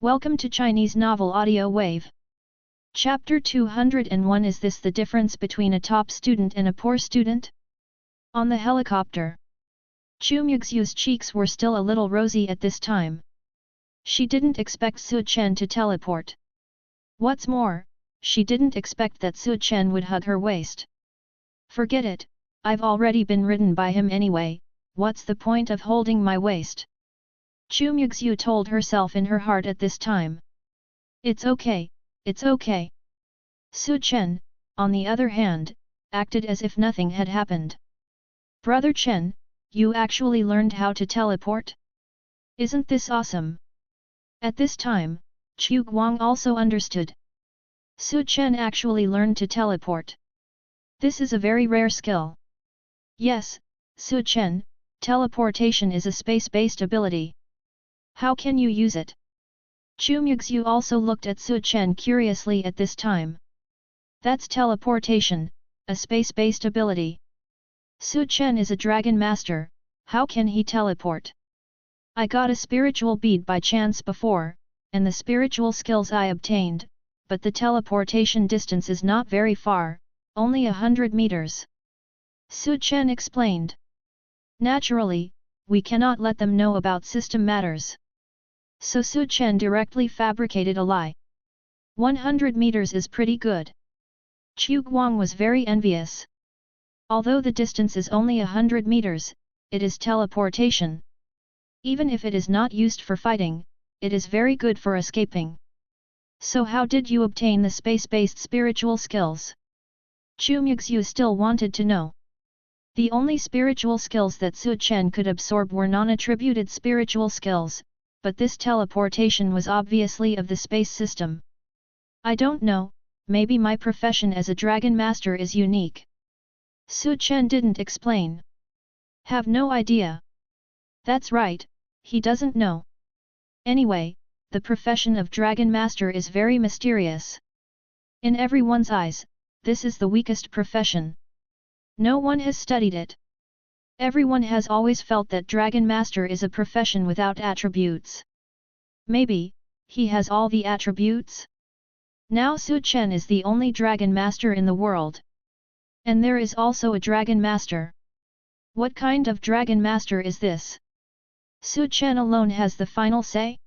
Welcome to Chinese Novel Audio Wave. Chapter 201. Is this the difference between a top student and a poor student? On the helicopter. Chu Muxue's cheeks were still a little rosy at this time. She didn't expect Chen to teleport. What's more, she didn't expect that Chen would hug her waist. Forget it, I've already been ridden by him anyway, what's the point of holding my waist? Chu Muxue told herself in her heart at this time. It's okay, it's okay. Chen, on the other hand, acted as if nothing had happened. Brother Chen, you actually learned how to teleport? Isn't this awesome? At this time, Chu Guang also understood. Chen actually learned to teleport. This is a very rare skill. Yes, Chen, teleportation is a space-based ability. How can you use it? Chu Muxue also looked at Chen curiously at this time. That's teleportation, a space-based ability. Chen is a dragon master, how can he teleport? I got a spiritual bead by chance before, and the spiritual skills I obtained, but the teleportation distance is not very far, only 100 meters. Chen explained. Naturally, we cannot let them know about system matters. So Chen directly fabricated a lie. 100 meters is pretty good. Chu Guang was very envious. Although the distance is only 100 meters, it is teleportation. Even if it is not used for fighting, it is very good for escaping. So how did you obtain the space-based spiritual skills? Chu Muxue still wanted to know. The only spiritual skills that Chen could absorb were non-attributed spiritual skills, but this teleportation was obviously of the space system. I don't know, maybe my profession as a dragon master is unique. Chen didn't explain. Have no idea. That's right, he doesn't know. Anyway, the profession of dragon master is very mysterious. In everyone's eyes, this is the weakest profession. No one has studied it. Everyone has always felt that Dragon Master is a profession without attributes. Maybe, he has all the attributes? Now Chen is the only Dragon Master in the world. And there is also a Dragon Master. What kind of Dragon Master is this? Chen alone has the final say?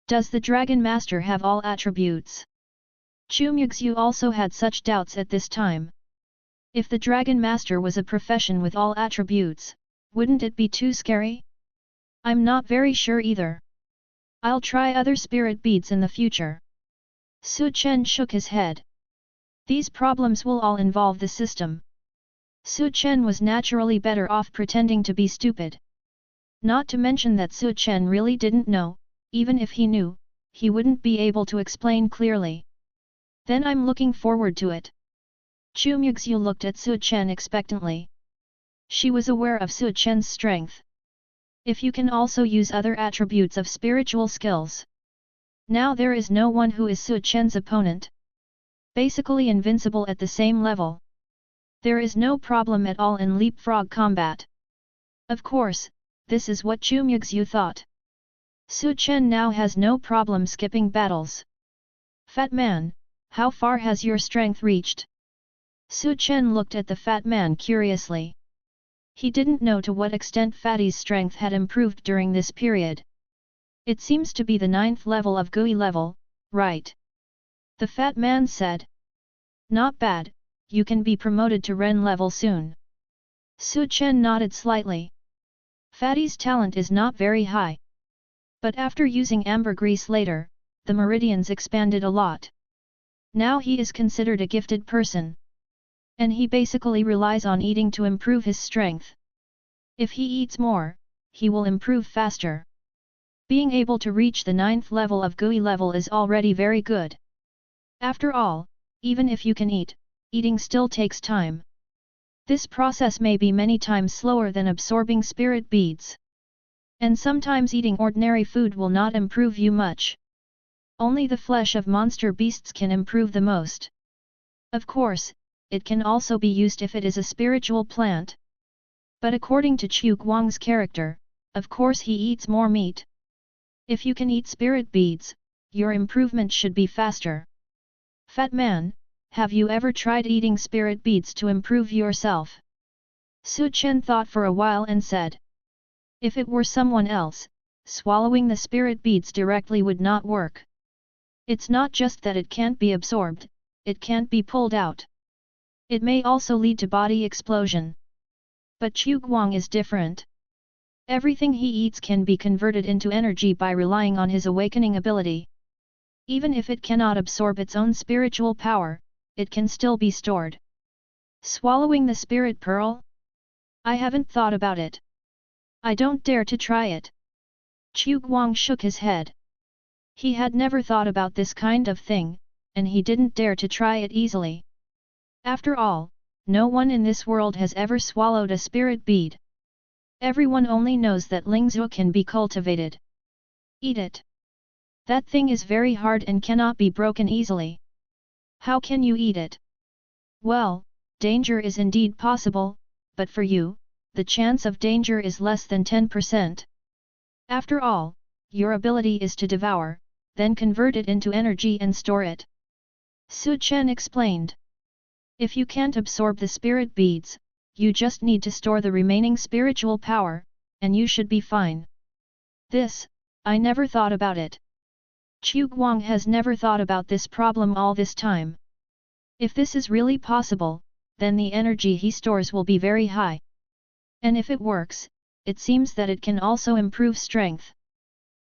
Does the Dragon Master have all attributes? Chu Muxue also had such doubts at this time. If the Dragon Master was a profession with all attributes, wouldn't it be too scary? I'm not very sure either. I'll try other spirit beads in the future. Chen shook his head. These problems will all involve the system. Chen was naturally better off pretending to be stupid. Not to mention that Chen really didn't know, even if he knew, he wouldn't be able to explain clearly. Then I'm looking forward to it. Chu Muxue looked at Chen expectantly. She was aware of Chen's strength. If you can also use other attributes of spiritual skills. Now there is no one who is Chen's opponent. Basically invincible at the same level. There is no problem at all in leapfrog combat. Of course, this is what Chu Muxue thought. Chen now has no problem skipping battles. Fat man, how far has your strength reached? Chen looked at the fat man curiously. He didn't know to what extent Fatty's strength had improved during this period. It seems to be the 9th level of GUI level, right? The fat man said. Not bad, you can be promoted to Ren level soon. Chen nodded slightly. Fatty's talent is not very high. But after using ambergris later, the meridians expanded a lot. Now he is considered a gifted person. And he basically relies on eating to improve his strength. If he eats more, he will improve faster. Being able to reach the 9th level of GUI level is already very good. After all, even if you can eat, eating still takes time. This process may be many times slower than absorbing spirit beads. And sometimes eating ordinary food will not improve you much. Only the flesh of monster beasts can improve the most. Of course, it can also be used if it is a spiritual plant. But according to Chu Guang's character, of course he eats more meat. If you can eat spirit beads, your improvement should be faster. Fat man, have you ever tried eating spirit beads to improve yourself? Chen thought for a while and said. If it were someone else, swallowing the spirit beads directly would not work. It's not just that it can't be absorbed, it can't be pulled out. It may also lead to body explosion. But Chu Guang is different. Everything he eats can be converted into energy by relying on his awakening ability. Even if it cannot absorb its own spiritual power, it can still be stored. Swallowing the spirit pearl? I haven't thought about it. I don't dare to try it. Chu Guang shook his head. He had never thought about this kind of thing, and he didn't dare to try it easily. After all, no one in this world has ever swallowed a spirit bead. Everyone only knows that Lingzhu can be cultivated. Eat it. That thing is very hard and cannot be broken easily. How can you eat it? Well, danger is indeed possible, but for you, the chance of danger is less than 10%. After all, your ability is to devour, then convert it into energy and store it. Chen explained. If you can't absorb the spirit beads, you just need to store the remaining spiritual power, and you should be fine. This, I never thought about it. Chu Guang has never thought about this problem all this time. If this is really possible, then the energy he stores will be very high. And if it works, it seems that it can also improve strength.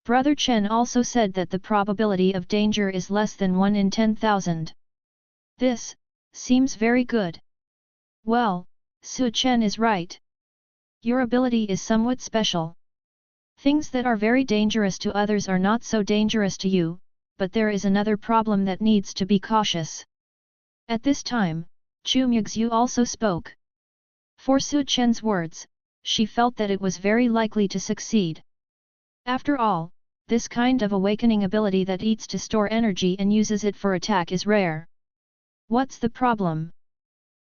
Brother Chen also said that the probability of danger is less than 1 in 10,000. This seems very good. Well, Chen is right. Your ability is somewhat special. Things that are very dangerous to others are not so dangerous to you, but there is another problem that needs to be cautious. At this time, Chu Muxue also spoke. For Chen's words, she felt that it was very likely to succeed. After all, this kind of awakening ability that eats to store energy and uses it for attack is rare. What's the problem?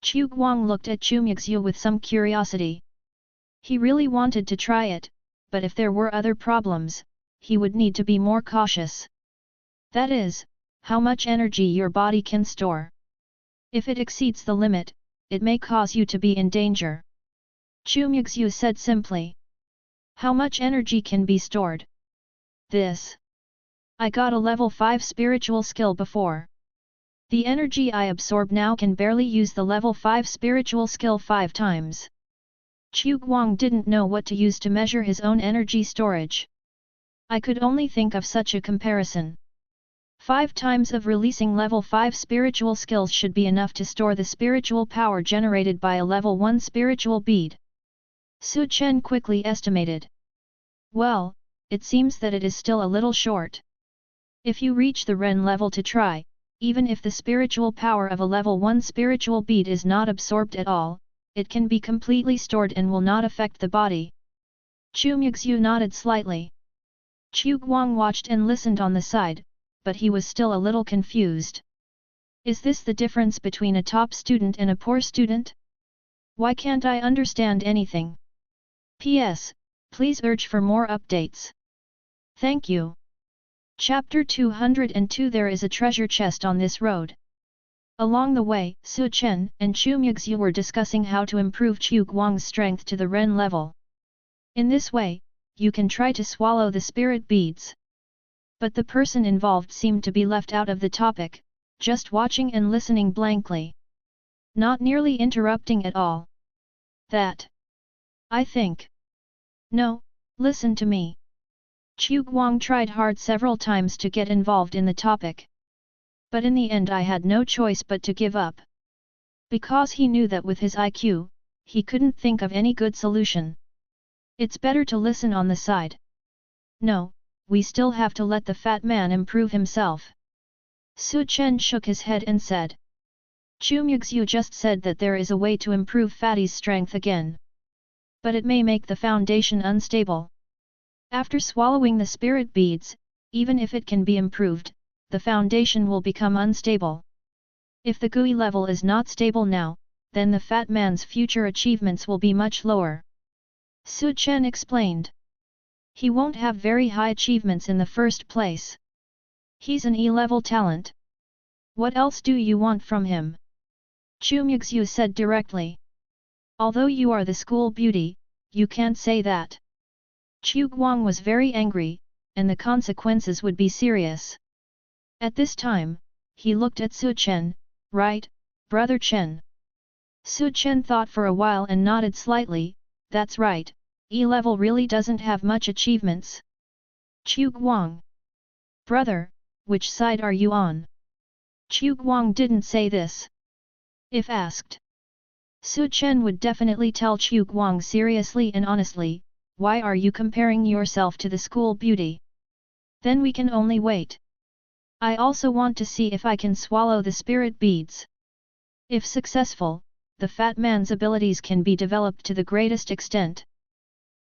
Chu Guang looked at Chu Muxue with some curiosity. He really wanted to try it, but if there were other problems, he would need to be more cautious. That is, how much energy your body can store. If it exceeds the limit, it may cause you to be in danger. Chu Muxue said simply. How much energy can be stored? This. I got a level 5 spiritual skill before. The energy I absorb now can barely use the level 5 spiritual skill 5 times. Chu Guang didn't know what to use to measure his own energy storage. I could only think of such a comparison. 5 times of releasing level 5 spiritual skills should be enough to store the spiritual power generated by a level 1 spiritual bead. Chen quickly estimated. Well, it seems that it is still a little short. If you reach the Ren level to try, even if the spiritual power of a level 1 spiritual bead is not absorbed at all, it can be completely stored and will not affect the body. Chu Muxue nodded slightly. Chu Guang watched and listened on the side, but he was still a little confused. Is this the difference between a top student and a poor student? Why can't I understand anything? P.S. Please urge for more updates. Thank you. Chapter 202 There is a treasure chest on this road. Along the way, Chen and Chu Muxue were discussing how to improve Chu Guang's strength to the Ren level. In this way, you can try to swallow the spirit beads. But the person involved seemed to be left out of the topic, just watching and listening blankly. Not nearly interrupting at all. That. I think. No, listen to me. Chu Guang tried hard several times to get involved in the topic. But in the end I had no choice but to give up. Because he knew that with his IQ, he couldn't think of any good solution. It's better to listen on the side. No, we still have to let the fat man improve himself. Chen shook his head and said. Chu Muxue just said that there is a way to improve Fatty's strength again. But it may make the foundation unstable. After swallowing the spirit beads, even if it can be improved, the foundation will become unstable. If the GUI level is not stable now, then the fat man's future achievements will be much lower. Chen explained. He won't have very high achievements in the first place. He's an E-level talent. What else do you want from him? Chu Muxue said directly. Although you are the school beauty, you can't say that. Chu Guang was very angry, and the consequences would be serious. At this time, he looked at Su Chen, right, brother Chen? Su Chen thought for a while and nodded slightly, that's right, E-level really doesn't have much achievements. Chu Guang. Brother, which side are you on? Chu Guang didn't say this. If asked, Su Chen would definitely tell Chu Guang seriously and honestly, why are you comparing yourself to the school beauty? Then we can only wait. I also want to see if I can swallow the spirit beads. If successful, the fat man's abilities can be developed to the greatest extent.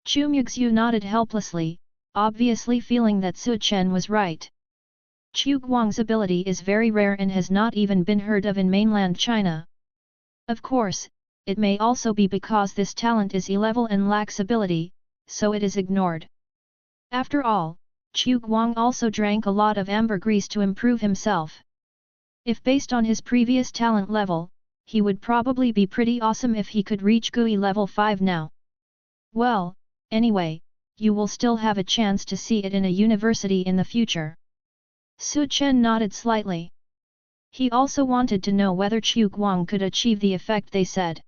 Chu Muxue nodded helplessly, obviously feeling that Su Chen was right. Chu Guang's ability is very rare and has not even been heard of in mainland China. Of course, it may also be because this talent is E-level and lacks ability, so it is ignored. After all, Chu Guang also drank a lot of ambergris to improve himself. If based on his previous talent level, he would probably be pretty awesome if he could reach GUI level 5 now. Well, anyway, you will still have a chance to see it in a university in the future. Su Chen nodded slightly. He also wanted to know whether Chu Guang could achieve the effect they said.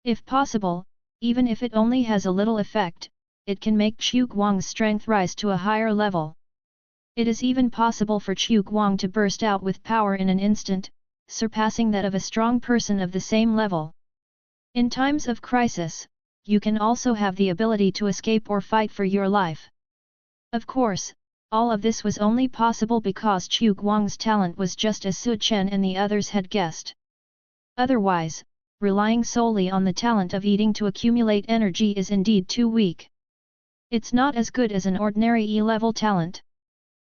If possible, even if it only has a little effect, it can make Chu Guang's strength rise to a higher level. It is even possible for Chu Guang to burst out with power in an instant, surpassing that of a strong person of the same level. In times of crisis, you can also have the ability to escape or fight for your life. Of course, all of this was only possible because Chu Guang's talent was just as Su Chen and the others had guessed. Otherwise, relying solely on the talent of eating to accumulate energy is indeed too weak. It's not as good as an ordinary E-level talent.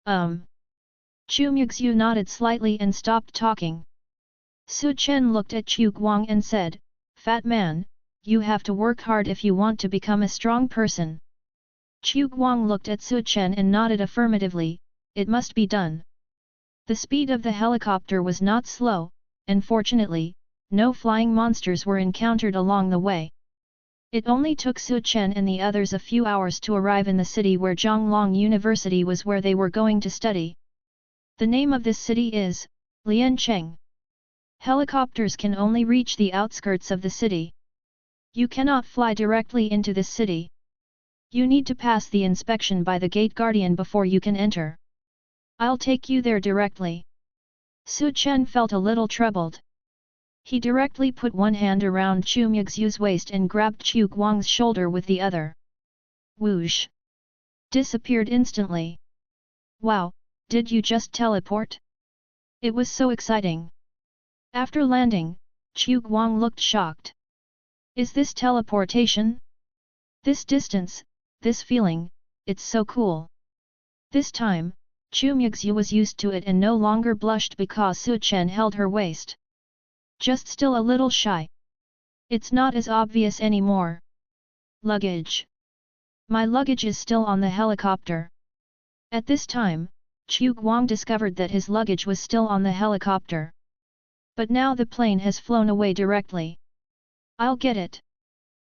Chu Muxue nodded slightly and stopped talking. Su Chen looked at Chu Guang and said, Fat man, you have to work hard if you want to become a strong person. Chu Guang looked at Su Chen and nodded affirmatively, it must be done. The speed of the helicopter was not slow, and fortunately, no flying monsters were encountered along the way. It only took Su Chen and the others a few hours to arrive in the city where Xiaolong University was where they were going to study. The name of this city is Liancheng. Helicopters can only reach the outskirts of the city. You cannot fly directly into this city. You need to pass the inspection by the gate guardian before you can enter. I'll take you there directly. Su Chen felt a little troubled. He directly put one hand around Chu Muxue's waist and grabbed Chu Guang's shoulder with the other. Whoosh! Disappeared instantly. Wow, did you just teleport? It was so exciting. After landing, Chu Guang looked shocked. Is this teleportation? This distance, this feeling, it's so cool. This time, Chu Muxue was used to it and no longer blushed because Su Chen held her waist. Just still a little shy. It's not as obvious anymore. Luggage. My luggage is still on the helicopter. At this time, Chu Guang discovered that his luggage was still on the helicopter. But now the plane has flown away directly. I'll get it.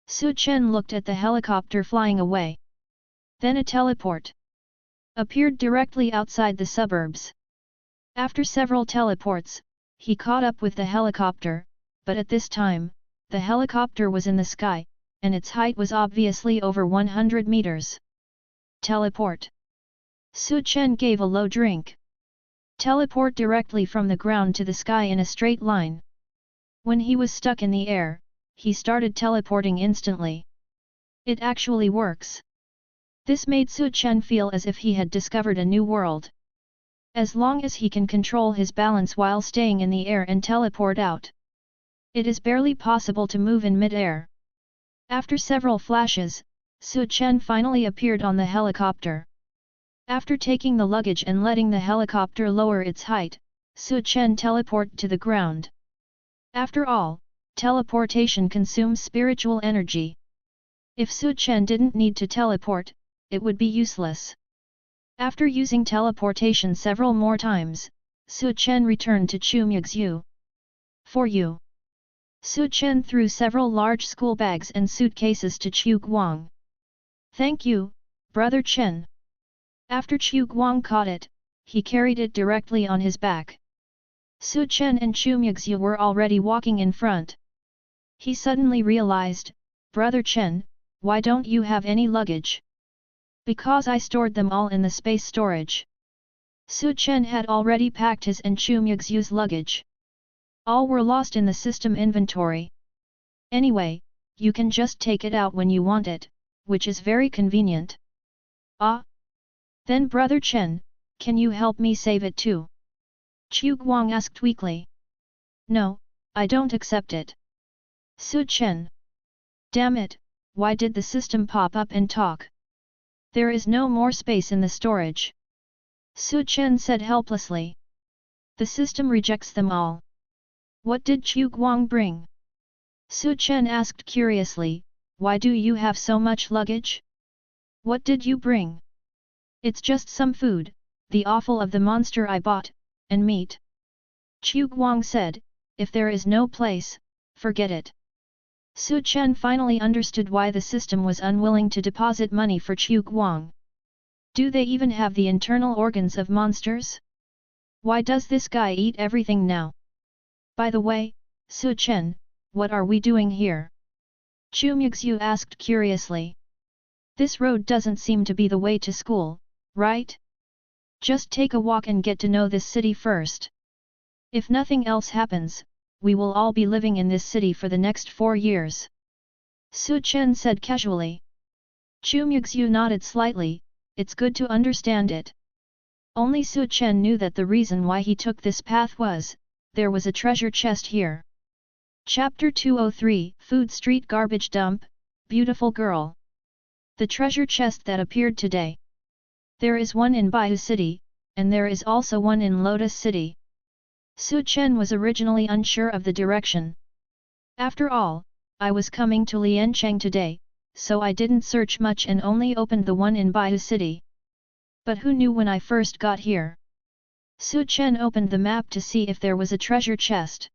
Su Chen looked at the helicopter flying away. Then a teleport appeared directly outside the suburbs. After several teleports, he caught up with the helicopter, but at this time, the helicopter was in the sky, and its height was obviously over 100 meters. Teleport. Su Chen gave a low drink. Teleport directly from the ground to the sky in a straight line. When he was stuck in the air, he started teleporting instantly. It actually works. This made Su Chen feel as if he had discovered a new world. As long as he can control his balance while staying in the air and teleport out, it is barely possible to move in mid-air. After several flashes, Su Chen finally appeared on the helicopter. After taking the luggage and letting the helicopter lower its height, Su Chen teleported to the ground. After all, teleportation consumes spiritual energy. If Su Chen didn't need to teleport, it would be useless. After using teleportation several more times, Chen returned to Chu Muxue. For you. Chen threw several large school bags and suitcases to Chu Guang. Thank you, brother Chen. After Chu Guang caught it, he carried it directly on his back. Chen and Chu Muxue were already walking in front. He suddenly realized, Brother Chen, why don't you have any luggage? Because I stored them all in the space storage. Chen had already packed his and Chu Muxue's luggage. All were lost in the system inventory. Anyway, you can just take it out when you want it, which is very convenient. Ah? Then Brother Chen, can you help me save it too? Chu Guang asked weakly. No, I don't accept it. Chen. Damn it, why did the system pop up and talk? There is no more space in the storage. Chen said helplessly. The system rejects them all. What did Chu Guang bring? Chen asked curiously, why do you have so much luggage? What did you bring? It's just some food, the offal of the monster I bought, and meat. Chu Guang said, if there is no place, forget it. Chen finally understood why the system was unwilling to deposit money for Chu Guang. Do they even have the internal organs of monsters? Why does this guy eat everything now? By the way, Chen, what are we doing here? Chu Muxue asked curiously. This road doesn't seem to be the way to school, right? Just take a walk and get to know this city first. If nothing else happens, we will all be living in this city for the next 4 years. Chen said casually. Chu Muxue nodded slightly, it's good to understand it. Only Chen knew that the reason why he took this path was, there was a treasure chest here. Chapter 203, Food Street Garbage Dump, Beautiful Girl. The treasure chest that appeared today. There is one in Baihu City, and there is also one in Lotus City. Chen was originally unsure of the direction. After all, I was coming to Liancheng today, so I didn't search much and only opened the one in Baihu City. But who knew when I first got here? Chen opened the map to see if there was a treasure chest.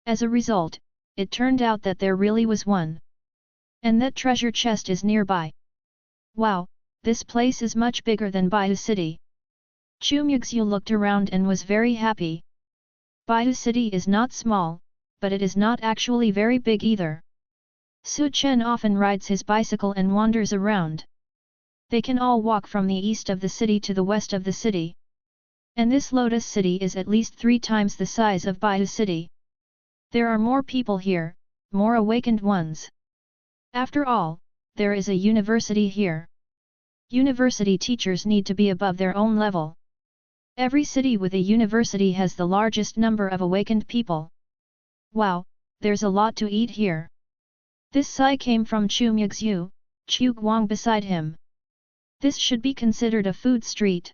As a result, it turned out that there really was one. And that treasure chest is nearby. Wow, this place is much bigger than Baihu City. Chu Muxue looked around and was very happy. Baihu City is not small, but it is not actually very big either. Chen often rides his bicycle and wanders around. They can all walk from the east of the city to the west of the city. And this Lotus City is at least 3 times the size of Baihu City. There are more people here, more awakened ones. After all, there is a university here. University teachers need to be above their own level. Every city with a university has the largest number of awakened people. Wow, there's a lot to eat here. This sigh came from Chu Muxue, Chu Guang beside him. This should be considered a food street.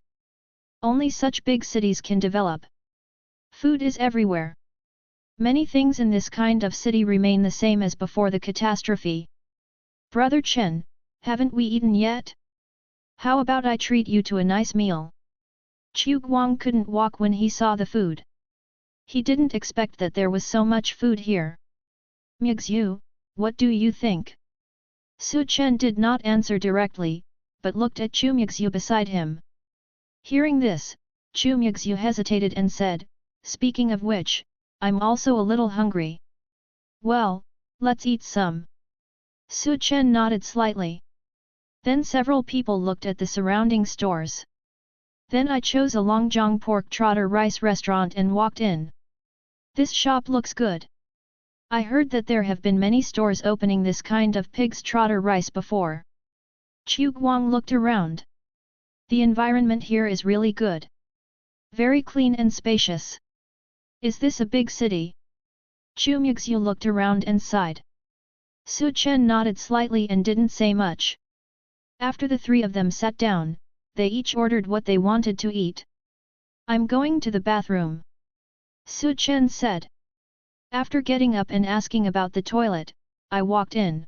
Only such big cities can develop. Food is everywhere. Many things in this kind of city remain the same as before the catastrophe. Brother Chen, haven't we eaten yet? How about I treat you to a nice meal? Chu Guang couldn't walk when he saw the food. He didn't expect that there was so much food here. Muxue, what do you think? Chen did not answer directly, but looked at Chu Muxue beside him. Hearing this, Chu Muxue hesitated and said, speaking of which, I'm also a little hungry. Well, let's eat some. Chen nodded slightly. Then several people looked at the surrounding stores. Then I chose a Longjiang pork trotter rice restaurant and walked in. This shop looks good. I heard that there have been many stores opening this kind of pig's trotter rice before. Chu Guang looked around. The environment here is really good. Very clean and spacious. Is this a big city? Chu Muxue looked around and sighed. Chen nodded slightly and didn't say much. After the 3 of them sat down, they each ordered what they wanted to eat. I'm going to the bathroom. Chen said. After getting up and asking about the toilet, I walked in.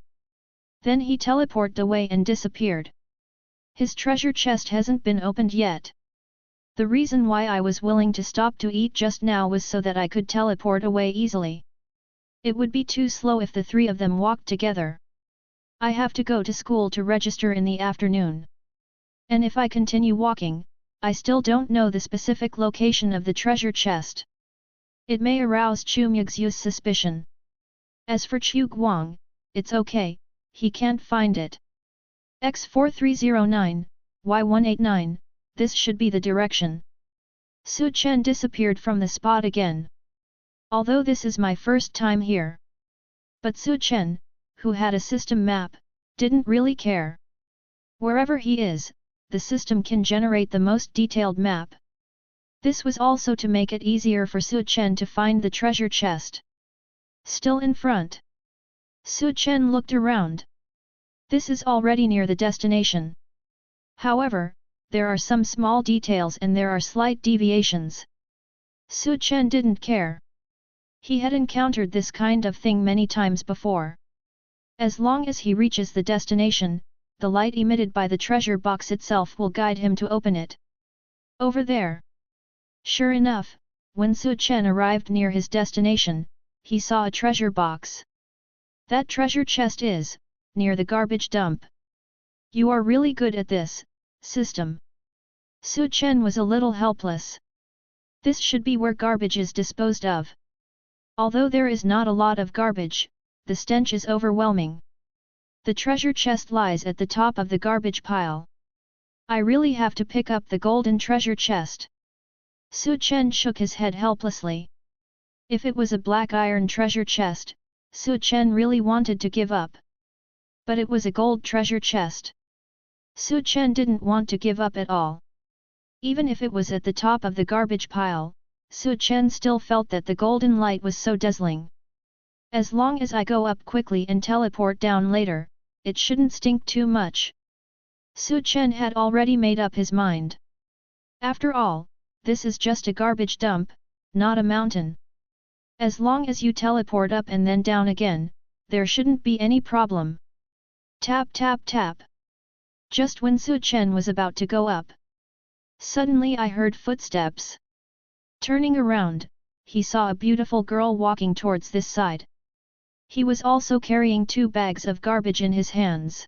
Then he teleported away and disappeared. His treasure chest hasn't been opened yet. The reason why I was willing to stop to eat just now was so that I could teleport away easily. It would be too slow if the three of them walked together. I have to go to school to register in the afternoon. And if I continue walking, I still don't know the specific location of the treasure chest. It may arouse Chu Muxue's suspicion. As for Chu Guang, it's okay, he can't find it. X4309, Y189, this should be the direction. Su Chen disappeared from the spot again. Although this is my first time here. But Su Chen, who had a system map, didn't really care. Wherever he is, the system can generate the most detailed map. This was also to make it easier for Su Chen to find the treasure chest. Still in front. Su Chen looked around. This is already near the destination. However, there are some small details and there are slight deviations. Su Chen didn't care. He had encountered this kind of thing many times before. As long as he reaches the destination, the light emitted by the treasure box itself will guide him to open it. Over there. Sure enough, when Su Chen arrived near his destination, he saw a treasure box. That treasure chest is near the garbage dump. You are really good at this, system. Su Chen was a little helpless. This should be where garbage is disposed of. Although there is not a lot of garbage, the stench is overwhelming. The treasure chest lies at the top of the garbage pile. I really have to pick up the golden treasure chest. Su Chen shook his head helplessly. If it was a black iron treasure chest, Su Chen really wanted to give up. But it was a gold treasure chest. Su Chen didn't want to give up at all. Even if it was at the top of the garbage pile, Su Chen still felt that the golden light was so dazzling. As long as I go up quickly and teleport down later, it shouldn't stink too much. Su Chen had already made up his mind. After all, this is just a garbage dump, not a mountain. As long as you teleport up and then down again, there shouldn't be any problem. Tap tap tap. Just when Su Chen was about to go up. Suddenly I heard footsteps. Turning around, he saw a beautiful girl walking towards this side. He was also carrying 2 bags of garbage in his hands.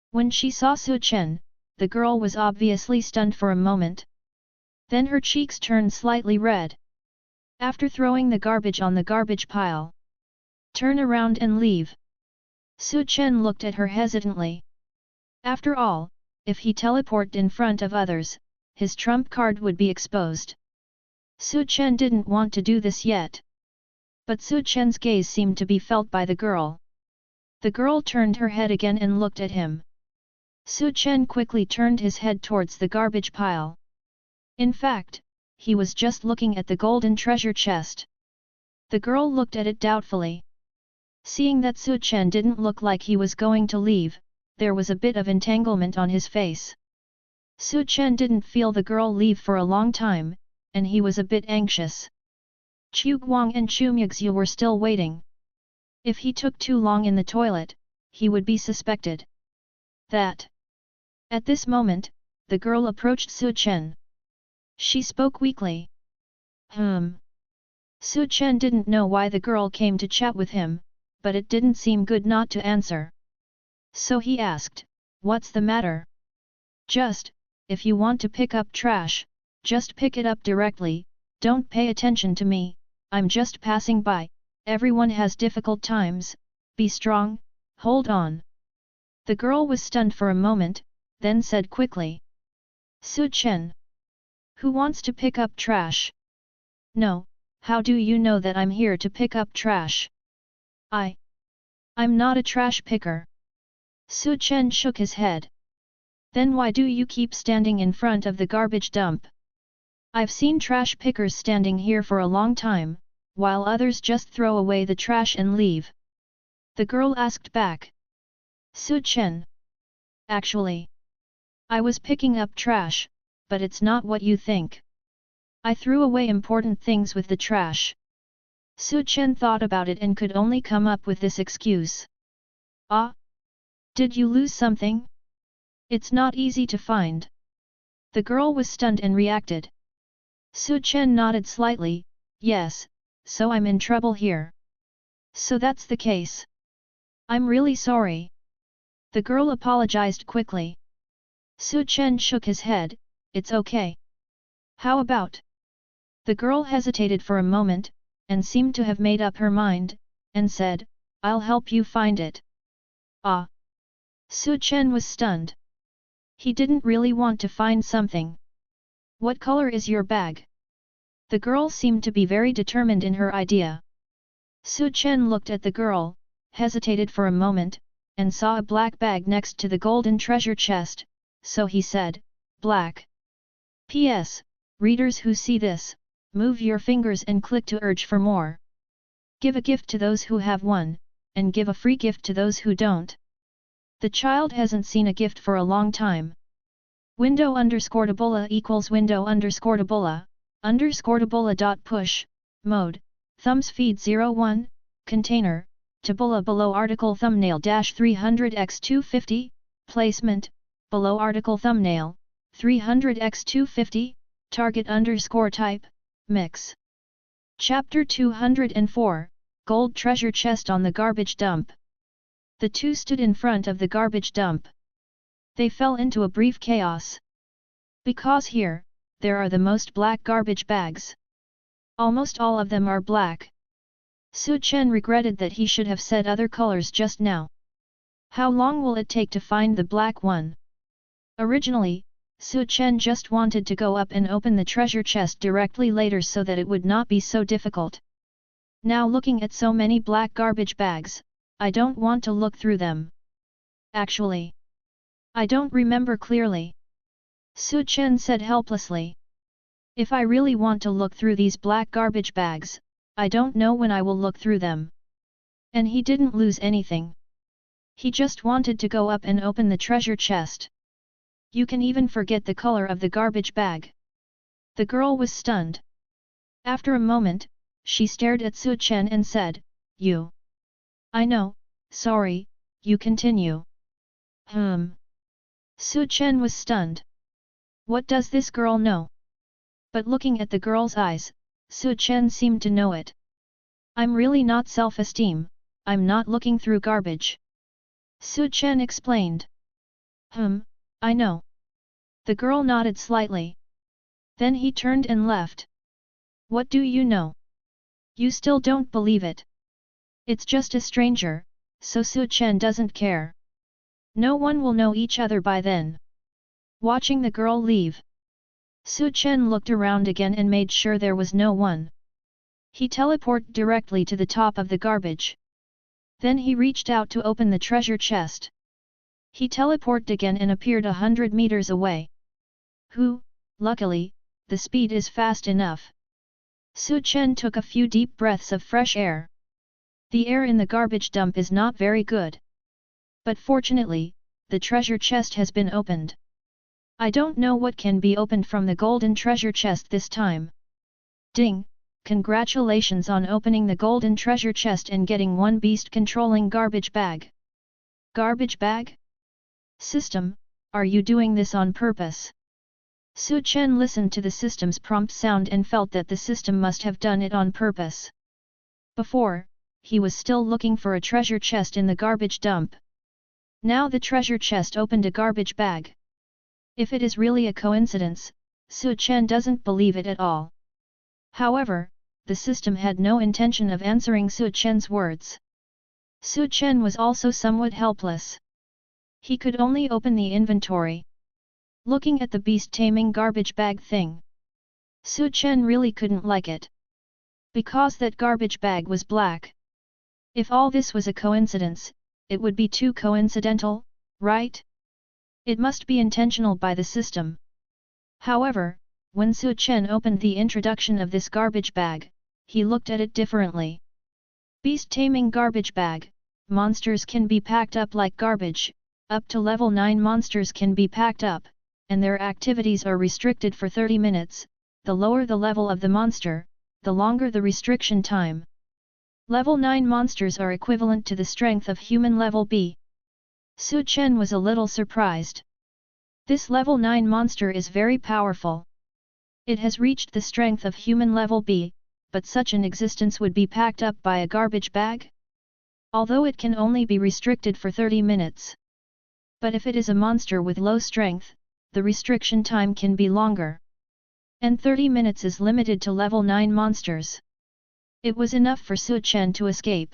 When she saw Su Chen, the girl was obviously stunned for a moment. Then her cheeks turned slightly red. After throwing the garbage on the garbage pile. Turn around and leave. Su Chen looked at her hesitantly. After all, if he teleported in front of others, his trump card would be exposed. Su Chen didn't want to do this yet. But Su Chen's gaze seemed to be felt by the girl. The girl turned her head again and looked at him. Su Chen quickly turned his head towards the garbage pile. In fact, he was just looking at the golden treasure chest. The girl looked at it doubtfully. Seeing that Su Chen didn't look like he was going to leave, there was a bit of entanglement on his face. Su Chen didn't feel the girl leave for a long time, and he was a bit anxious. Chu Guang and Chu Muxue were still waiting. If he took too long in the toilet, he would be suspected. That. At this moment, the girl approached Su Chen. She spoke weakly. Su Chen didn't know why the girl came to chat with him, but it didn't seem good not to answer. So he asked, "What's the matter?" "Just, if you want to pick up trash, just pick it up directly, don't pay attention to me, I'm just passing by, everyone has difficult times, be strong, hold on." The girl was stunned for a moment, then said quickly. "Su Chen. Who wants to pick up trash?" "No, how do you know that I'm here to pick up trash?" I'm not a trash picker." Su Chen shook his head. "Then why do you keep standing in front of the garbage dump?" "I've seen trash pickers standing here for a long time, while others just throw away the trash and leave." The girl asked back. "Su Chen. Actually, I was picking up trash, but it's not what you think. I threw away important things with the trash." Su Chen thought about it and could only come up with this excuse. "Ah? Did you lose something?" It's not easy to find. The girl was stunned and reacted. Chen nodded slightly, yes, so I'm in trouble here. So that's the case. I'm really sorry. The girl apologized quickly. Chen shook his head, it's okay. How about? The girl hesitated for a moment, and seemed to have made up her mind, and said, I'll help you find it. Ah! Chen was stunned. He didn't really want to find something. What color is your bag? The girl seemed to be very determined in her idea. Chen looked at the girl, hesitated for a moment, and saw a black bag next to the golden treasure chest, so he said, black. P.S. Readers who see this, move your fingers and click to urge for more. Give a gift to those who have one, and give a free gift to those who don't. The child hasn't seen a gift for a long time. Window_tabola equals window_tabola_tabola.push, mode, thumbs feed 01, container, tabola below article thumbnail -300x250, placement, below article thumbnail, 300x250, target _type, mix. Chapter 204, Gold Treasure Chest on the Garbage Dump. The two stood in front of the garbage dump. They fell into a brief chaos. Because here, there are the most black garbage bags. Almost all of them are black. Chen regretted that he should have said other colors just now. How long will it take to find the black one? Originally, Chen just wanted to go up and open the treasure chest directly later so that it would not be so difficult. Now looking at so many black garbage bags, I don't want to look through them. Actually, I don't remember clearly. Chen said helplessly. If I really want to look through these black garbage bags, I don't know when I will look through them. And he didn't lose anything. He just wanted to go up and open the treasure chest. You can even forget the color of the garbage bag. The girl was stunned. After a moment, she stared at Chen and said, You. I know, sorry, you continue. Chen was stunned. What does this girl know? But looking at the girl's eyes, Chen seemed to know it. I'm really not self-esteem, I'm not looking through garbage. Chen explained. I know. The girl nodded slightly. Then he turned and left. What do you know? You still don't believe it. It's just a stranger, so Chen doesn't care. No one will know each other by then. Watching the girl leave, Chen looked around again and made sure there was no one. He teleported directly to the top of the garbage. Then he reached out to open the treasure chest. He teleported again and appeared 100 meters away. Luckily, the speed is fast enough. Chen took a few deep breaths of fresh air. The air in the garbage dump is not very good. But fortunately, the treasure chest has been opened. I don't know what can be opened from the golden treasure chest this time. Ding! Congratulations on opening the golden treasure chest and getting one beast controlling garbage bag. Garbage bag? System, are you doing this on purpose? Chen listened to the system's prompt sound and felt that the system must have done it on purpose. Before, he was still looking for a treasure chest in the garbage dump. Now the treasure chest opened a garbage bag. If it is really a coincidence, Chen doesn't believe it at all. However, the system had no intention of answering Chen's words. Chen was also somewhat helpless. He could only open the inventory. Looking at the beast taming garbage bag thing, Chen really couldn't like it. Because that garbage bag was black. If all this was a coincidence, it would be too coincidental, right? It must be intentional by the system. However, when Chen opened the introduction of this garbage bag, he looked at it differently. Beast taming garbage bag, monsters can be packed up like garbage, up to level 9 monsters can be packed up, and their activities are restricted for 30 minutes, the lower the level of the monster, the longer the restriction time. Level 9 monsters are equivalent to the strength of human level B. Chen was a little surprised. This level 9 monster is very powerful. It has reached the strength of human level B, but such an existence would be packed up by a garbage bag? Although it can only be restricted for 30 minutes. But if it is a monster with low strength, the restriction time can be longer. And 30 minutes is limited to level 9 monsters. It was enough for Chen to escape.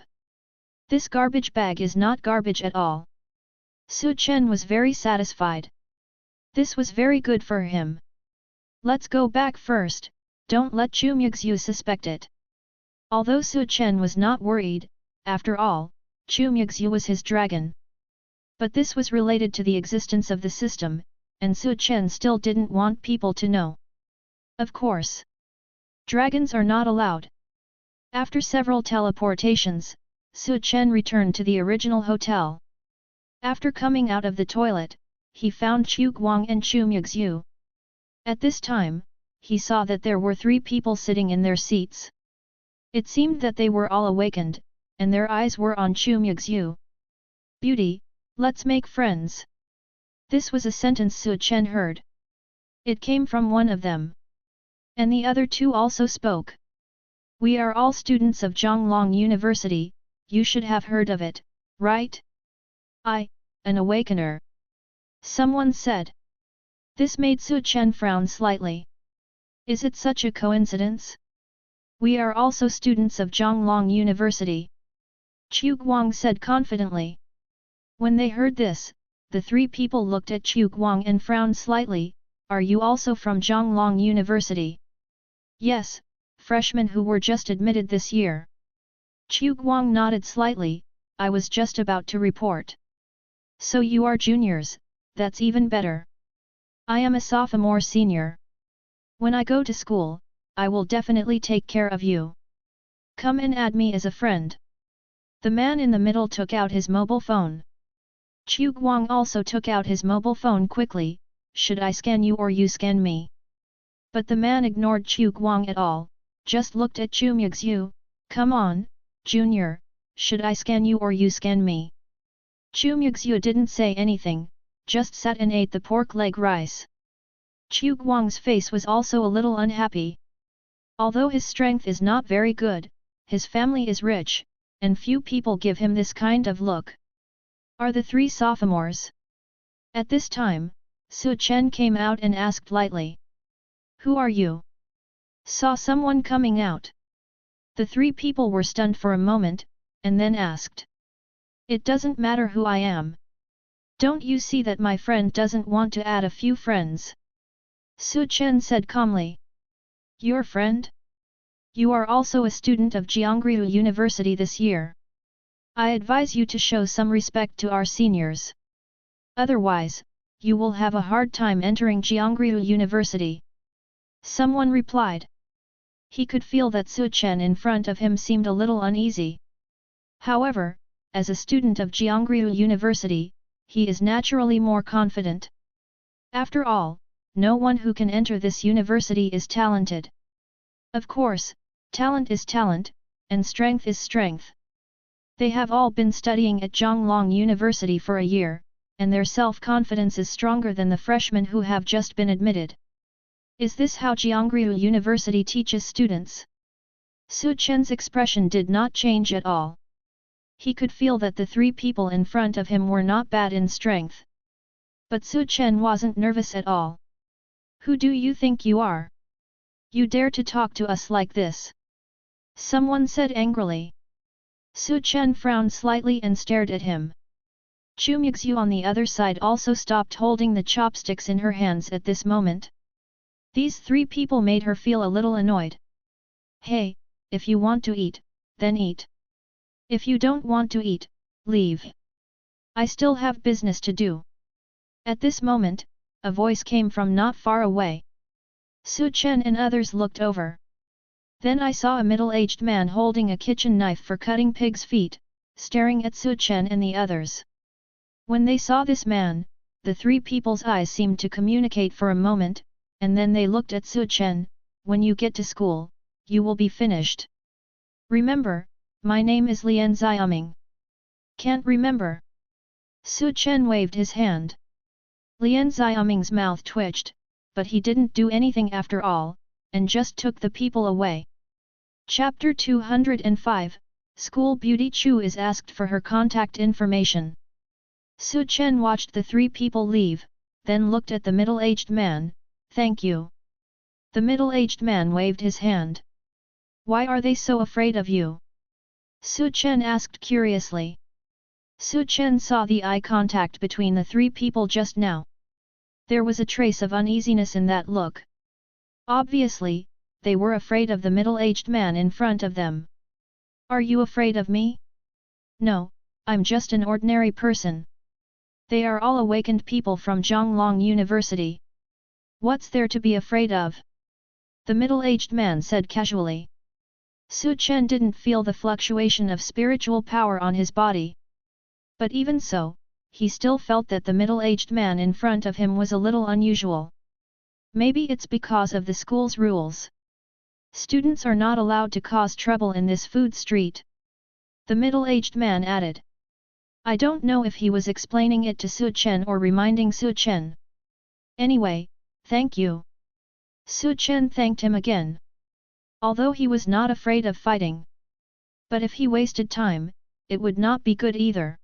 This garbage bag is not garbage at all. Chen was very satisfied. This was very good for him. Let's go back first, don't let Chu Muxue suspect it. Although Chen was not worried, after all, Chu Muxue was his dragon. But this was related to the existence of the system, and Chen still didn't want people to know. Of course. Dragons are not allowed. After several teleportations, Chen returned to the original hotel. After coming out of the toilet, he found Chu Guang and Chu Muxue. At this time, he saw that there were 3 people sitting in their seats. It seemed that they were all awakened, and their eyes were on Chu Muxue. Beauty, let's make friends. This was a sentence Chen heard. It came from one of them. And the other 2 also spoke. We are all students of Xiaolong University, you should have heard of it, right? An awakener. Someone said. This made Chen frown slightly. Is it such a coincidence? We are also students of Xiaolong University. Chu Guang said confidently. When they heard this, the 3 people looked at Chu Guang and frowned slightly. Are you also from Xiaolong University? Yes, freshmen who were just admitted this year. Chu Guang nodded slightly. I was just about to report. So you are juniors, that's even better. I am a sophomore senior. When I go to school, I will definitely take care of you. Come and add me as a friend. The man in the middle took out his mobile phone. Chu Guang also took out his mobile phone quickly. Should I scan you or you scan me? But the man ignored Chu Guang at all, just looked at Chu Muxue. Come on, junior, should I scan you or you scan me? Chu Muxue didn't say anything, just sat and ate the pork leg rice. Chu Guang's face was also a little unhappy. Although his strength is not very good, his family is rich, and few people give him this kind of look. Are the 3 sophomores? At this time, Chen came out and asked lightly. Who are you? Saw someone coming out. The 3 people were stunned for a moment, and then asked. It doesn't matter who I am. Don't you see that my friend doesn't want to add a few friends? Chen said calmly. Your friend? You are also a student of Jiangriu University this year. I advise you to show some respect to our seniors. Otherwise, you will have a hard time entering Jiangriu University. Someone replied. He could feel that Chen in front of him seemed a little uneasy. However, as a student of Jiangriu University, he is naturally more confident. After all, no one who can enter this university is talented. Of course, talent is talent, and strength is strength. They have all been studying at Xiaolong University for a year, and their self-confidence is stronger than the freshmen who have just been admitted. Is this how Jiangriu University teaches students? Chen's expression did not change at all. He could feel that the 3 people in front of him were not bad in strength. But Chen wasn't nervous at all. Who do you think you are? You dare to talk to us like this? Someone said angrily. Chen frowned slightly and stared at him. Chu Muxue on the other side also stopped holding the chopsticks in her hands at this moment. These 3 people made her feel a little annoyed. Hey, if you want to eat, then eat. If you don't want to eat, leave. I still have business to do. At this moment, a voice came from not far away. Chen and others looked over. Then I saw a middle-aged man holding a kitchen knife for cutting pig's feet, staring at Chen and the others. When they saw this man, the 3 people's eyes seemed to communicate for a moment, and then they looked at Chen. When you get to school, you will be finished. Remember, my name is Lian Xiaoming. Can't remember. Chen waved his hand. Lian Xiaoming's mouth twitched, but he didn't do anything after all, and just took the people away. Chapter 205, School Beauty Chu is asked for her contact information. Su Chen watched the three people leave, then looked at the middle-aged man. Thank you. The middle-aged man waved his hand. Why are they so afraid of you? Su Chen asked curiously. Su Chen saw the eye contact between the three people just now. There was a trace of uneasiness in that look. Obviously, they were afraid of the middle-aged man in front of them. Are you afraid of me? No, I'm just an ordinary person. They are all awakened people from Xiaolong University. What's there to be afraid of? The middle-aged man said casually. Su Chen didn't feel the fluctuation of spiritual power on his body. But even so, he still felt that the middle-aged man in front of him was a little unusual. Maybe it's because of the school's rules. Students are not allowed to cause trouble in this food street. The middle-aged man added. I don't know if he was explaining it to Su Chen or reminding Su Chen. Anyway, thank you. Su Chen thanked him again. Although he was not afraid of fighting. But if he wasted time, it would not be good either.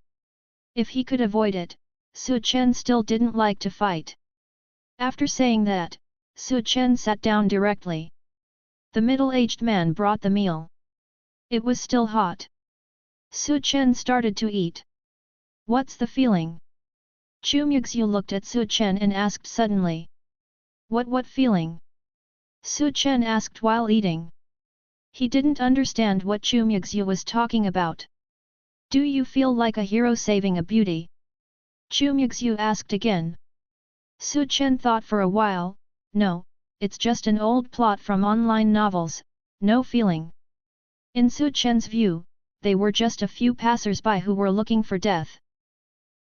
If he could avoid it, Su Chen still didn't like to fight. After saying that, Su Chen sat down directly. The middle-aged man brought the meal. It was still hot. Su Chen started to eat. What's the feeling? Chu Muxue looked at Su Chen and asked suddenly. What feeling? Su Chen asked while eating. He didn't understand what Chu Muxue was talking about. Do you feel like a hero saving a beauty? Chu Muxue asked again. Su Chen thought for a while. No, it's just an old plot from online novels, no feeling. In Su Chen's view, they were just a few passers-by who were looking for death.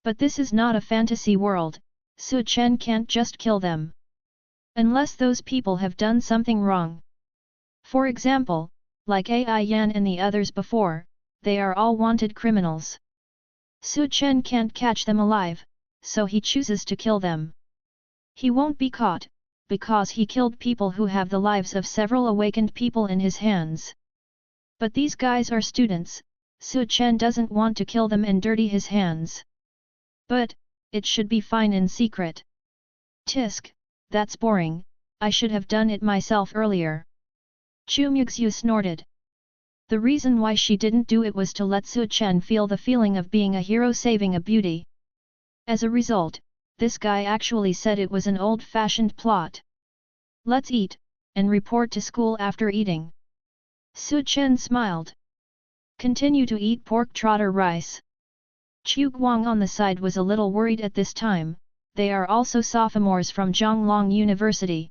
But this is not a fantasy world, Su Chen can't just kill them. Unless those people have done something wrong. For example, like Ai Yan and the others before, they are all wanted criminals. Su Chen can't catch them alive, so he chooses to kill them. He won't be caught, because he killed people who have the lives of several awakened people in his hands. But these guys are students, Su Chen doesn't want to kill them and dirty his hands. But, it should be fine in secret. Tisk, that's boring, I should have done it myself earlier. Chu Muxue snorted. The reason why she didn't do it was to let Su Chen feel the feeling of being a hero saving a beauty. As a result, this guy actually said it was an old-fashioned plot. Let's eat, and report to school after eating. Su Chen smiled. Continue to eat pork trotter rice. Chu Guang on the side was a little worried at this time, they are also sophomores from Xiaolong University.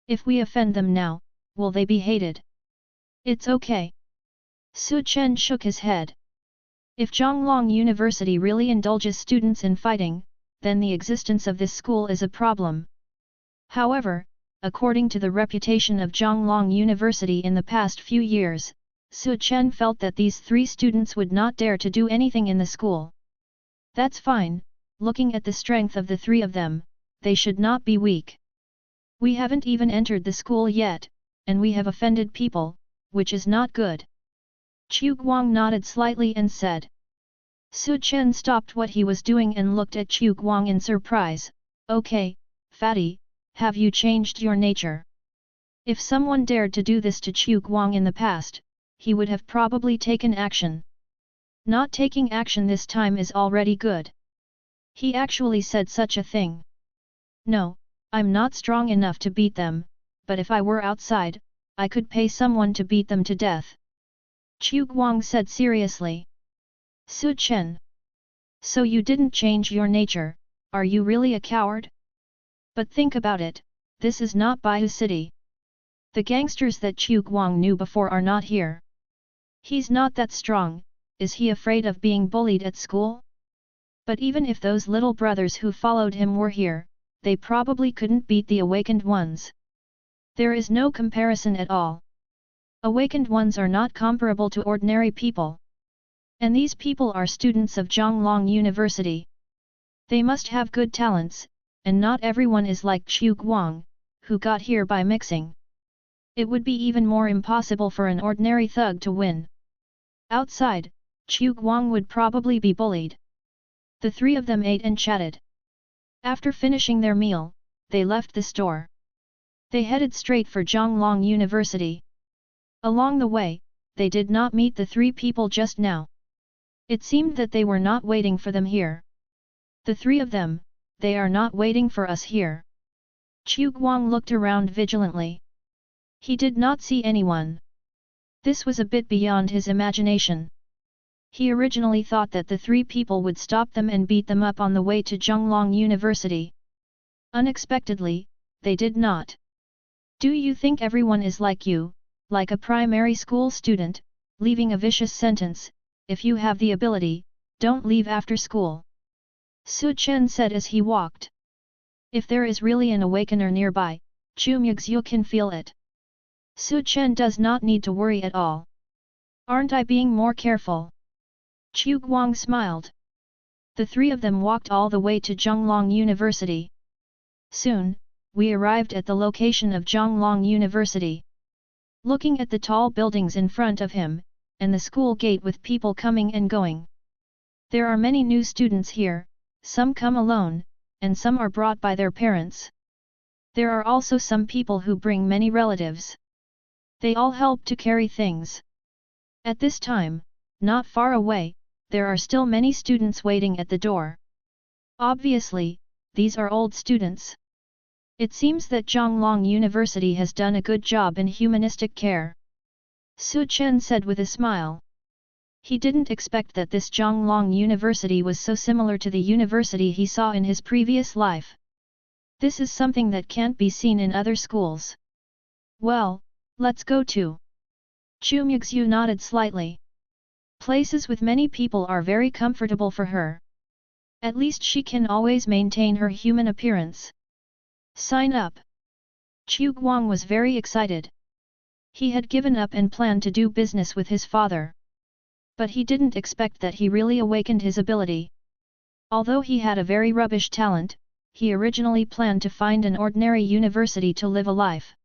If we offend them now, will they be hated? It's okay. Su Chen shook his head. If Xiaolong University really indulges students in fighting, then the existence of this school is a problem. However, according to the reputation of Xiaolong University in the past few years, Su Chen felt that these three students would not dare to do anything in the school. That's fine, looking at the strength of the three of them, they should not be weak. We haven't even entered the school yet, and we have offended people, which is not good. Chu Guang nodded slightly and said. Su Chen stopped what he was doing and looked at Chu Guang in surprise. Okay, fatty, have you changed your nature? If someone dared to do this to Chu Guang in the past, he would have probably taken action. Not taking action this time is already good. He actually said such a thing. No, I'm not strong enough to beat them, but if I were outside, I could pay someone to beat them to death. Chu Guang said seriously. Su Chen. So you didn't change your nature, are you really a coward? But think about it, this is not Baihu City. The gangsters that Chu Guang knew before are not here. He's not that strong, is he afraid of being bullied at school? But even if those little brothers who followed him were here, they probably couldn't beat the awakened ones. There is no comparison at all. Awakened ones are not comparable to ordinary people. And these people are students of Xiaolong University. They must have good talents, and not everyone is like Chu Guang, who got here by mixing. It would be even more impossible for an ordinary thug to win. Outside, Chu Guang would probably be bullied. The three of them ate and chatted. After finishing their meal, they left the store. They headed straight for Xiaolong University. Along the way, they did not meet the three people just now. It seemed that they were not waiting for them here. The three of them, they are not waiting for us here. Chu Guang looked around vigilantly. He did not see anyone. This was a bit beyond his imagination. He originally thought that the three people would stop them and beat them up on the way to Xiaolong University. Unexpectedly, they did not. Do you think everyone is like you, like a primary school student, leaving a vicious sentence, if you have the ability, don't leave after school? Chen said as he walked. If there is really an awakener nearby, Chu Muxue can feel it. Chen does not need to worry at all. Aren't I being more careful? Chu Guang smiled. The three of them walked all the way to Xiaolong University. Soon, we arrived at the location of Xiaolong University. Looking at the tall buildings in front of him, and the school gate with people coming and going. There are many new students here, some come alone, and some are brought by their parents. There are also some people who bring many relatives. They all help to carry things. At this time, not far away, there are still many students waiting at the door. Obviously, these are old students. It seems that Xiaolong University has done a good job in humanistic care. Chen said with a smile. He didn't expect that this Xiaolong University was so similar to the university he saw in his previous life. This is something that can't be seen in other schools. Well, let's go to. Chu Muxue nodded slightly. Places with many people are very comfortable for her. At least she can always maintain her human appearance. Sign up. Chu Guang was very excited. He had given up and planned to do business with his father. But he didn't expect that he really awakened his ability. Although he had a very rubbish talent, he originally planned to find an ordinary university to live a life.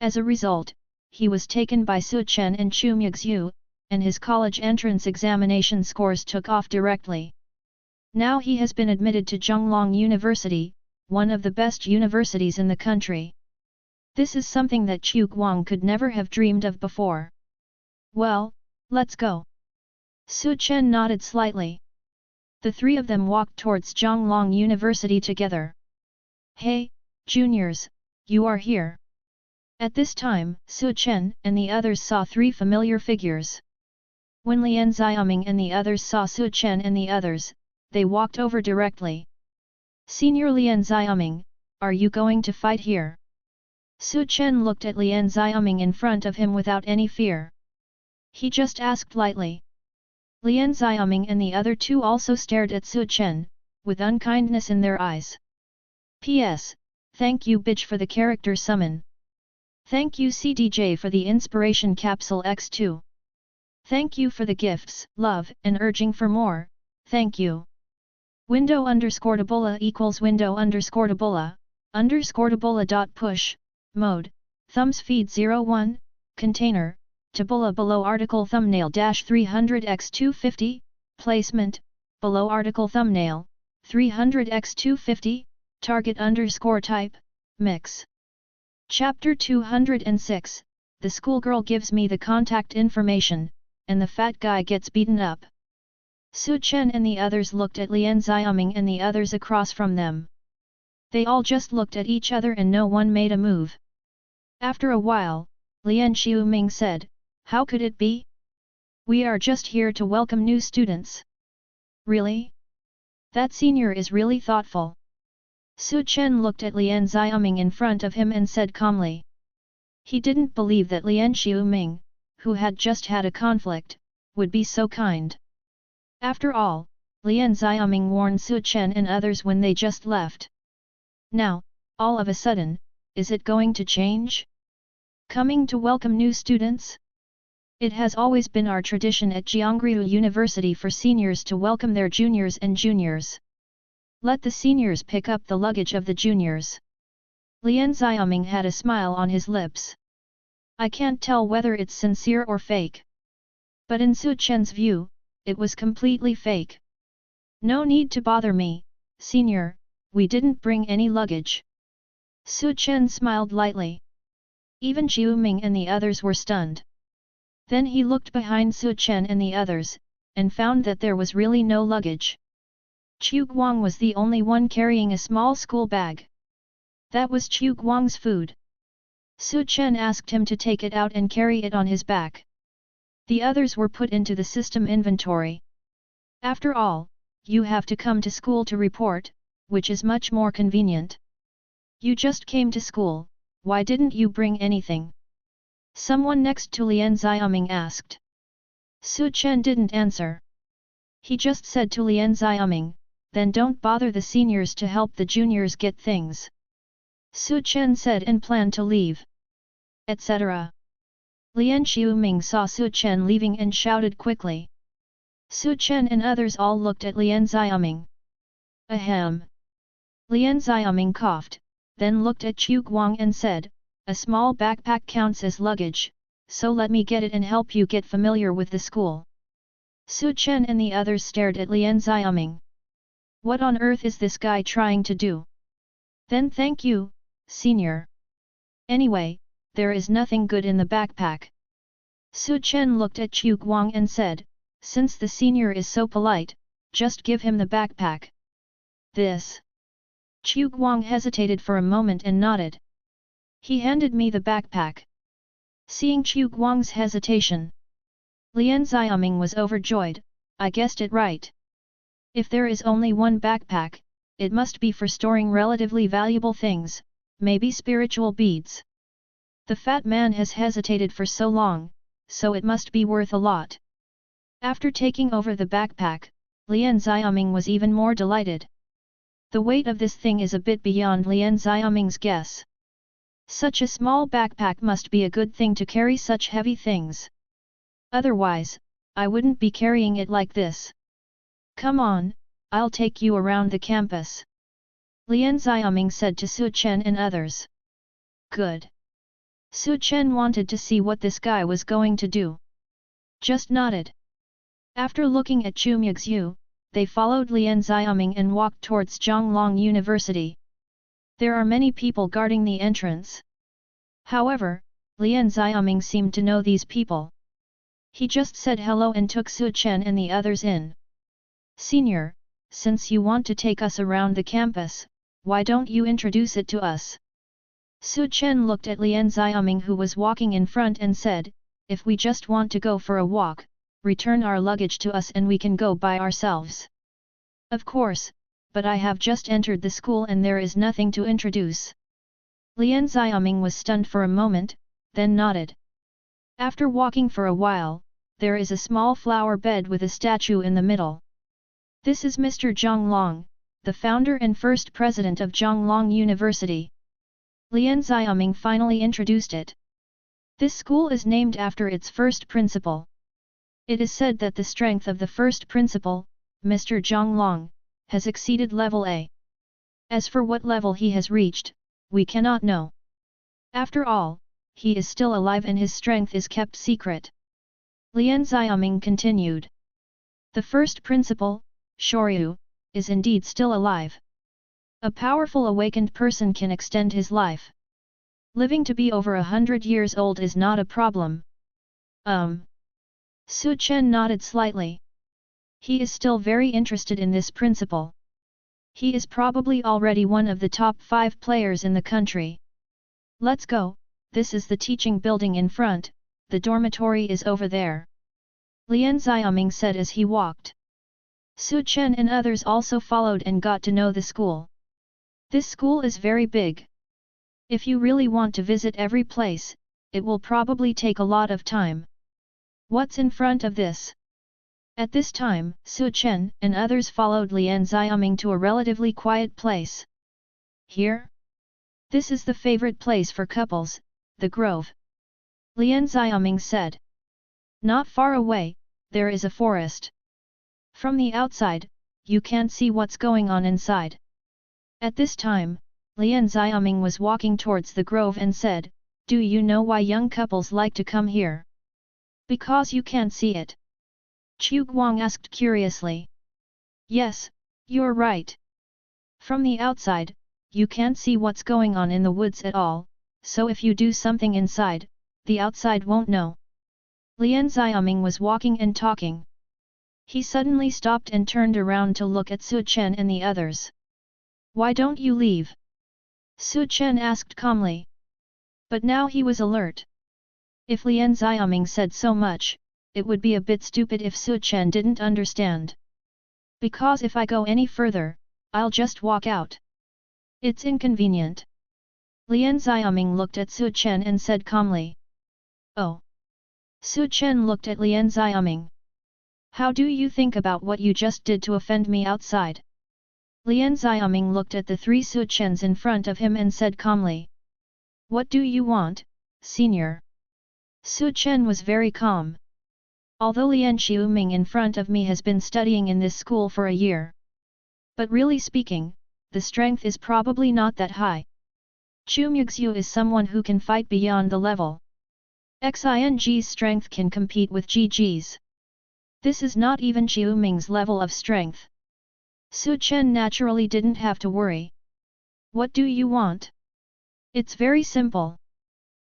As a result, he was taken by Chen and Chu Muxue, and his college entrance examination scores took off directly. Now he has been admitted to Xiaolong University, one of the best universities in the country. This is something that Chu Guang could never have dreamed of before. Well, let's go. Chen nodded slightly. The three of them walked towards Xiaolong University together. Hey, juniors, you are here. At this time, Chen and the others saw three familiar figures. When Lian Xiaoming and the others saw Chen and the others, they walked over directly. Senior Lian Xiaoming, are you going to fight here? Chen looked at Lian Xiaoming in front of him without any fear. He just asked lightly. Lian Xiaoming and the other two also stared at Chen, with unkindness in their eyes. P.S. Thank you Bitch for the character summon. Thank you CDJ for the inspiration capsule X2. Thank you for the gifts, love, and urging for more, thank you. Window_Tabola equals window_Tabola dot push, mode, thumbs feed 01, container, Tabola below article thumbnail dash 300x250, placement, below article thumbnail, 300x250, target _type, mix. Chapter 206, the schoolgirl gives me the contact information, and the fat guy gets beaten up. Chen and the others looked at Lian Xiaoming and the others across from them. They all just looked at each other and no one made a move. After a while, Lian Xiaoming said, how could it be? We are just here to welcome new students. Really? That senior is really thoughtful. Chen looked at Lian Xiaoming in front of him and said calmly. He didn't believe that Lian Xiaoming, who had just had a conflict, would be so kind. After all, Lian Xiaoming warned Chen and others when they just left. Now, all of a sudden, is it going to change? Coming to welcome new students? It has always been our tradition at Jiangriu University for seniors to welcome their juniors and juniors. Let the seniors pick up the luggage of the juniors. Lien Xiaoming had a smile on his lips. I can't tell whether it's sincere or fake. But in Su Chen's view, it was completely fake. No need to bother me, senior, we didn't bring any luggage. Su Chen smiled lightly. Even Jiu Ming and the others were stunned. Then he looked behind Su Chen and the others, and found that there was really no luggage. Chu Guang was the only one carrying a small school bag. That was Chu Guang's food. Su Chen asked him to take it out and carry it on his back. The others were put into the system inventory. After all, you have to come to school to report, which is much more convenient. You just came to school, why didn't you bring anything? Someone next to Lien Xiaoming asked. Su Chen didn't answer. He just said to Lien Xiaoming, then don't bother the seniors to help the juniors get things. Su Chen said and planned to leave. Etc. Lien Xiaoming saw Su Chen leaving and shouted quickly. Su Chen and others all looked at Lien Xiaoming. Ahem. Lien Xiaoming coughed, then looked at Chu Guang and said, a small backpack counts as luggage, so let me get it and help you get familiar with the school. Su Chen and the others stared at Lien Xiaoming. What on earth is this guy trying to do? Then thank you, senior. Anyway, there is nothing good in the backpack. Su Chen looked at Chu Guang and said, since the senior is so polite, just give him the backpack. This. Chu Guang hesitated for a moment and nodded. He handed me the backpack. Seeing Chu Guang's hesitation, Lien Xiaoming was overjoyed, I guessed it right. If there is only one backpack, it must be for storing relatively valuable things, maybe spiritual beads. The fat man has hesitated for so long, so it must be worth a lot. After taking over the backpack, Lien Xiaoming was even more delighted. The weight of this thing is a bit beyond Lien Xiaoming's guess. Such a small backpack must be a good thing to carry such heavy things. Otherwise, I wouldn't be carrying it like this. Come on, I'll take you around the campus. Lien Xiaoming said to Su Chen and others. Good. Su Chen wanted to see what this guy was going to do. Just nodded. After looking at Chu Muxue, they followed Lien Xiaoming and walked towards Xiaolong University. There are many people guarding the entrance. However, Lien Xiaoming seemed to know these people. He just said hello and took Su Chen and the others in. Senior, since you want to take us around the campus, why don't you introduce it to us? Su Chen looked at Lien Xiaoming who was walking in front and said, if we just want to go for a walk, return our luggage to us and we can go by ourselves. Of course, but I have just entered the school and there is nothing to introduce. Lien Xiaoming was stunned for a moment, then nodded. After walking for a while, there is a small flower bed with a statue in the middle. This is Mr. Xiaolong, the founder and first president of Xiaolong University. Lien Xiaoming finally introduced it. This school is named after its first principal. It is said that the strength of the first principal, Mr. Xiaolong, has exceeded level A. As for what level he has reached, we cannot know. After all, he is still alive and his strength is kept secret. Lien Xiaoming continued. The first principal, Shoryu, is indeed still alive. A powerful awakened person can extend his life. Living to be over 100 years old is not a problem. Su Chen nodded slightly. He is still very interested in this principal. He is probably already one of the top 5 players in the country. Let's go, this is the teaching building in front, the dormitory is over there. Lien Xiaoming said as he walked. Su Chen and others also followed and got to know the school. This school is very big. If you really want to visit every place, it will probably take a lot of time. What's in front of this? At this time, Su Chen and others followed Lien Xiaoming to a relatively quiet place. Here? This is the favorite place for couples, the grove. Lien Xiaoming said. Not far away, there is a forest. From the outside, you can't see what's going on inside. At this time, Lian Xiaoming was walking towards the grove and said, do you know why young couples like to come here? Because you can't see it. Chu Guang asked curiously. Yes, you're right. From the outside, you can't see what's going on in the woods at all, so if you do something inside, the outside won't know. Lian Xiaoming was walking and talking. He suddenly stopped and turned around to look at Su Chen and the others. Why don't you leave? Su Chen asked calmly. But now he was alert. If Lian Xiaoming said so much, it would be a bit stupid if Su Chen didn't understand. Because if I go any further, I'll just walk out. It's inconvenient. Lian Xiaoming looked at Su Chen and said calmly. Oh. Su Chen looked at Lian Xiaoming. How do you think about what you just did to offend me outside? Lian Xiaoming looked at the three Su Chens in front of him and said calmly. What do you want, senior? Su Chen was very calm. Although Lian Xiaoming in front of me has been studying in this school for a year. But really speaking, the strength is probably not that high. Chu Muxue is someone who can fight beyond the level. Xing's strength can compete with GG's. This is not even Xiaoming's level of strength. Su Chen naturally didn't have to worry. What do you want? It's very simple.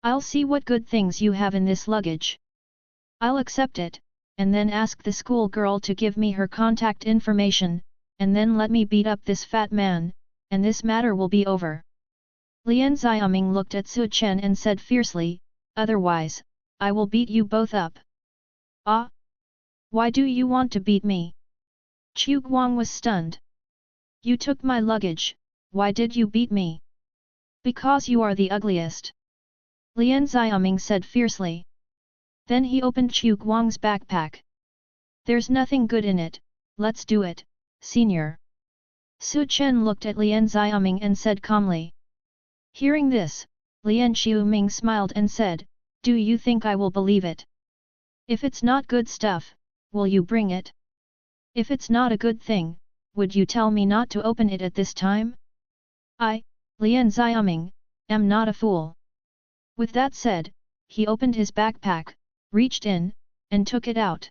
I'll see what good things you have in this luggage. I'll accept it, and then ask the school girl to give me her contact information, and then let me beat up this fat man, and this matter will be over. Lian Xiaoming looked at Su Chen and said fiercely, otherwise, I will beat you both up. Ah? Why do you want to beat me? Chu Guang was stunned. You took my luggage, why did you beat me? Because you are the ugliest. Lian Xiaoming said fiercely. Then he opened Chu Guang's backpack. There's nothing good in it, let's do it, senior. Su Chen looked at Lian Xiaoming and said calmly. Hearing this, Lian Xiaoming smiled and said, do you think I will believe it? If it's not good stuff, will you bring it? If it's not a good thing, would you tell me not to open it at this time? I, Lian Xiaoming, am not a fool. With that said, he opened his backpack, reached in, and took it out.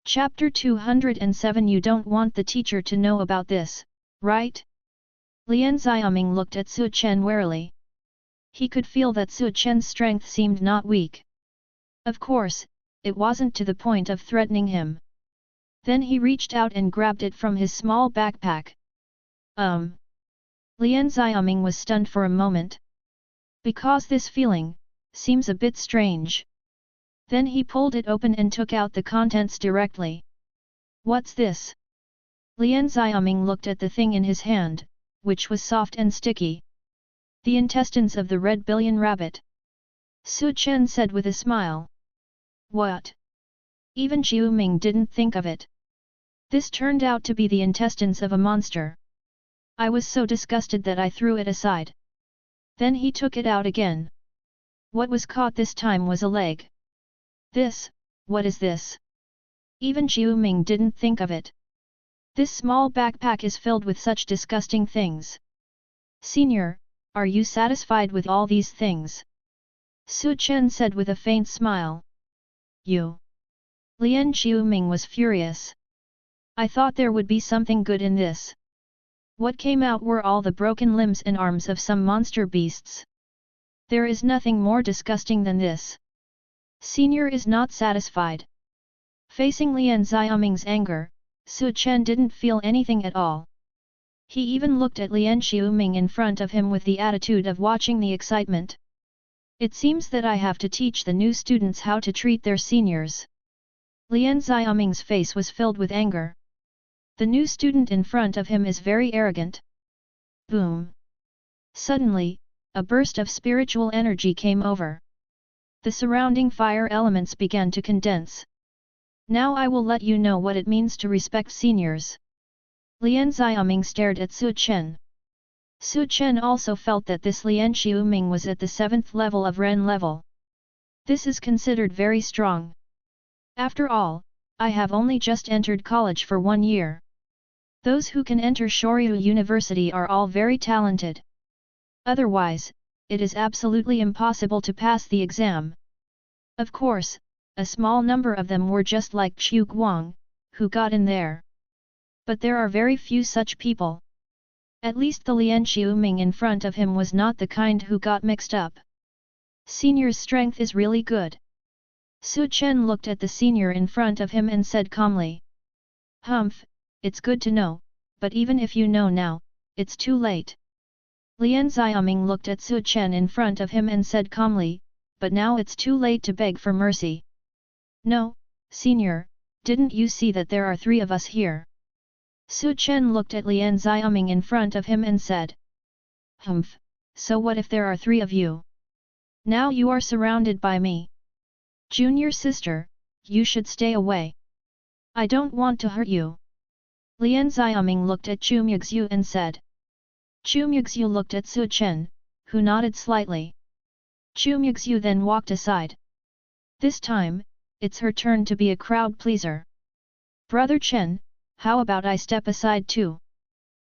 Chapter 207. You don't want the teacher to know about this, right? Lian Xiaoming looked at Su Chen warily. He could feel that Su Chen's strength seemed not weak. Of course, it wasn't to the point of threatening him. Then he reached out and grabbed it from his small backpack. Lian Xiaoming was stunned for a moment. Because this feeling seems a bit strange. Then he pulled it open and took out the contents directly. What's this? Lian Xiaoming looked at the thing in his hand, which was soft and sticky. The intestines of the red billion rabbit. Su Chen said with a smile. What? Even Xiaoming didn't think of it. This turned out to be the intestines of a monster. I was so disgusted that I threw it aside. Then he took it out again. What was caught this time was a leg. This, what is this? Even Xiaoming didn't think of it. This small backpack is filled with such disgusting things. Senior, are you satisfied with all these things? Su Chen said with a faint smile. You. Lian Xiaoming was furious. I thought there would be something good in this. What came out were all the broken limbs and arms of some monster beasts. There is nothing more disgusting than this. Senior is not satisfied. Facing Lian Xiaoming's anger, Su Chen didn't feel anything at all. He even looked at Lian Xiaoming in front of him with the attitude of watching the excitement. It seems that I have to teach the new students how to treat their seniors. Lian Xiaoming's face was filled with anger. The new student in front of him is very arrogant. Boom! Suddenly, a burst of spiritual energy came over. The surrounding fire elements began to condense. Now I will let you know what it means to respect seniors. Lian Xiaoming stared at Su Chen. Su Chen also felt that this Lian Xiaoming was at the 7th level of Ren level. This is considered very strong. After all, I have only just entered college for 1 year. Those who can enter Shoryu University are all very talented. Otherwise, it is absolutely impossible to pass the exam. Of course, a small number of them were just like Chu Guang, who got in there. But there are very few such people. At least the Lian Xiuming in front of him was not the kind who got mixed up. Senior's strength is really good. Su Chen looked at the senior in front of him and said calmly. Humph, it's good to know, but even if you know now, it's too late. Lian Xiaoming looked at Su Chen in front of him and said calmly, but now it's too late to beg for mercy. No, senior, didn't you see that there are 3 of us here? Su Chen looked at Lian Xiaoming in front of him and said. Humph, so what if there are 3 of you? Now you are surrounded by me. Junior sister, you should stay away. I don't want to hurt you. Lian Xiaoming looked at Chu Muxue and said. Chu Muxue looked at Su Chen, who nodded slightly. Chu Muxue then walked aside. This time, it's her turn to be a crowd pleaser. Brother Chen, how about I step aside too?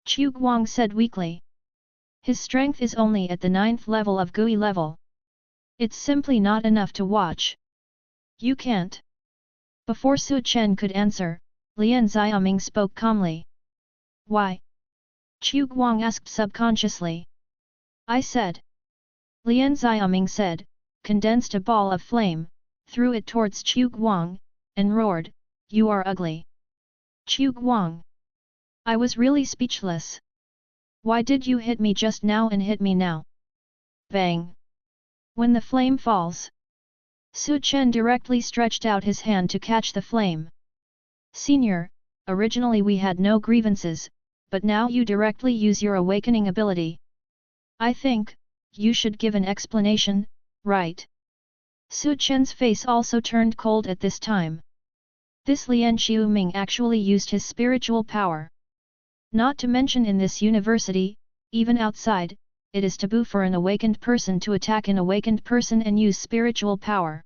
Chu Guang said weakly. His strength is only at the 9th level of Gui level. It's simply not enough to watch. You can't. Before Su Chen could answer, Lian Xiaoming spoke calmly. Why? Chu Guang asked subconsciously. I said. Lian Xiaoming said, condensed a ball of flame, threw it towards Chu Guang, and roared, You are ugly. Chu Guang. I was really speechless. Why did you hit me just now and hit me now? Bang. When the flame falls. Su Chen directly stretched out his hand to catch the flame. Senior, originally we had no grievances, but now you directly use your awakening ability. I think, you should give an explanation, right? Su Chen's face also turned cold at this time. This Lian Xiuming actually used his spiritual power. Not to mention in this university, even outside, it is taboo for an awakened person to attack an awakened person and use spiritual power.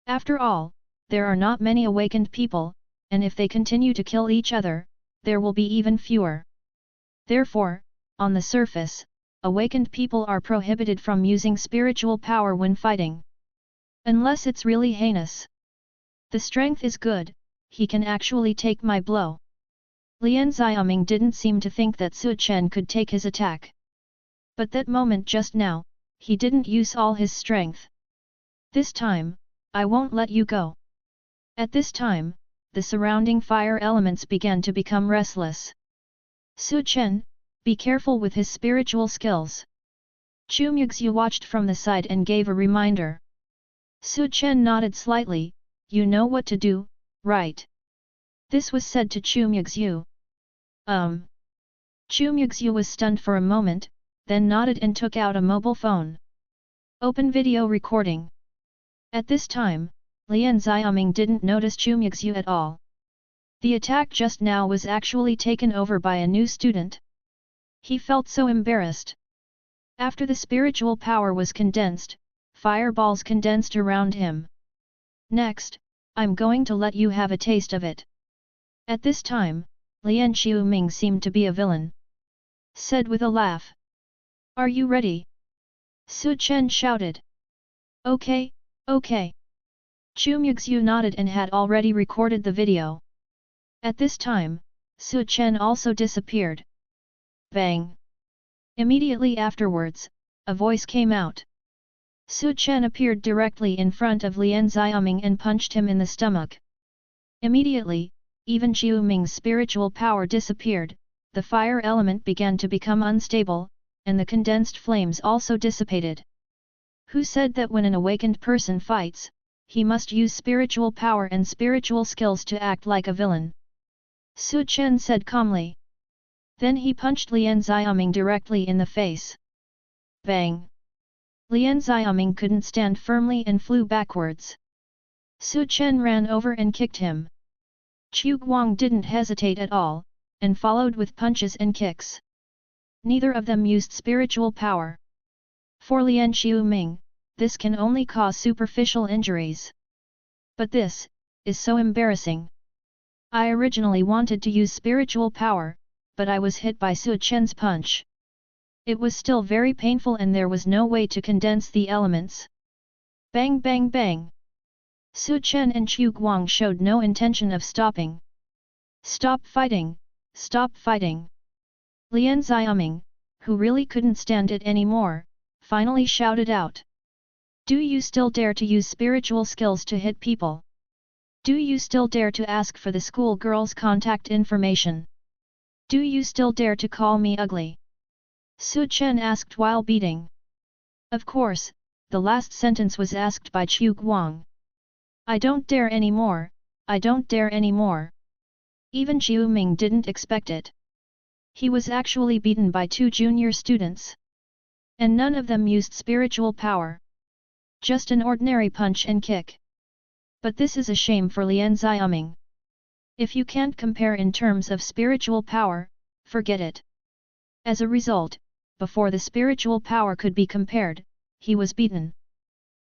After all, there are not many awakened people, and if they continue to kill each other, there will be even fewer. Therefore, on the surface, awakened people are prohibited from using spiritual power when fighting. Unless it's really heinous. The strength is good, he can actually take my blow. Lian Xiaoming didn't seem to think that Su Chen could take his attack. But that moment just now, he didn't use all his strength. This time, I won't let you go. At this time, the surrounding fire elements began to become restless. Su Chen, be careful with his spiritual skills. Chu Muxue watched from the side and gave a reminder. Su Chen nodded slightly, you know what to do, right? This was said to Chu Muxue. Chu Muxue was stunned for a moment, then nodded and took out a mobile phone. Open video recording. At this time, Lian Xiaoming didn't notice Chu Muxue at all. The attack just now was actually taken over by a new student. He felt so embarrassed. After the spiritual power was condensed, fireballs condensed around him. Next, I'm going to let you have a taste of it. At this time, Lian Xiuming seemed to be a villain. Said with a laugh. Are you ready? Su Chen shouted. Okay, okay. Chu Muxue nodded and had already recorded the video. At this time, Su Chen also disappeared. Bang! Immediately afterwards, a voice came out. Su Chen appeared directly in front of Lian Xiaoming and punched him in the stomach. Immediately, even Xiuming's spiritual power disappeared, the fire element began to become unstable, and the condensed flames also dissipated. Who said that when an awakened person fights, he must use spiritual power and spiritual skills to act like a villain? Su Chen said calmly. Then he punched Lian Xiaoming directly in the face. Bang! Lian Xiaoming couldn't stand firmly and flew backwards. Su Chen ran over and kicked him. Chu Guang didn't hesitate at all, and followed with punches and kicks. Neither of them used spiritual power. For Lian Xiuming, this can only cause superficial injuries. But this is so embarrassing. I originally wanted to use spiritual power, but I was hit by Su Chen's punch. It was still very painful and there was no way to condense the elements. Bang bang bang! Su Chen and Chu Guang showed no intention of stopping. Stop fighting! Stop fighting! Lian Xiaoming, who really couldn't stand it anymore, finally shouted out. Do you still dare to use spiritual skills to hit people? Do you still dare to ask for the school girl's contact information? Do you still dare to call me ugly? Su Chen asked while beating. Of course, the last sentence was asked by Chu Guang. I don't dare anymore, I don't dare anymore. Even Jiu Ming didn't expect it. He was actually beaten by 2 junior students. And none of them used spiritual power. Just an ordinary punch and kick. But this is a shame for Lian Xiaoming. If you can't compare in terms of spiritual power, forget it. As a result, before the spiritual power could be compared, he was beaten.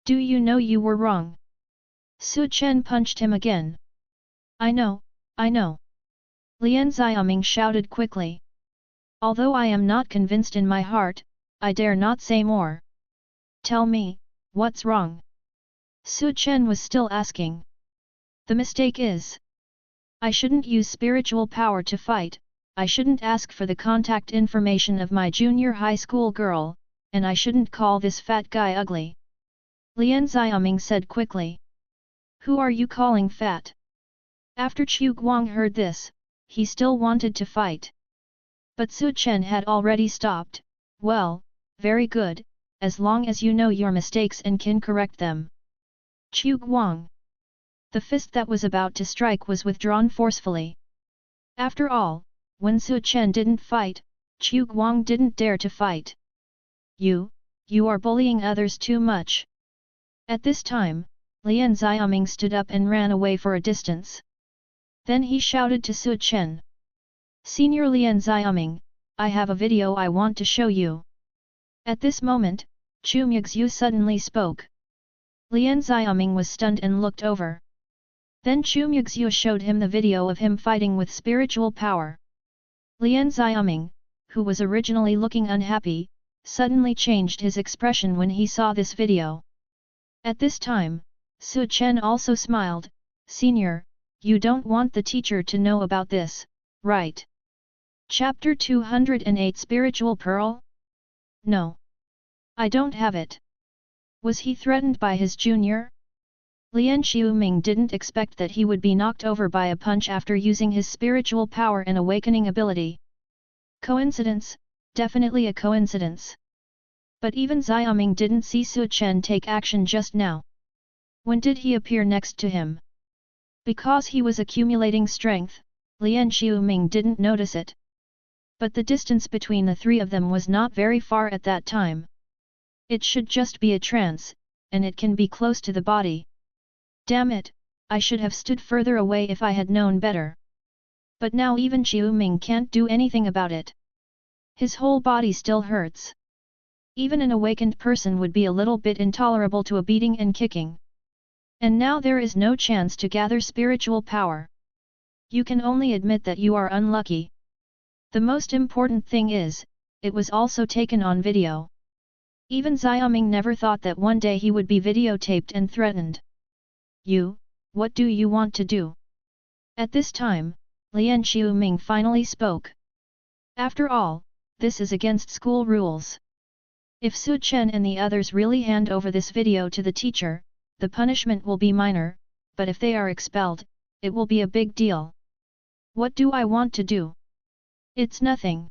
Do you know you were wrong? Su Chen punched him again. I know, I know. Lian Xiaoming shouted quickly. Although I am not convinced in my heart, I dare not say more. Tell me, what's wrong? Su Chen was still asking. The mistake is, I shouldn't use spiritual power to fight, I shouldn't ask for the contact information of my junior high school girl, and I shouldn't call this fat guy ugly. Lian Xiaoming said quickly. Who are you calling fat? After Chu Guang heard this, he still wanted to fight. But Su Chen had already stopped. Well, very good, as long as you know your mistakes and can correct them. Chu Guang. The fist that was about to strike was withdrawn forcefully. After all, when Su Chen didn't fight, Chu Guang didn't dare to fight. You are bullying others too much. At this time, Lian Xiaoming stood up and ran away for a distance. Then he shouted to Su Chen. Senior Lian Xiaoming, I have a video I want to show you. At this moment, Chu Muxue suddenly spoke. Lian Xiaoming was stunned and looked over. Then Chu Muxue showed him the video of him fighting with spiritual power. Lian Xiaoming, who was originally looking unhappy, suddenly changed his expression when he saw this video. At this time, Su Chen also smiled. Senior, you don't want the teacher to know about this, right? Chapter 208 Spiritual Pearl? No. I don't have it. Was he threatened by his junior? Lian Xiaoming didn't expect that he would be knocked over by a punch after using his spiritual power and awakening ability. Coincidence? Definitely a coincidence. But even Xiaoming didn't see Su Chen take action just now. When did he appear next to him? Because he was accumulating strength, Lian Xiaoming didn't notice it. But the distance between the 3 of them was not very far at that time. It should just be a trance, and it can be close to the body. Damn it, I should have stood further away if I had known better. But now even Xiaoming can't do anything about it. His whole body still hurts. Even an awakened person would be a little bit intolerable to a beating and kicking. And now there is no chance to gather spiritual power. You can only admit that you are unlucky. The most important thing is, it was also taken on video. Even Xiaoming never thought that one day he would be videotaped and threatened. What do you want to do? At this time, Lian Xiaoming finally spoke. After all, this is against school rules. If Su Chen and the others really hand over this video to the teacher, the punishment will be minor, but if they are expelled, it will be a big deal. What do I want to do? It's nothing.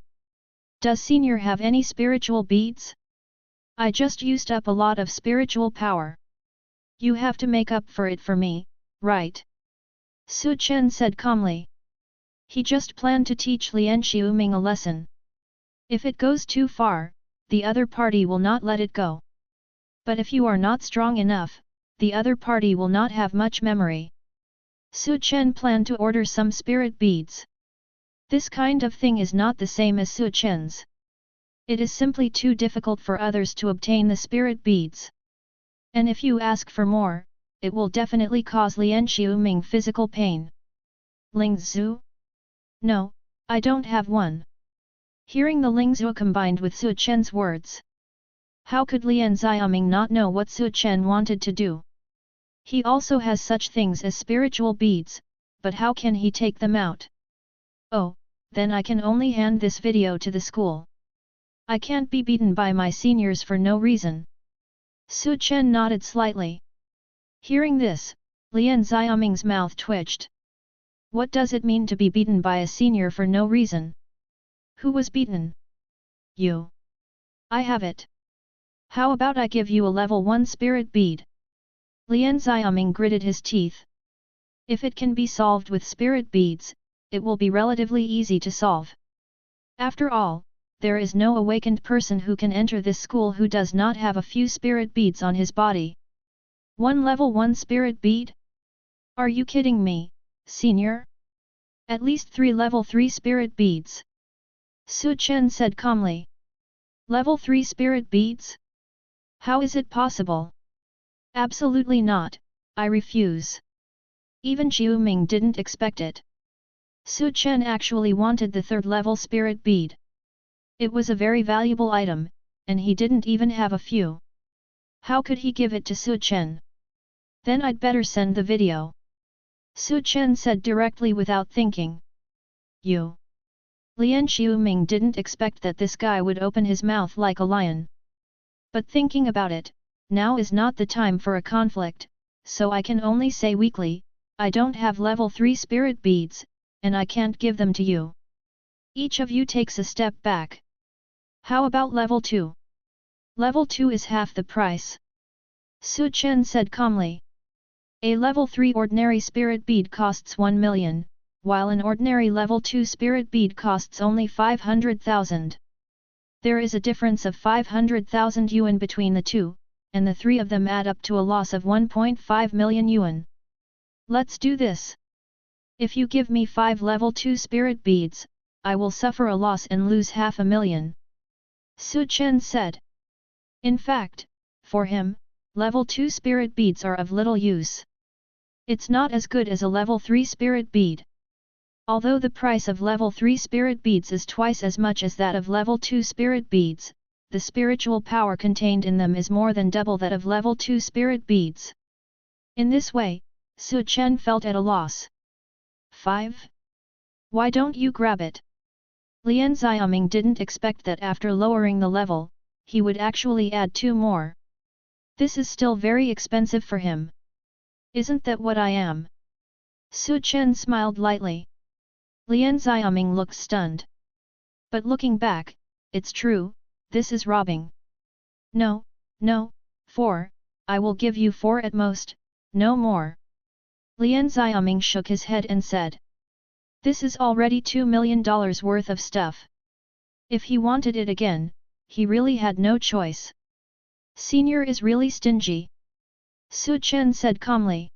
Does Senior have any spiritual beads? I just used up a lot of spiritual power. You have to make up for it for me, right? Su Chen said calmly. He just planned to teach Lian Xiaoming a lesson. If it goes too far, the other party will not let it go. But if you are not strong enough, the other party will not have much memory. Su Chen planned to order some spirit beads. This kind of thing is not the same as Su Chen's. It is simply too difficult for others to obtain the spirit beads. And if you ask for more, it will definitely cause Lian Xiaoming physical pain. Ling Zhu? No, I don't have one. Hearing the Lingzhou combined with Su Chen's words. How could Lian Xiaoming not know what Su Chen wanted to do? He also has such things as spiritual beads, but how can he take them out? Oh, then I can only hand this video to the school. I can't be beaten by my seniors for no reason. Su Chen nodded slightly. Hearing this, Lian Xiaoming's mouth twitched. What does it mean to be beaten by a senior for no reason? Who was beaten? You. I have it. How about I give you a level 1 spirit bead? Lian Xiaoming gritted his teeth. If it can be solved with spirit beads, it will be relatively easy to solve. After all, there is no awakened person who can enter this school who does not have a few spirit beads on his body. One level 1 spirit bead? Are you kidding me, senior? At least 3 level 3 spirit beads. Su Chen said calmly. Level 3 spirit beads? How is it possible? Absolutely not, I refuse. Even Chiu Ming didn't expect it. Su Chen actually wanted the 3rd level spirit bead. It was a very valuable item, and he didn't even have a few. How could he give it to Su Chen? Then I'd better send the video. Su Chen said directly without thinking. You. Lian Xiaoming didn't expect that this guy would open his mouth like a lion. But thinking about it, now is not the time for a conflict, so I can only say weakly, I don't have level 3 spirit beads, and I can't give them to you. Each of you takes a step back. How about level 2? Level 2 is half the price. Su Chen said calmly. A level 3 ordinary spirit bead costs 1 million, while an ordinary level 2 spirit bead costs only 500,000. There is a difference of 500,000 yuan between the two, and the 3 of them add up to a loss of 1.5 million yuan. Let's do this. If you give me 5 level 2 spirit beads, I will suffer a loss and lose 500,000. Su Chen said. In fact, for him, level 2 spirit beads are of little use. It's not as good as a level 3 spirit bead. Although the price of level 3 spirit beads is twice as much as that of level 2 spirit beads, the spiritual power contained in them is more than double that of level 2 spirit beads. In this way, Su Chen felt at a loss. 5. Why don't you grab it? Lian Xiaoming didn't expect that after lowering the level, he would actually add 2 more. This is still very expensive for him. Isn't that what I am? Su Chen smiled lightly. Lian Xiaoming looked stunned. But looking back, it's true, this is robbing. No, 4, I will give you 4 at most, no more. Lian Xiaoming shook his head and said. This is already $2 million worth of stuff. If he wanted it again, he really had no choice. Senior is really stingy. Su Chen said calmly.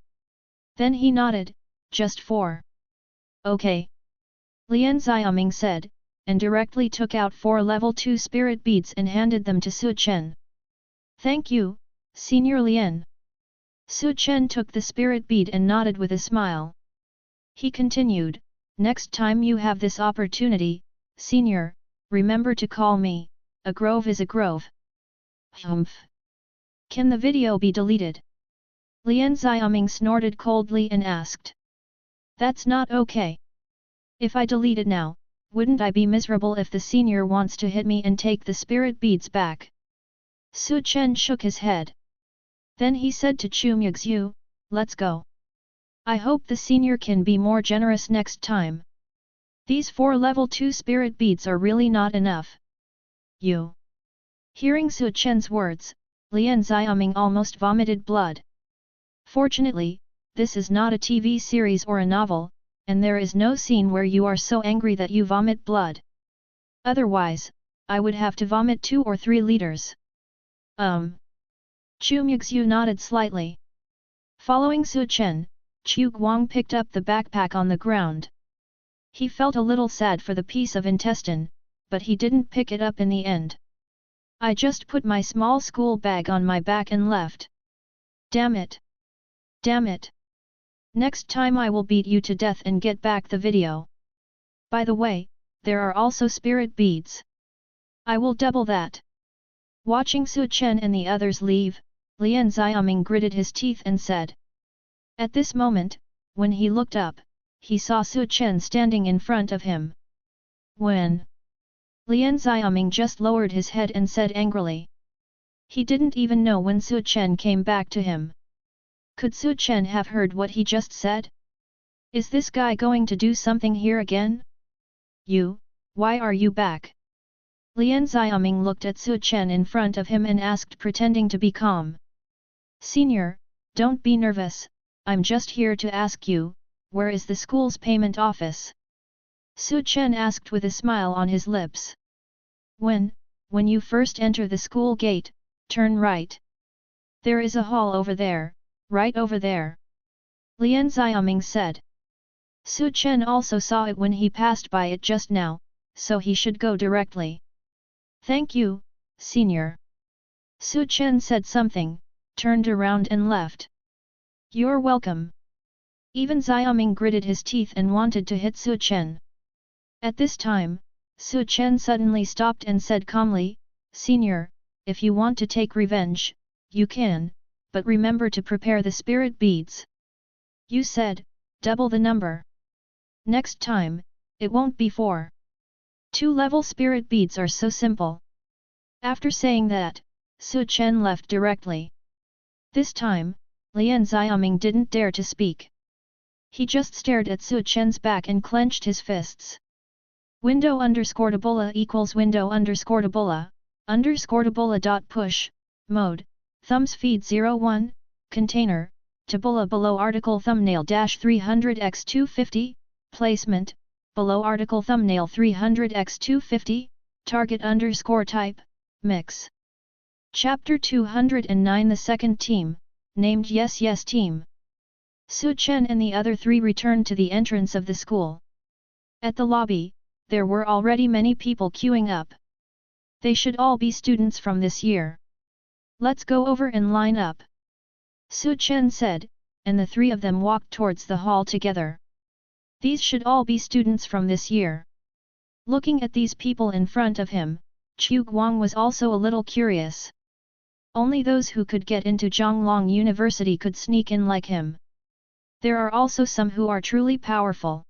Then he nodded, just 4. Okay. Lian Xiaoming said, and directly took out 4 level 2 spirit beads and handed them to Su Chen. Thank you, Senior Lian. Su Chen took the spirit bead and nodded with a smile. He continued, next time you have this opportunity, Senior, remember to call me, a grove is a grove. Humph. Can the video be deleted? Lian Xiaoming snorted coldly and asked. That's not okay. If I delete it now, wouldn't I be miserable if the senior wants to hit me and take the spirit beads back? Su Chen shook his head. Then he said to Chu Muxue, let's go. I hope the senior can be more generous next time. These 4 level 2 spirit beads are really not enough. You. Hearing Su Chen's words, Lian Xiaoming almost vomited blood. Fortunately, this is not a TV series or a novel, and there is no scene where you are so angry that you vomit blood. Otherwise, I would have to vomit 2 or 3 liters. Chu Muxue nodded slightly. Following Su Chen, Chu Guang picked up the backpack on the ground. He felt a little sad for the piece of intestine, but he didn't pick it up in the end. I just put my small school bag on my back and left. Damn it! Damn it! Next time I will beat you to death and get back the video. By the way, there are also spirit beads. I will double that. Watching Su Chen and the others leave, Lian Xiaoming gritted his teeth and said. At this moment, when he looked up, he saw Su Chen standing in front of him. When? Lian Xiaoming just lowered his head and said angrily. He didn't even know when Su Chen came back to him. Could Su Chen have heard what he just said? Is this guy going to do something here again? You, why are you back? Lian Xiaoming looked at Su Chen in front of him and asked, pretending to be calm. Senior, don't be nervous, I'm just here to ask you, where is the school's payment office? Su Chen asked with a smile on his lips. When you first enter the school gate, turn right. There is a hall over there, right over there. Lian Xiaoming said. Su Chen also saw it when he passed by it just now, so he should go directly. Thank you, senior. Su Chen said something, turned around and left. You're welcome. Even Xiaoming gritted his teeth and wanted to hit Su Chen. At this time, Su Chen suddenly stopped and said calmly, Senior, if you want to take revenge, you can, but remember to prepare the spirit beads. You said, double the number. Next time, it won't be 4. 2-level spirit beads are so simple. After saying that, Su Chen left directly. This time, Lian Xiaoming didn't dare to speak. He just stared at Su Chen's back and clenched his fists. Window_tabola equals window_tabola dot push, mode, thumbs feed 01, container, tabola below article thumbnail dash 300x250, placement, below article thumbnail 300x250, target_type, mix. Chapter 209 The second team, named Yes Yes Team. Su Chen and the other 3 returned to the entrance of the school. At the lobby, there were already many people queuing up. They should all be students from this year. Let's go over and line up. Su Chen said, and the 3 of them walked towards the hall together. These should all be students from this year. Looking at these people in front of him, Chu Guang was also a little curious. Only those who could get into Xiaolong University could sneak in like him. There are also some who are truly powerful.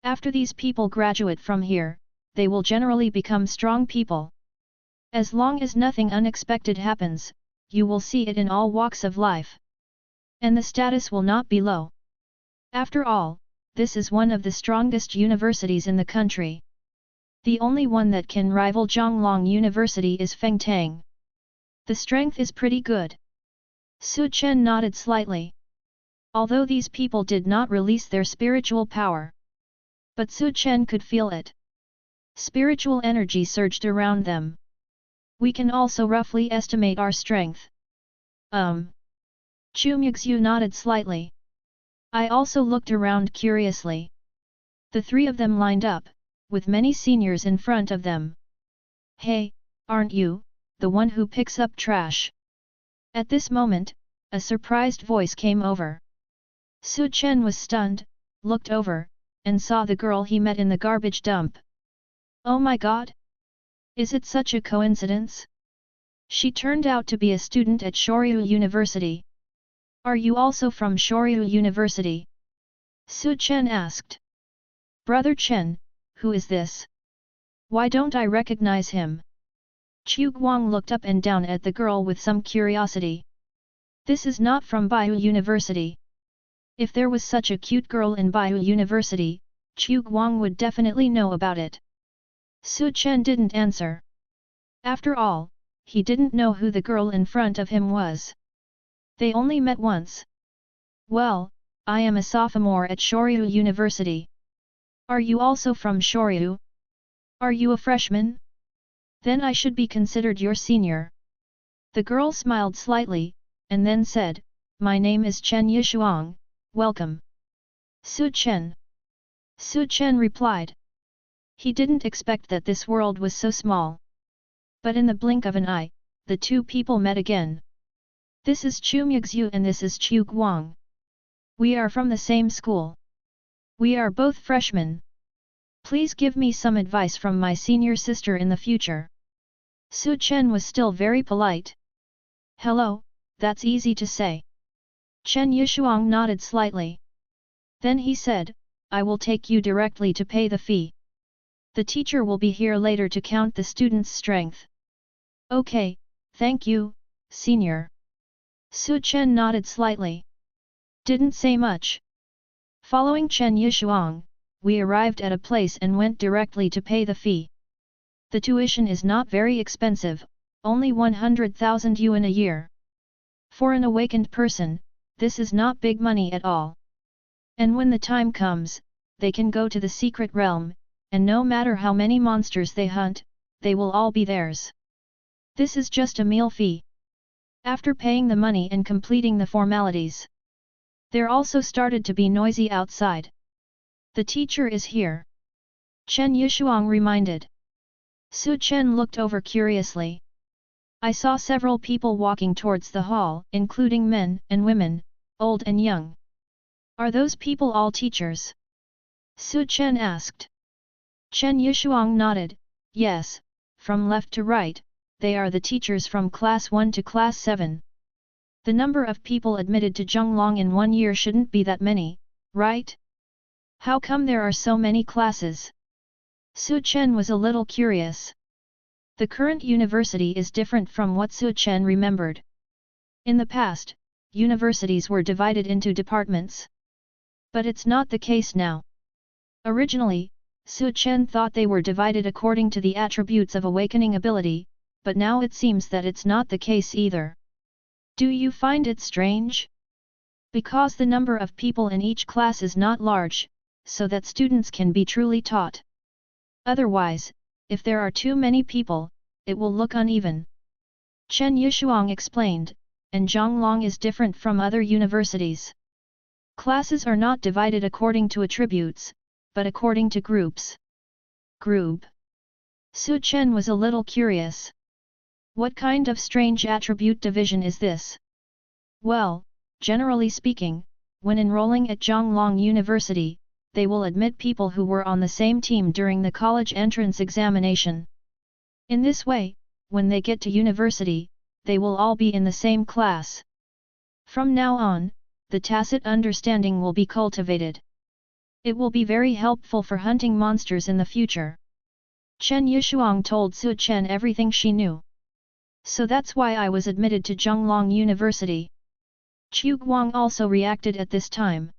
After these people graduate from here, they will generally become strong people. As long as nothing unexpected happens, you will see it in all walks of life. And the status will not be low. After all, this is one of the strongest universities in the country. The only one that can rival Xiaolong University is Fengtang. The strength is pretty good. Su Chen nodded slightly. Although these people did not release their spiritual power, but Su Chen could feel it. Spiritual energy surged around them. We can also roughly estimate our strength. Chu Muxue nodded slightly. I also looked around curiously. The 3 of them lined up, with many seniors in front of them. Hey, aren't you, the one who picks up trash? At this moment, a surprised voice came over. Su Chen was stunned, looked over, and saw the girl he met in the garbage dump. Oh my god! Is it such a coincidence? She turned out to be a student at Shoryu University. Are you also from Shoryu University? Su Chen asked. Brother Chen, who is this? Why don't I recognize him? Chu Guang looked up and down at the girl with some curiosity. This is not from Baiyu University. If there was such a cute girl in Baiyu University, Chu Guang would definitely know about it. Su Chen didn't answer. After all, he didn't know who the girl in front of him was. They only met once. Well, I am a sophomore at Shoryu University. Are you also from Shoryu? Are you a freshman? Then I should be considered your senior. The girl smiled slightly, and then said, My name is Chen Yishuang, welcome. Su Chen. Su Chen replied. He didn't expect that this world was so small. But in the blink of an eye, the 2 people met again. This is Chu Muxue and this is Chu Guang. We are from the same school. We are both freshmen. Please give me some advice from my senior sister in the future. Su Chen was still very polite. Hello, that's easy to say. Chen Yushuang nodded slightly. Then he said, I will take you directly to pay the fee. The teacher will be here later to count the student's strength. Okay, thank you, senior. Su Chen nodded slightly. Didn't say much. Following Chen Yushuang, we arrived at a place and went directly to pay the fee. The tuition is not very expensive, only 100,000 yuan a year. For an awakened person, this is not big money at all. And when the time comes, they can go to the secret realm, and no matter how many monsters they hunt, they will all be theirs. This is just a meal fee. After paying the money and completing the formalities, there also started to be noisy outside. The teacher is here. Chen Yushuang reminded. Su Chen looked over curiously. I saw several people walking towards the hall, including men and women, old and young. Are those people all teachers? Su Chen asked. Chen Yushuang nodded, yes, from left to right, they are the teachers from class 1 to class 7. The number of people admitted to Xiaolong in 1 year shouldn't be that many, right? How come there are so many classes? Su Chen was a little curious. The current university is different from what Su Chen remembered. In the past, universities were divided into departments. But it's not the case now. Originally, Su Chen thought they were divided according to the attributes of awakening ability, but now it seems that it's not the case either. Do you find it strange? Because the number of people in each class is not large, so that students can be truly taught. Otherwise, if there are too many people, it will look uneven. Chen Yushuang explained, and Xiaolong is different from other universities. Classes are not divided according to attributes, but according to groups. Group? Su Chen was a little curious. What kind of strange attribute division is this? Well, generally speaking, when enrolling at Xiaolong University, they will admit people who were on the same team during the college entrance examination. In this way, when they get to university, they will all be in the same class. From now on, the tacit understanding will be cultivated. It will be very helpful for hunting monsters in the future. Chen Yushuang told Su Chen everything she knew. So that's why I was admitted to Xiaolong University. Chu Guang also reacted at this time.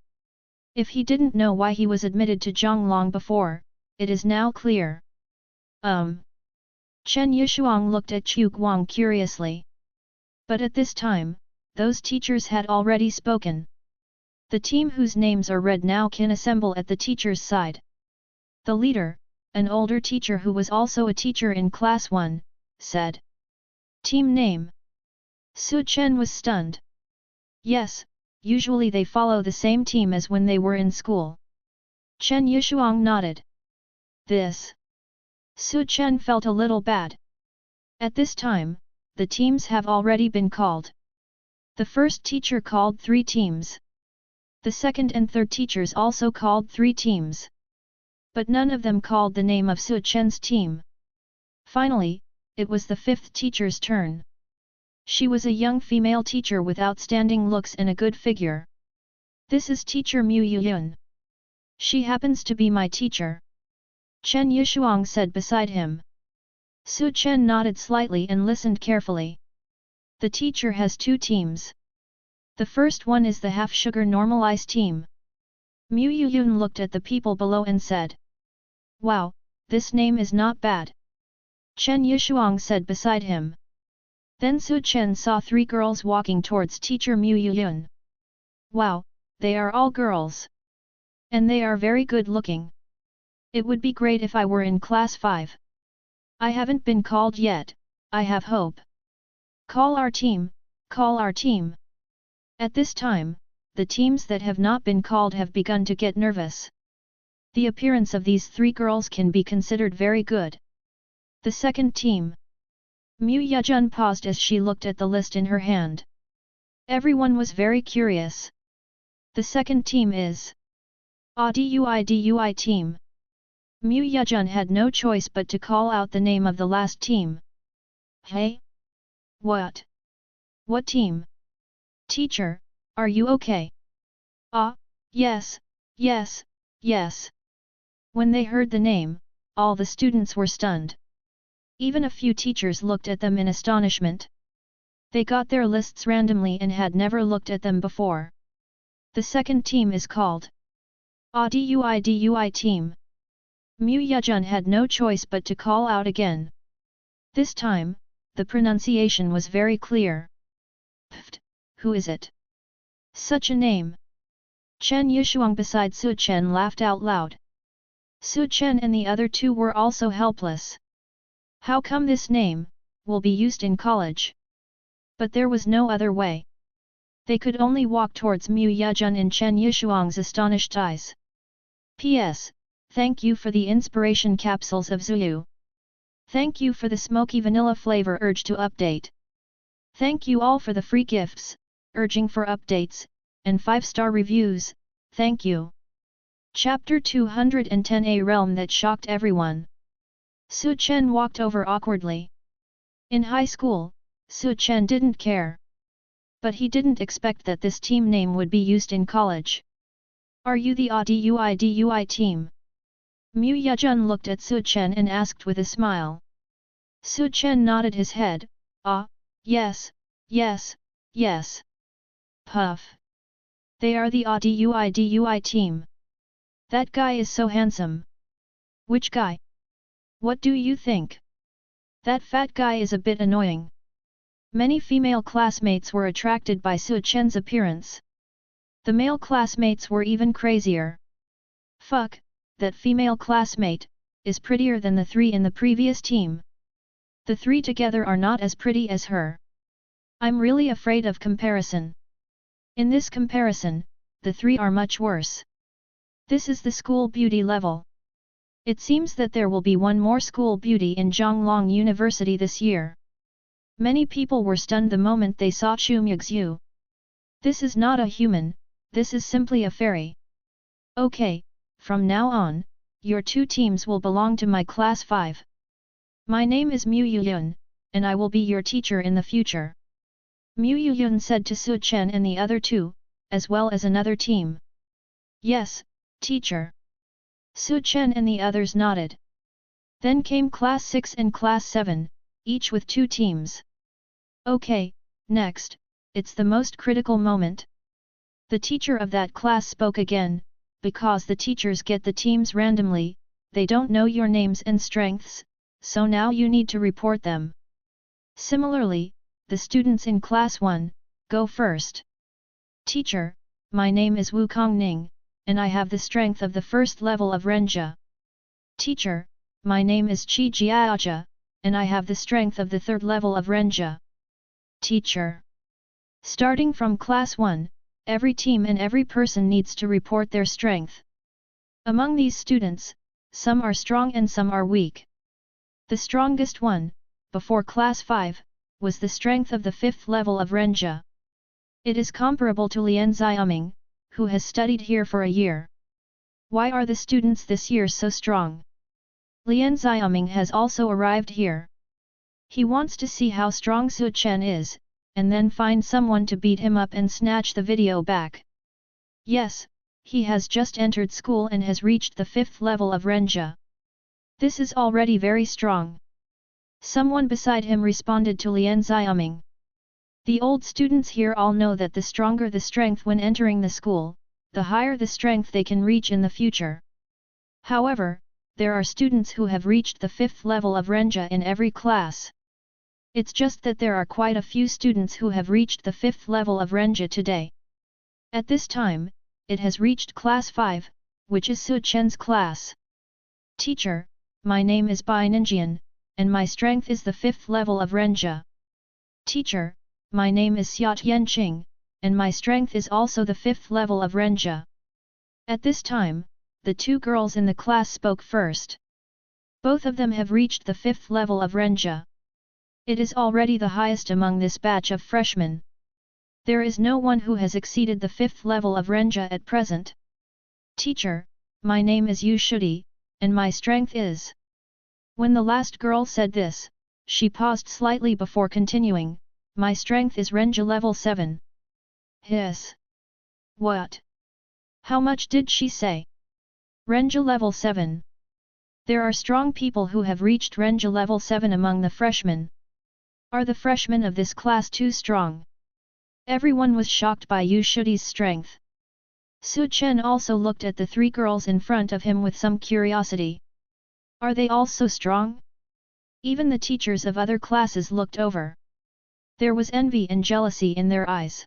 If he didn't know why he was admitted to Xiaolong before, it is now clear. Chen Yushuang looked at Chu Guang curiously. But at this time, those teachers had already spoken. The team whose names are read now can assemble at the teacher's side. The leader, an older teacher who was also a teacher in class 1, said. Team name. Su Chen was stunned. Yes, usually they follow the same team as when they were in school. Chen Yushuang nodded. This. Su Chen felt a little bad. At this time, the teams have already been called. The first teacher called 3 teams. The second and third teachers also called 3 teams. But none of them called the name of Su Chen's team. Finally, it was the 5th teacher's turn. She was a young female teacher with outstanding looks and a good figure. This is teacher Mu Yuyun. She happens to be my teacher. Chen Yushuang said beside him. Su Chen nodded slightly and listened carefully. The teacher has 2 teams. The first one is the half-sugar normal ice team. Mu Yuyun looked at the people below and said. Wow, this name is not bad. Chen Yushuang said beside him. Then Su Chen saw 3 girls walking towards teacher Mu Yuyun. Wow, they are all girls. And they are very good looking. It would be great if I were in class 5. I haven't been called yet, I have hope. Call our team, call our team. At this time, the teams that have not been called have begun to get nervous. The appearance of these 3 girls can be considered very good. The second team. Mu Yejun paused as she looked at the list in her hand. Everyone was very curious. The second team is Audiobook team. Mu Yejun had no choice but to call out the name of the last team. Hey? What? What team? Teacher, are you okay? Ah, yes, yes, yes. When they heard the name, all the students were stunned. Even a few teachers looked at them in astonishment. They got their lists randomly and had never looked at them before. The second team is called Audiobook team. Mu Yejun had no choice but to call out again. This time, the pronunciation was very clear. Pft, who is it? Such a name. Chen Yishuang beside Su Chen laughed out loud. Su Chen and the other two were also helpless. How come this name will be used in college? But there was no other way. They could only walk towards Mu Yejun in Chen Yishuang's astonished eyes. P.S. Thank you for the inspiration capsules of Zuyu. Thank you for the smoky vanilla flavor urge to update. Thank you all for the free gifts, urging for updates, and 5-star reviews, thank you. Chapter 210, A Realm That Shocked Everyone. Su Chen walked over awkwardly. In high school, Su Chen didn't care. But he didn't expect that this team name would be used in college. Are you the Audiobook team? Mu Yejun looked at Su Chen and asked with a smile. Su Chen nodded his head, yes, yes, yes. Puff. They are the Audiobook team. That guy is so handsome. Which guy? What do you think? That fat guy is a bit annoying. Many female classmates were attracted by Su Chen's appearance. The male classmates were even crazier. Fuck, that female classmate is prettier than the 3 in the previous team. The 3 together are not as pretty as her. I'm really afraid of comparison. In this comparison, the 3 are much worse. This is the school beauty level. It seems that there will be one more school beauty in Xiaolong University this year. Many people were stunned the moment they saw Chu Muxue. This is not a human, this is simply a fairy. Okay, from now on, your 2 teams will belong to my class 5. My name is Mu Yejun, and I will be your teacher in the future. Mu Yejun said to Su Chen and the other 2, as well as another team. Yes, teacher. Su Chen and the others nodded. Then came class 6 and class 7, each with 2 teams. Okay, next, it's the most critical moment. The teacher of that class spoke again, because the teachers get the teams randomly, they don't know your names and strengths, so now you need to report them. Similarly, the students in class 1, go first. Teacher, my name is Wu Kongning, and I have the strength of the 1st level of Renjia. Teacher, my name is Qi Jiaojia, and I have the strength of the 3rd level of Renjia. Teacher. Starting from class 1, every team and every person needs to report their strength. Among these students, some are strong and some are weak. The strongest one, before class 5, was the strength of the 5th level of Renjia. It is comparable to Lian Xiaoming, who has studied here for a year. Why are the students this year so strong? Lian Xiaoming has also arrived here. He wants to see how strong Su Chen is, and then find someone to beat him up and snatch the video back. Yes, he has just entered school and has reached the 5th level of Renjia. This is already very strong. Someone beside him responded to Lian Xiaoming. The old students here all know that the stronger the strength when entering the school, the higher the strength they can reach in the future. However, there are students who have reached the 5th level of Renjia in every class. It's just that there are quite a few students who have reached the 5th level of Renjia today. At this time, it has reached class 5, which is Su Chen's class. Teacher, my name is Bai Ninjian, and my strength is the 5th level of Renjia. Teacher, my name is Xiao Yanqing, and my strength is also the 5th level of Renjia. At this time, the 2 girls in the class spoke first. Both of them have reached the 5th level of Renjia. It is already the highest among this batch of freshmen. There is no one who has exceeded the 5th level of Renjia at present. Teacher, my name is Yu Shudi, and my strength is. When the last girl said this, she paused slightly before continuing, my strength is Renja level 7. Hiss. What? How much did she say? Renja level 7. There are strong people who have reached Renja level 7 among the freshmen. Are the freshmen of this class too strong? Everyone was shocked by Yu Shudi's strength. Chen also looked at the three girls in front of him with some curiosity. Are they all so strong? Even the teachers of other classes looked over. There was envy and jealousy in their eyes.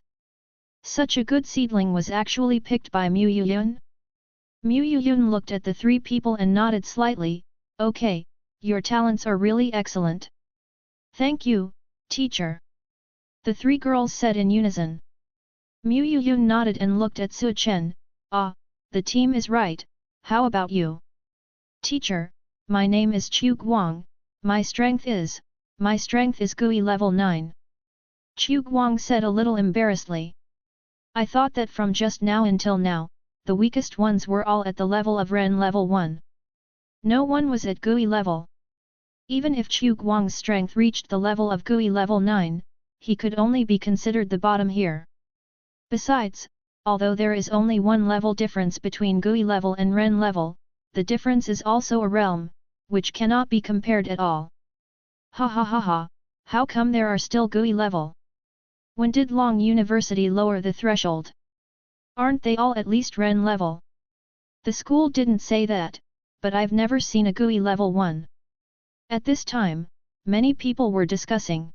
Such a good seedling was actually picked by Mu Yuyun? Mu Yuyun looked at the three people and nodded slightly, okay, your talents are really excellent. Thank you, teacher. The three girls said in unison. Mu Yuyun nodded and looked at Chen. Ah, the team is right, how about you? Teacher, my name is Chu Guang, my strength is GUI level 9. Chu Guang said a little embarrassedly. I thought that from just now until now, the weakest ones were all at the level of Ren level 1. No one was at GUI level. Even if Chu Guang's strength reached the level of GUI level 9, he could only be considered the bottom here. Besides, although there is only one level difference between GUI level and Ren level, the difference is also a realm, which cannot be compared at all. Ha ha ha ha, how come there are still GUI level? When did Long University lower the threshold? Aren't they all at least Ren level? The school didn't say that, but I've never seen a GUI level 1. At this time, many people were discussing.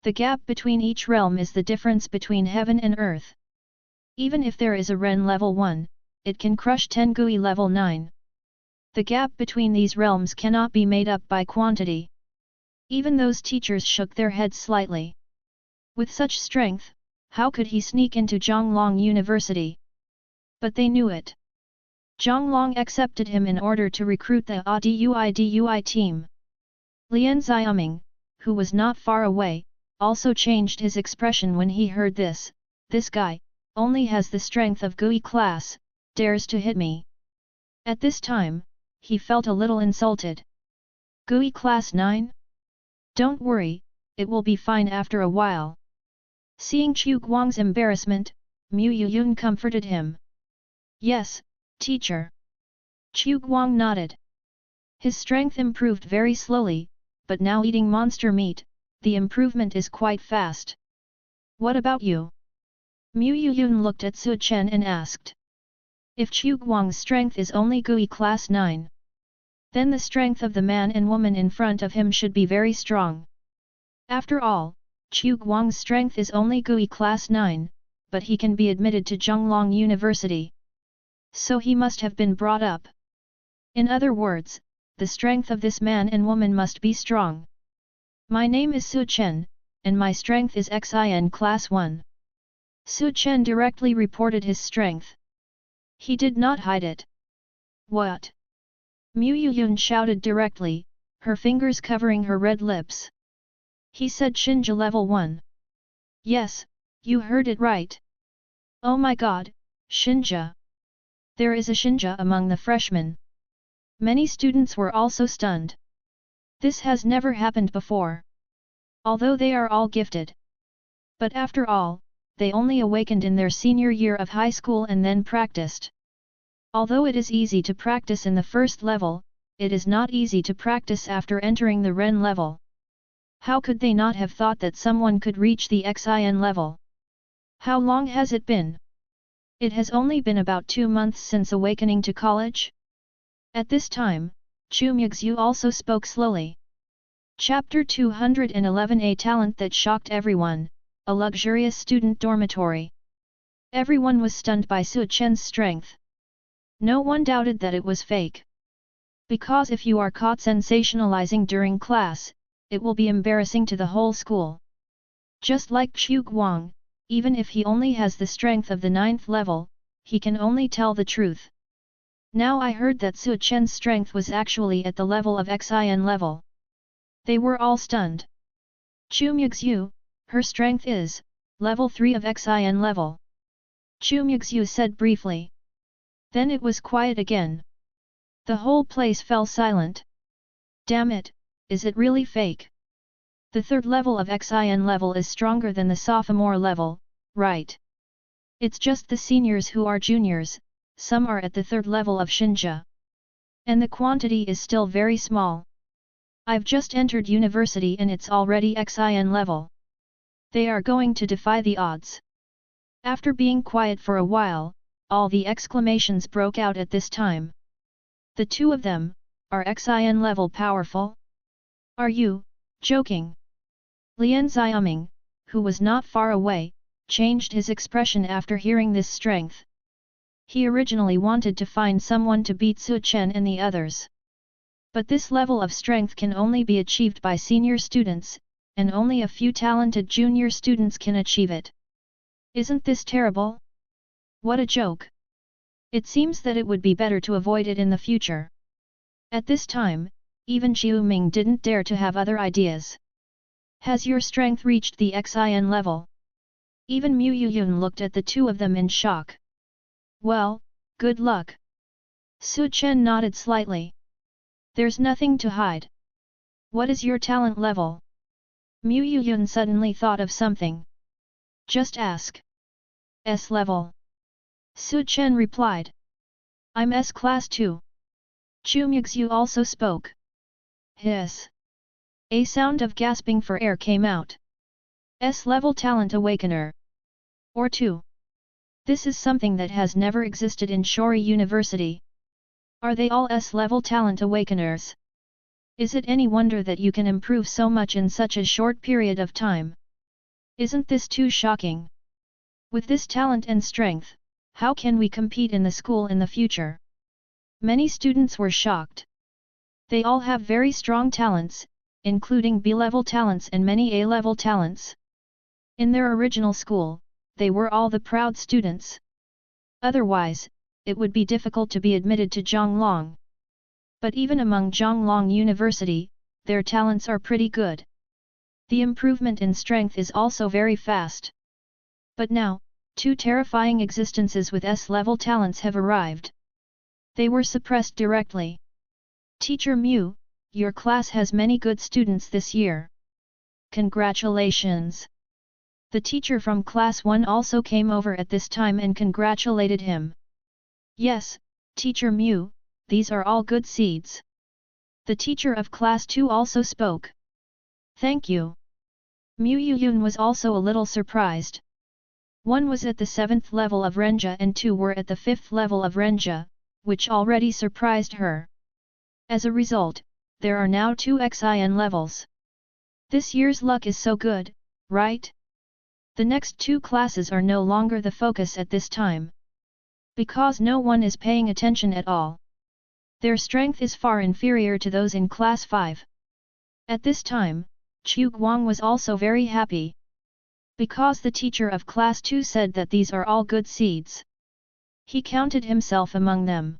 The gap between each realm is the difference between heaven and earth. Even if there is a Ren level 1, it can crush 10 GUI level 9. The gap between these realms cannot be made up by quantity. Even those teachers shook their heads slightly. With such strength, how could he sneak into Xiaolong University? But they knew it. Xiaolong accepted him in order to recruit the Audiobook team. Lian Xiaoming, who was not far away, also changed his expression when he heard this. This guy only has the strength of GUI class, dares to hit me. At this time, he felt a little insulted. GUI class 9? Don't worry, it will be fine after a while. Seeing Chu Guang's embarrassment, Mu Yuyun comforted him. Yes, teacher. Chu Guang nodded. His strength improved very slowly, but now eating monster meat, the improvement is quite fast. What about you? Mu Yuyun looked at Chen and asked. If Chu Guang's strength is only GUI class 9, then the strength of the man and woman in front of him should be very strong. After all, Chu Guang's strength is only GUI class 9, but he can be admitted to Xiaolong University. So he must have been brought up. In other words, the strength of this man and woman must be strong. My name is Chen, and my strength is XIN class 1. Chen directly reported his strength. He did not hide it. What? Mu Yuyun shouted directly, her fingers covering her red lips. He said Shinja level 1. Yes, you heard it right. Oh my god, Shinja. There is a Shinja among the freshmen. Many students were also stunned. This has never happened before. Although they are all gifted. But after all, they only awakened in their senior year of high school and then practiced. Although it is easy to practice in the first level, it is not easy to practice after entering the Ren level. How could they not have thought that someone could reach the XIN level? How long has it been? It has only been about 2 months since awakening to college. At this time, Chu Muxue also spoke slowly. Chapter 211, a talent that shocked everyone, a luxurious student dormitory. Everyone was stunned by Chen's strength. No one doubted that it was fake. Because if you are caught sensationalizing during class, it will be embarrassing to the whole school. Just like Chu Guang, even if he only has the strength of the 9th level, he can only tell the truth. Now I heard that Chen's strength was actually at the level of XIN level. They were all stunned. Chu Muxue, her strength is level 3 of XIN level. Chu Muxue said briefly. Then it was quiet again. The whole place fell silent. Damn it, is it really fake? The third level of Xin level is stronger than the sophomore level, right? It's just the seniors who are juniors, some are at the third level of Shinja. And the quantity is still very small. I've just entered university and it's already Xin level. They are going to defy the odds. After being quiet for a while, all the exclamations broke out at this time. The two of them, are Xin level powerful? Are you joking? Lian Xiaoming, who was not far away, changed his expression after hearing this strength. He originally wanted to find someone to beat Su Chen and the others. But this level of strength can only be achieved by senior students, and only a few talented junior students can achieve it. Isn't this terrible? What a joke! It seems that it would be better to avoid it in the future. At this time, even Zhu Ming didn't dare to have other ideas. Has your strength reached the Xin level? Even Mu Yuyun looked at the two of them in shock. Well, good luck. Su Chen nodded slightly. There's nothing to hide. What is your talent level? Mu Yuyun suddenly thought of something. Just ask. S level. Su Chen replied. I'm S class 2. Chu Muxue also spoke. Hiss. A sound of gasping for air came out. S-level talent awakener. Or 2. This is something that has never existed in Shori University. Are they all S-level talent awakeners? Is it any wonder that you can improve so much in such a short period of time? Isn't this too shocking? With this talent and strength, how can we compete in the school in the future? Many students were shocked. They all have very strong talents, including B-level talents and many A-level talents. In their original school, they were all the proud students. Otherwise, it would be difficult to be admitted to Xiaolong. But even among Xiaolong University, their talents are pretty good. The improvement in strength is also very fast. But now, two terrifying existences with S-level talents have arrived. They were suppressed directly. Teacher Mu, your class has many good students this year. Congratulations! The teacher from class 1 also came over at this time and congratulated him. Yes, Teacher Mu, these are all good seeds. The teacher of class 2 also spoke. Thank you. Mu Yuyun was also a little surprised. One was at the 7th level of Renja and 2 were at the 5th level of Renja, which already surprised her. As a result, there are now 2 Xin levels. This year's luck is so good, right? The next 2 classes are no longer the focus at this time. Because no one is paying attention at all. Their strength is far inferior to those in class 5. At this time, Chu Guang was also very happy. Because the teacher of class 2 said that these are all good seeds. He counted himself among them.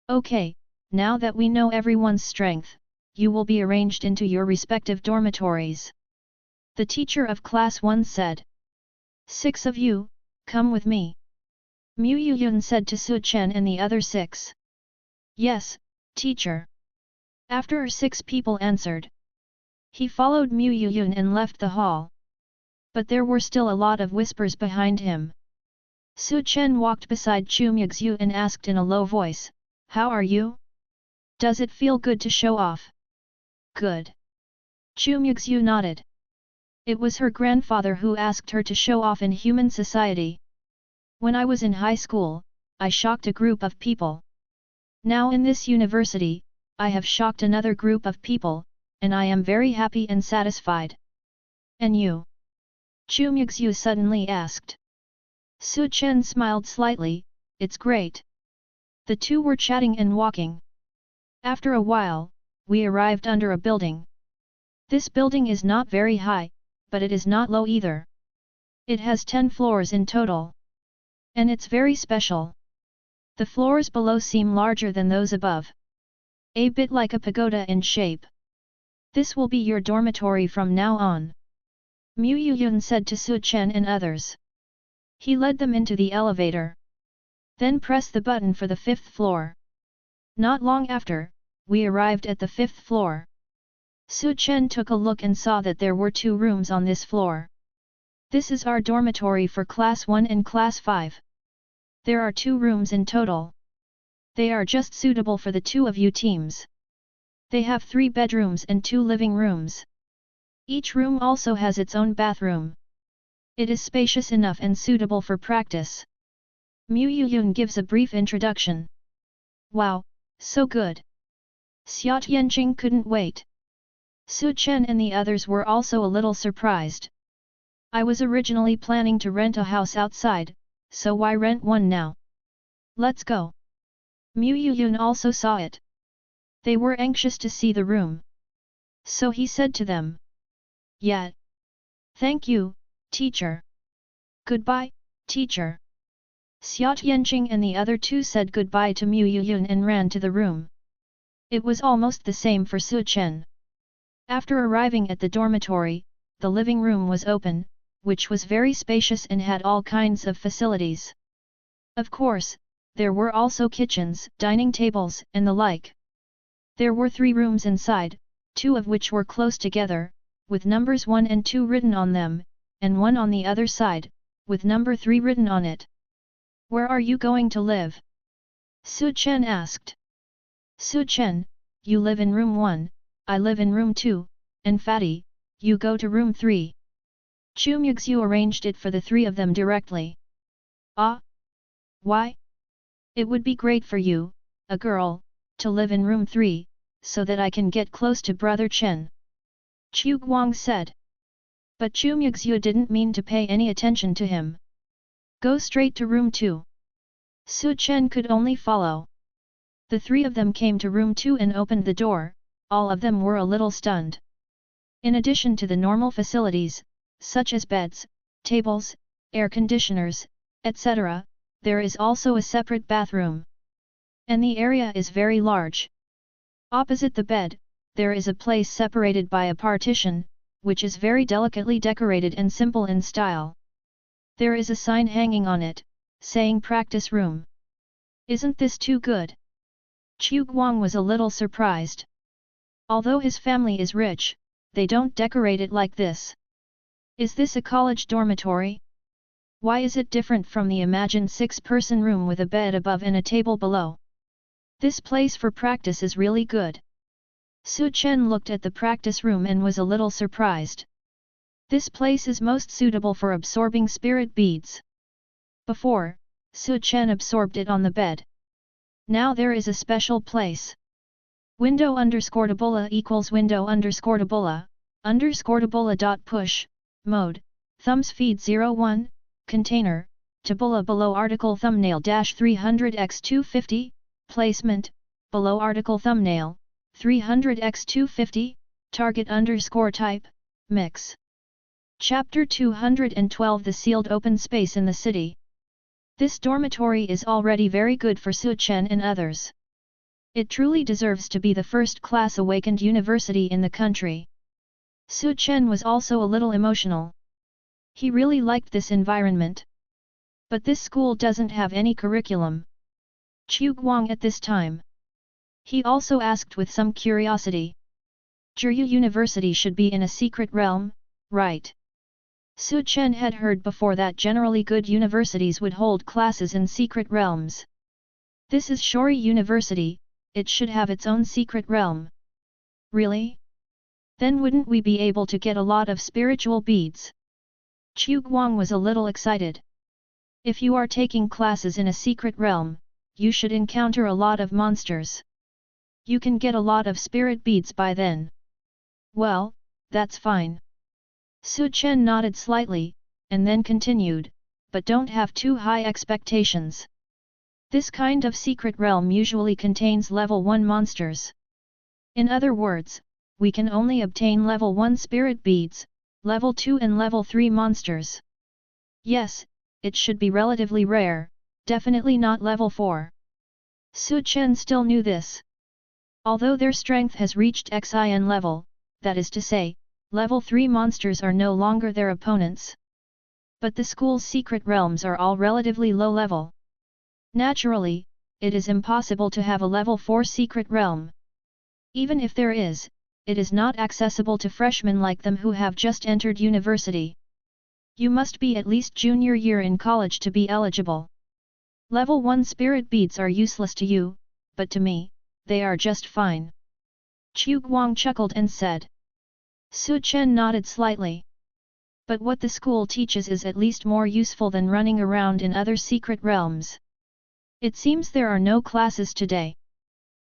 Okay, now that we know everyone's strength, you will be arranged into your respective dormitories. The teacher of class 1 said. 6 of you, come with me. Mu Yuyun said to Su Chen and the other 6. Yes, teacher. After 6 people answered. He followed Mu Yuyun and left the hall. But there were still a lot of whispers behind him. Su Chen walked beside Chu Muxue and asked in a low voice, how are you? Does it feel good to show off? Good. Chu Muxue nodded. It was her grandfather who asked her to show off in human society. When I was in high school, I shocked a group of people. Now in this university, I have shocked another group of people, and I am very happy and satisfied. And you? Chu Muxue suddenly asked. Su Chen smiled slightly, it's great. The two were chatting and walking. After a while, we arrived under a building. This building is not very high, but it is not low either. It has 10 floors in total. And it's very special. The floors below seem larger than those above. A bit like a pagoda in shape. This will be your dormitory from now on. Mu Yuyun said to Su Chen and others. He led them into the elevator. Then press the button for the 5th floor. Not long after, we arrived at the 5th floor. Chen took a look and saw that there were 2 rooms on this floor. This is our dormitory for Class 1 and Class 5. There are 2 rooms in total. They are just suitable for the 2 of you teams. They have 3 bedrooms and 2 living rooms. Each room also has its own bathroom. It is spacious enough and suitable for practice. Mu Yuyun gives a brief introduction. Wow, so good! Xia Tianqing couldn't wait. Chen and the others were also a little surprised. I was originally planning to rent a house outside, so why rent one now? Let's go! Mu Yuyun also saw it. They were anxious to see the room. So he said to them. Yeah. Thank you, teacher. Goodbye, teacher. Xia Tianqing and the other 2 said goodbye to Mu Yuyun and ran to the room. It was almost the same for Chen. After arriving at the dormitory, the living room was open, which was very spacious and had all kinds of facilities. Of course, there were also kitchens, dining tables, and the like. There were 3 rooms inside, 2 of which were close together, with numbers 1 and 2 written on them, and 1 on the other side, with number 3 written on it. Where are you going to live? Chen asked. Chen, you live in room 1, I live in room 2, and Fatty, you go to room 3. Chu Muxue arranged it for the 3 of them directly. Ah? Why? It would be great for you, a girl, to live in room 3, so that I can get close to brother Chen. Chu Guang said. But Chu Muxue didn't mean to pay any attention to him. Go straight to room 2. Chen could only follow. The 3 of them came to room 2 and opened the door, all of them were a little stunned. In addition to the normal facilities, such as beds, tables, air conditioners, etc., there is also a separate bathroom. And the area is very large. Opposite the bed, there is a place separated by a partition, which is very delicately decorated and simple in style. There is a sign hanging on it, saying practice room. Isn't this too good? Chu Guang was a little surprised. Although his family is rich, they don't decorate it like this. Is this a college dormitory? Why is it different from the imagined 6-person room with a bed above and a table below? This place for practice is really good. Chen looked at the practice room and was a little surprised. This place is most suitable for absorbing spirit beads. Before, Chen absorbed it on the bed. Now there is a special place. Window_tabula equals window_tabula, _tabula.push, mode, thumbs feed 01, container, tabula below article thumbnail -300x250, placement, below article thumbnail, 300x250, target _type, mix. Chapter 212 The Sealed Open Space in the City. This dormitory is already very good for Chen and others. It truly deserves to be the first-class awakened university in the country. Chen was also a little emotional. He really liked this environment. But this school doesn't have any curriculum. Chu Guang at this time. He also asked with some curiosity. Zhiyu University should be in a secret realm, right? Chen had heard before that generally good universities would hold classes in secret realms. This is Shori University, it should have its own secret realm. Really? Then wouldn't we be able to get a lot of spiritual beads? Chu Guang was a little excited. If you are taking classes in a secret realm, you should encounter a lot of monsters. You can get a lot of spirit beads by then. Well, that's fine. Chen nodded slightly, and then continued, but don't have too high expectations. This kind of secret realm usually contains level 1 monsters. In other words, we can only obtain level 1 spirit beads, level 2 and level 3 monsters. Yes, it should be relatively rare, definitely not level 4. Chen still knew this. Although their strength has reached XIN level, that is to say, level 3 monsters are no longer their opponents. But the school's secret realms are all relatively low level. Naturally, it is impossible to have a level 4 secret realm. Even if there is, it is not accessible to freshmen like them who have just entered university. You must be at least junior year in college to be eligible. Level 1 spirit beads are useless to you, but to me, they are just fine. Chu Guang chuckled and said. Su Chen nodded slightly. But what the school teaches is at least more useful than running around in other secret realms. It seems there are no classes today.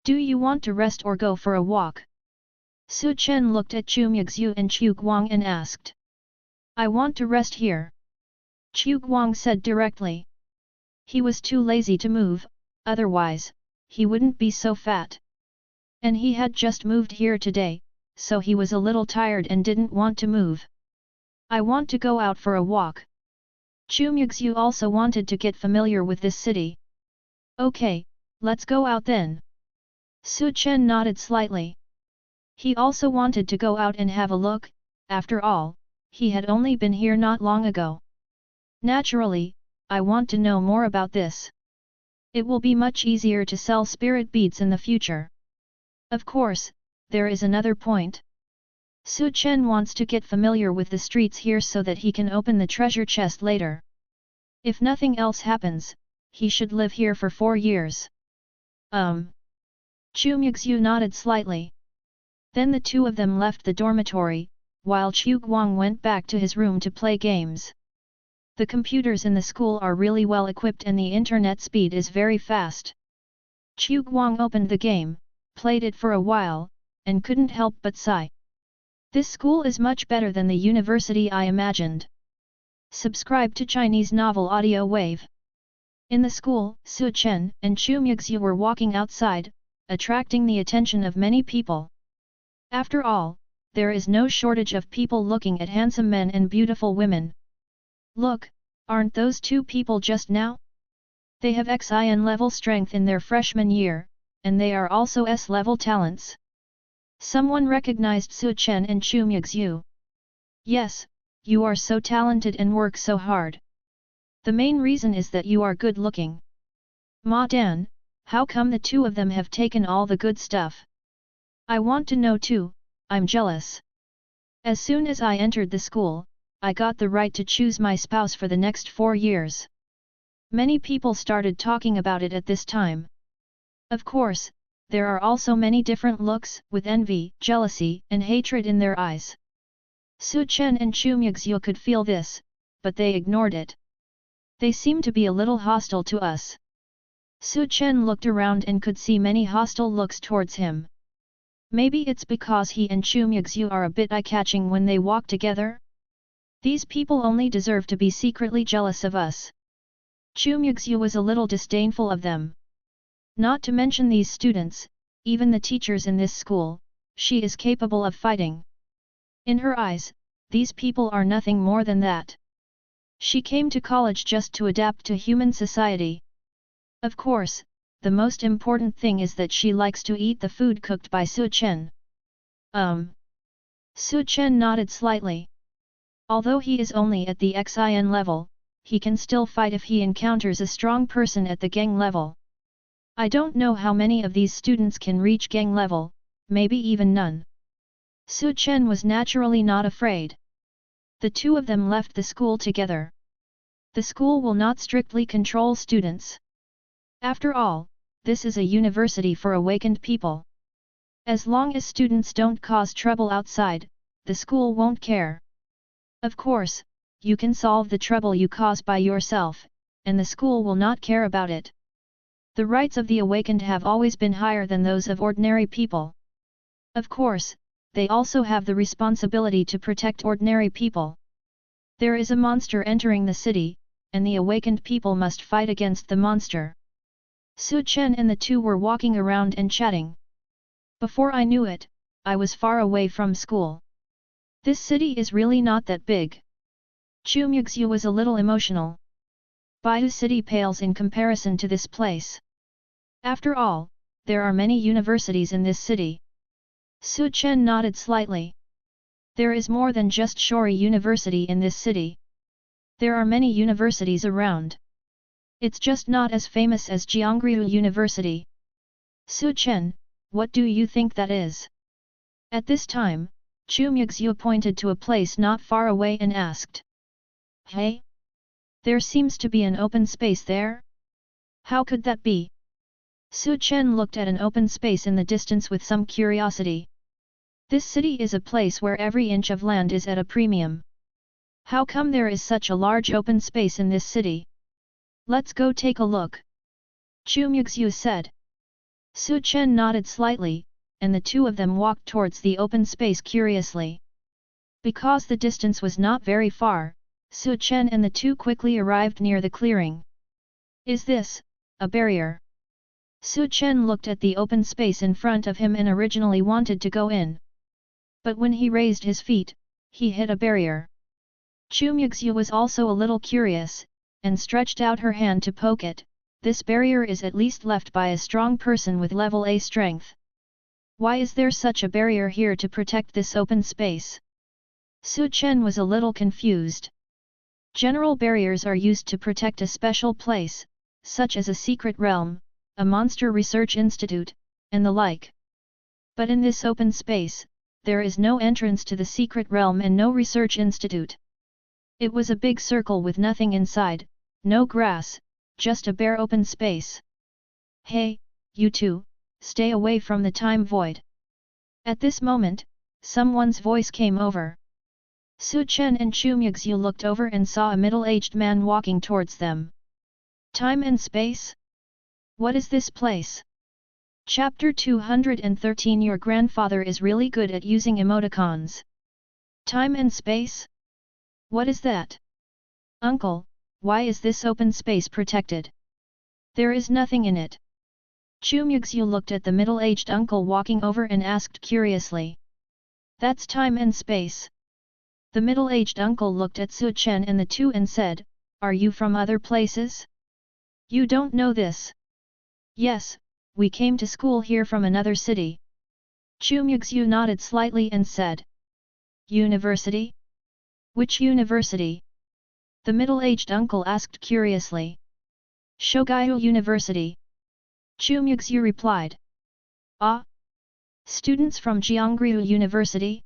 Do you want to rest or go for a walk? Su Chen looked at Chu Muxue and Chu Guang and asked. I want to rest here. Chu Guang said directly. He was too lazy to move, otherwise, he wouldn't be so fat. And he had just moved here today, so he was a little tired and didn't want to move. I want to go out for a walk. Chu Muxue also wanted to get familiar with this city. Okay, let's go out then. Su Chen nodded slightly. He also wanted to go out and have a look, after all, he had only been here not long ago. Naturally, I want to know more about this. It will be much easier to sell spirit beads in the future. Of course, there is another point. Su Chen wants to get familiar with the streets here so that he can open the treasure chest later. If nothing else happens, he should live here for 4 years. Chu Muxue nodded slightly. Then the two of them left the dormitory, while Chu Guang went back to his room to play games. The computers in the school are really well equipped and the internet speed is very fast. Chu Guang opened the game, played it for a while, and couldn't help but sigh. This school is much better than the university I imagined. Subscribe to Chinese Novel Audio Wave. In the school, Su Chen and Chu Muxue were walking outside, attracting the attention of many people. After all, there is no shortage of people looking at handsome men and beautiful women. Look, aren't those two people just now? They have XIN level strength in their freshman year, and they are also S-level talents. Someone recognized Su Chen and Chu Muxue. Yes, you are so talented and work so hard. The main reason is that you are good looking. Ma Dan, how come the two of them have taken all the good stuff? I want to know too, I'm jealous. As soon as I entered the school, I got the right to choose my spouse for the next 4 years. Many people started talking about it at this time. Of course, there are also many different looks, with envy, jealousy, and hatred in their eyes. Su Chen and Chu Muxue could feel this, but they ignored it. They seem to be a little hostile to us. Su Chen looked around and could see many hostile looks towards him. Maybe it's because he and Chu Muxue are a bit eye-catching when they walk together? These people only deserve to be secretly jealous of us. Chu Muxue was a little disdainful of them. Not to mention these students, even the teachers in this school, she is capable of fighting. In her eyes, these people are nothing more than that. She came to college just to adapt to human society. Of course, the most important thing is that she likes to eat the food cooked by Su Chen. Su Chen nodded slightly. Although he is only at the XIN level, he can still fight if he encounters a strong person at the gang level. I don't know how many of these students can reach gang level, maybe even none. Su Chen was naturally not afraid. The two of them left the school together. The school will not strictly control students. After all, this is a university for awakened people. As long as students don't cause trouble outside, the school won't care. Of course, you can solve the trouble you cause by yourself, and the school will not care about it. The rights of the awakened have always been higher than those of ordinary people. Of course, they also have the responsibility to protect ordinary people. There is a monster entering the city, and the awakened people must fight against the monster. Su Chen and the two were walking around and chatting. Before I knew it, I was far away from school. This city is really not that big. Chu Muxue was a little emotional. Baihu City pales in comparison to this place. After all, there are many universities in this city. Su Chen nodded slightly. There is more than just Shori University in this city. There are many universities around. It's just not as famous as Jiangriu University. Su Chen, what do you think that is? At this time, Chu Muxue pointed to a place not far away and asked. Hey? There seems to be an open space there? How could that be? Su Chen looked at an open space in the distance with some curiosity. This city is a place where every inch of land is at a premium. How come there is such a large open space in this city? Let's go take a look. Chu Muxue said. Su Chen nodded slightly, and the two of them walked towards the open space curiously. Because the distance was not very far, Su Chen and the two quickly arrived near the clearing. Is this a barrier? Su Chen looked at the open space in front of him and originally wanted to go in. But when he raised his feet, he hit a barrier. Chu Muxue was also a little curious, and stretched out her hand to poke it. This barrier is at least left by a strong person with level A strength. Why is there such a barrier here to protect this open space? Su Chen was a little confused. General barriers are used to protect a special place, such as a secret realm, a monster research institute, and the like. But in this open space, there is no entrance to the secret realm and no research institute. It was a big circle with nothing inside, no grass, just a bare open space. Hey, you two, stay away from the time void. At this moment, someone's voice came over. Su Chen and Chu Muxue looked over and saw a middle-aged man walking towards them. Time and space? What is this place? Chapter 213. Your grandfather is really good at using emoticons. Time and space? What is that? Uncle, why is this open space protected? There is nothing in it. Chu Muxue looked at the middle-aged uncle walking over and asked curiously. That's time and space. The middle-aged uncle looked at Su Chen and the two and said, Are you from other places? You don't know this? Yes, we came to school here from another city. Chu Muxue nodded slightly and said. University? Which university? The middle-aged uncle asked curiously. Shogaiu University. Chu Muxue replied. Ah? Students from Jiangriu University?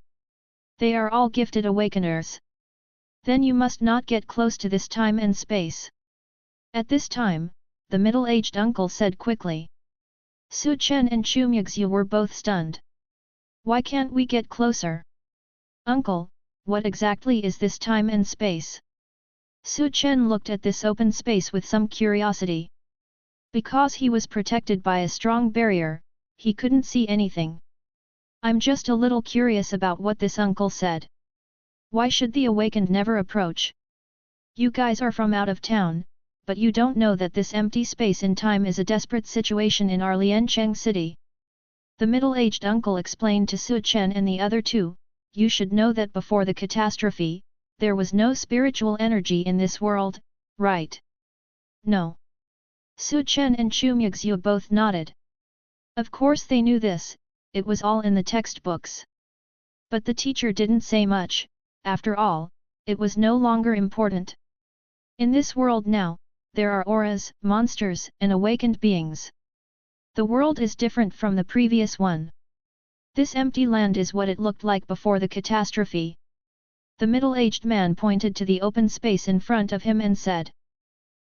They are all gifted awakeners. Then you must not get close to this time and space. At this time, the middle-aged uncle said quickly. Su Chen and Chu Muxue were both stunned. Why can't we get closer? Uncle, what exactly is this time and space? Su Chen looked at this open space with some curiosity. Because he was protected by a strong barrier, he couldn't see anything. I'm just a little curious about what this uncle said. Why should the awakened never approach? You guys are from out of town, but you don't know that this empty space in time is a desperate situation in our Liancheng city. The middle-aged uncle explained to Su Chen and the other two, you should know that before the catastrophe, there was no spiritual energy in this world, right? No. Su Chen and Chu Muxue both nodded. Of course they knew this, it was all in the textbooks. But the teacher didn't say much, after all, it was no longer important. In this world now, there are auras, monsters, and awakened beings. The world is different from the previous one. This empty land is what it looked like before the catastrophe. The middle-aged man pointed to the open space in front of him and said.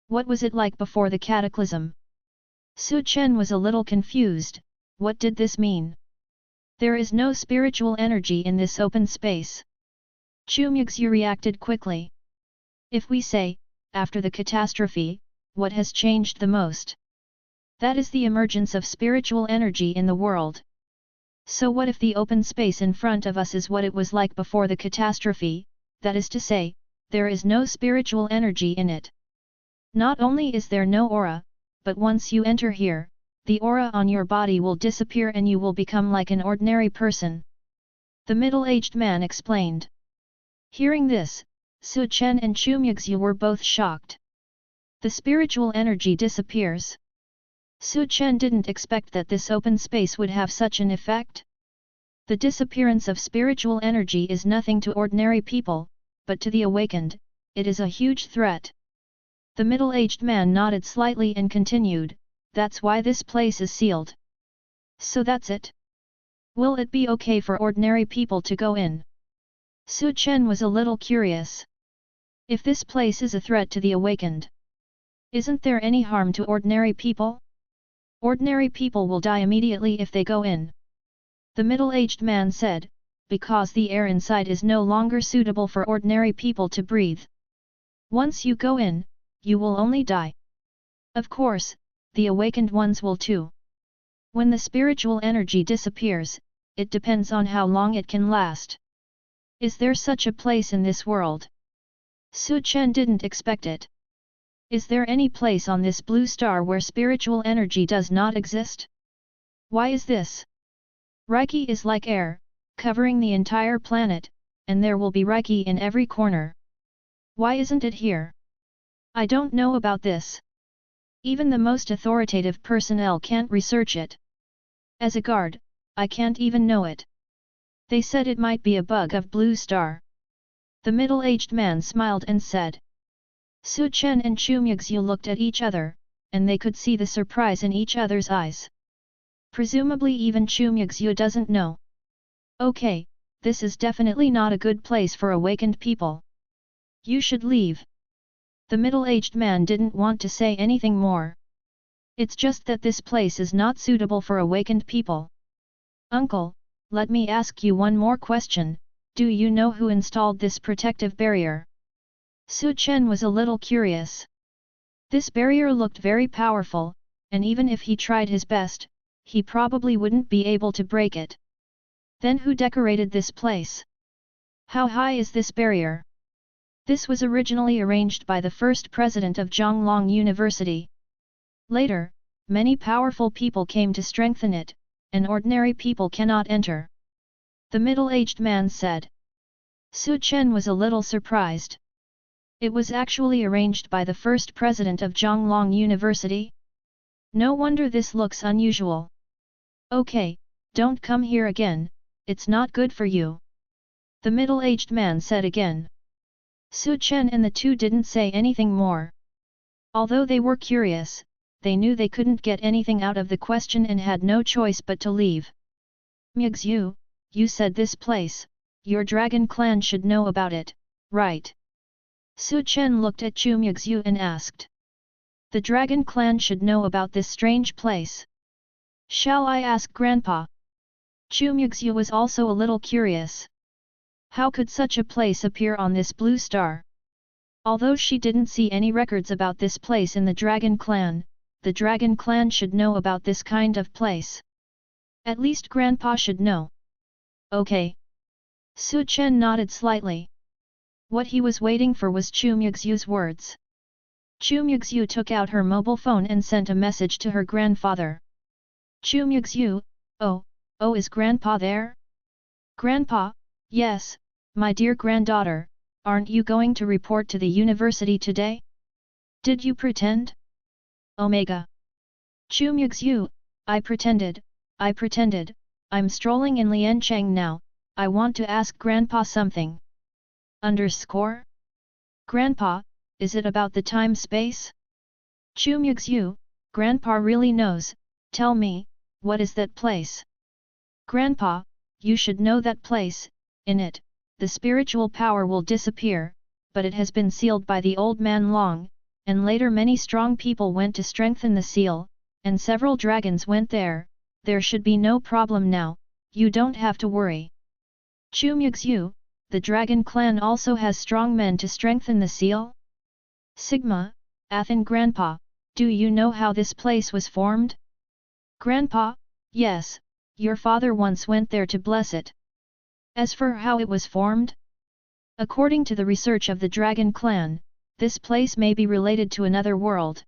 What was it like before the cataclysm? Su Chen was a little confused, what did this mean? There is no spiritual energy in this open space. Chu Muxue reacted quickly. If we say, after the catastrophe, what has changed the most? That is the emergence of spiritual energy in the world. So what if the open space in front of us is what it was like before the catastrophe, that is to say, there is no spiritual energy in it. Not only is there no aura, but once you enter here, the aura on your body will disappear and you will become like an ordinary person. The middle-aged man explained. Hearing this, Su Chen and Chu Muxue were both shocked. The spiritual energy disappears. Su Chen didn't expect that this open space would have such an effect. The disappearance of spiritual energy is nothing to ordinary people, but to the awakened, it is a huge threat. The middle-aged man nodded slightly and continued, that's why this place is sealed. So that's it? Will it be okay for ordinary people to go in? Chen was a little curious. If this place is a threat to the awakened, isn't there any harm to ordinary people? Ordinary people will die immediately if they go in. The middle-aged man said, because the air inside is no longer suitable for ordinary people to breathe. Once you go in, you will only die. Of course, the awakened ones will too. When the spiritual energy disappears, it depends on how long it can last. Is there such a place in this world? Chen didn't expect it. Is there any place on this blue star where spiritual energy does not exist? Why is this? Reiki is like air, covering the entire planet, and there will be Reiki in every corner. Why isn't it here? I don't know about this. Even the most authoritative personnel can't research it. As a guard, I can't even know it. They said it might be a bug of blue star. The middle-aged man smiled and said. Chen and Chu Muxue looked at each other, and they could see the surprise in each other's eyes. Presumably even Chu Muxue doesn't know. Okay, this is definitely not a good place for awakened people. You should leave. The middle-aged man didn't want to say anything more. It's just that this place is not suitable for awakened people. Uncle, let me ask you one more question, do you know who installed this protective barrier? Chen was a little curious. This barrier looked very powerful, and even if he tried his best, he probably wouldn't be able to break it. Then who decorated this place? How high is this barrier? This was originally arranged by the first president of Xiaolong University. Later, many powerful people came to strengthen it, and ordinary people cannot enter. The middle-aged man said. Chen was a little surprised. It was actually arranged by the first president of Xiaolong University? No wonder this looks unusual. Okay, don't come here again, it's not good for you. The middle-aged man said again. Chen and the two didn't say anything more. Although they were curious, they knew they couldn't get anything out of the question and had no choice but to leave. Muxue, you said this place, your dragon clan should know about it, right? Chen looked at Chu Muxue and asked. The dragon clan should know about this strange place. Shall I ask Grandpa? Chu Muxue was also a little curious. How could such a place appear on this blue star? Although she didn't see any records about this place in the dragon clan should know about this kind of place. At least Grandpa should know. Okay. Chen nodded slightly. What he was waiting for was Chu Muxue's words. Chu Muxue took out her mobile phone and sent a message to her grandfather. Chu Muxue, oh, is Grandpa there? Grandpa, yes, my dear granddaughter, aren't you going to report to the university today? Did you pretend? Omega. Chu Muxue, I pretended, I'm strolling in Liancheng now, I want to ask Grandpa something. Underscore? Grandpa, is it about the time-space? Chu Muxue, Grandpa really knows, tell me, what is that place? Grandpa, you should know that place, in it, the spiritual power will disappear, but it has been sealed by the old man Long, and later many strong people went to strengthen the seal, and several dragons went there should be no problem now, you don't have to worry. Chu Muxue, the dragon clan also has strong men to strengthen the seal? Sigma, Athen Grandpa, do you know how this place was formed? Grandpa, yes, your father once went there to bless it. As for how it was formed? According to the research of the dragon clan, this place may be related to another world.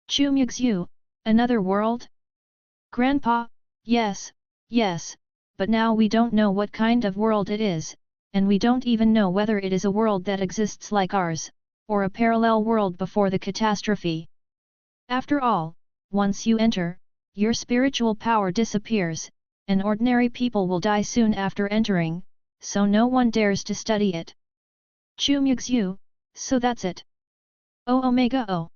Chu Muxue, another world? Grandpa, yes, but now we don't know what kind of world it is, and we don't even know whether it is a world that exists like ours, or a parallel world before the catastrophe. After all, once you enter, your spiritual power disappears, and ordinary people will die soon after entering, so no one dares to study it. Chu Muxue, so that's it. Oh Omega Oh!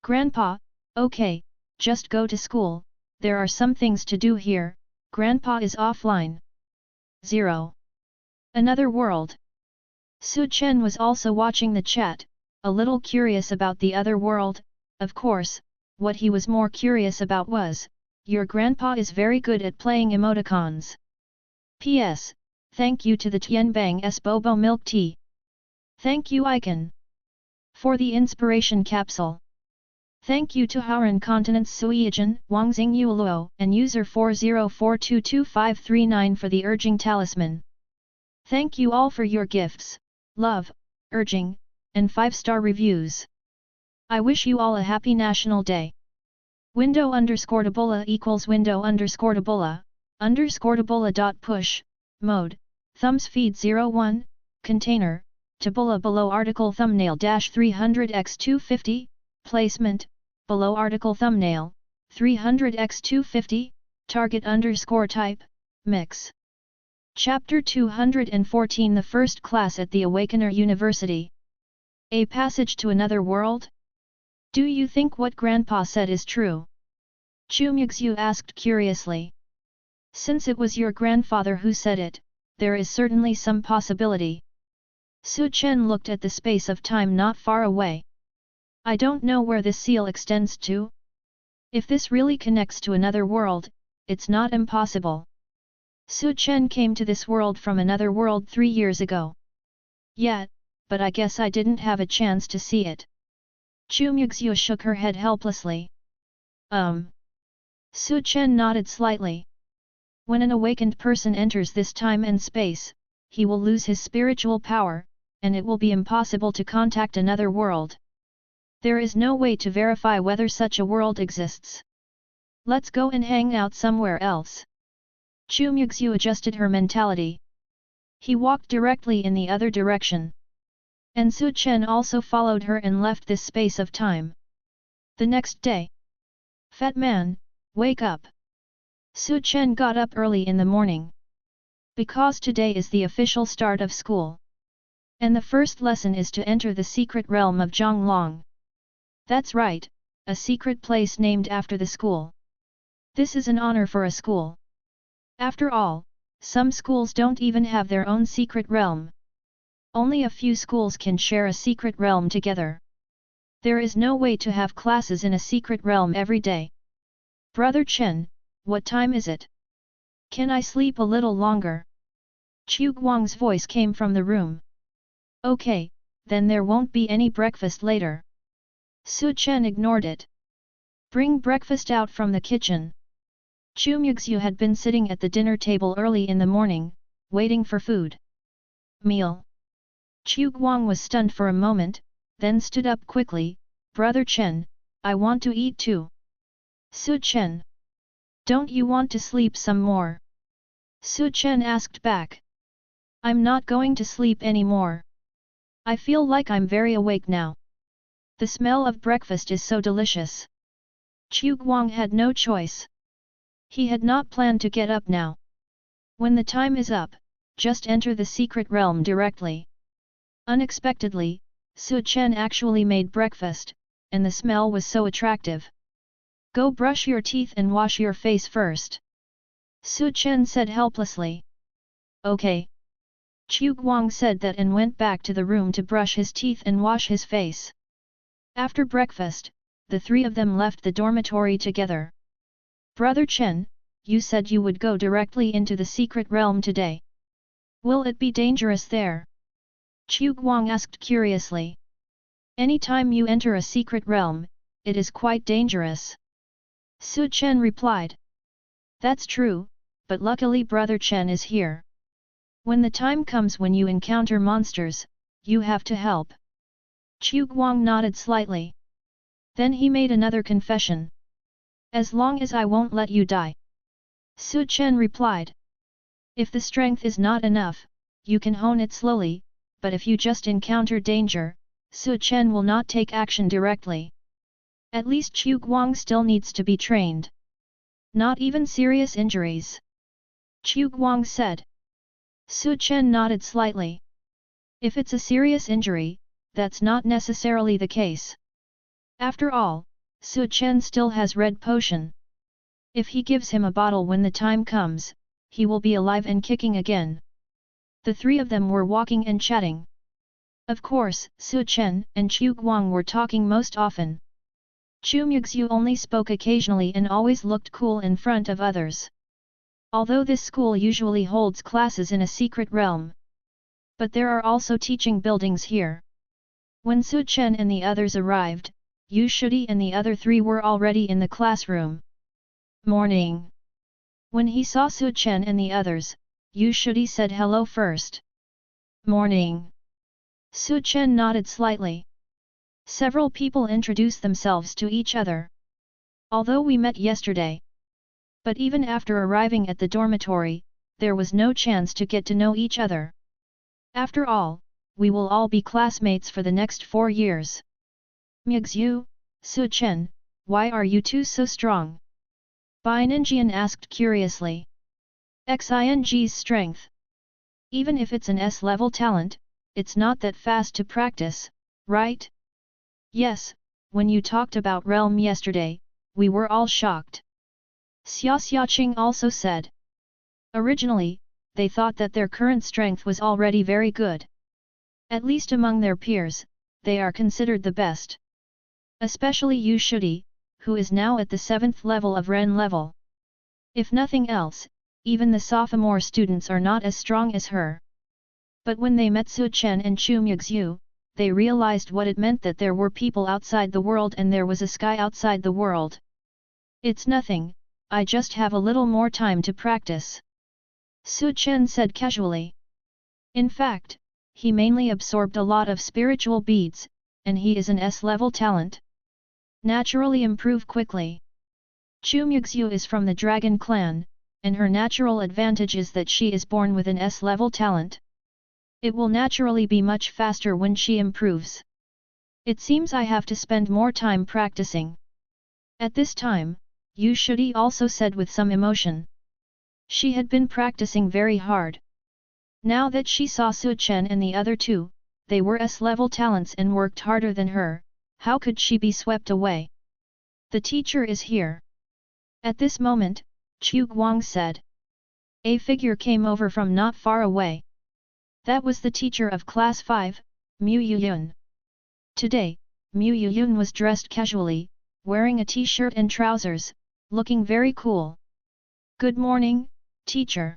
Grandpa, okay, just go to school, there are some things to do here, Grandpa is offline. 0. Another world. Chen was also watching the chat, a little curious about the other world. Of course, what he was more curious about was, your grandpa is very good at playing emoticons. P.S. Thank you to the Tianbang's Bobo Milk Tea. Thank you Icon. For the inspiration capsule. Thank you to Hauran Continent's Suijian, Wangxing Yuluo, and user 40422539 for the urging talisman. Thank you all for your gifts, love, urging, and 5-star reviews. I wish you all a happy National Day. Window_Tabula equals window_Tabula_Tabula.push, mode, thumbs feed 01, container, tabula below article thumbnail -300x250, placement, below article thumbnail, 300x250, target _type, mix. Chapter 214 The First Class at the Awakener University. A passage to another world? Do you think what Grandpa said is true? Chu Muxue asked curiously. Since it was your grandfather who said it, there is certainly some possibility. Chen looked at the space of time not far away. I don't know where this seal extends to. If this really connects to another world, it's not impossible. Chen came to this world from another world 3 years ago. Yeah, but I guess I didn't have a chance to see it. Chu Muxue shook her head helplessly. Chen nodded slightly. When an awakened person enters this time and space, he will lose his spiritual power, and it will be impossible to contact another world. There is no way to verify whether such a world exists. Let's go and hang out somewhere else. Chu Muxue adjusted her mentality. He walked directly in the other direction. And Chen also followed her and left this space of time. The next day. Fat man, wake up. Chen got up early in the morning. Because today is the official start of school. And the first lesson is to enter the secret realm of Xiaolong. That's right, a secret place named after the school. This is an honor for a school. After all, some schools don't even have their own secret realm. Only a few schools can share a secret realm together. There is no way to have classes in a secret realm every day. Brother Chen, what time is it? Can I sleep a little longer? Chu Guang's voice came from the room. Okay, then there won't be any breakfast later. Chen ignored it. Bring breakfast out from the kitchen. Chu Muxue had been sitting at the dinner table early in the morning, waiting for food. Meal. Chu Guang was stunned for a moment, then stood up quickly. Brother Chen, I want to eat too. Chen. Don't you want to sleep some more? Chen asked back. I'm not going to sleep anymore. I feel like I'm very awake now. The smell of breakfast is so delicious. Chu Guang had no choice. He had not planned to get up now. When the time is up, just enter the secret realm directly. Unexpectedly, Chen actually made breakfast, and the smell was so attractive. Go brush your teeth and wash your face first. Chen said helplessly. Okay. Chu Guang said that and went back to the room to brush his teeth and wash his face. After breakfast, the three of them left the dormitory together. Brother Chen, you said you would go directly into the secret realm today. Will it be dangerous there? Chu Guang asked curiously. Anytime you enter a secret realm, it is quite dangerous. Chen replied. That's true, but luckily Brother Chen is here. When the time comes when you encounter monsters, you have to help. Chu Guang nodded slightly. Then he made another confession. As long as I won't let you die. Chen replied. If the strength is not enough, you can hone it slowly, but if you just encounter danger, Chen will not take action directly. At least Chu Guang still needs to be trained. Not even serious injuries. Chu Guang said. Chen nodded slightly. If it's a serious injury, that's not necessarily the case. After all, Chen still has red potion. If he gives him a bottle when the time comes, he will be alive and kicking again. The three of them were walking and chatting. Of course, Chen and Chu Guang were talking most often. Chu Muxue only spoke occasionally and always looked cool in front of others. Although this school usually holds classes in a secret realm, but there are also teaching buildings here. When Chen and the others arrived, Yu Shudi and the other three were already in the classroom. Morning. When he saw Chen and the others, Yu Shudi said hello first. Morning. Chen nodded slightly. Several people introduced themselves to each other. Although we met yesterday. But even after arriving at the dormitory, there was no chance to get to know each other. After all, we will all be classmates for the next 4 years. Muxue, Chen, why are you two so strong? Bininjian asked curiously. Xing's strength. Even if it's an S-level talent, it's not that fast to practice, right? Yes, when you talked about realm yesterday, we were all shocked. Xiaoqing also said. Originally, they thought that their current strength was already very good. At least among their peers, they are considered the best. Especially Yu Shudi, who is now at the 7th level of Ren level. If nothing else, even the sophomore students are not as strong as her. But when they met Chen and Chu Muxue, they realized what it meant that there were people outside the world and there was a sky outside the world. It's nothing, I just have a little more time to practice. Chen said casually. In fact, he mainly absorbed a lot of spiritual beads, and he is an S-level talent. Naturally improve quickly. Chu Muxue is from the Dragon Clan, and her natural advantage is that she is born with an S-level talent. It will naturally be much faster when she improves. It seems I have to spend more time practicing. At this time, Yu Shudi also said with some emotion. She had been practicing very hard. Now that she saw Chen and the other two, they were S-level talents and worked harder than her, how could she be swept away? The teacher is here. At this moment, Chu Guang said. A figure came over from not far away. That was the teacher of Class 5, Mu Yuyun. Today, Mu Yuyun was dressed casually, wearing a t-shirt and trousers, looking very cool. Good morning, teacher.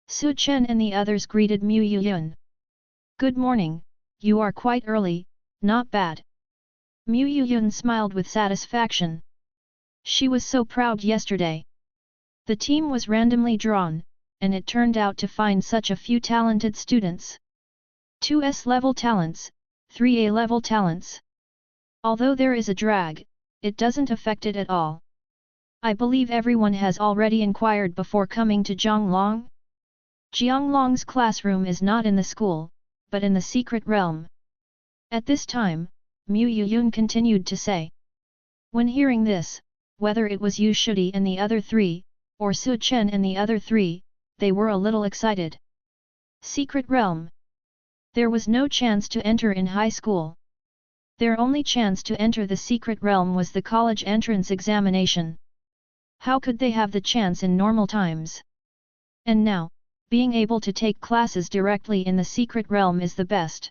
Chen and the others greeted Mu Yuyun. Good morning, you are quite early, not bad. Mu Yuyun smiled with satisfaction. She was so proud yesterday. The team was randomly drawn, and it turned out to find such a few talented students. 2 S-level talents, 3 A-level talents. Although there is a drag, it doesn't affect it at all. I believe everyone has already inquired before coming to Xiaolong. Xiaolong's classroom is not in the school, but in the secret realm. At this time, Mu Yuyun continued to say. When hearing this, whether it was Yu Shudi and the other three, or Chen and the other three, they were a little excited. Secret realm. There was no chance to enter in high school. Their only chance to enter the secret realm was the college entrance examination. How could they have the chance in normal times? And now, being able to take classes directly in the secret realm is the best.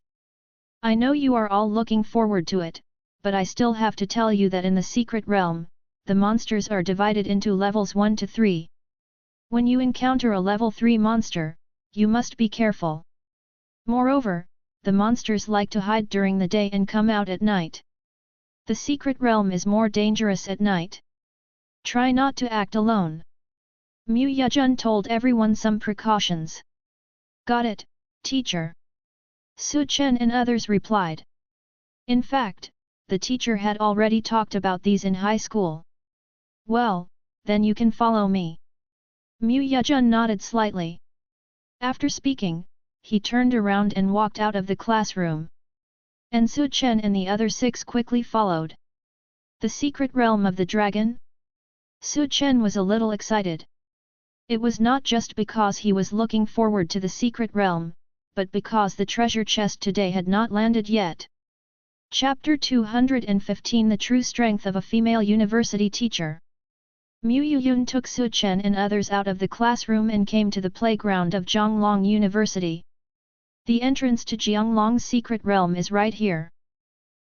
I know you are all looking forward to it, but I still have to tell you that in the secret realm, the monsters are divided into levels 1 to 3. When you encounter a level 3 monster, you must be careful. Moreover, the monsters like to hide during the day and come out at night. The secret realm is more dangerous at night. Try not to act alone. Mu Yejun told everyone some precautions. Got it, teacher. Chen and others replied. In fact, the teacher had already talked about these in high school. Well, then you can follow me. Mu Yejun nodded slightly. After speaking, he turned around and walked out of the classroom. And Chen and the other 6 quickly followed. The secret realm of the dragon? Chen was a little excited. It was not just because he was looking forward to the secret realm, but because the treasure chest today had not landed yet. Chapter 215 The True Strength of a Female University Teacher. Mu Yuyun took Su Chen and others out of the classroom and came to the playground of Xiaolong University. The entrance to Xiaolong's secret realm is right here,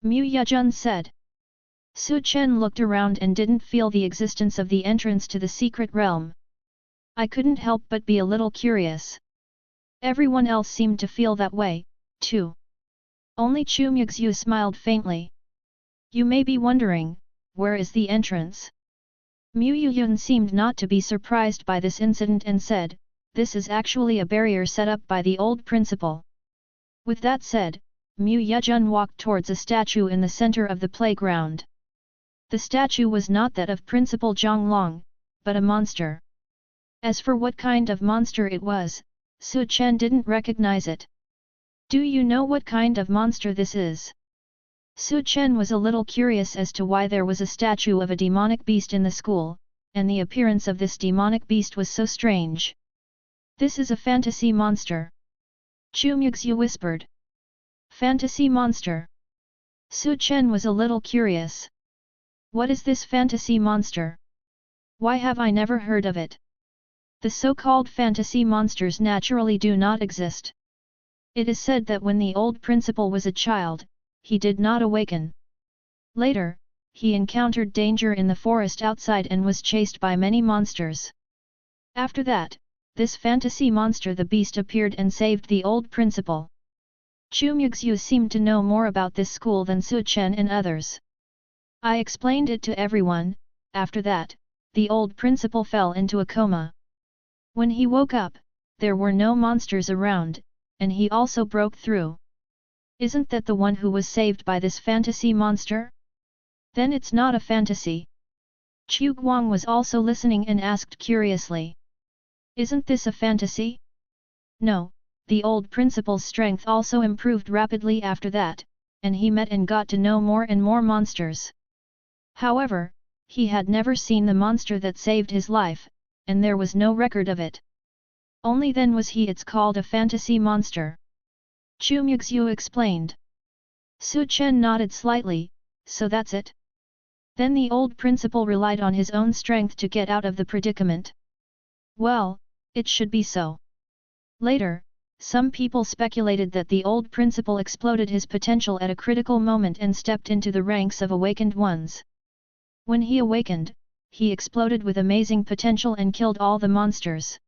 Mu Yujun said. Su Chen looked around and didn't feel the existence of the entrance to the secret realm. I couldn't help but be a little curious. Everyone else seemed to feel that way, too. Only Chu Muxue smiled faintly. You may be wondering, where is the entrance? Mu Yuyun seemed not to be surprised by this incident and said, this is actually a barrier set up by the old principal. With that said, Mu Yujun walked towards a statue in the center of the playground. The statue was not that of Principal Xiaolong, but a monster. As for what kind of monster it was, Su Chen didn't recognize it. Do you know what kind of monster this is? Su Chen was a little curious as to why there was a statue of a demonic beast in the school, and the appearance of this demonic beast was so strange. This is a fantasy monster. Chu Muxue whispered. Fantasy monster? Su Chen was a little curious. What is this fantasy monster? Why have I never heard of it? The so-called fantasy monsters naturally do not exist. It is said that when the old principal was a child, he did not awaken. Later, he encountered danger in the forest outside and was chased by many monsters. After that, this fantasy monster the beast appeared and saved the old principal. Chu Muxue seemed to know more about this school than Su Chen and others. I explained it to everyone. After that, the old principal fell into a coma. When he woke up, there were no monsters around, and he also broke through. Isn't that the one who was saved by this fantasy monster? Then it's not a fantasy. Chu Guang was also listening and asked curiously. Isn't this a fantasy? No, the old principal's strength also improved rapidly after that, and he met and got to know more and more monsters. However, he had never seen the monster that saved his life, and there was no record of it. Only then was it's called a fantasy monster. Chu Muxue explained. Su Chen nodded slightly, so that's it. Then the old principal relied on his own strength to get out of the predicament. Well, it should be so. Later, some people speculated that the old principal exploded his potential at a critical moment and stepped into the ranks of awakened ones. When he awakened, he exploded with amazing potential and killed all the monsters.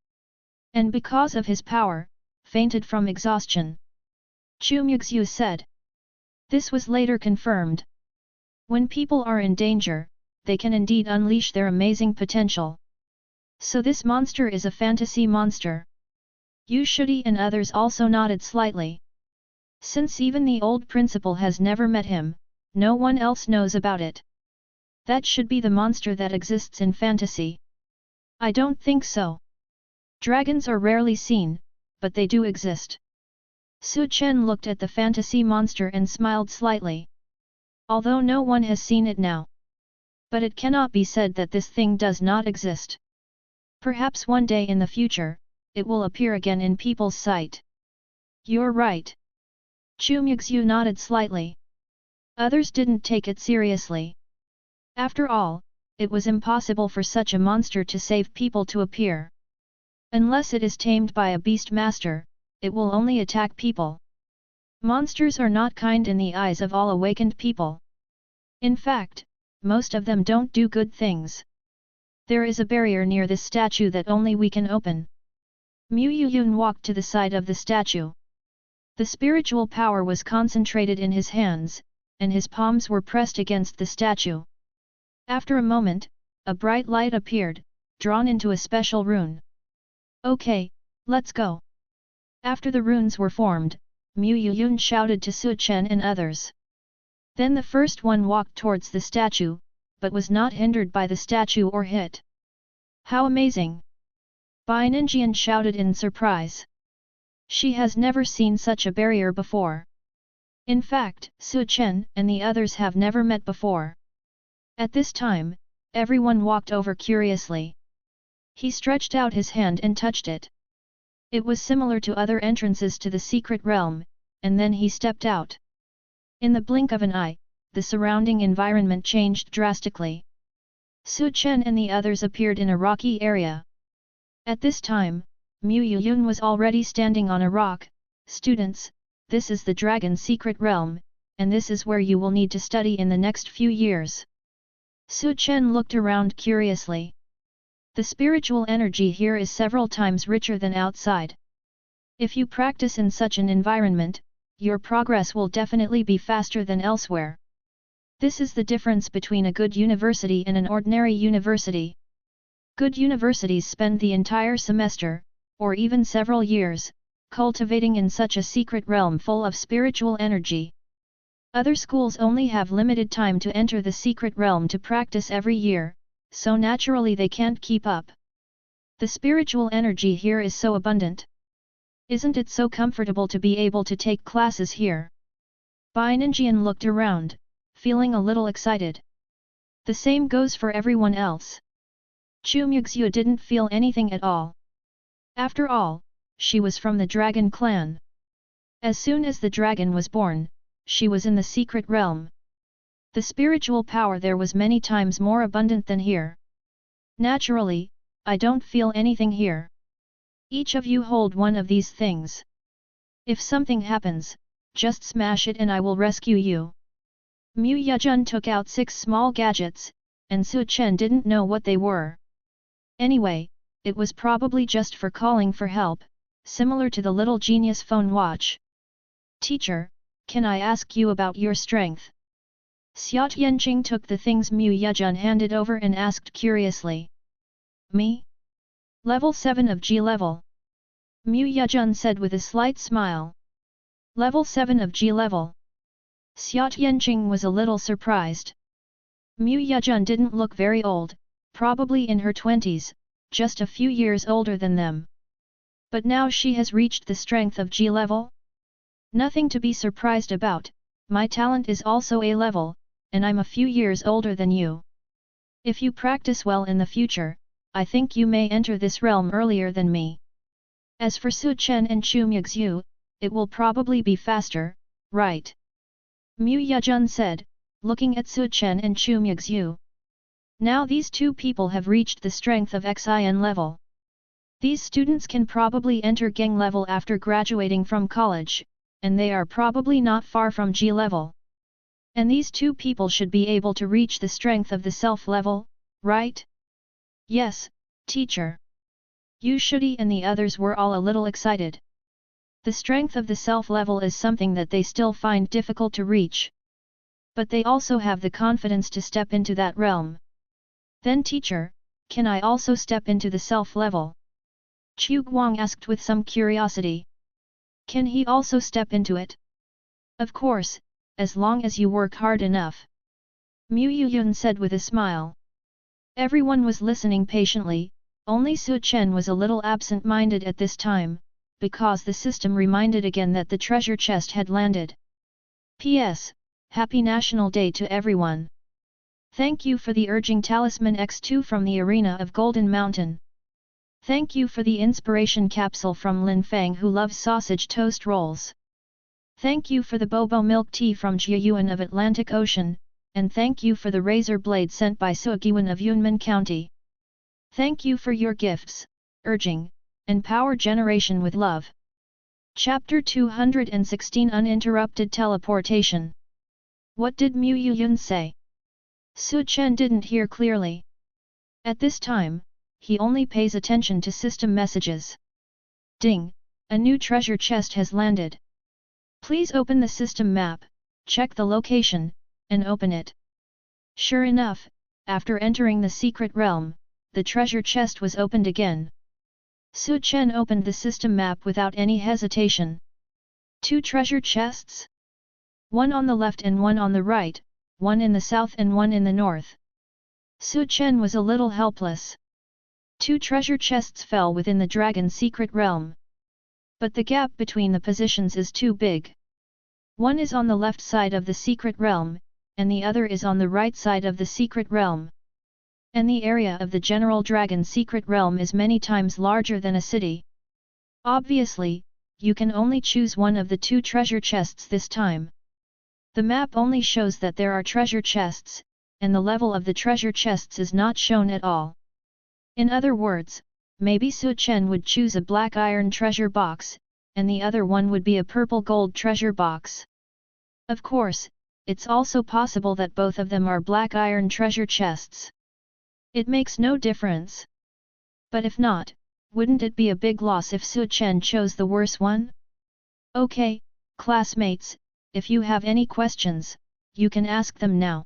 And because of his power, fainted from exhaustion. Chu Muxue said. This was later confirmed. When people are in danger, they can indeed unleash their amazing potential. So this monster is a fantasy monster. Yu Shudi and others also nodded slightly. Since even the old principal has never met him, no one else knows about it. That should be the monster that exists in fantasy. I don't think so. Dragons are rarely seen, but they do exist. Su Chen looked at the fantasy monster and smiled slightly. Although no one has seen it now. But it cannot be said that this thing does not exist. Perhaps one day in the future, it will appear again in people's sight. You're right. Chu Muxue nodded slightly. Others didn't take it seriously. After all, it was impossible for such a monster to save people to appear. Unless it is tamed by a beast master, it will only attack people. Monsters are not kind in the eyes of all awakened people. In fact, most of them don't do good things. There is a barrier near this statue that only we can open. Mu Yuyun walked to the side of the statue. The spiritual power was concentrated in his hands, and his palms were pressed against the statue. After a moment, a bright light appeared, drawn into a special rune. Okay, let's go. After the runes were formed, Mu Yuyun shouted to Su Chen and others. Then the first one walked towards the statue, but was not hindered by the statue or hit. How amazing! Bai Ninjian shouted in surprise. She has never seen such a barrier before. In fact, Su Chen and the others have never met before. At this time, everyone walked over curiously. He stretched out his hand and touched it. It was similar to other entrances to the secret realm, and then he stepped out. In the blink of an eye, the surrounding environment changed drastically. Chen and the others appeared in a rocky area. At this time, Mu Yuyun was already standing on a rock. Students, this is the Dragon Secret Realm, and this is where you will need to study in the next few years. Chen looked around curiously. The spiritual energy here is several times richer than outside. If you practice in such an environment, your progress will definitely be faster than elsewhere. This is the difference between a good university and an ordinary university. Good universities spend the entire semester, or even several years, cultivating in such a secret realm full of spiritual energy. Other schools only have limited time to enter the secret realm to practice every year, so naturally they can't keep up. The spiritual energy here is so abundant. Isn't it so comfortable to be able to take classes here? Bai Ninjian looked around, feeling a little excited. The same goes for everyone else. Chu Muxue didn't feel anything at all. After all, she was from the Dragon clan. As soon as the dragon was born, she was in the secret realm. The spiritual power there was many times more abundant than here. Naturally, I don't feel anything here. Each of you hold one of these things. If something happens, just smash it and I will rescue you. Mu Yejun took out 6 small gadgets, and Chen didn't know what they were. Anyway, it was probably just for calling for help, similar to the little genius phone watch. Teacher, can I ask you about your strength? Xia Tianqing took the things Mu Yejun handed over and asked curiously. Me? Level 7 of G level. Mu Yejun said with a slight smile. Level 7 of G level. Xia Tianqing was a little surprised. Mu Yejun didn't look very old, probably in her 20s, just a few years older than them. But now she has reached the strength of G level? Nothing to be surprised about, my talent is also A level, and I'm a few years older than you. If you practice well in the future, I think you may enter this realm earlier than me. As for Chen and Chu Muxue, it will probably be faster, right? Mu Yejun said, looking at Chen and Chu Muxue. Now these two people have reached the strength of Xin level. These students can probably enter Geng level after graduating from college, and they are probably not far from G level. And these two people should be able to reach the strength of the self level, right? Yes, teacher. Yu Shudi and the others were all a little excited. The strength of the self level is something that they still find difficult to reach. But they also have the confidence to step into that realm. Then teacher, can I also step into the self level? Chu Guang asked with some curiosity. Can he also step into it? Of course, as long as you work hard enough. Mu Yuyun said with a smile. Everyone was listening patiently, only Chen was a little absent-minded at this time, because the system reminded again that the treasure chest had landed. P.S. Happy National Day to everyone. Thank you for the urging talisman X2 from the arena of Golden Mountain. Thank you for the inspiration capsule from Lin Fang who loves sausage toast rolls. Thank you for the bobo milk tea from Jiayuan of Atlantic Ocean, and thank you for the razor blade sent by Suogiwan of Yunmen County. Thank you for your gifts, urging, and power generation with love. Chapter 216 Uninterrupted Teleportation. What did Mu Yuyun say? Chen didn't hear clearly. At this time, he only pays attention to system messages. Ding! A new treasure chest has landed. Please open the system map, check the location, and open it. Sure enough, after entering the secret realm, the treasure chest was opened again. Chen opened the system map without any hesitation. 2 treasure chests? One on the left and one on the right, one in the south and one in the north. Chen was a little helpless. 2 treasure chests fell within the dragon's secret realm. But the gap between the positions is too big. One is on the left side of the secret realm, and the other is on the right side of the secret realm. And the area of the general dragon's secret realm is many times larger than a city. Obviously, you can only choose one of the 2 treasure chests this time. The map only shows that there are treasure chests, and the level of the treasure chests is not shown at all. In other words, maybe Chen would choose a black iron treasure box, and the other one would be a purple gold treasure box. Of course, it's also possible that both of them are black iron treasure chests. It makes no difference. But if not, wouldn't it be a big loss if Chen chose the worse one? Okay, classmates, if you have any questions, you can ask them now.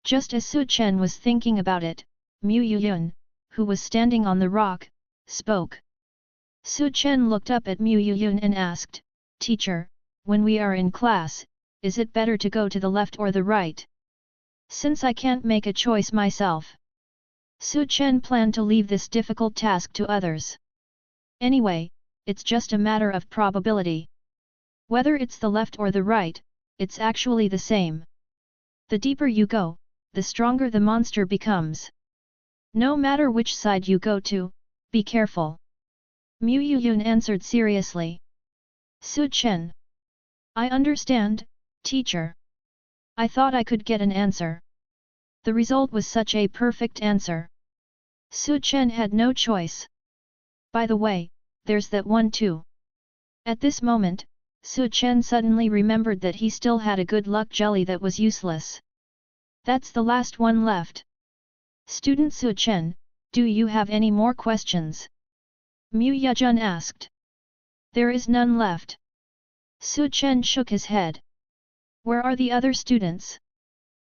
Just as Chen was thinking about it, Mu Yuyun, who was standing on the rock, spoke. Chen looked up at Mu Yuyun and asked, "Teacher, when we are in class, is it better to go to the left or the right? Since I can't make a choice myself." Chen planned to leave this difficult task to others. Anyway, it's just a matter of probability. Whether it's the left or the right, it's actually the same. The deeper you go, the stronger the monster becomes. No matter which side you go to, be careful. Mu Yuyun answered seriously. Chen. I understand, teacher. I thought I could get an answer. The result was such a perfect answer. Chen had no choice. By the way, there's that one too. At this moment, Chen suddenly remembered that he still had a good luck jelly that was useless. That's the last one left. Student Chen, do you have any more questions? Mu Yejun asked. There is none left. Chen shook his head. Where are the other students?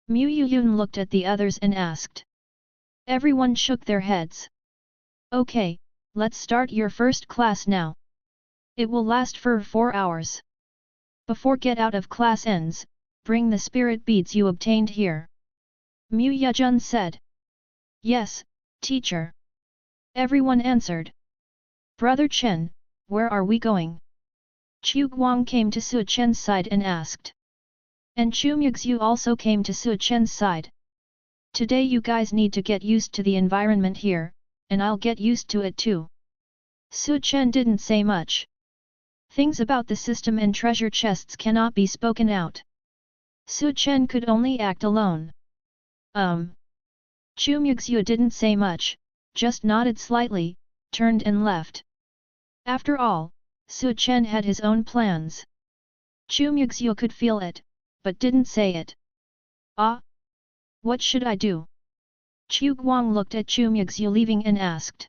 Mu Yuyun looked at the others and asked. Everyone shook their heads. Okay, let's start your first class now. It will last for 4 hours. Before get out of class ends, bring the spirit beads you obtained here. Mu Yejun said. Yes, teacher. Everyone answered. Brother Chen, where are we going? Chu Guang came to Chen's side and asked. And Chu Muxue also came to Chen's side. Today you guys need to get used to the environment here, and I'll get used to it too. Chen didn't say much. Things about the system and treasure chests cannot be spoken out. Chen could only act alone. Chu Muxue didn't say much, just nodded slightly, turned and left. After all, Chen had his own plans. Chu Muxue could feel it, but didn't say it. Ah? What should I do? Chu Guang looked at Chu Muxue leaving and asked.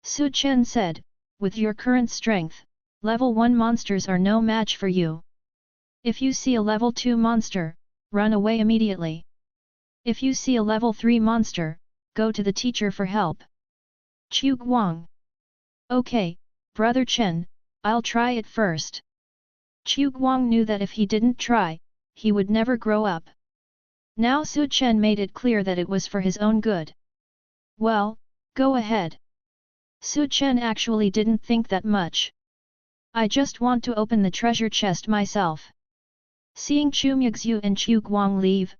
Chen said, with your current strength, level 1 monsters are no match for you. If you see a level 2 monster, run away immediately. If you see a level 3 monster, go to the teacher for help. Chu Guang. Okay, Brother Chen, I'll try it first. Chu Guang knew that if he didn't try, he would never grow up. Now Chen made it clear that it was for his own good. Well, go ahead. Chen actually didn't think that much. I just want to open the treasure chest myself. Seeing Chu Muxue and Chu Guang leave,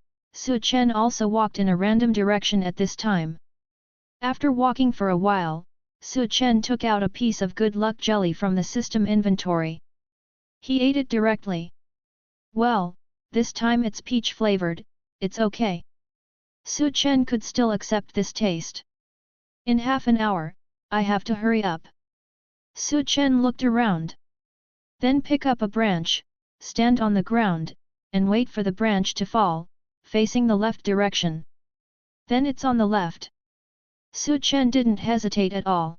Chen also walked in a random direction at this time. After walking for a while, Chen took out a piece of good luck jelly from the system inventory. He ate it directly. Well, this time it's peach flavored, it's okay. Chen could still accept this taste. In half an hour, I have to hurry up. Chen looked around. Then pick up a branch, stand on the ground, and wait for the branch to fall, facing the left direction. Then it's on the left. Chen didn't hesitate at all.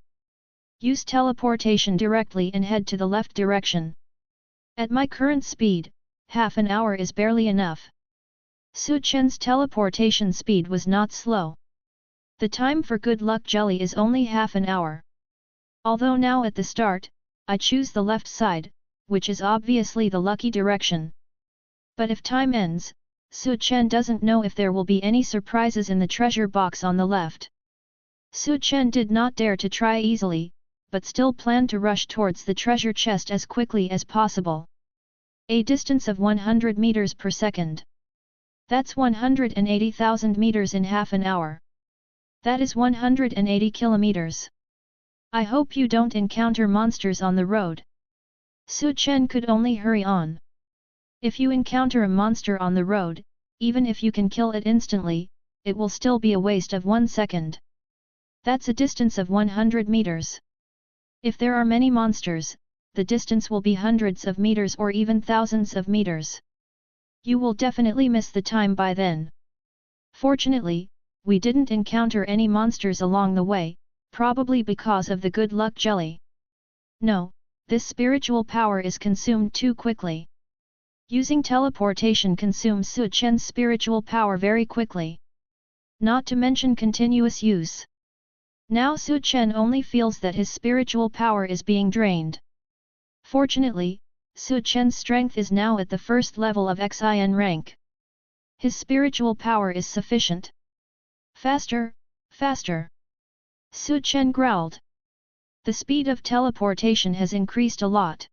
Use teleportation directly and head to the left direction. At my current speed, half an hour is barely enough. Chen's teleportation speed was not slow. The time for good luck jelly is only half an hour. Although now at the start, I choose the left side, which is obviously the lucky direction. But if time ends, Chen doesn't know if there will be any surprises in the treasure box on the left. Chen did not dare to try easily, but still planned to rush towards the treasure chest as quickly as possible. A distance of 100 meters per second. That's 180,000 meters in half an hour. That is 180 kilometers. I hope you don't encounter monsters on the road. Chen could only hurry on. If you encounter a monster on the road, even if you can kill it instantly, it will still be a waste of 1 second. That's a distance of 100 meters. If there are many monsters, the distance will be hundreds of meters or even thousands of meters. You will definitely miss the time by then. Fortunately, we didn't encounter any monsters along the way, probably because of the good luck jelly. No, this spiritual power is consumed too quickly. Using teleportation consumes Su Chen's spiritual power very quickly. Not to mention continuous use. Now Su Chen only feels that his spiritual power is being drained. Fortunately, Su Chen's strength is now at the first level of Xin rank. His spiritual power is sufficient. Faster, faster! Su Chen growled. The speed of teleportation has increased a lot.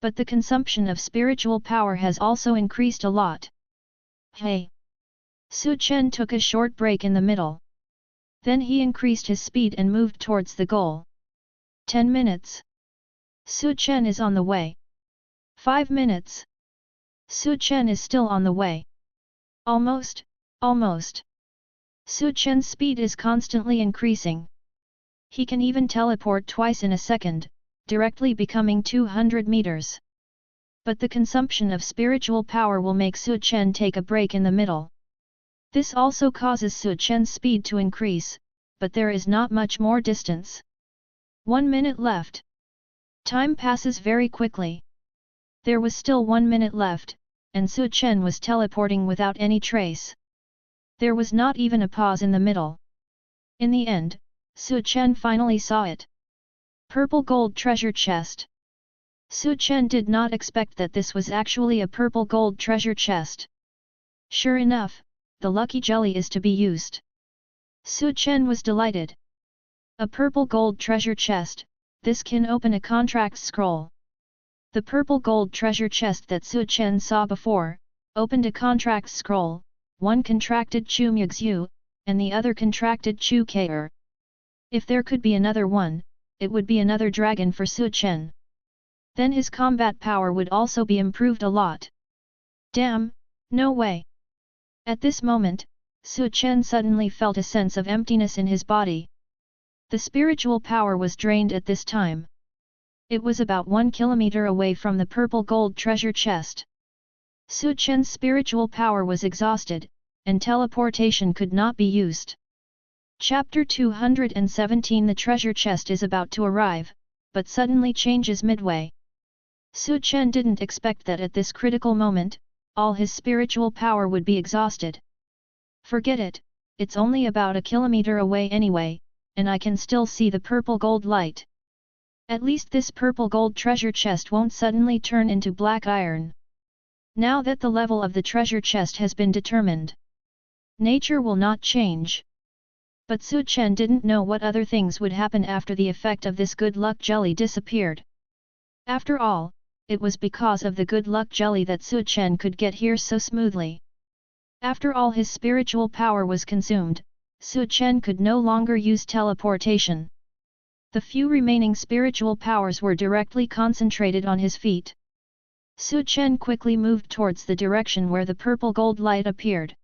But the consumption of spiritual power has also increased a lot. Hey! Su Chen took a short break in the middle. Then he increased his speed and moved towards the goal. 10 minutes. Su Chen is on the way. 5 minutes. Su Chen is still on the way. Almost, almost. Su Chen's speed is constantly increasing. He can even teleport twice in a second, directly becoming 200 meters. But the consumption of spiritual power will make Su Chen take a break in the middle. This also causes Su Chen's speed to increase, but there is not much more distance. 1 minute left. Time passes very quickly. There was still 1 minute left, and Su Chen was teleporting without any trace. There was not even a pause in the middle. In the end, Su Chen finally saw it. Purple gold treasure chest. Su Chen did not expect that this was actually a purple gold treasure chest. Sure enough, the lucky jelly is to be used. Su Chen was delighted. A purple gold treasure chest, this can open a contract scroll. The purple gold treasure chest that Su Chen saw before, opened a contract scroll, one contracted Chu Muxue, and the other contracted Chu Muxue. If there could be another one, it would be another dragon for Su Chen. Then his combat power would also be improved a lot. Damn, no way! At this moment, Su Chen suddenly felt a sense of emptiness in his body. The spiritual power was drained at this time. It was about 1 kilometer away from the purple gold treasure chest. Su Chen's spiritual power was exhausted, and teleportation could not be used. Chapter 217 The treasure chest is about to arrive, but suddenly changes midway. Su Chen didn't expect that at this critical moment, all his spiritual power would be exhausted. Forget it, it's only about a kilometer away anyway, and I can still see the purple gold light. At least this purple gold treasure chest won't suddenly turn into black iron. Now that the level of the treasure chest has been determined, nature will not change. But Su Chen didn't know what other things would happen after the effect of this good luck jelly disappeared. After all, it was because of the good luck jelly that Su Chen could get here so smoothly. After all his spiritual power was consumed, Su Chen could no longer use teleportation. The few remaining spiritual powers were directly concentrated on his feet. Su Chen quickly moved towards the direction where the purple gold light appeared.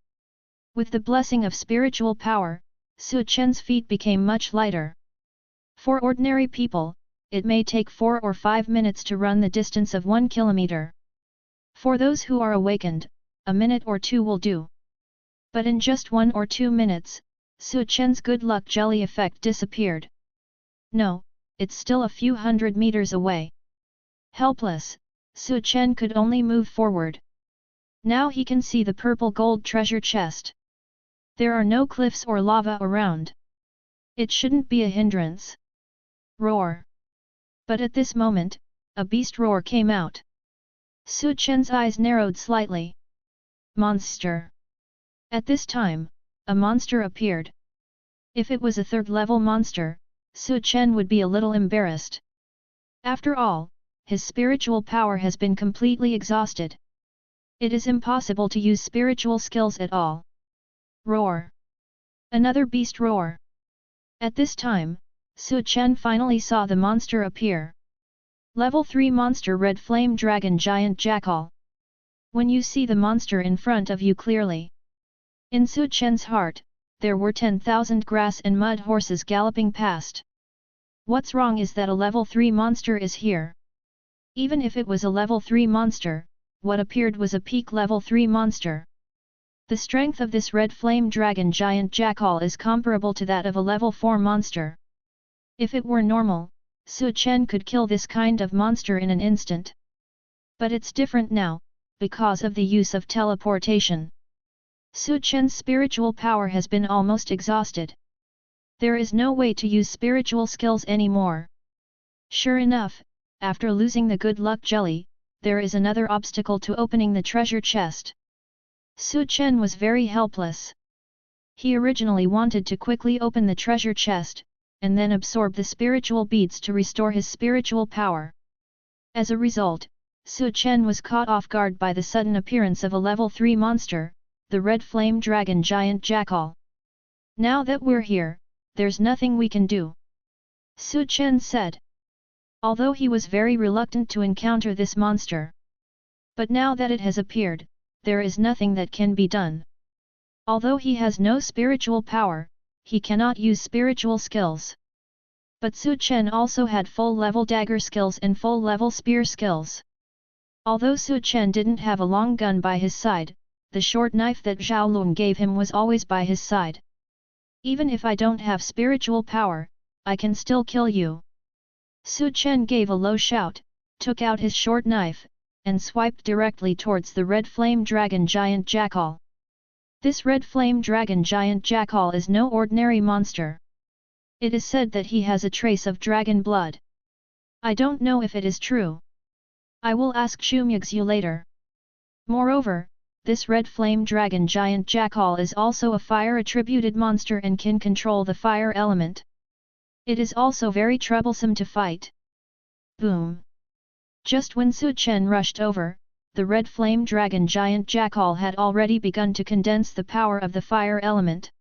With the blessing of spiritual power, Su Chen's feet became much lighter. For ordinary people, it may take 4 or 5 minutes to run the distance of 1 kilometer. For those who are awakened, a minute or two will do. But in just 1 or 2 minutes, Su Chen's good luck jelly effect disappeared. No, it's still a few hundred meters away. Helpless, Su Chen could only move forward. Now he can see the purple gold treasure chest. There are no cliffs or lava around. It shouldn't be a hindrance. Roar! But at this moment, a beast roar came out. Su Chen's eyes narrowed slightly. Monster! At this time, a monster appeared. If it was a third-level monster, Su Chen would be a little embarrassed. After all, his spiritual power has been completely exhausted. It is impossible to use spiritual skills at all. Roar! Another beast roar! At this time, Su Chen finally saw the monster appear. Level 3 monster Red Flame Dragon Giant Jackal. when you see the monster in front of you clearly. In Su Chen's heart, there were 10,000 grass and mud horses galloping past. What's wrong is that a level 3 monster is here. Even if it was a level 3 monster, what appeared was a peak level 3 monster. The strength of this red flame dragon giant jackal is comparable to that of a level 4 monster. If it were normal, Su Chen could kill this kind of monster in an instant. But it's different now, because of the use of teleportation. Su Chen's spiritual power has been almost exhausted. There is no way to use spiritual skills anymore. Sure enough, after losing the good luck jelly, there is another obstacle to opening the treasure chest. Su Chen was very helpless. He originally wanted to quickly open the treasure chest, and then absorb the spiritual beads to restore his spiritual power. As a result, Su Chen was caught off guard by the sudden appearance of a level 3 monster, the red flame dragon giant jackal. Now that we're here, there's nothing we can do, Su Chen said. Although he was very reluctant to encounter this monster. But now that it has appeared, there is nothing that can be done. Although he has no spiritual power, he cannot use spiritual skills. But Su Chen also had full-level dagger skills and full-level spear skills. Although Su Chen didn't have a long gun by his side, the short knife that Xiaolong gave him was always by his side. Even if I don't have spiritual power, I can still kill you. Su Chen gave a low shout, took out his short knife, and swiped directly towards the red flame dragon giant jackal. This red flame dragon giant jackal is no ordinary monster. It is said that he has a trace of dragon blood. I don't know if it is true. I will ask Chu Muxue later. Moreover, this red flame dragon giant jackal is also a fire-attributed monster and can control the fire element. It is also very troublesome to fight. Boom! Just when Su Chen rushed over, the red flame dragon giant jackal had already begun to condense the power of the fire element.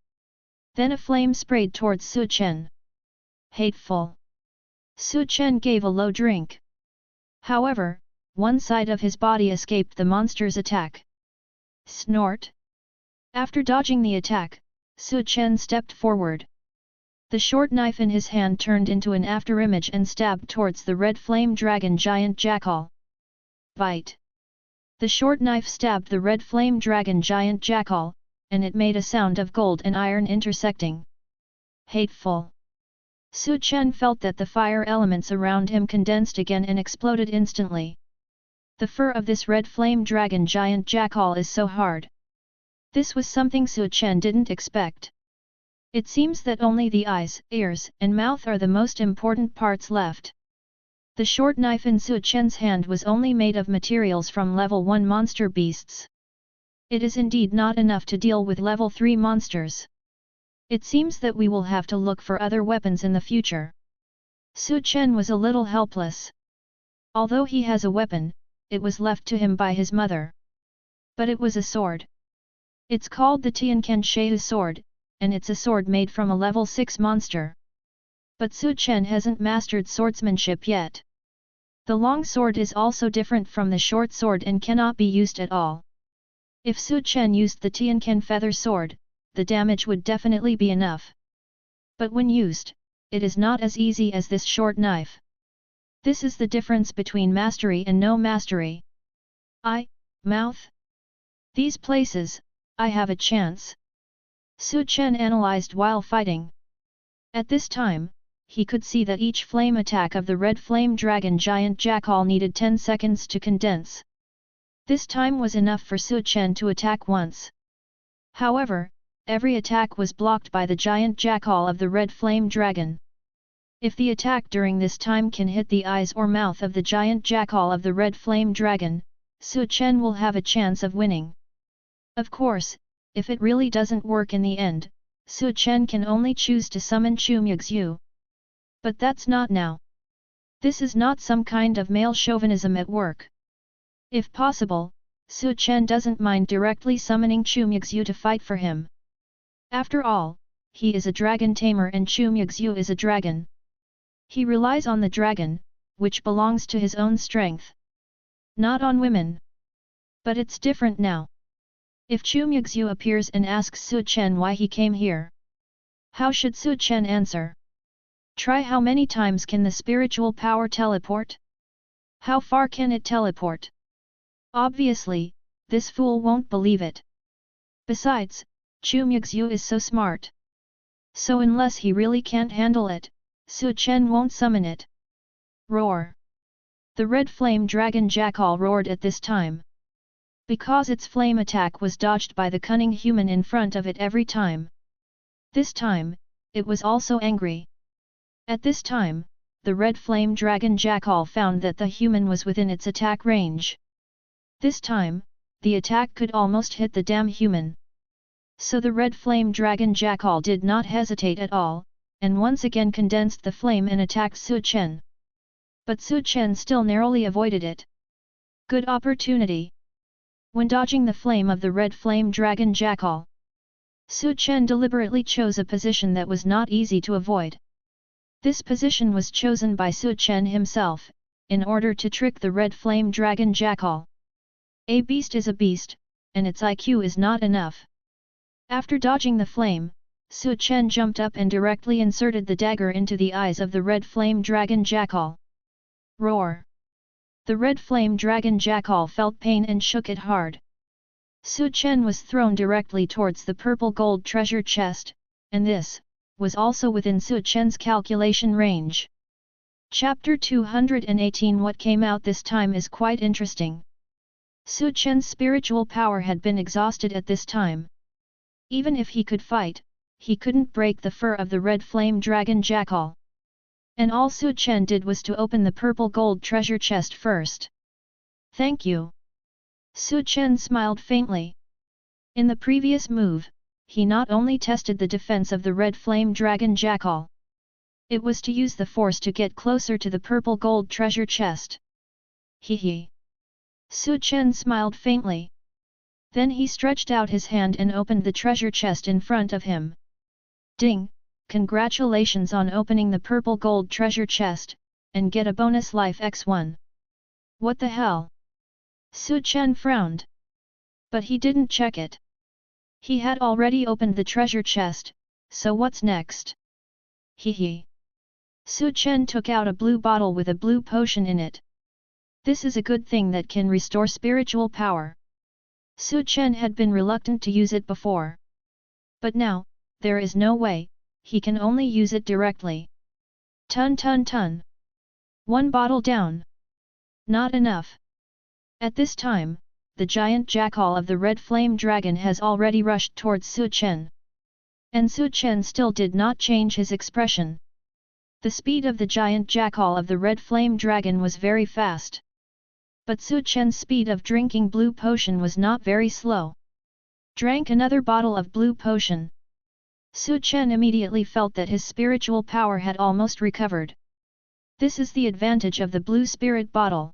Then a flame sprayed towards Su Chen. Hateful! Su Chen gave a low drink. However, one side of his body escaped the monster's attack. Snort! After dodging the attack, Su Chen stepped forward. The short knife in his hand turned into an afterimage and stabbed towards the red flame dragon giant jackal. Bite! The short knife stabbed the red flame dragon giant jackal, and it made a sound of gold and iron intersecting. Hateful! Su Chen felt that the fire elements around him condensed again and exploded instantly. The fur of this red flame dragon giant jackal is so hard. This was something Su Chen didn't expect. It seems that only the eyes, ears, and mouth are the most important parts left. The short knife in Su Chen's hand was only made of materials from level 1 monster beasts. It is indeed not enough to deal with level 3 monsters. It seems that we will have to look for other weapons in the future. Su Chen was a little helpless. Although he has a weapon, it was left to him by his mother. But it was a sword. It's called the Tianken Sheu sword, and it's a sword made from a level 6 monster. But Su Chen hasn't mastered swordsmanship yet. The long sword is also different from the short sword and cannot be used at all. If Su Chen used the Tianken feather sword, the damage would definitely be enough. But when used, it is not as easy as this short knife. This is the difference between mastery and no mastery. Eye, mouth. These places, I have a chance. Su Chen analyzed while fighting. At this time, he could see that each flame attack of the red flame dragon giant jackal needed 10 seconds to condense. This time was enough for Su Chen to attack once. However, every attack was blocked by the giant jackal of the red flame dragon. If the attack during this time can hit the eyes or mouth of the giant jackal of the red flame dragon, Su Chen will have a chance of winning. Of course, if it really doesn't work in the end, Su Chen can only choose to summon Chu Muxue. But that's not now. This is not some kind of male chauvinism at work. If possible, Su Chen doesn't mind directly summoning Chu Muxue to fight for him. After all, he is a dragon tamer and Chu Muxue is a dragon. He relies on the dragon, which belongs to his own strength. Not on women. But it's different now. If Chu Muxue appears and asks Su Chen why he came here, how should Su Chen answer? Try how many times can the spiritual power teleport? How far can it teleport? Obviously, this fool won't believe it. Besides, Chu Muxue is so smart. So unless he really can't handle it, Su Chen won't summon it. Roar! The red flame dragon jackal roared at this time. Because its flame attack was dodged by the cunning human in front of it every time. This time, it was also angry. At this time, the red flame dragon jackal found that the human was within its attack range. This time, the attack could almost hit the damn human. So the red flame dragon jackal did not hesitate at all, and once again condensed the flame and attacked Su Chen. But Su Chen still narrowly avoided it. Good opportunity. When dodging the flame of the red flame dragon jackal, Su Chen deliberately chose a position that was not easy to avoid. This position was chosen by Su Chen himself, in order to trick the red flame dragon jackal. A beast is a beast, and its IQ is not enough. After dodging the flame, Su Chen jumped up and directly inserted the dagger into the eyes of the red flame dragon jackal. Roar! The red flame dragon jackal felt pain and shook it hard. Su Chen was thrown directly towards the purple gold treasure chest, and this was also within Su Chen's calculation range. Chapter 218. What came out this time is quite interesting. Su Chen's spiritual power had been exhausted at this time. Even if he could fight, he couldn't break the fur of the red flame dragon jackal. And all Su Chen did was to open the purple gold treasure chest first. Thank you. Su Chen smiled faintly. In the previous move, he not only tested the defense of the red flame dragon jackal. It was to use the force to get closer to the purple gold treasure chest. Hee hee. Su Chen smiled faintly. Then he stretched out his hand and opened the treasure chest in front of him. Ding! Congratulations on opening the purple gold treasure chest, and get a bonus life x1. What the hell? Su Chen frowned. But he didn't check it. He had already opened the treasure chest, so what's next? Hee hee. Su Chen took out a blue bottle with a blue potion in it. This is a good thing that can restore spiritual power. Su Chen had been reluctant to use it before. But now, there is no way, he can only use it directly. Tun tun tun. One bottle down. Not enough. At this time, the giant jackal of the red flame dragon has already rushed towards Su Chen. And Su Chen still did not change his expression. The speed of the giant jackal of the red flame dragon was very fast. But Su Chen's speed of drinking blue potion was not very slow. Drank another bottle of blue potion. Su Chen immediately felt that his spiritual power had almost recovered. This is the advantage of the blue spirit bottle.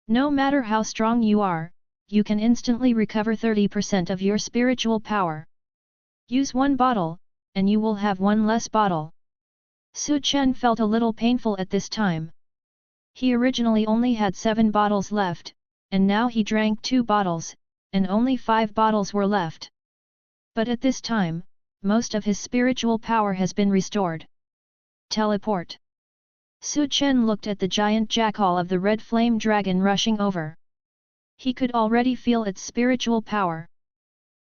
No matter how strong you are, you can instantly recover 30% of your spiritual power. Use one bottle, and you will have one less bottle. Su Chen felt a little painful at this time. He originally only had 7 bottles left, and now he drank 2 bottles, and only 5 bottles were left. But at this time, most of his spiritual power has been restored. Teleport. Su Chen looked at the giant jackal of the red flame dragon rushing over. He could already feel its spiritual power.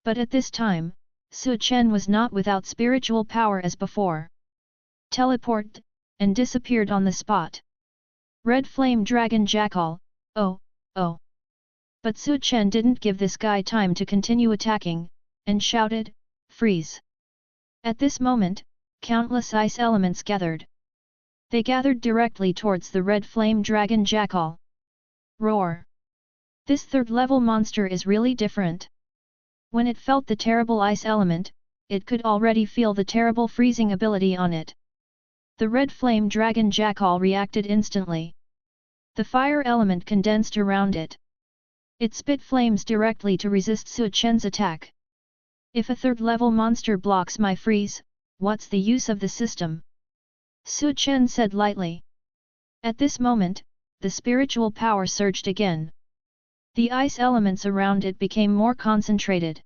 But at this time, Su Chen was not without spiritual power as before. Teleport, and disappeared on the spot. Red flame dragon jackal, oh, oh. But Su Chen didn't give this guy time to continue attacking, and shouted, freeze. At this moment, countless ice elements gathered. They gathered directly towards the red flame dragon jackal. Roar! This third-level monster is really different. When it felt the terrible ice element, it could already feel the terrible freezing ability on it. The red flame dragon jackal reacted instantly. The fire element condensed around it. It spit flames directly to resist Su Chen's attack. If a third-level monster blocks my freeze, what's the use of the system? Su Chen said lightly. At this moment, the spiritual power surged again. The ice elements around it became more concentrated.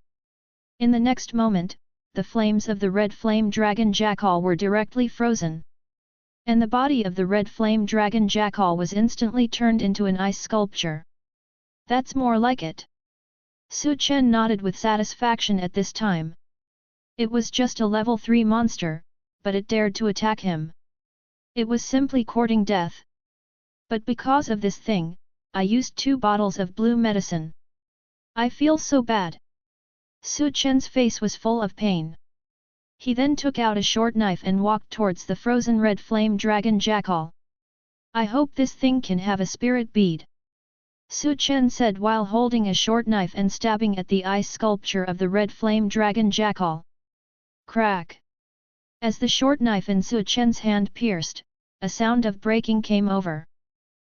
In the next moment, the flames of the red flame dragon jackal were directly frozen. And the body of the red flame dragon jackal was instantly turned into an ice sculpture. That's more like it. Chen nodded with satisfaction at this time. It was just a level 3 monster, but it dared to attack him. It was simply courting death. But because of this thing, I used 2 bottles of blue medicine. I feel so bad. Chen's face was full of pain. He then took out a short knife and walked towards the frozen red flame dragon jackal. I hope this thing can have a spirit bead. Chen said while holding a short knife and stabbing at the ice sculpture of the red flame dragon jackal. Crack! As the short knife in Chen's hand pierced, a sound of breaking came over.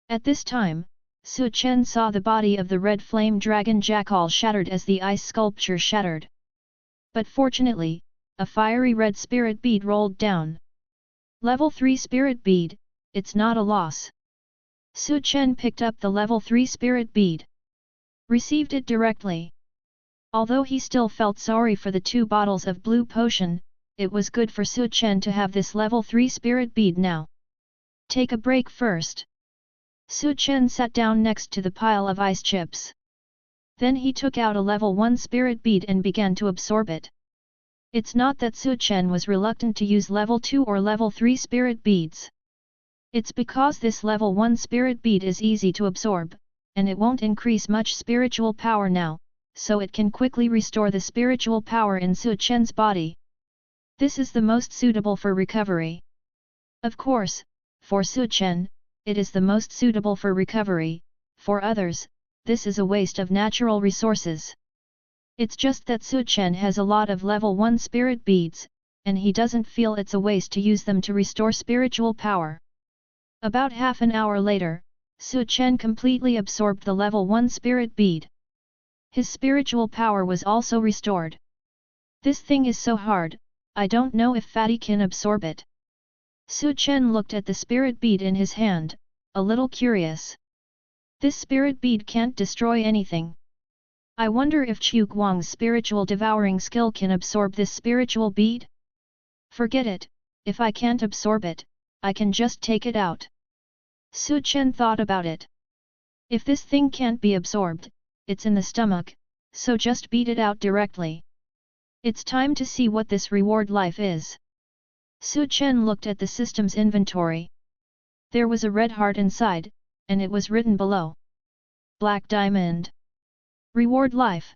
At this time, Chen saw the body of the red flame dragon jackal shattered as the ice sculpture shattered. But fortunately, a fiery red spirit bead rolled down. Level 3 spirit bead, it's not a loss. Chen picked up the level 3 spirit bead. Received it directly. Although he still felt sorry for the 2 bottles of blue potion, it was good for Chen to have this level 3 spirit bead now. Take a break first. Chen sat down next to the pile of ice chips. Then he took out a level 1 spirit bead and began to absorb it. It's not that Chen was reluctant to use level 2 or level 3 spirit beads. It's because this level 1 spirit bead is easy to absorb, and it won't increase much spiritual power now, so it can quickly restore the spiritual power in Chen's body. This is the most suitable for recovery. Of course, for Chen, it is the most suitable for recovery. For others, this is a waste of natural resources. It's just that Chen has a lot of level 1 spirit beads, and he doesn't feel it's a waste to use them to restore spiritual power. About half an hour later, Chen completely absorbed the level 1 spirit bead. His spiritual power was also restored. This thing is so hard, I don't know if Fatty can absorb it. Chen looked at the spirit bead in his hand, a little curious. This spirit bead can't destroy anything. I wonder if Chu Guang's spiritual devouring skill can absorb this spiritual bead? Forget it, if I can't absorb it, I can just take it out. Chen thought about it. If this thing can't be absorbed, it's in the stomach, so just beat it out directly. It's time to see what this reward life is. Chen looked at the system's inventory. There was a red heart inside, and it was written below. Black diamond. Reward life.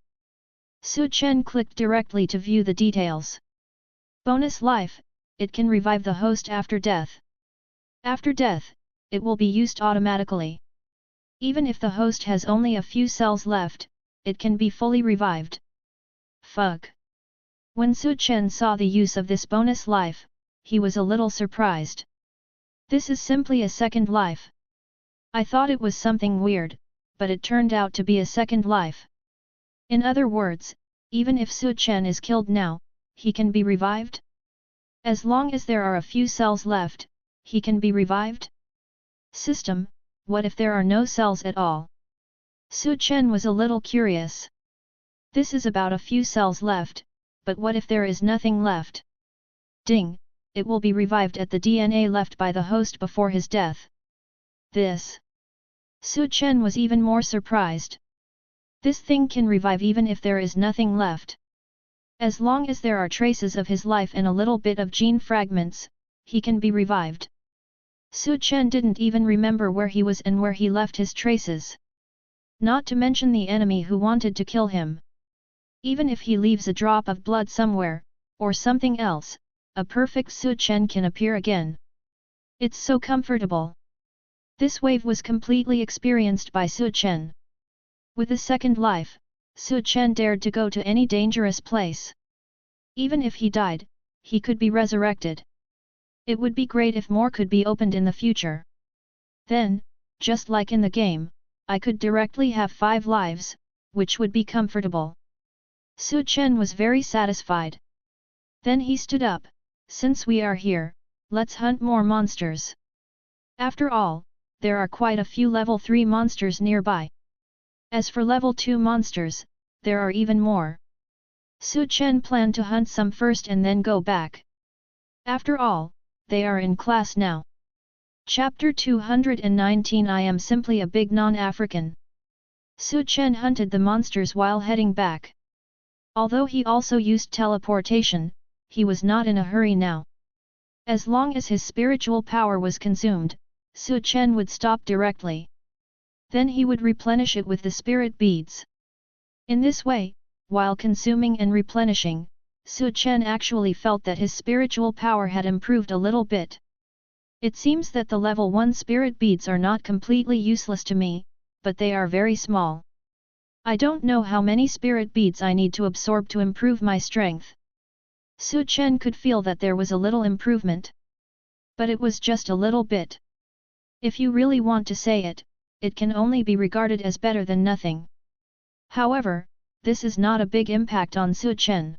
Chen clicked directly to view the details. Bonus life, it can revive the host after death. After death, it will be used automatically. Even if the host has only a few cells left, it can be fully revived. Fuck. When Chen saw the use of this bonus life, he was a little surprised. This is simply a second life. I thought it was something weird, but it turned out to be a second life. In other words, even if Chen is killed now, he can be revived? As long as there are a few cells left, he can be revived? System, what if there are no cells at all? Chen was a little curious. This is about a few cells left, but what if there is nothing left? Ding, it will be revived at the DNA left by the host before his death. This. Chen was even more surprised. This thing can revive even if there is nothing left. As long as there are traces of his life and a little bit of gene fragments, he can be revived. Chen didn't even remember where he was and where he left his traces. Not to mention the enemy who wanted to kill him. Even if he leaves a drop of blood somewhere, or something else, a perfect Chen can appear again. It's so comfortable. This wave was completely experienced by Chen. With a second life, Chen dared to go to any dangerous place. Even if he died, he could be resurrected. It would be great if more could be opened in the future. Then, just like in the game, I could directly have 5 lives, which would be comfortable. Chen was very satisfied. Then he stood up. Since we are here, let's hunt more monsters. After all, there are quite a few level 3 monsters nearby. As for level 2 monsters, there are even more. Chen planned to hunt some first and then go back. After all, they are in class now. Chapter 219 I am simply a big non-African. Chen hunted the monsters while heading back. Although he also used teleportation, he was not in a hurry now. As long as his spiritual power was consumed, Chen would stop directly. Then he would replenish it with the spirit beads. In this way, while consuming and replenishing, Chen actually felt that his spiritual power had improved a little bit. It seems that the level 1 spirit beads are not completely useless to me, but they are very small. I don't know how many spirit beads I need to absorb to improve my strength. Chen could feel that there was a little improvement. But it was just a little bit. If you really want to say it, it can only be regarded as better than nothing. However, this is not a big impact on Chen.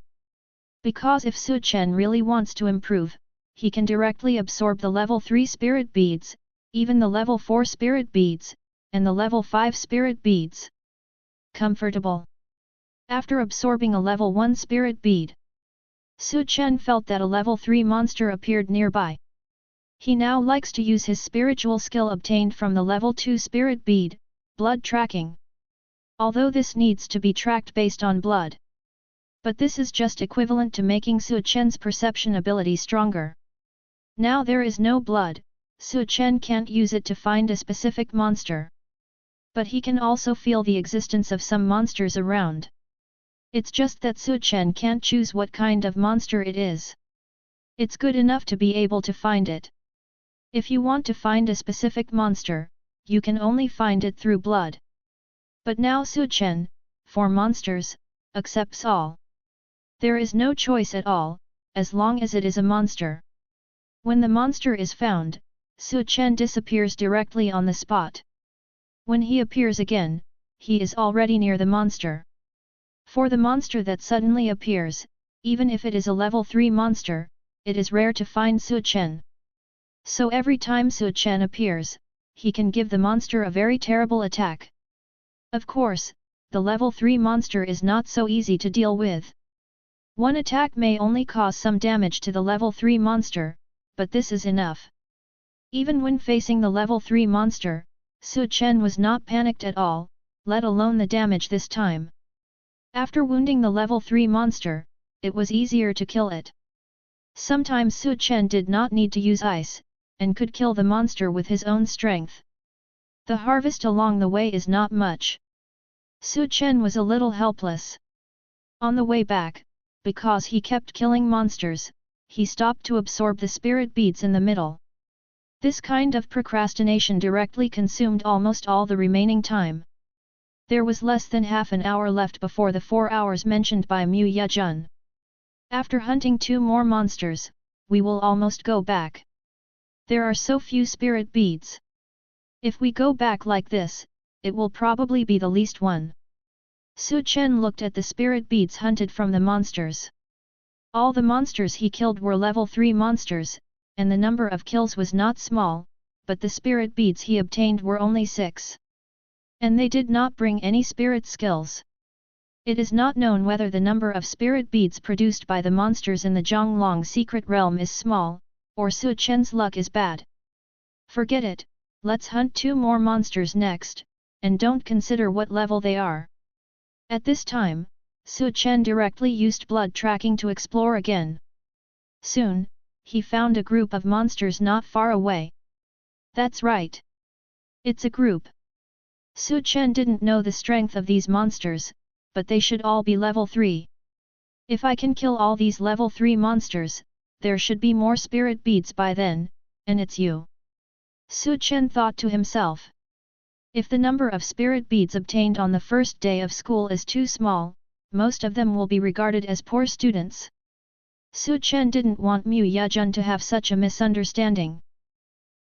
Because if Chen really wants to improve, he can directly absorb the level 3 spirit beads, even the level 4 spirit beads, and the level 5 spirit beads. Comfortable. After absorbing a level 1 spirit bead, Chen felt that a level 3 monster appeared nearby. He now likes to use his spiritual skill obtained from the level 2 spirit bead, blood tracking. Although this needs to be tracked based on blood. But this is just equivalent to making Chen's perception ability stronger. Now there is no blood, Chen can't use it to find a specific monster. But he can also feel the existence of some monsters around. It's just that Chen can't choose what kind of monster it is. It's good enough to be able to find it. If you want to find a specific monster, you can only find it through blood. But now Chen, for monsters, accepts all. There is no choice at all, as long as it is a monster. When the monster is found, Chen disappears directly on the spot. When he appears again, he is already near the monster. For the monster that suddenly appears, even if it is a level 3 monster, it is rare to find Chen. So every time Chen appears, he can give the monster a very terrible attack. Of course, the level 3 monster is not so easy to deal with. One attack may only cause some damage to the level 3 monster, but this is enough. Even when facing the level 3 monster, Chen was not panicked at all, let alone the damage this time. After wounding the level 3 monster, it was easier to kill it. Sometimes Chen did not need to use ice, and could kill the monster with his own strength. The harvest along the way is not much. Chen was a little helpless. On the way back, because he kept killing monsters, he stopped to absorb the spirit beads in the middle. This kind of procrastination directly consumed almost all the remaining time. There was less than half an hour left before the 4 hours mentioned by Mu Yejun. After hunting 2 more monsters, we will almost go back. There are so few spirit beads. If we go back like this, it will probably be the least one. Chen looked at the spirit beads hunted from the monsters. All the monsters he killed were level 3 monsters, and the number of kills was not small, but the spirit beads he obtained were only 6. And they did not bring any spirit skills. It is not known whether the number of spirit beads produced by the monsters in the Xiaolong secret realm is small, or Chen's luck is bad. Forget it, let's hunt 2 more monsters next, and don't consider what level they are. At this time, Chen directly used blood tracking to explore again. Soon, he found a group of monsters not far away. That's right. It's a group. Chen didn't know the strength of these monsters, but they should all be level 3. If I can kill all these level 3 monsters, there should be more spirit beads by then, and it's you. Chen thought to himself. If the number of spirit beads obtained on the first day of school is too small, most of them will be regarded as poor students. Chen didn't want Mu Yejun to have such a misunderstanding.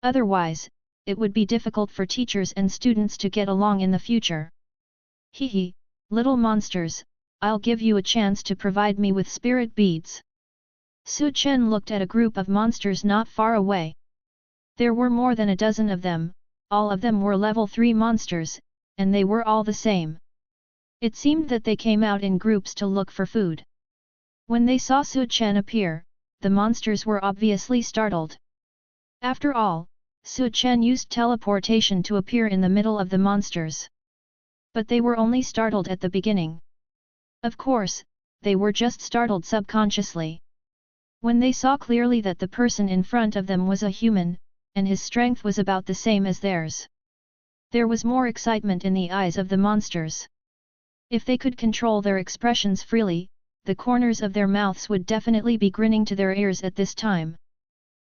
Otherwise, it would be difficult for teachers and students to get along in the future. Hee, little monsters, I'll give you a chance to provide me with spirit beads. Chen looked at a group of monsters not far away. There were more than a dozen of them, all of them were level 3 monsters, and they were all the same. It seemed that they came out in groups to look for food. When they saw Chen appear, the monsters were obviously startled. After all, Chen used teleportation to appear in the middle of the monsters. But they were only startled at the beginning. Of course, they were just startled subconsciously. When they saw clearly that the person in front of them was a human, and his strength was about the same as theirs, there was more excitement in the eyes of the monsters. If they could control their expressions freely, the corners of their mouths would definitely be grinning to their ears at this time.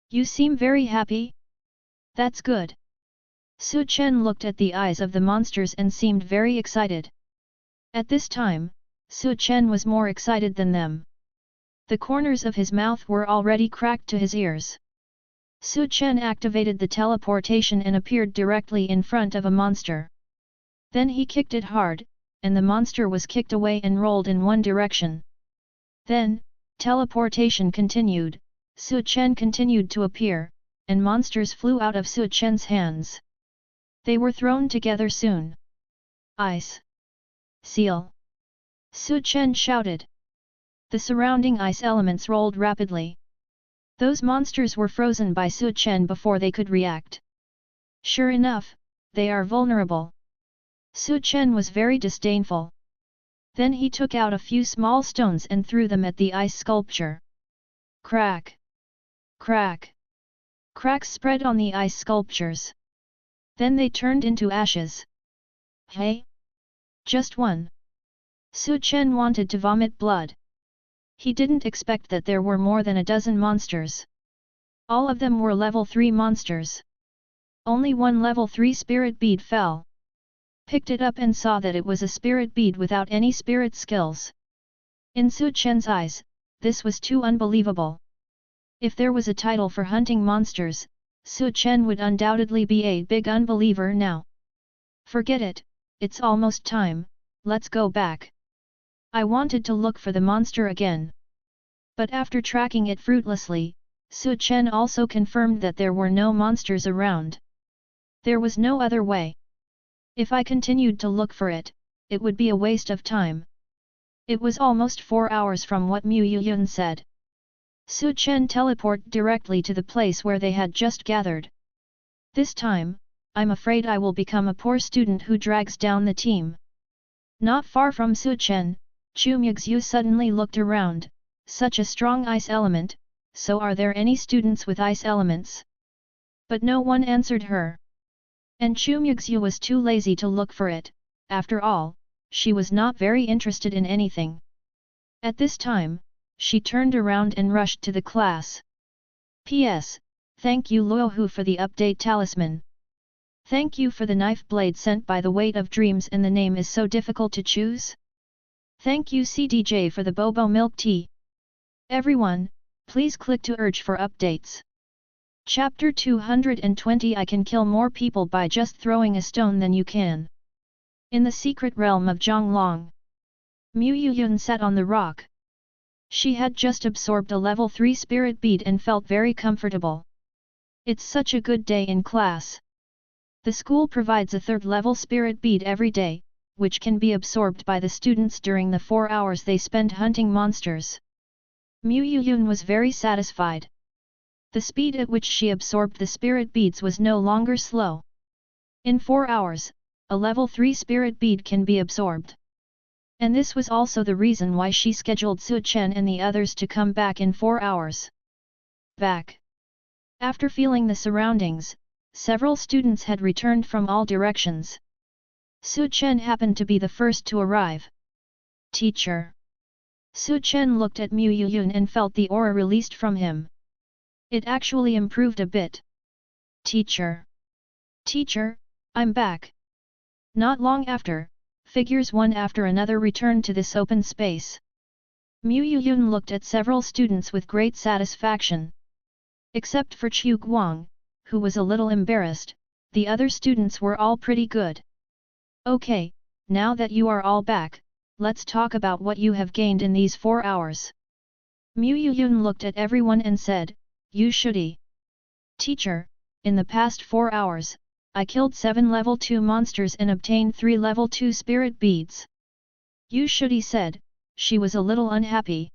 You seem very happy? That's good. Chen looked at the eyes of the monsters and seemed very excited. At this time, Chen was more excited than them. The corners of his mouth were already cracked to his ears. Chen activated the teleportation and appeared directly in front of a monster. Then he kicked it hard, and the monster was kicked away and rolled in one direction. Then, teleportation continued, Chen continued to appear, and monsters flew out of Chen's hands. They were thrown together soon. Ice! Seal! Chen shouted. The surrounding ice elements rolled rapidly. Those monsters were frozen by Chen before they could react. Sure enough, they are vulnerable. Chen was very disdainful. Then he took out a few small stones and threw them at the ice sculpture. Crack! Crack! Cracks spread on the ice sculptures. Then they turned into ashes. Hey! Just one. Chen wanted to vomit blood. He didn't expect that there were more than a dozen monsters. All of them were level 3 monsters. Only one level 3 spirit bead fell. Picked it up and saw that it was a spirit bead without any spirit skills. In Chen's eyes, this was too unbelievable. If there was a title for hunting monsters, Chen would undoubtedly be a big unbeliever now. Forget it, it's almost time, let's go back. I wanted to look for the monster again. But after tracking it fruitlessly, Chen also confirmed that there were no monsters around. There was no other way. If I continued to look for it, it would be a waste of time. It was almost 4 hours from what Mu Yuyun said. Chen teleported directly to the place where they had just gathered. This time, I'm afraid I will become a poor student who drags down the team. Not far from Chen, Chu Muxue suddenly looked around. Such a strong ice element, so are there any students with ice elements? But no one answered her. And Chu Muxue was too lazy to look for it, after all, she was not very interested in anything. At this time, she turned around and rushed to the class. P.S. Thank you Luohu for the update talisman. Thank you for the knife blade sent by the Weight of Dreams and the name is so difficult to choose. Thank you CDJ for the Bobo milk tea. Everyone, please click to urge for updates. Chapter 220 I can kill more people by just throwing a stone than you can. In the secret realm of Xiaolong, Mu Yuyun sat on the rock. She had just absorbed a level 3 spirit bead and felt very comfortable. It's such a good day in class. The school provides a 3rd level spirit bead every day, which can be absorbed by the students during the 4 hours they spend hunting monsters. Mu Yuyun was very satisfied. The speed at which she absorbed the spirit beads was no longer slow. In 4 hours, a level 3 spirit bead can be absorbed. And this was also the reason why she scheduled Chen and the others to come back in 4 hours. Back. After feeling the surroundings, several students had returned from all directions. Chen happened to be the first to arrive. Teacher. Chen looked at Mu Yuyun and felt the aura released from him. It actually improved a bit. Teacher. Teacher, I'm back. Not long after, figures one after another returned to this open space. Mu Yuyun looked at several students with great satisfaction. Except for Chu Guang, who was a little embarrassed, the other students were all pretty good. Okay, now that you are all back, let's talk about what you have gained in these 4 hours. Mu Yuyun looked at everyone and said, You shouldie. Teacher, in the past 4 hours, I killed 7 level 2 monsters and obtained 3 level 2 spirit beads. You should," said. She was a little unhappy.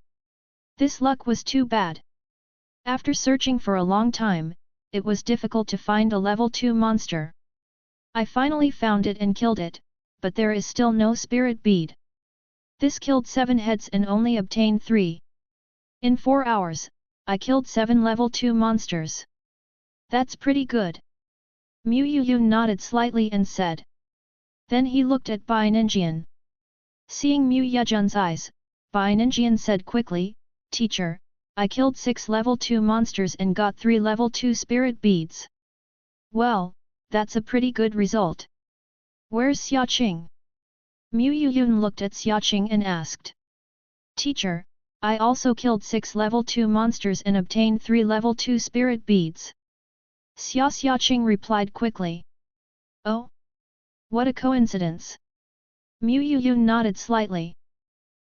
This luck was too bad. After searching for a long time, it was difficult to find a level 2 monster. I finally found it and killed it, but there is still no spirit bead. This killed 7 heads and only obtained 3. In 4 hours, I killed 7 level 2 monsters. That's pretty good. Mu Yuyun nodded slightly and said. Then he looked at Bai Ninjian. Seeing Mu Yejun's eyes, Bai Ninjian said quickly, "Teacher, I killed 6 level 2 monsters and got 3 level 2 spirit beads." "Well, that's a pretty good result. Where's Xiaoqing?" Mu Yuyun looked at Xiaoqing and asked. "Teacher, I also killed 6 level 2 monsters and obtained 3 level 2 spirit beads." Xiaoqing replied quickly. "Oh? What a coincidence!" Mu Yuyun nodded slightly.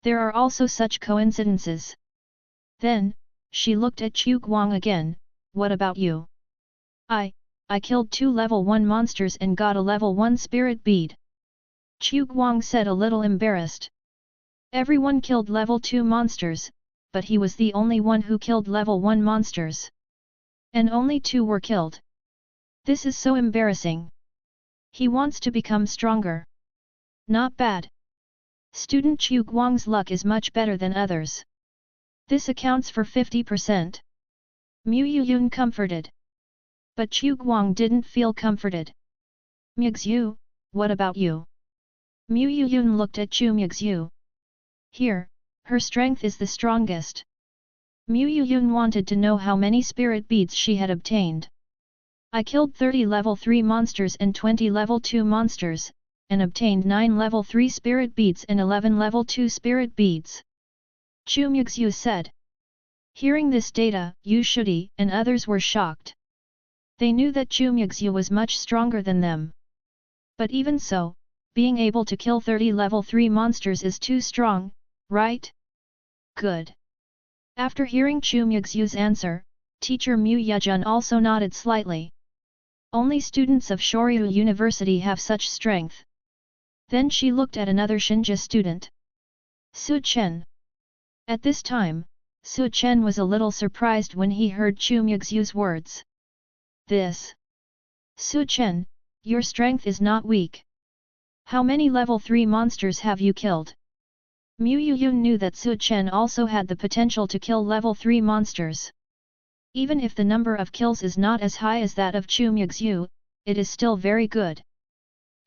There are also such coincidences. Then, she looked at Chu Guang again. "What about you?" I killed 2 level 1 monsters and got a level 1 spirit bead." Chu Guang said a little embarrassed. Everyone killed level 2 monsters, but he was the only one who killed level 1 monsters. And only 2 were killed. This is so embarrassing. He wants to become stronger. Not bad. Student Chu Guang's luck is much better than others. This accounts for 50%. Mu Yuyun comforted. But Chu Guang didn't feel comforted. "Muxue, what about you?" Mu Yuyun looked at Chu Muxue. Here, her strength is the strongest. Mu Yuyun wanted to know how many spirit beads she had obtained. "I killed 30 level 3 monsters and 20 level 2 monsters, and obtained 9 level 3 spirit beads and 11 level 2 spirit beads." Chu Muxue said. Hearing this data, Yu Shudi and others were shocked. They knew that Chu Muxue was much stronger than them. But even so, being able to kill 30 level 3 monsters is too strong, right? Good. After hearing Chu Muxue's answer, teacher Mu Yejun also nodded slightly. Only students of Shoryu University have such strength. Then she looked at another Shinja student. Su Chen. At this time, Su Chen was a little surprised when he heard Chu Muxue's words. This. Su Chen, your strength is not weak. How many level 3 monsters have you killed? Mu Yuyun knew that Su Chen also had the potential to kill level 3 monsters. Even if the number of kills is not as high as that of Chu Muxue, it is still very good.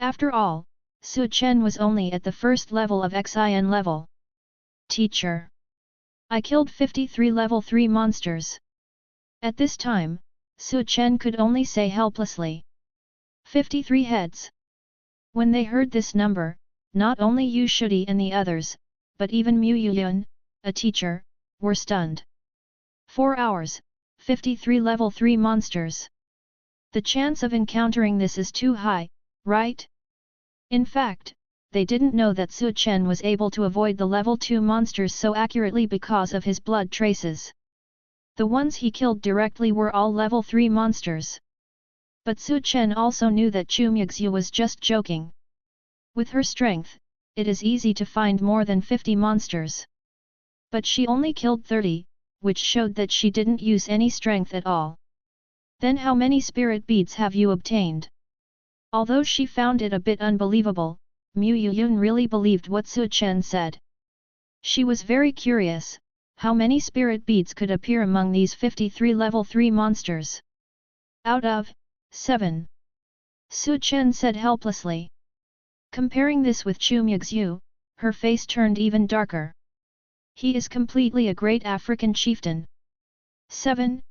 After all, Su Chen was only at the first level of Xin level. Teacher. I killed 53 level 3 monsters. At this time, Su Chen could only say helplessly. 53 heads. When they heard this number, not only Yu Shudi and the others, but even Mu Yuyun, a teacher, were stunned. 4 hours, 53 level 3 monsters. The chance of encountering this is too high, right? In fact, they didn't know that Su Chen was able to avoid the level 2 monsters so accurately because of his blood traces. The ones he killed directly were all level 3 monsters. But Su Chen also knew that Chu Muxue was just joking. With her strength, it is easy to find more than 50 monsters. But she only killed 30, which showed that she didn't use any strength at all. Then how many spirit beads have you obtained? Although she found it a bit unbelievable, Mu Yuyun really believed what Su Chen said. She was very curious. How many spirit beads could appear among these 53 level 3 monsters? Out of 7. Su Chen said helplessly. Comparing this with Chu Muxue, her face turned even darker. He is completely a great African chieftain. 7.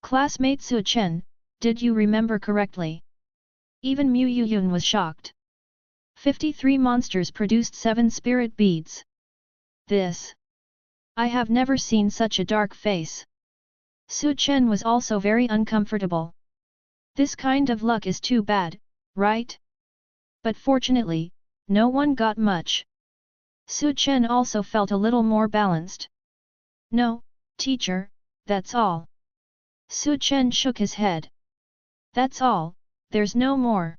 Classmate Su Chen, did you remember correctly? Even Mu Yuyun was shocked. 53 monsters produced 7 spirit beads. This. I have never seen such a dark face. Su Chen was also very uncomfortable. This kind of luck is too bad, right? But fortunately, no one got much. Su Chen also felt a little more balanced. No, teacher, that's all. Su Chen shook his head. That's all, there's no more.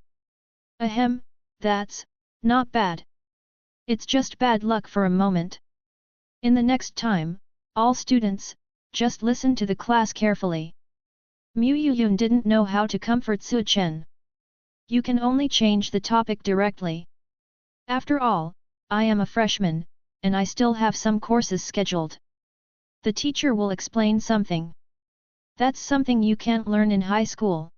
Ahem, that's not bad. It's just bad luck for a moment. In the next time, all students, just listen to the class carefully. Mu Yuyun didn't know how to comfort Su Chen. You can only change the topic directly. After all, I am a freshman, and I still have some courses scheduled. The teacher will explain something. That's something you can't learn in high school.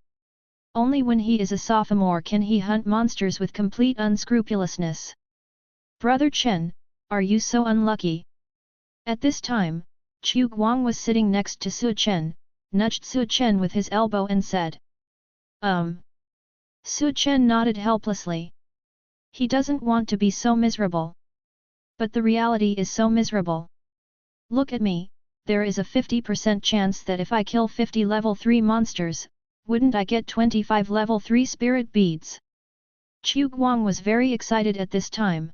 Only when he is a sophomore can he hunt monsters with complete unscrupulousness. Brother Chen, are you so unlucky? At this time, Chu Guang was sitting next to Su Chen, nudged Su Chen with his elbow and said. Su Chen nodded helplessly. He doesn't want to be so miserable. But the reality is so miserable. Look at me, there is a 50% chance that if I kill 50 level 3 monsters, wouldn't I get 25 level 3 spirit beads? Chu Guang was very excited at this time.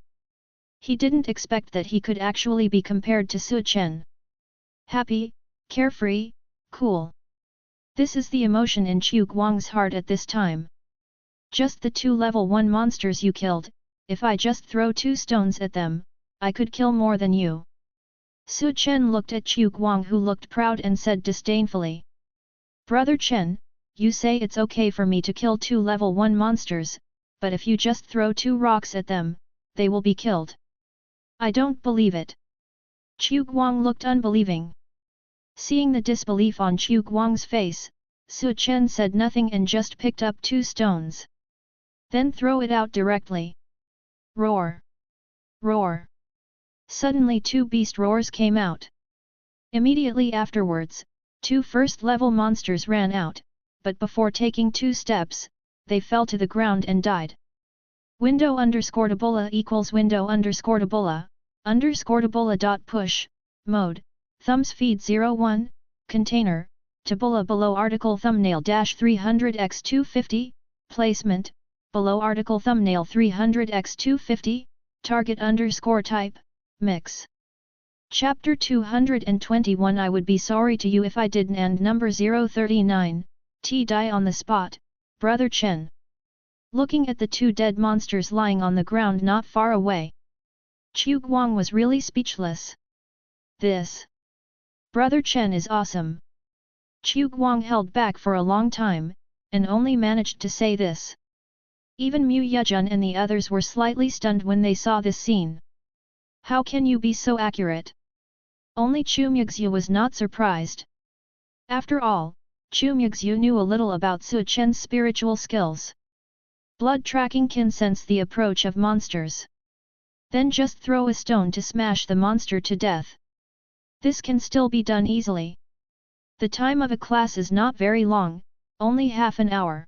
He didn't expect that he could actually be compared to Su Chen. Happy, carefree, cool. This is the emotion in Chu Guang's heart at this time. Just the 2 level 1 monsters you killed, if I just throw 2 stones at them, I could kill more than you. Su Chen looked at Chu Guang, who looked proud, and said disdainfully. Brother Chen, you say it's okay for me to kill 2 level 1 monsters, but if you just throw 2 rocks at them, they will be killed. I don't believe it. Chu Guang looked unbelieving. Seeing the disbelief on Chu Guang's face, Su Chen said nothing and just picked up 2 stones. Then throw it out directly. Roar! Roar! Suddenly 2 beast roars came out. Immediately afterwards, 2 first-level monsters ran out, but before taking 2 steps, they fell to the ground and died. Window_tabola equals window_tabola, _tabola dot push, mode, thumbs feed 01, container, tabola below article thumbnail dash 300x250, placement, below article thumbnail 300x250, target _type, mix. Chapter 221 I would be sorry to you if I didn't. And number 039, T die on the spot, Brother Chen. Looking at the 2 dead monsters lying on the ground not far away, Chu Guang was really speechless. This Brother Chen is awesome. Chu Guang held back for a long time, and only managed to say this. Even Mu Yejun and the others were slightly stunned when they saw this scene. How can you be so accurate? Only Chu Muxue was not surprised. After all, Chu Muxue knew a little about Su Chen's spiritual skills. Blood tracking can sense the approach of monsters. Then just throw a stone to smash the monster to death. This can still be done easily. The time of a class is not very long, only half an hour.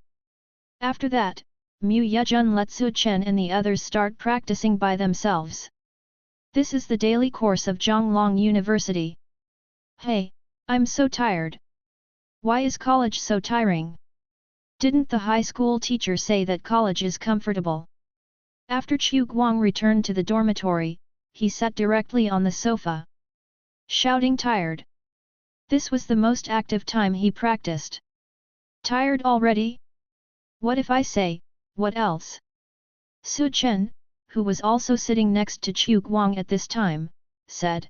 After that, Mu Yejun let Su Chen and the others start practicing by themselves. This is the daily course of Xiaolong University. Hey, I'm so tired. Why is college so tiring? Didn't the high school teacher say that college is comfortable? After Chu Guang returned to the dormitory, he sat directly on the sofa, shouting tired. This was the most active time he practiced. Tired already? What if I say, what else? Su Chen, who was also sitting next to Chu Guang at this time, said.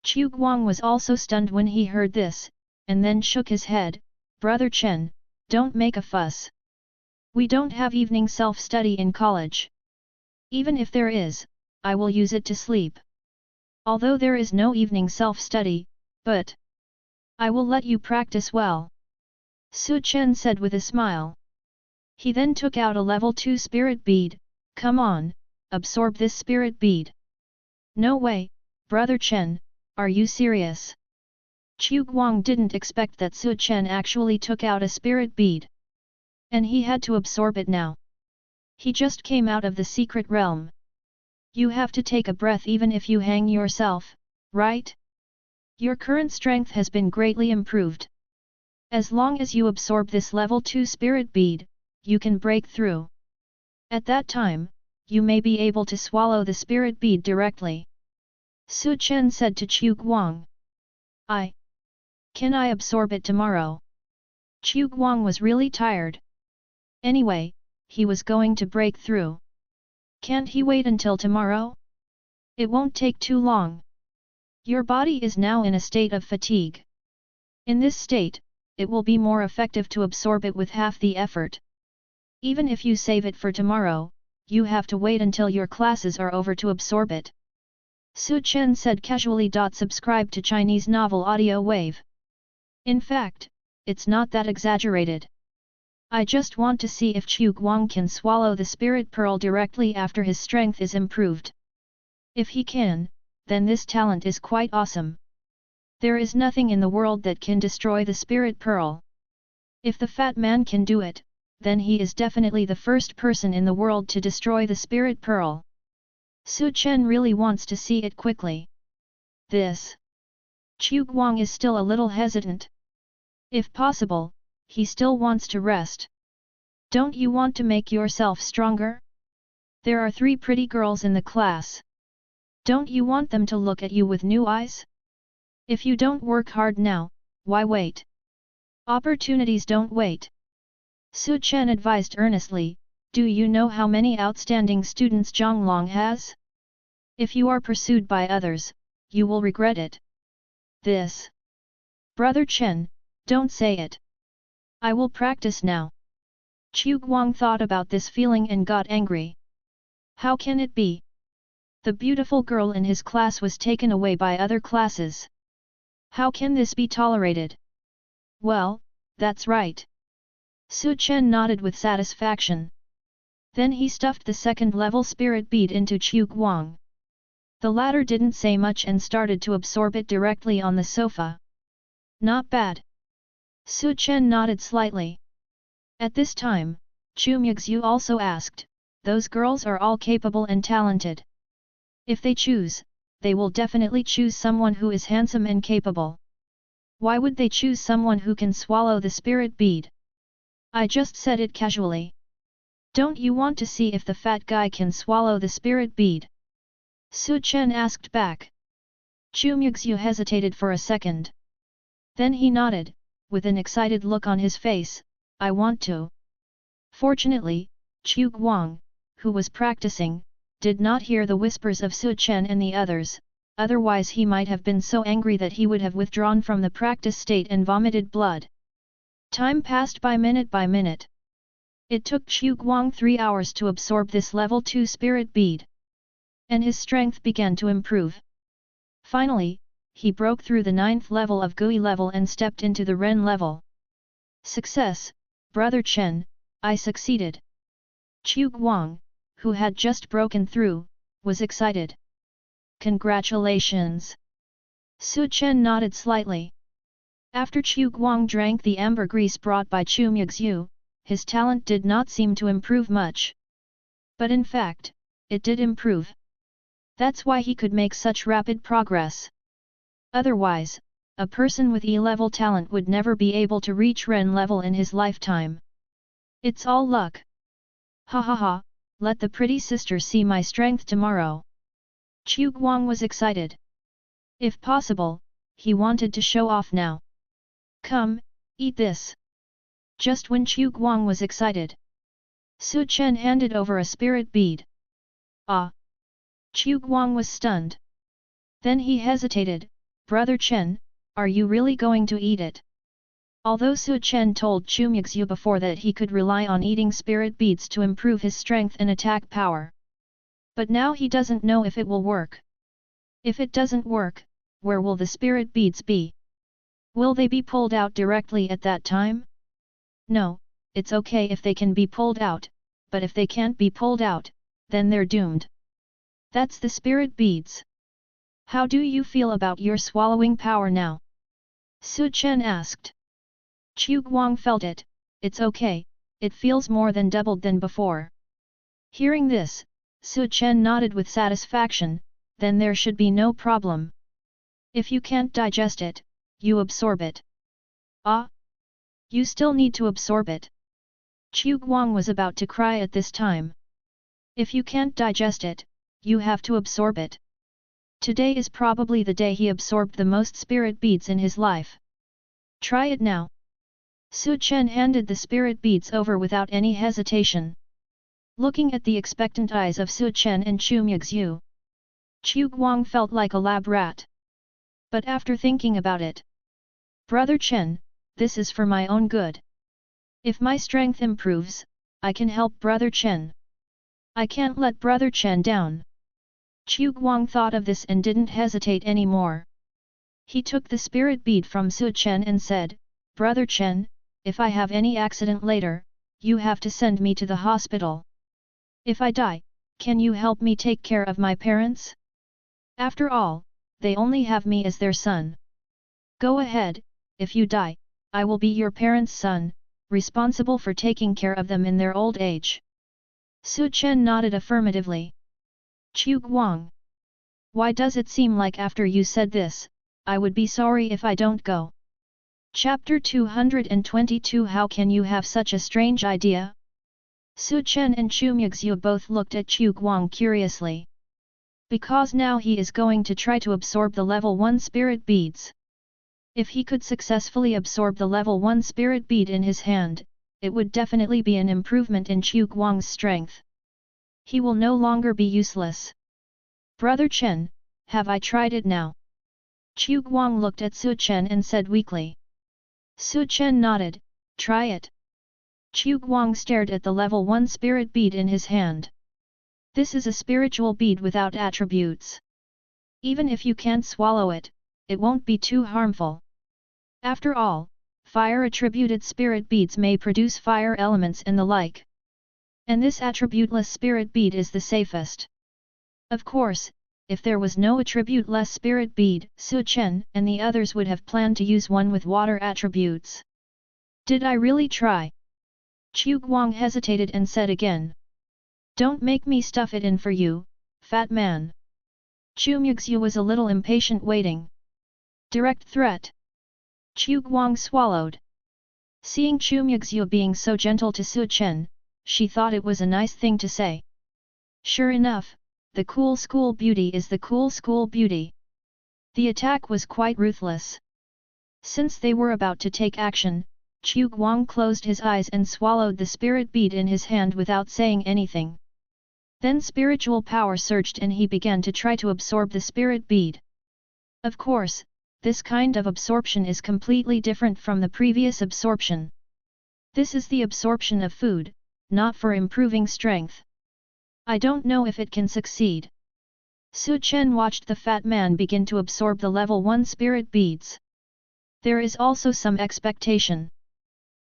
Chu Guang was also stunned when he heard this, and then shook his head. Brother Chen, don't make a fuss. We don't have evening self-study in college. Even if there is, I will use it to sleep. Although there is no evening self-study, but I will let you practice well. Su Chen said with a smile. He then took out a level 2 spirit bead. Come on, absorb this spirit bead. No way, Brother Chen, are you serious? Chu Guang didn't expect that Su Chen actually took out a spirit bead. And he had to absorb it now. He just came out of the secret realm. You have to take a breath even if you hang yourself, right? Your current strength has been greatly improved. As long as you absorb this level 2 spirit bead, you can break through. At that time, you may be able to swallow the spirit bead directly. Su Chen said to Chu Guang. Can I absorb it tomorrow? Chu Guang was really tired. Anyway, he was going to break through. Can't he wait until tomorrow? It won't take too long. Your body is now in a state of fatigue. In this state, it will be more effective to absorb it with half the effort. Even if you save it for tomorrow, you have to wait until your classes are over to absorb it. Su Chen said casually. Subscribe to Chinese Novel Audio Wave. In fact, it's not that exaggerated. I just want to see if Chu Guang can swallow the spirit pearl directly after his strength is improved. If he can, then this talent is quite awesome. There is nothing in the world that can destroy the spirit pearl. If the fat man can do it, then he is definitely the first person in the world to destroy the spirit pearl. Su Chen really wants to see it quickly. Chu Guang is still a little hesitant. If possible, he still wants to rest. Don't you want to make yourself stronger? There are 3 pretty girls in the class. Don't you want them to look at you with new eyes? If you don't work hard now, why wait? Opportunities don't wait. Su Chen advised earnestly. Do you know how many outstanding students Xiaolong has? If you are pursued by others, you will regret it. Brother Chen, don't say it. I will practice now. Chu Guang thought about this feeling and got angry. How can it be? The beautiful girl in his class was taken away by other classes. How can this be tolerated? Well, that's right. Su Chen nodded with satisfaction. Then he stuffed the second-level spirit bead into Chu Guang. The latter didn't say much and started to absorb it directly on the sofa. Not bad. Su Chen nodded slightly. At this time, Chu Muxue also asked, those girls are all capable and talented. If they choose, they will definitely choose someone who is handsome and capable. Why would they choose someone who can swallow the spirit bead? I just said it casually. Don't you want to see if the fat guy can swallow the spirit bead? Su Chen asked back. Chu Muxue hesitated for a second. Then he nodded, with an excited look on his face, I want to. Fortunately, Chu Guang, who was practicing, did not hear the whispers of Su Chen and the others, otherwise he might have been so angry that he would have withdrawn from the practice state and vomited blood. Time passed by minute. It took Chu Guang 3 hours to absorb this level 2 spirit bead. And his strength began to improve. Finally, he broke through the 9th level of Gui level and stepped into the Ren level. Success, Brother Chen, I succeeded. Chu Guang, who had just broken through, was excited. Congratulations! Su Chen nodded slightly. After Chu Guang drank the ambergris brought by Chu Muxue, his talent did not seem to improve much. But in fact, it did improve. That's why he could make such rapid progress. Otherwise, a person with E-level talent would never be able to reach Ren level in his lifetime. It's all luck. Ha ha ha, let the pretty sister see my strength tomorrow. Chu Guang was excited. If possible, he wanted to show off now. Come, eat this. Just when Chu Guang was excited, Su Chen handed over a spirit bead. Ah! Chu Guang was stunned. Then he hesitated, Brother Chen, are you really going to eat it? Although Su Chen told Chu Muxue before that he could rely on eating spirit beads to improve his strength and attack power. But now he doesn't know if it will work. If it doesn't work, where will the spirit beads be? Will they be pulled out directly at that time? No, it's okay if they can be pulled out, but if they can't be pulled out, then they're doomed. That's the spirit beads. How do you feel about your swallowing power now? Su Chen asked. Chu Guang felt it, it's okay, it feels more than doubled than before. Hearing this, Su Chen nodded with satisfaction, then there should be no problem. If you can't digest it, you absorb it. Ah? You still need to absorb it. Chu Guang was about to cry at this time. If you can't digest it, you have to absorb it. Today is probably the day he absorbed the most spirit beads in his life. Try it now. Chen handed the spirit beads over without any hesitation. Looking at the expectant eyes of Chen and Chu Muxue, Chu Guang felt like a lab rat. But after thinking about it, "Brother Chen, this is for my own good. If my strength improves, I can help Brother Chen. I can't let Brother Chen down." Chu Guang thought of this and didn't hesitate anymore. He took the spirit bead from Chen and said, "Brother Chen, if I have any accident later, you have to send me to the hospital. If I die, can you help me take care of my parents? After all, they only have me as their son. Go ahead, if you die, I will be your parents' son, responsible for taking care of them in their old age." Chen nodded affirmatively. "Chu Guang, why does it seem like after you said this, I would be sorry if I don't go?" Chapter 222 How can you have such a strange idea? Chen and Chu Muxue both looked at Chu Guang curiously. Because now he is going to try to absorb the level 1 spirit beads. If he could successfully absorb the level 1 spirit bead in his hand, it would definitely be an improvement in Chu Guang's strength. He will no longer be useless. "Brother Chen, have I tried it now?" Chu Guang looked at Chen and said weakly. Chen nodded, "Try it." Chu Guang stared at the level 1 spirit bead in his hand. This is a spiritual bead without attributes. Even if you can't swallow it, it won't be too harmful. After all, fire-attributed spirit beads may produce fire elements and the like. And this attributeless spirit bead is the safest. Of course, if there was no attribute-less spirit bead, Chen and the others would have planned to use one with water attributes. "Did I really try?" Chu Guang hesitated and said again. "Don't make me stuff it in for you, fat man." Chu Muxue was a little impatient waiting. Direct threat. Chu Guang swallowed. Seeing Chu Muxue being so gentle to Chen, she thought it was a nice thing to say. Sure enough, the cool school beauty is the cool school beauty. The attack was quite ruthless. Since they were about to take action, Chu Guang closed his eyes and swallowed the spirit bead in his hand without saying anything. Then spiritual power surged and he began to try to absorb the spirit bead. Of course, this kind of absorption is completely different from the previous absorption. This is the absorption of food, not for improving strength. I don't know if it can succeed. Chen watched the fat man begin to absorb the level 1 spirit beads. There is also some expectation.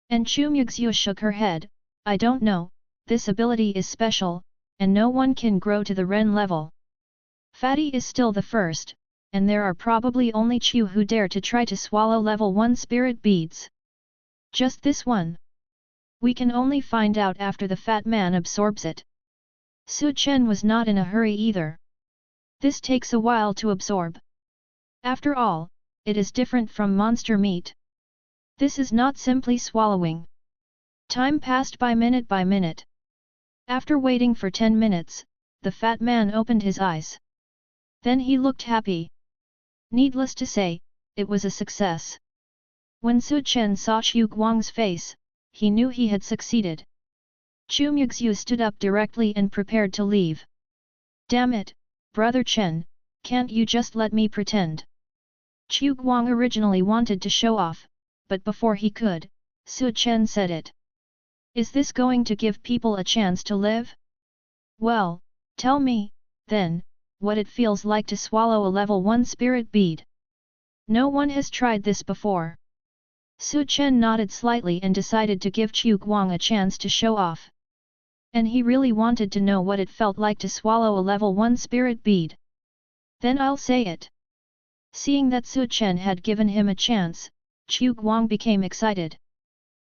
And Chu Muxue shook her head, "I don't know, this ability is special, and no one can grow to the Ren level. Fatty is still the first, and there are probably only Chu who dare to try to swallow level 1 spirit beads. Just this one. We can only find out after the fat man absorbs it." Chen was not in a hurry either. This takes a while to absorb. After all, it is different from monster meat. This is not simply swallowing. Time passed by minute. After waiting for 10 minutes, the fat man opened his eyes. Then he looked happy. Needless to say, it was a success. When Chen saw Chu Guang's face, he knew he had succeeded. Chu Muxue stood up directly and prepared to leave. "Damn it, Brother Chen, can't you just let me pretend?" Chu Guang originally wanted to show off, but before he could, Chen said it. "Is this going to give people a chance to live? Well, tell me, then, what it feels like to swallow a level 1 spirit bead. No one has tried this before." Chen nodded slightly and decided to give Chu Guang a chance to show off. And he really wanted to know what it felt like to swallow a level 1 spirit bead. "Then I'll say it." Seeing that Chen had given him a chance, Chu Guang became excited.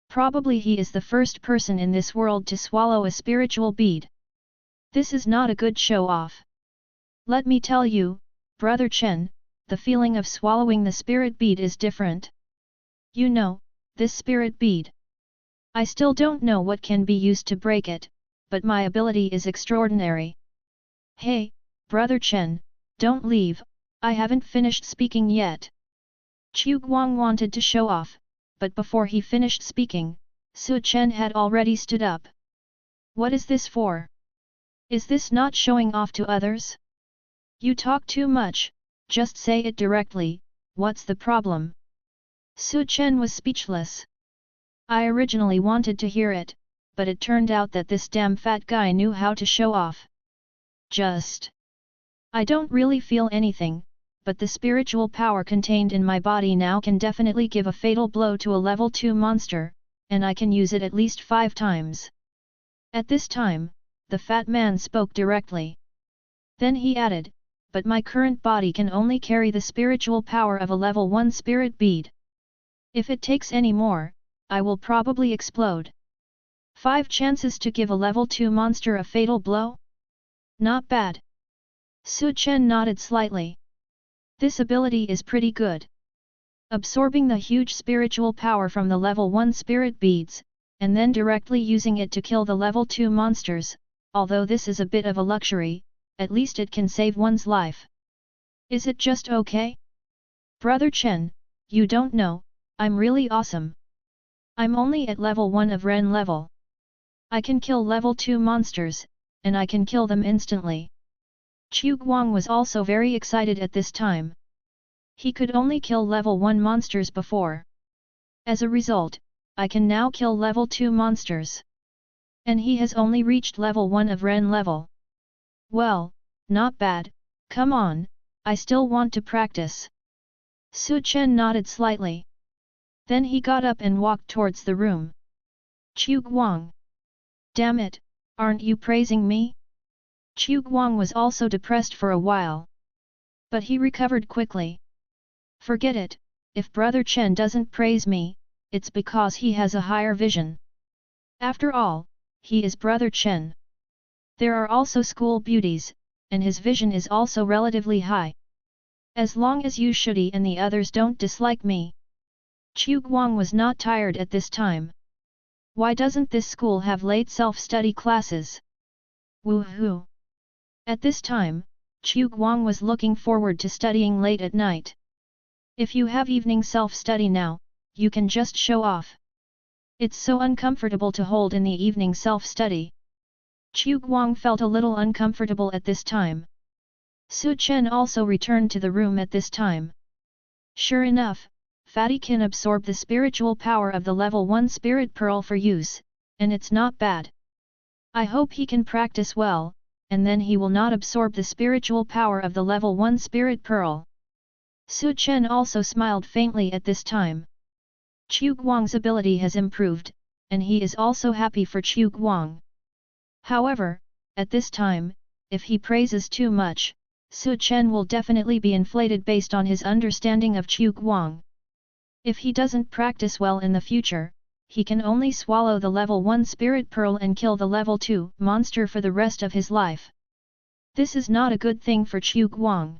Probably he is the first person in this world to swallow a spiritual bead. This is not a good show-off. Let me tell you, Brother Chen, the feeling of swallowing the spirit bead is different. You know, this spirit bead. I still don't know what can be used to break it, but my ability is extraordinary. Hey, Brother Chen, don't leave, I haven't finished speaking yet. Chu Guang wanted to show off, but before he finished speaking, Chen had already stood up. What is this for? Is this not showing off to others? You talk too much, just say it directly, what's the problem? Chen was speechless. I originally wanted to hear it, but it turned out that this damn fat guy knew how to show off. I don't really feel anything, but the spiritual power contained in my body now can definitely give a fatal blow to a level 2 monster, and I can use it at least 5 times. At this time, the fat man spoke directly. Then he added, but my current body can only carry the spiritual power of a level 1 spirit bead. If it takes any more, I will probably explode. 5 chances to give a level 2 monster a fatal blow? Not bad. Chen nodded slightly. This ability is pretty good. Absorbing the huge spiritual power from the level 1 spirit beads, and then directly using it to kill the level 2 monsters, although this is a bit of a luxury, at least it can save one's life. Is it just okay? Brother Chen, you don't know, I'm really awesome. I'm only at level 1 of Ren level. I can kill level 2 monsters, and I can kill them instantly. Chu Guang was also very excited at this time. He could only kill level 1 monsters before. As a result, I can now kill level 2 monsters. And he has only reached level 1 of Ren level. Well, not bad, come on, I still want to practice. Chen nodded slightly. Then he got up and walked towards the room. Chu Guang. Damn it, aren't you praising me? Chu Guang was also depressed for a while. But he recovered quickly. Forget it, if Brother Chen doesn't praise me, it's because he has a higher vision. After all, he is Brother Chen. There are also school beauties, and his vision is also relatively high. As long as you Shudi and the others don't dislike me. Chu Guang was not tired at this time. Why doesn't this school have late self-study classes? Woohoo! At this time, Chu Guang was looking forward to studying late at night. If you have evening self-study now, you can just show off. It's so uncomfortable to hold in the evening self-study. Chu Guang felt a little uncomfortable at this time. Chen also returned to the room at this time. Sure enough, Fatty can absorb the spiritual power of the level 1 spirit pearl for use, and it's not bad. I hope he can practice well, and then he will not absorb the spiritual power of the level 1 spirit pearl. Chen also smiled faintly at this time. Chu Guang's ability has improved, and he is also happy for Chu Guang. However, at this time, if he praises too much, Chen will definitely be inflated based on his understanding of Chu Guang. If he doesn't practice well in the future, he can only swallow the level 1 spirit pearl and kill the level 2 monster for the rest of his life. This is not a good thing for Chu Guang.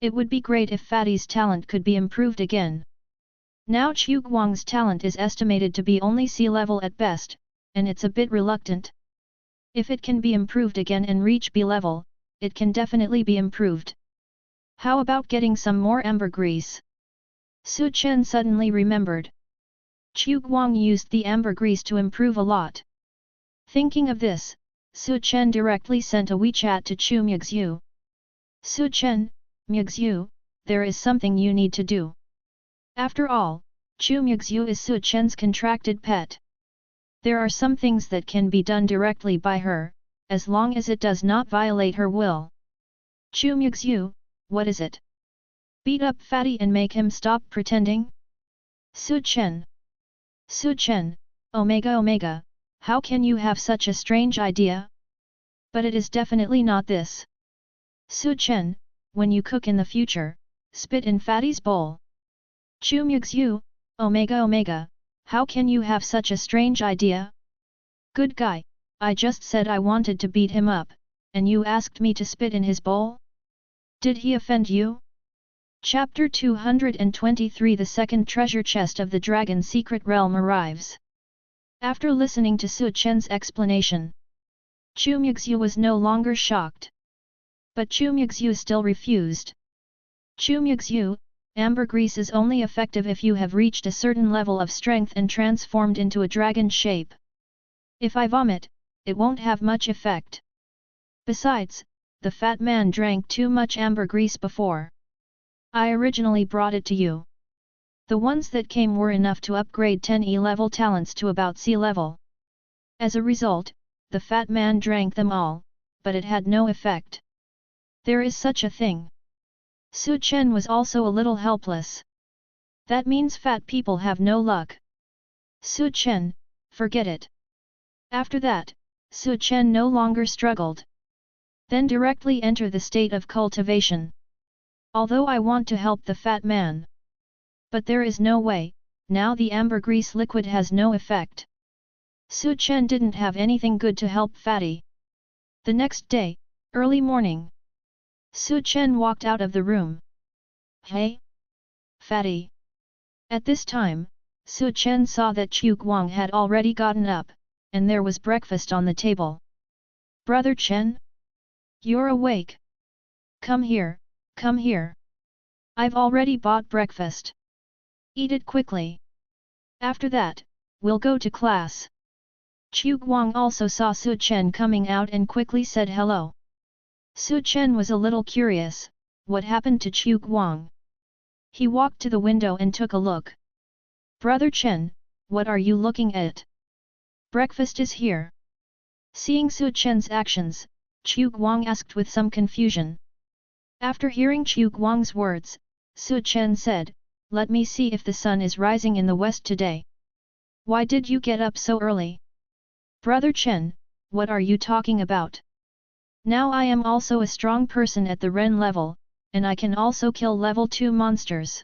It would be great if Fatty's talent could be improved again. Now Chu Guang's talent is estimated to be only C level at best, and it's a bit reluctant. If it can be improved again and reach B level, it can definitely be improved. How about getting some more ambergris? Chen suddenly remembered. Chu Guang used the ambergris to improve a lot. Thinking of this, Chen directly sent a WeChat to Chu Muxue. Chen, Muxue, there is something you need to do. After all, Chu Muxue is Chen's contracted pet. There are some things that can be done directly by her, as long as it does not violate her will. Chu Muxue, what is it? Beat up Fatty and make him stop pretending? Chen. Chen, Omega, how can you have such a strange idea? But it is definitely not this. Chen, when you cook in the future, spit in Fatty's bowl. Chu Muxue, Omega, how can you have such a strange idea? Good guy, I just said I wanted to beat him up, and you asked me to spit in his bowl? Did he offend you? Chapter 223 The second treasure chest of the Dragon's secret realm arrives. After listening to Chen's explanation, Chu Muxue was no longer shocked. But Chu Muxue still refused. Chu Muxue, ambergris is only effective if you have reached a certain level of strength and transformed into a dragon shape. If I vomit, it won't have much effect. Besides, the fat man drank too much ambergris before. I originally brought it to you. The ones that came were enough to upgrade 10E level talents to about C level. As a result, the fat man drank them all, but it had no effect. There is such a thing. Chen was also a little helpless. That means fat people have no luck. Chen, forget it. After that, Chen no longer struggled. Then directly enter the state of cultivation. Although I want to help the fat man. But there is no way, now the ambergris liquid has no effect. Chen didn't have anything good to help Fatty. The next day, early morning. Chen walked out of the room. Hey? Fatty. At this time, Chen saw that Chu Guang had already gotten up, and there was breakfast on the table. Brother Chen? You're awake. Come here, come here. I've already bought breakfast. Eat it quickly. After that, we'll go to class. Chu Guang also saw Chen coming out and quickly said hello. Chen was a little curious, what happened to Chu Guang? He walked to the window and took a look. Brother Chen, what are you looking at? Breakfast is here. Seeing Chen's actions, Chu Guang asked with some confusion. After hearing Chu Guang's words, Chen said, let me see if the sun is rising in the west today. Why did you get up so early? Brother Chen, what are you talking about? Now I am also a strong person at the Ren level, and I can also kill level 2 monsters.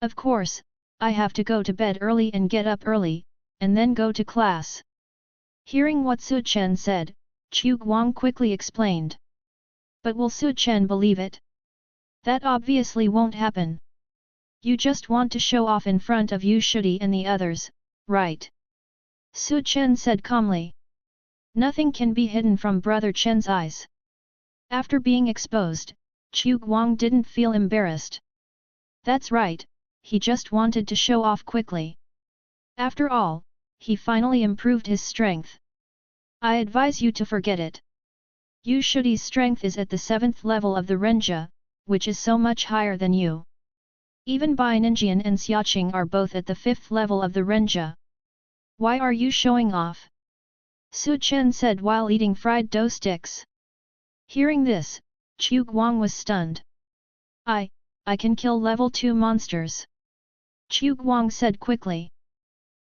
Of course, I have to go to bed early and get up early, and then go to class. Hearing what Chen said, Chu Guang quickly explained. But will Chen believe it? That obviously won't happen. You just want to show off in front of Yu Shudi and the others, right? Chen said calmly. Nothing can be hidden from Brother Chen's eyes. After being exposed, Chu Guang didn't feel embarrassed. That's right, he just wanted to show off quickly. After all, he finally improved his strength. I advise you to forget it. Yu Shudi's strength is at the 7th level of the Renjia, which is so much higher than you. Even Bai Ninjian and Xiaoqing are both at the 5th level of the Renjia. Why are you showing off? Chen said while eating fried dough sticks. Hearing this, Chu Guang was stunned. I can kill level 2 monsters. Chu Guang said quickly.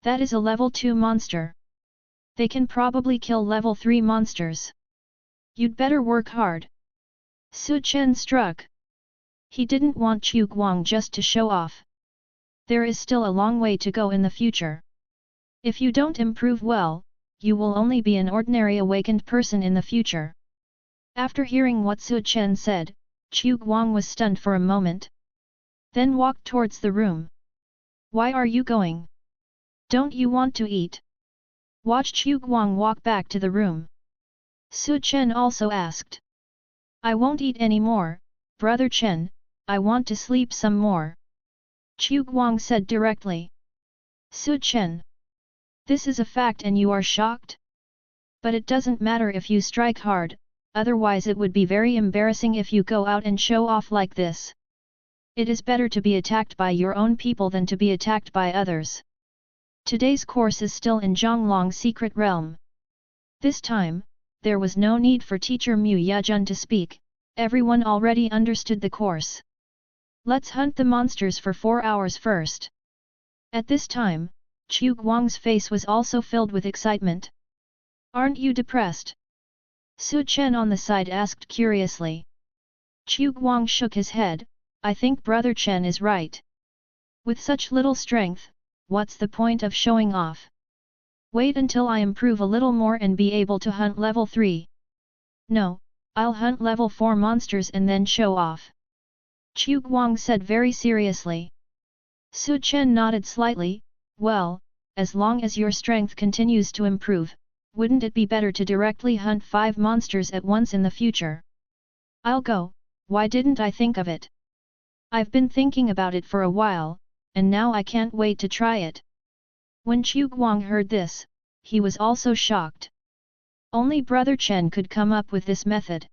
That is a level 2 monster. They can probably kill level 3 monsters. You'd better work hard. Chen struck. He didn't want Chu Guang just to show off. There is still a long way to go in the future. If you don't improve well, you will only be an ordinary awakened person in the future. After hearing what Chen said, Chu Guang was stunned for a moment. Then walked towards the room. Why are you going? Don't you want to eat? Watch Chu Guang walk back to the room. Chen also asked. I won't eat anymore, Brother Chen, I want to sleep some more. Chu Guang said directly. Chen. This is a fact and you are shocked? But it doesn't matter if you strike hard, otherwise it would be very embarrassing if you go out and show off like this. It is better to be attacked by your own people than to be attacked by others. Today's course is still in Xiaolong secret realm. This time, there was no need for teacher Mu Yajun to speak, everyone already understood the course. Let's hunt the monsters for 4 hours first. At this time, Chu Guang's face was also filled with excitement. Aren't you depressed? Chen on the side asked curiously. Chu Guang shook his head, I think Brother Chen is right. With such little strength, what's the point of showing off? Wait until I improve a little more and be able to hunt level 3. No, I'll hunt level 4 monsters and then show off. Chu Guang said very seriously. Chen nodded slightly, well, as long as your strength continues to improve, wouldn't it be better to directly hunt 5 monsters at once in the future? I'll go, why didn't I think of it? I've been thinking about it for a while, and now I can't wait to try it. When Chu Guang heard this, he was also shocked. Only brother Chen could come up with this method.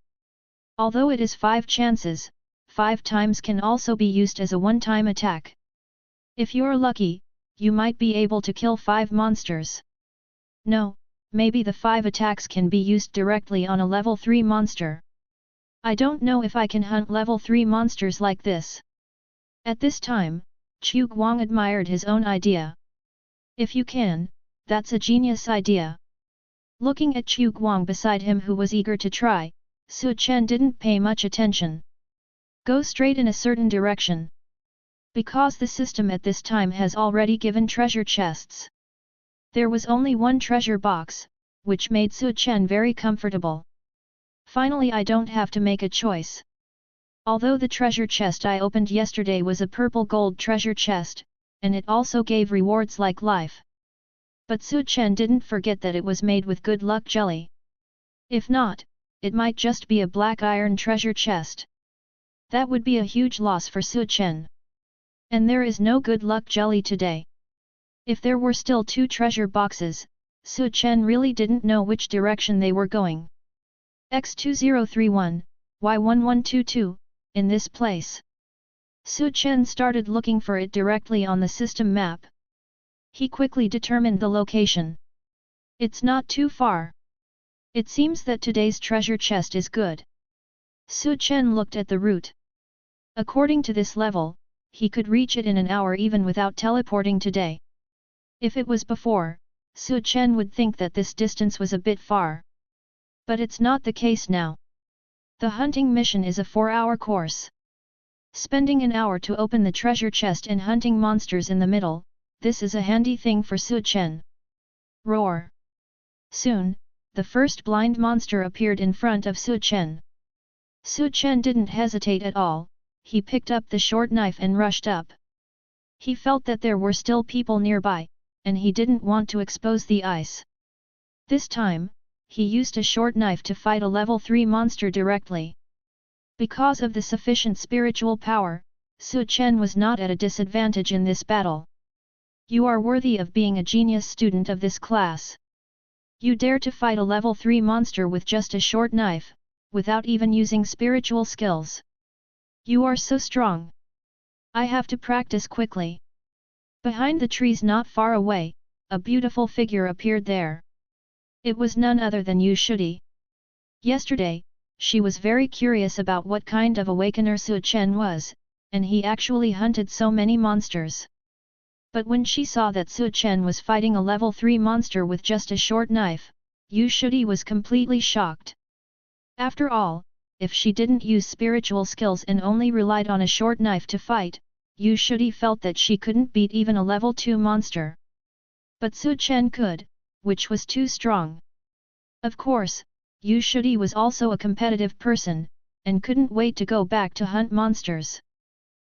Although it is 5 chances, 5 times can also be used as a one-time attack. If you're lucky, you might be able to kill 5 monsters. No, maybe the 5 attacks can be used directly on a level 3 monster. I don't know if I can hunt level 3 monsters like this. At this time, Chu Guang admired his own idea. If you can, that's a genius idea. Looking at Chu Guang beside him who was eager to try, Chen didn't pay much attention. Go straight in a certain direction. Because the system at this time has already given treasure chests. There was only one treasure box, which made Chen very comfortable. Finally, I don't have to make a choice. Although the treasure chest I opened yesterday was a purple gold treasure chest, and it also gave rewards like life. But Chen didn't forget that it was made with good luck jelly. If not, it might just be a black iron treasure chest. That would be a huge loss for Chen. And there is no good luck jelly today. If there were still 2 treasure boxes, Chen really didn't know which direction they were going. X2031, Y1122, in this place. Chen started looking for it directly on the system map. He quickly determined the location. It's not too far. It seems that today's treasure chest is good. Chen looked at the route. According to this level, he could reach it in an hour even without teleporting today. If it was before, Chen would think that this distance was a bit far. But it's not the case now. The hunting mission is a 4-hour course. Spending an hour to open the treasure chest and hunting monsters in the middle, this is a handy thing for Chen. Roar! Soon, the first blind monster appeared in front of Chen. Chen didn't hesitate at all, he picked up the short knife and rushed up. He felt that there were still people nearby, and he didn't want to expose the ice. This time, he used a short knife to fight a level 3 monster directly. Because of the sufficient spiritual power, Chen was not at a disadvantage in this battle. You are worthy of being a genius student of this class. You dare to fight a level 3 monster with just a short knife, without even using spiritual skills. You are so strong. I have to practice quickly. Behind the trees not far away, a beautiful figure appeared there. It was none other than Yu Shudi. Yesterday, she was very curious about what kind of awakener Chen was, and he actually hunted so many monsters. But when she saw that Chen was fighting a level 3 monster with just a short knife, Yu Shudi was completely shocked. After all, if she didn't use spiritual skills and only relied on a short knife to fight, Yu Shudi felt that she couldn't beat even a level 2 monster. But Chen could, which was too strong. Of course, Yu Shudi was also a competitive person, and couldn't wait to go back to hunt monsters.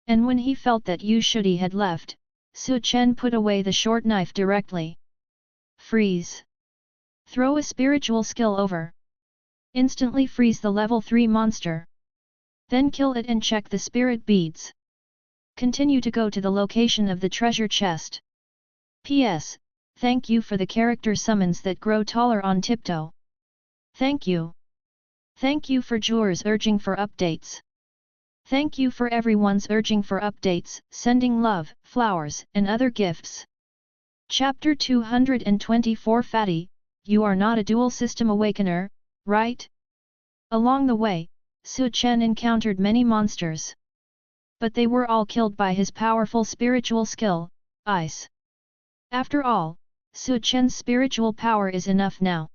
And when he felt that Yu Shudi had left, Chen put away the short knife directly. Freeze! Throw a spiritual skill over. Instantly freeze the level 3 monster. Then kill it and check the spirit beads. Continue to go to the location of the treasure chest. P.S. Thank you for the character summons that grow taller on tiptoe. Thank you. Thank you for Jure's urging for updates. Thank you for everyone's urging for updates, sending love, flowers, and other gifts. Chapter 224 Fatty, you are not a dual system awakener, right? Along the way, Chen encountered many monsters. But they were all killed by his powerful spiritual skill, ice. After all, Chen's spiritual power is enough now.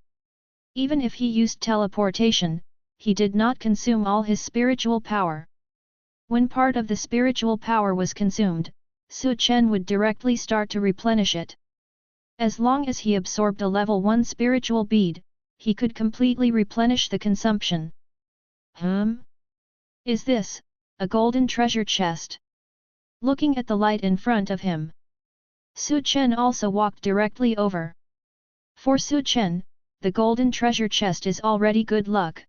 Even if he used teleportation, he did not consume all his spiritual power. When part of the spiritual power was consumed, Chen would directly start to replenish it. As long as he absorbed a level 1 spiritual bead, he could completely replenish the consumption. Is this a golden treasure chest? Looking at the light in front of him, Chen also walked directly over. For Chen, the golden treasure chest is already good luck.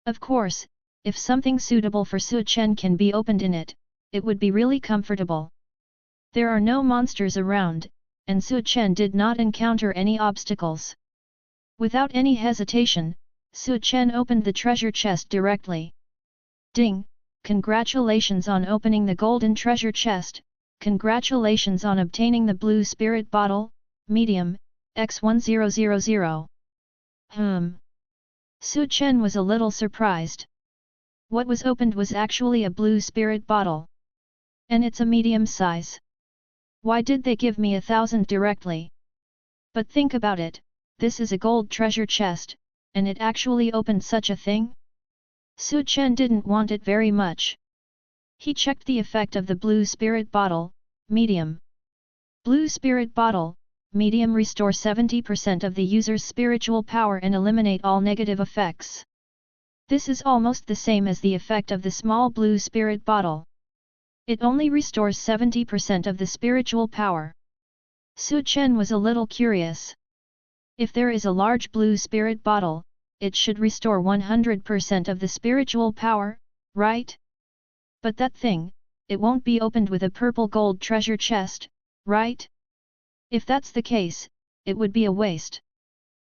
Of course, if something suitable for Chen can be opened in it, it would be really comfortable. There are no monsters around, and Su Chen did not encounter any obstacles. Without any hesitation, Su Chen opened the treasure chest directly. Ding! Congratulations on opening the golden treasure chest, congratulations on obtaining the blue spirit bottle, medium, X1000. Su Chen was a little surprised. What was opened was actually a blue spirit bottle. And it's a medium size. Why did they give me 1,000 directly? But think about it, this is a gold treasure chest, and it actually opened such a thing? Su Chen didn't want it very much. He checked the effect of the blue spirit bottle, medium. Blue spirit bottle, medium restore 70% of the user's spiritual power and eliminate all negative effects. This is almost the same as the effect of the small blue spirit bottle. It only restores 70% of the spiritual power. Su Chen was a little curious. If there is a large blue spirit bottle, it should restore 100% of the spiritual power, right? But that thing, it won't be opened with a purple gold treasure chest, right? If that's the case, it would be a waste.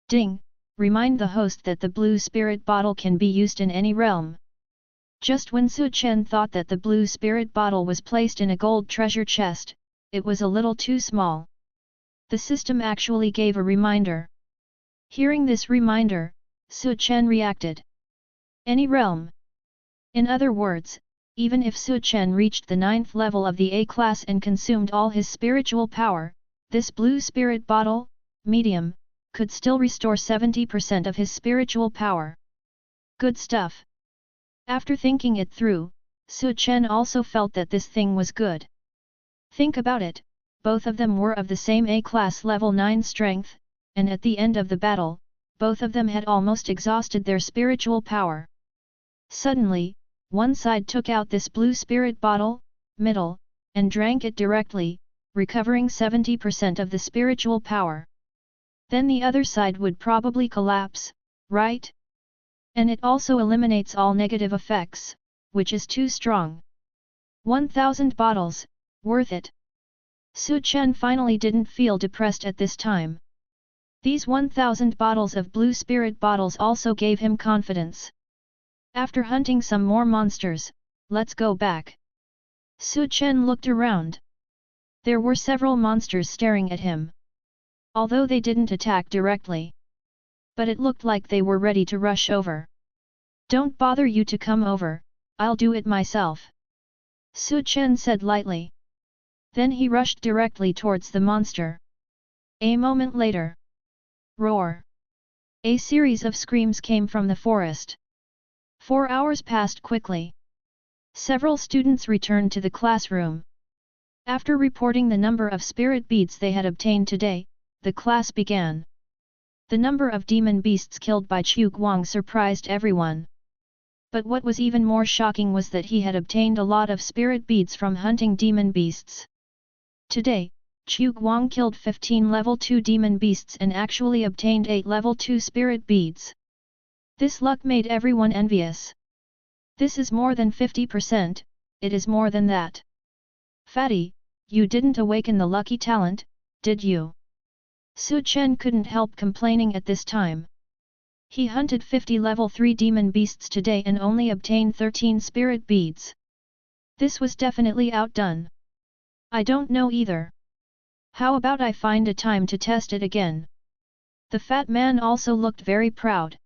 Ding! Remind the host that the blue spirit bottle can be used in any realm. Just when Su Chen thought that the blue spirit bottle was placed in a gold treasure chest, it was a little too small. The system actually gave a reminder. Hearing this reminder, Su Chen reacted. Any realm. In other words, even if Su Chen reached the 9th level of the A class and consumed all his spiritual power, this blue spirit bottle, medium, could still restore 70% of his spiritual power. Good stuff. After thinking it through, Su Chen also felt that this thing was good. Think about it, both of them were of the same A-class level 9 strength, and at the end of the battle, both of them had almost exhausted their spiritual power. Suddenly, one side took out this blue spirit bottle, middle, and drank it directly, recovering 70% of the spiritual power. Then the other side would probably collapse, right? And it also eliminates all negative effects, which is too strong. 1,000 bottles, worth it. Su Chen finally didn't feel depressed at this time. These 1,000 bottles of blue spirit bottles also gave him confidence. After hunting some more monsters, let's go back. Su Chen looked around. There were several monsters staring at him. Although they didn't attack directly. But it looked like they were ready to rush over. Don't bother you to come over, I'll do it myself. Su Chen said lightly. Then he rushed directly towards the monster. A moment later. Roar! A series of screams came from the forest. 4 hours passed quickly. Several students returned to the classroom. After reporting the number of spirit beads they had obtained today, the class began. The number of demon beasts killed by Chu Guang surprised everyone. But what was even more shocking was that he had obtained a lot of spirit beads from hunting demon beasts. Today, Chu Guang killed 15 level 2 demon beasts and actually obtained 8 level 2 spirit beads. This luck made everyone envious. This is more than 50%, it is more than that. Fatty, you didn't awaken the lucky talent, did you? Su Chen couldn't help complaining at this time. He hunted 50 level 3 demon beasts today and only obtained 13 spirit beads. This was definitely outdone. I don't know either. How about I find a time to test it again? The fat man also looked very proud.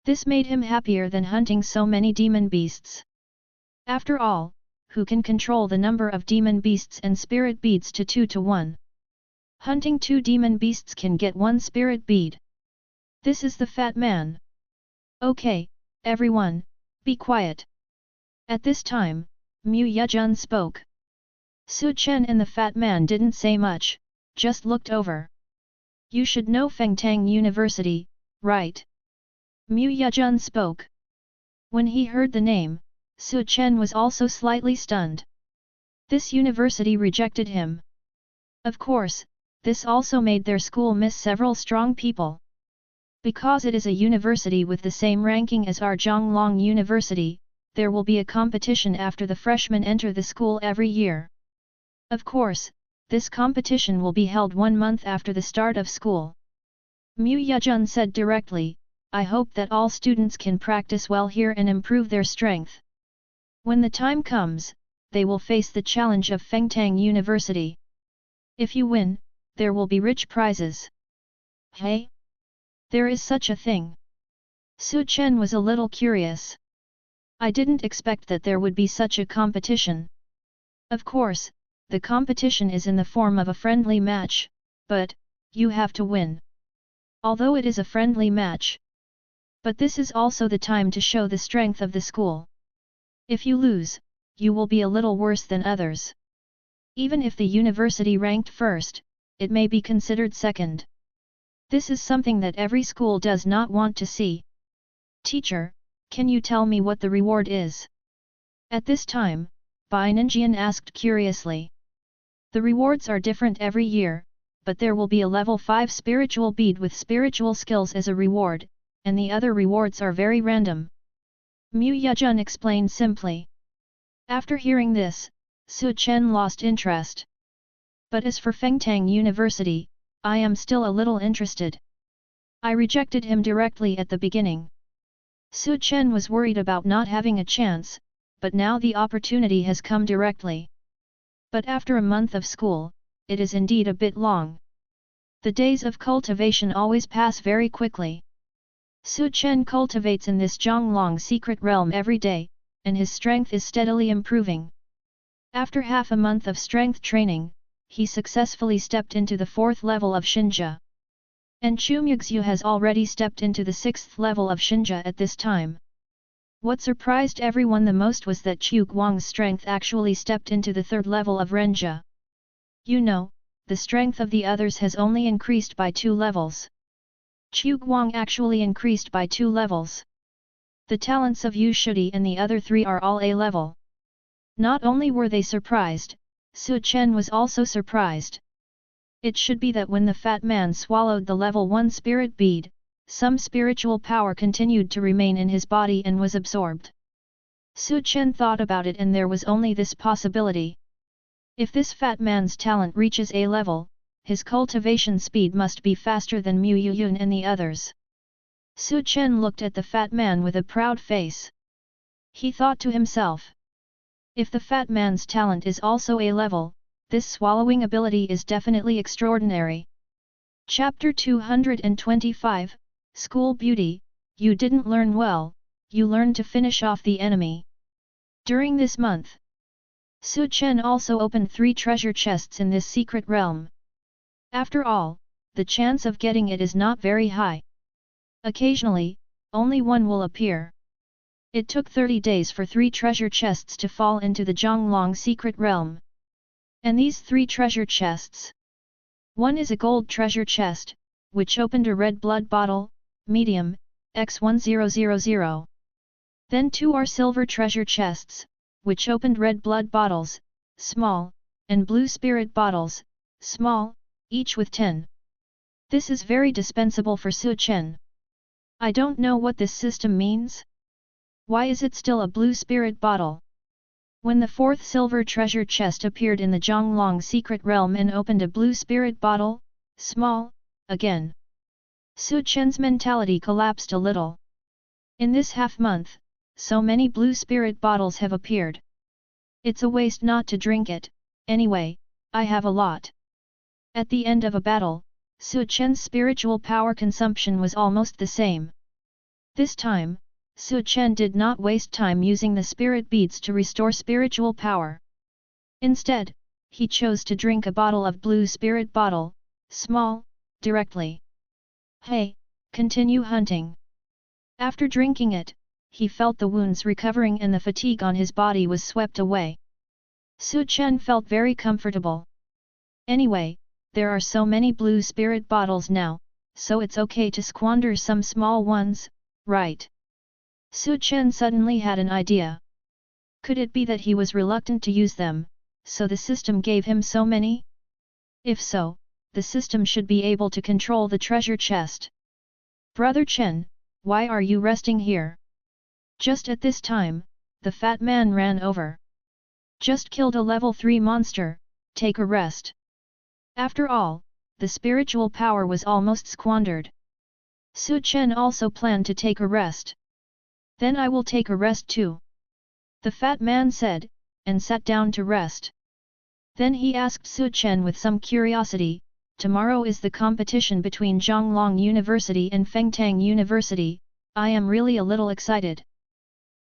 This made him happier than hunting so many demon beasts. After all, who can control the number of demon beasts and spirit beads to 2 to 1? Hunting 2 demon beasts can get 1 spirit bead. This is the fat man. Okay, everyone, be quiet. At this time, Mu Yejun spoke. Su Chen and the fat man didn't say much, just looked over. You should know Fengtang University, right? Mu Yejun spoke. When he heard the name, Su Chen was also slightly stunned. This university rejected him. Of course, this also made their school miss several strong people. Because it is a university with the same ranking as our Xiaolong University, there will be a competition after the freshmen enter the school every year. Of course, this competition will be held 1 month after the start of school. Mu Yejun said directly, I hope that all students can practice well here and improve their strength. When the time comes, they will face the challenge of Fengtang University. If you win, there will be rich prizes. Hey? There is such a thing. Su Chen was a little curious. I didn't expect that there would be such a competition. Of course, the competition is in the form of a friendly match, but, you have to win. Although it is a friendly match. But this is also the time to show the strength of the school. If you lose, you will be a little worse than others. Even if the university ranked first, it may be considered second. This is something that every school does not want to see. Teacher, can you tell me what the reward is? At this time, Bai Ninjian asked curiously. The rewards are different every year, but there will be a level 5 spiritual bead with spiritual skills as a reward, and the other rewards are very random. Mu Yejun explained simply. After hearing this, Su Chen lost interest. But as for Fengtang University, I am still a little interested. I rejected him directly at the beginning. Su Chen was worried about not having a chance, but now the opportunity has come directly. But after a month of school, it is indeed a bit long. The days of cultivation always pass very quickly. Su Chen cultivates in this Xiaolong secret realm every day, and his strength is steadily improving. After half a month of strength training, he successfully stepped into the 4th level of Xinjia. And Chu Muxue has already stepped into the 6th level of Xinjia at this time. What surprised everyone the most was that Chu Guang's strength actually stepped into the 3rd level of Renjia. You know, the strength of the others has only increased by 2 levels. Chu Guang actually increased by 2 levels. The talents of Yu Shudi and the other 3 are all A level. Not only were they surprised, Su Chen was also surprised. It should be that when the fat man swallowed the level 1 spirit bead, some spiritual power continued to remain in his body and was absorbed. Su Chen thought about it and there was only this possibility. If this fat man's talent reaches A level, his cultivation speed must be faster than Mu Yuyun and the others. Su Chen looked at the fat man with a proud face. He thought to himself. If the fat man's talent is also A level, this swallowing ability is definitely extraordinary. Chapter 225, School Beauty, you didn't learn well, you learned to finish off the enemy. During this month, Su Chen also opened 3 treasure chests in this secret realm. After all, the chance of getting it is not very high. Occasionally, only one will appear. It took 30 days for 3 treasure chests to fall into the Xiaolong secret realm. And these 3 treasure chests. One is a gold treasure chest, which opened a red blood bottle, medium, X1000. Then 2 are silver treasure chests, which opened red blood bottles, small, and blue spirit bottles, small, each with 10. This is very dispensable for Su Chen. I don't know what this system means. Why is it still a blue spirit bottle? When the 4th silver treasure chest appeared in the Xiaolong secret realm and opened a blue spirit bottle, small, again. Su Chen's mentality collapsed a little. In this half-month, so many blue spirit bottles have appeared. It's a waste not to drink it, anyway, I have a lot. At the end of a battle, Su Chen's spiritual power consumption was almost the same. This time, Su Chen did not waste time using the spirit beads to restore spiritual power. Instead, he chose to drink a bottle of blue spirit bottle, small, directly. Hey, continue hunting. After drinking it, he felt the wounds recovering and the fatigue on his body was swept away. Su Chen felt very comfortable. Anyway, there are so many blue spirit bottles now, so it's okay to squander some small ones, right? Su Chen suddenly had an idea. Could it be that he was reluctant to use them, so the system gave him so many? If so, the system should be able to control the treasure chest. Brother Chen, why are you resting here? Just at this time, the fat man ran over. Just killed a level 3 monster, take a rest. After all, the spiritual power was almost squandered. Chen also planned to take a rest. Then I will take a rest too. The fat man said, and sat down to rest. Then he asked Chen with some curiosity, tomorrow is the competition between Xiaolong University and Fengtang University, I am really a little excited.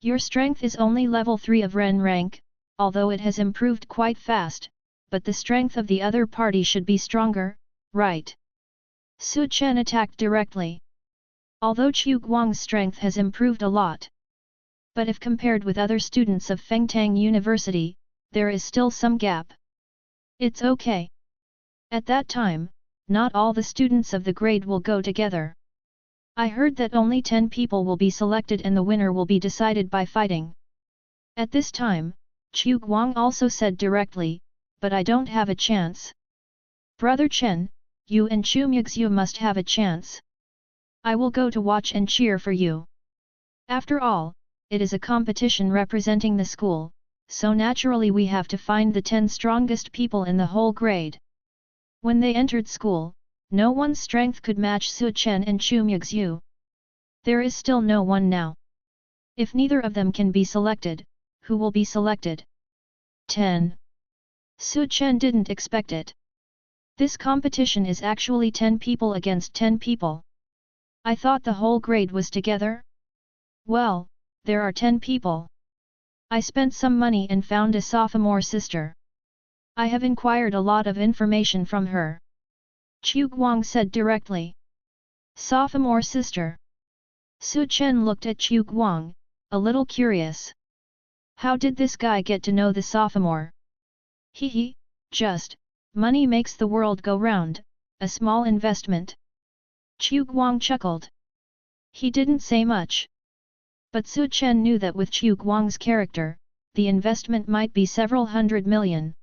Your strength is only level 3 of Ren rank, although it has improved quite fast, but the strength of the other party should be stronger, right? Chen attacked directly. Although Chu Guang's strength has improved a lot. But if compared with other students of Fengtang University, there is still some gap. It's okay. At that time, not all the students of the grade will go together. I heard that only 10 people will be selected and the winner will be decided by fighting. At this time, Chu Guang also said directly, but I don't have a chance. Brother Chen, you and Chu Muxue must have a chance. I will go to watch and cheer for you. After all, it is a competition representing the school, so naturally we have to find the 10 strongest people in the whole grade. When they entered school, no one's strength could match Chen and Chu Muxue. There is still no one now. If neither of them can be selected, who will be selected? 10. Chen didn't expect it. This competition is actually 10 people against 10 people. I thought the whole grade was together? Well, there are 10 people. I spent some money and found a sophomore sister. I have inquired a lot of information from her. Chu Guang said directly. Sophomore sister. Chen looked at Chu Guang, a little curious. How did this guy get to know the sophomore? Just, money makes the world go round, a small investment. Chu Guang chuckled. He didn't say much. But Chen knew that with Chu Guang's character, the investment might be several hundred million.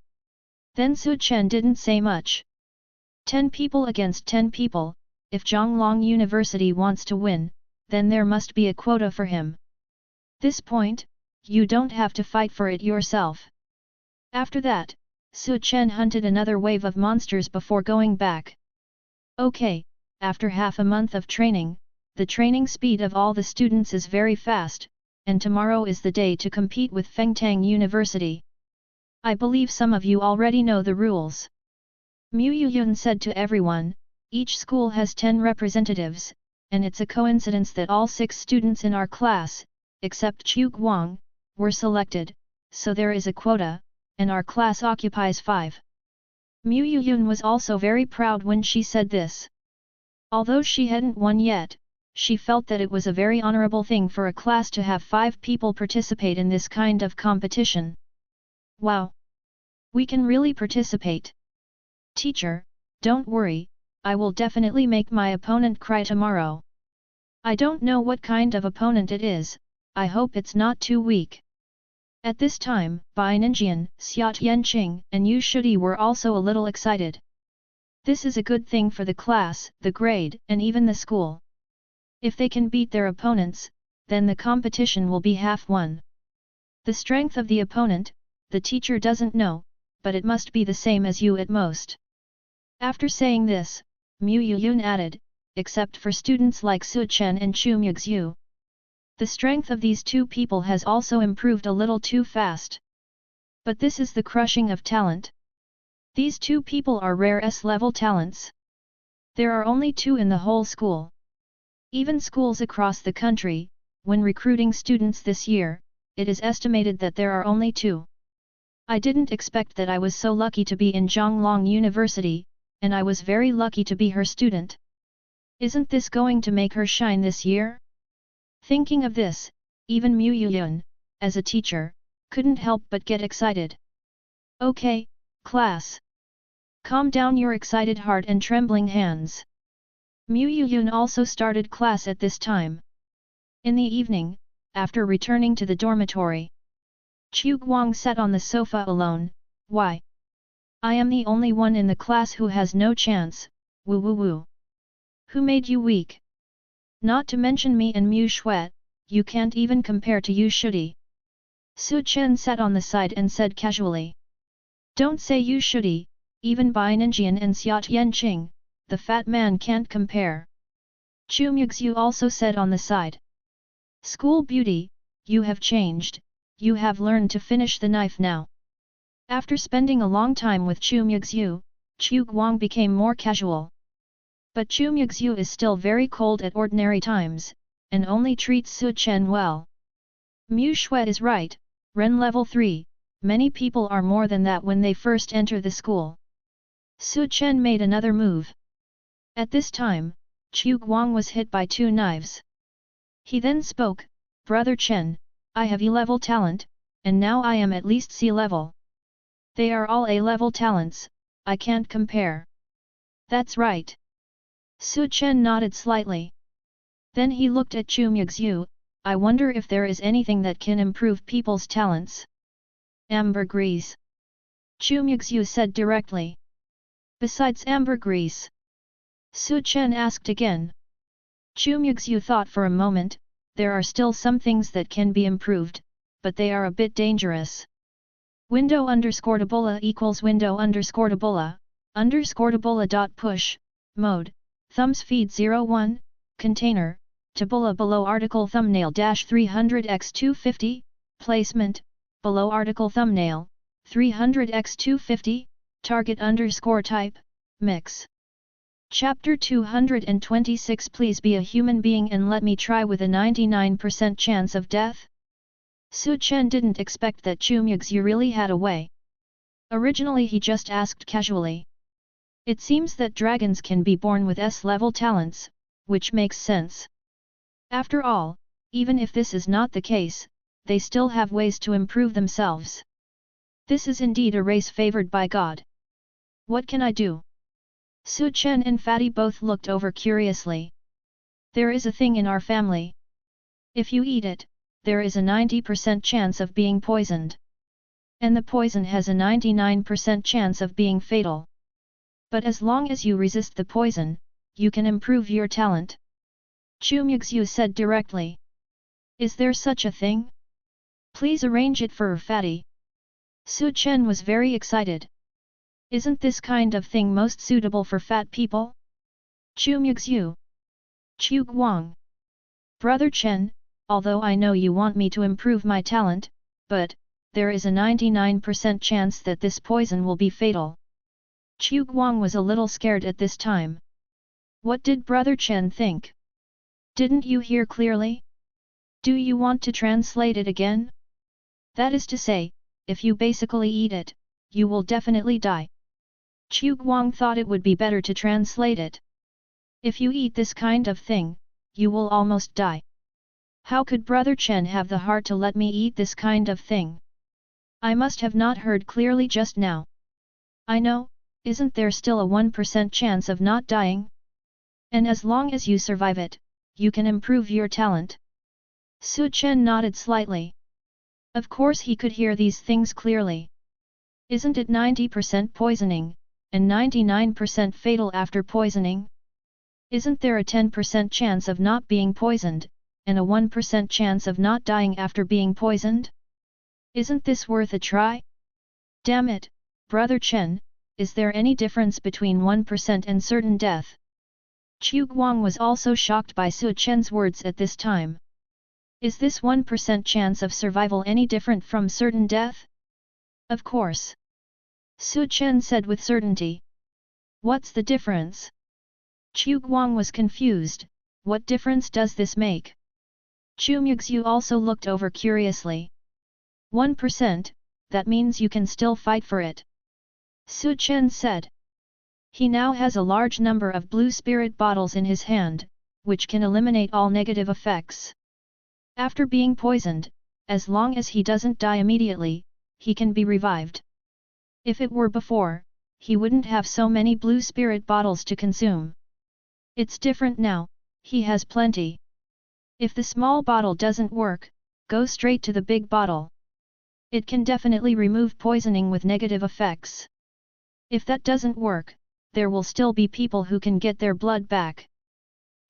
Then Chen didn't say much. 10 people against 10 people, if Xiaolong University wants to win, then there must be a quota for him. This point, you don't have to fight for it yourself. After that, Chen hunted another wave of monsters before going back. Okay, after half a month of training, the training speed of all the students is very fast, and tomorrow is the day to compete with Fengtang University. I believe some of you already know the rules. Mu Yuyun said to everyone, each school has 10 representatives, and it's a coincidence that all 6 students in our class, except Chu Guang, were selected, so there is a quota, and our class occupies 5. Mu Yuyun was also very proud when she said this. Although she hadn't won yet, she felt that it was a very honorable thing for a class to have 5 people participate in this kind of competition. Wow! We can really participate. Teacher, don't worry, I will definitely make my opponent cry tomorrow. I don't know what kind of opponent it is, I hope it's not too weak. At this time, Bai Ninjian, Xia Tianqing, and Yu Shudi were also a little excited. This is a good thing for the class, the grade, and even the school. If they can beat their opponents, then the competition will be half won. The strength of the opponent, the teacher doesn't know, but it must be the same as you at most. After saying this, Mu Yuyun added, except for students like Chen and Chu Muxue. The strength of these 2 people has also improved a little too fast. But this is the crushing of talent. These 2 people are rare S-level talents. There are only 2 in the whole school. Even schools across the country, when recruiting students this year, it is estimated that there are only 2. I didn't expect that I was so lucky to be in Xiaolong University, and I was very lucky to be her student. Isn't this going to make her shine this year? Thinking of this, even Mu Yuyun, as a teacher, couldn't help but get excited. Okay, class. Calm down your excited heart and trembling hands. Mu Yuyun also started class at this time. In the evening, after returning to the dormitory, Chu Guang sat on the sofa alone. Why? I am the only one in the class who has no chance, woo woo woo. Who made you weak? Not to mention me and Mu Shuet, you can't even compare to Yu Shudi. Chen sat on the side and said casually. Don't say you shouldy, even Bai Ninjian and Xia Tianqing, the fat man can't compare. Chu Muxue also said on the side. School beauty, you have changed, you have learned to finish the knife now. After spending a long time with Chu Muxue, Chu Guang became more casual. But Chu Muxue is still very cold at ordinary times, and only treats Chen well. Muxue is right, Ren level 3, many people are more than that when they first enter the school. Chen made another move. At this time, Chu Guang was hit by 2 knives. He then spoke, Brother Chen, I have E-level talent, and now I am at least C-level. They are all A-level talents, I can't compare. That's right. Chen nodded slightly. Then he looked at Chu Muxue, I wonder if there is anything that can improve people's talents. Ambergris. Chu Muxue said directly. Besides ambergris? Chen asked again. Chu Muxue thought for a moment, there are still some things that can be improved, but they are a bit dangerous. Window_tabola equals window_tabola, mode, thumbs feed 01, container, tabola below article thumbnail dash 300x250, placement, below article thumbnail, 300x250, target_type, mix. Chapter 226 Please be a human being and let me try with a 99% chance of death? Chen didn't expect that Chu Muxue really had a way. Originally he just asked casually. It seems that dragons can be born with S-level talents, which makes sense. After all, even if this is not the case, they still have ways to improve themselves. This is indeed a race favored by God. What can I do? Chen and Fatty both looked over curiously. There is a thing in our family. If you eat it, there is a 90% chance of being poisoned. And the poison has a 99% chance of being fatal. But as long as you resist the poison, you can improve your talent. Chu Muxue said directly. Is there such a thing? Please arrange it for Fatty. Chen was very excited. Isn't this kind of thing most suitable for fat people? Chu Muxue. Chu Guang. Brother Chen, although I know you want me to improve my talent, but, there is a 99% chance that this poison will be fatal. Chu Guang was a little scared at this time. What did Brother Chen think? Didn't you hear clearly? Do you want to translate it again? That is to say, if you basically eat it, you will definitely die. Chu Guang thought it would be better to translate it. If you eat this kind of thing, you will almost die. How could Brother Chen have the heart to let me eat this kind of thing? I must have not heard clearly just now. I know, isn't there still a 1% chance of not dying? And as long as you survive it, you can improve your talent. Chen nodded slightly. Of course he could hear these things clearly. Isn't it 90% poisoning, and 99% fatal after poisoning? Isn't there a 10% chance of not being poisoned, and a 1% chance of not dying after being poisoned? Isn't this worth a try? Damn it, Brother Chen, is there any difference between 1% and certain death? Chu Guang was also shocked by Chen's words at this time. Is this 1% chance of survival any different from certain death? Of course. Chen said with certainty. What's the difference? Chu Guang was confused, what difference does this make? Chu Muxue also looked over curiously. 1%, that means you can still fight for it. Chen said. He now has a large number of blue spirit bottles in his hand, which can eliminate all negative effects. After being poisoned, as long as he doesn't die immediately, he can be revived. If it were before, he wouldn't have so many blue spirit bottles to consume. It's different now, he has plenty. If the small bottle doesn't work, go straight to the big bottle. It can definitely remove poisoning with negative effects. If that doesn't work, there will still be people who can get their blood back.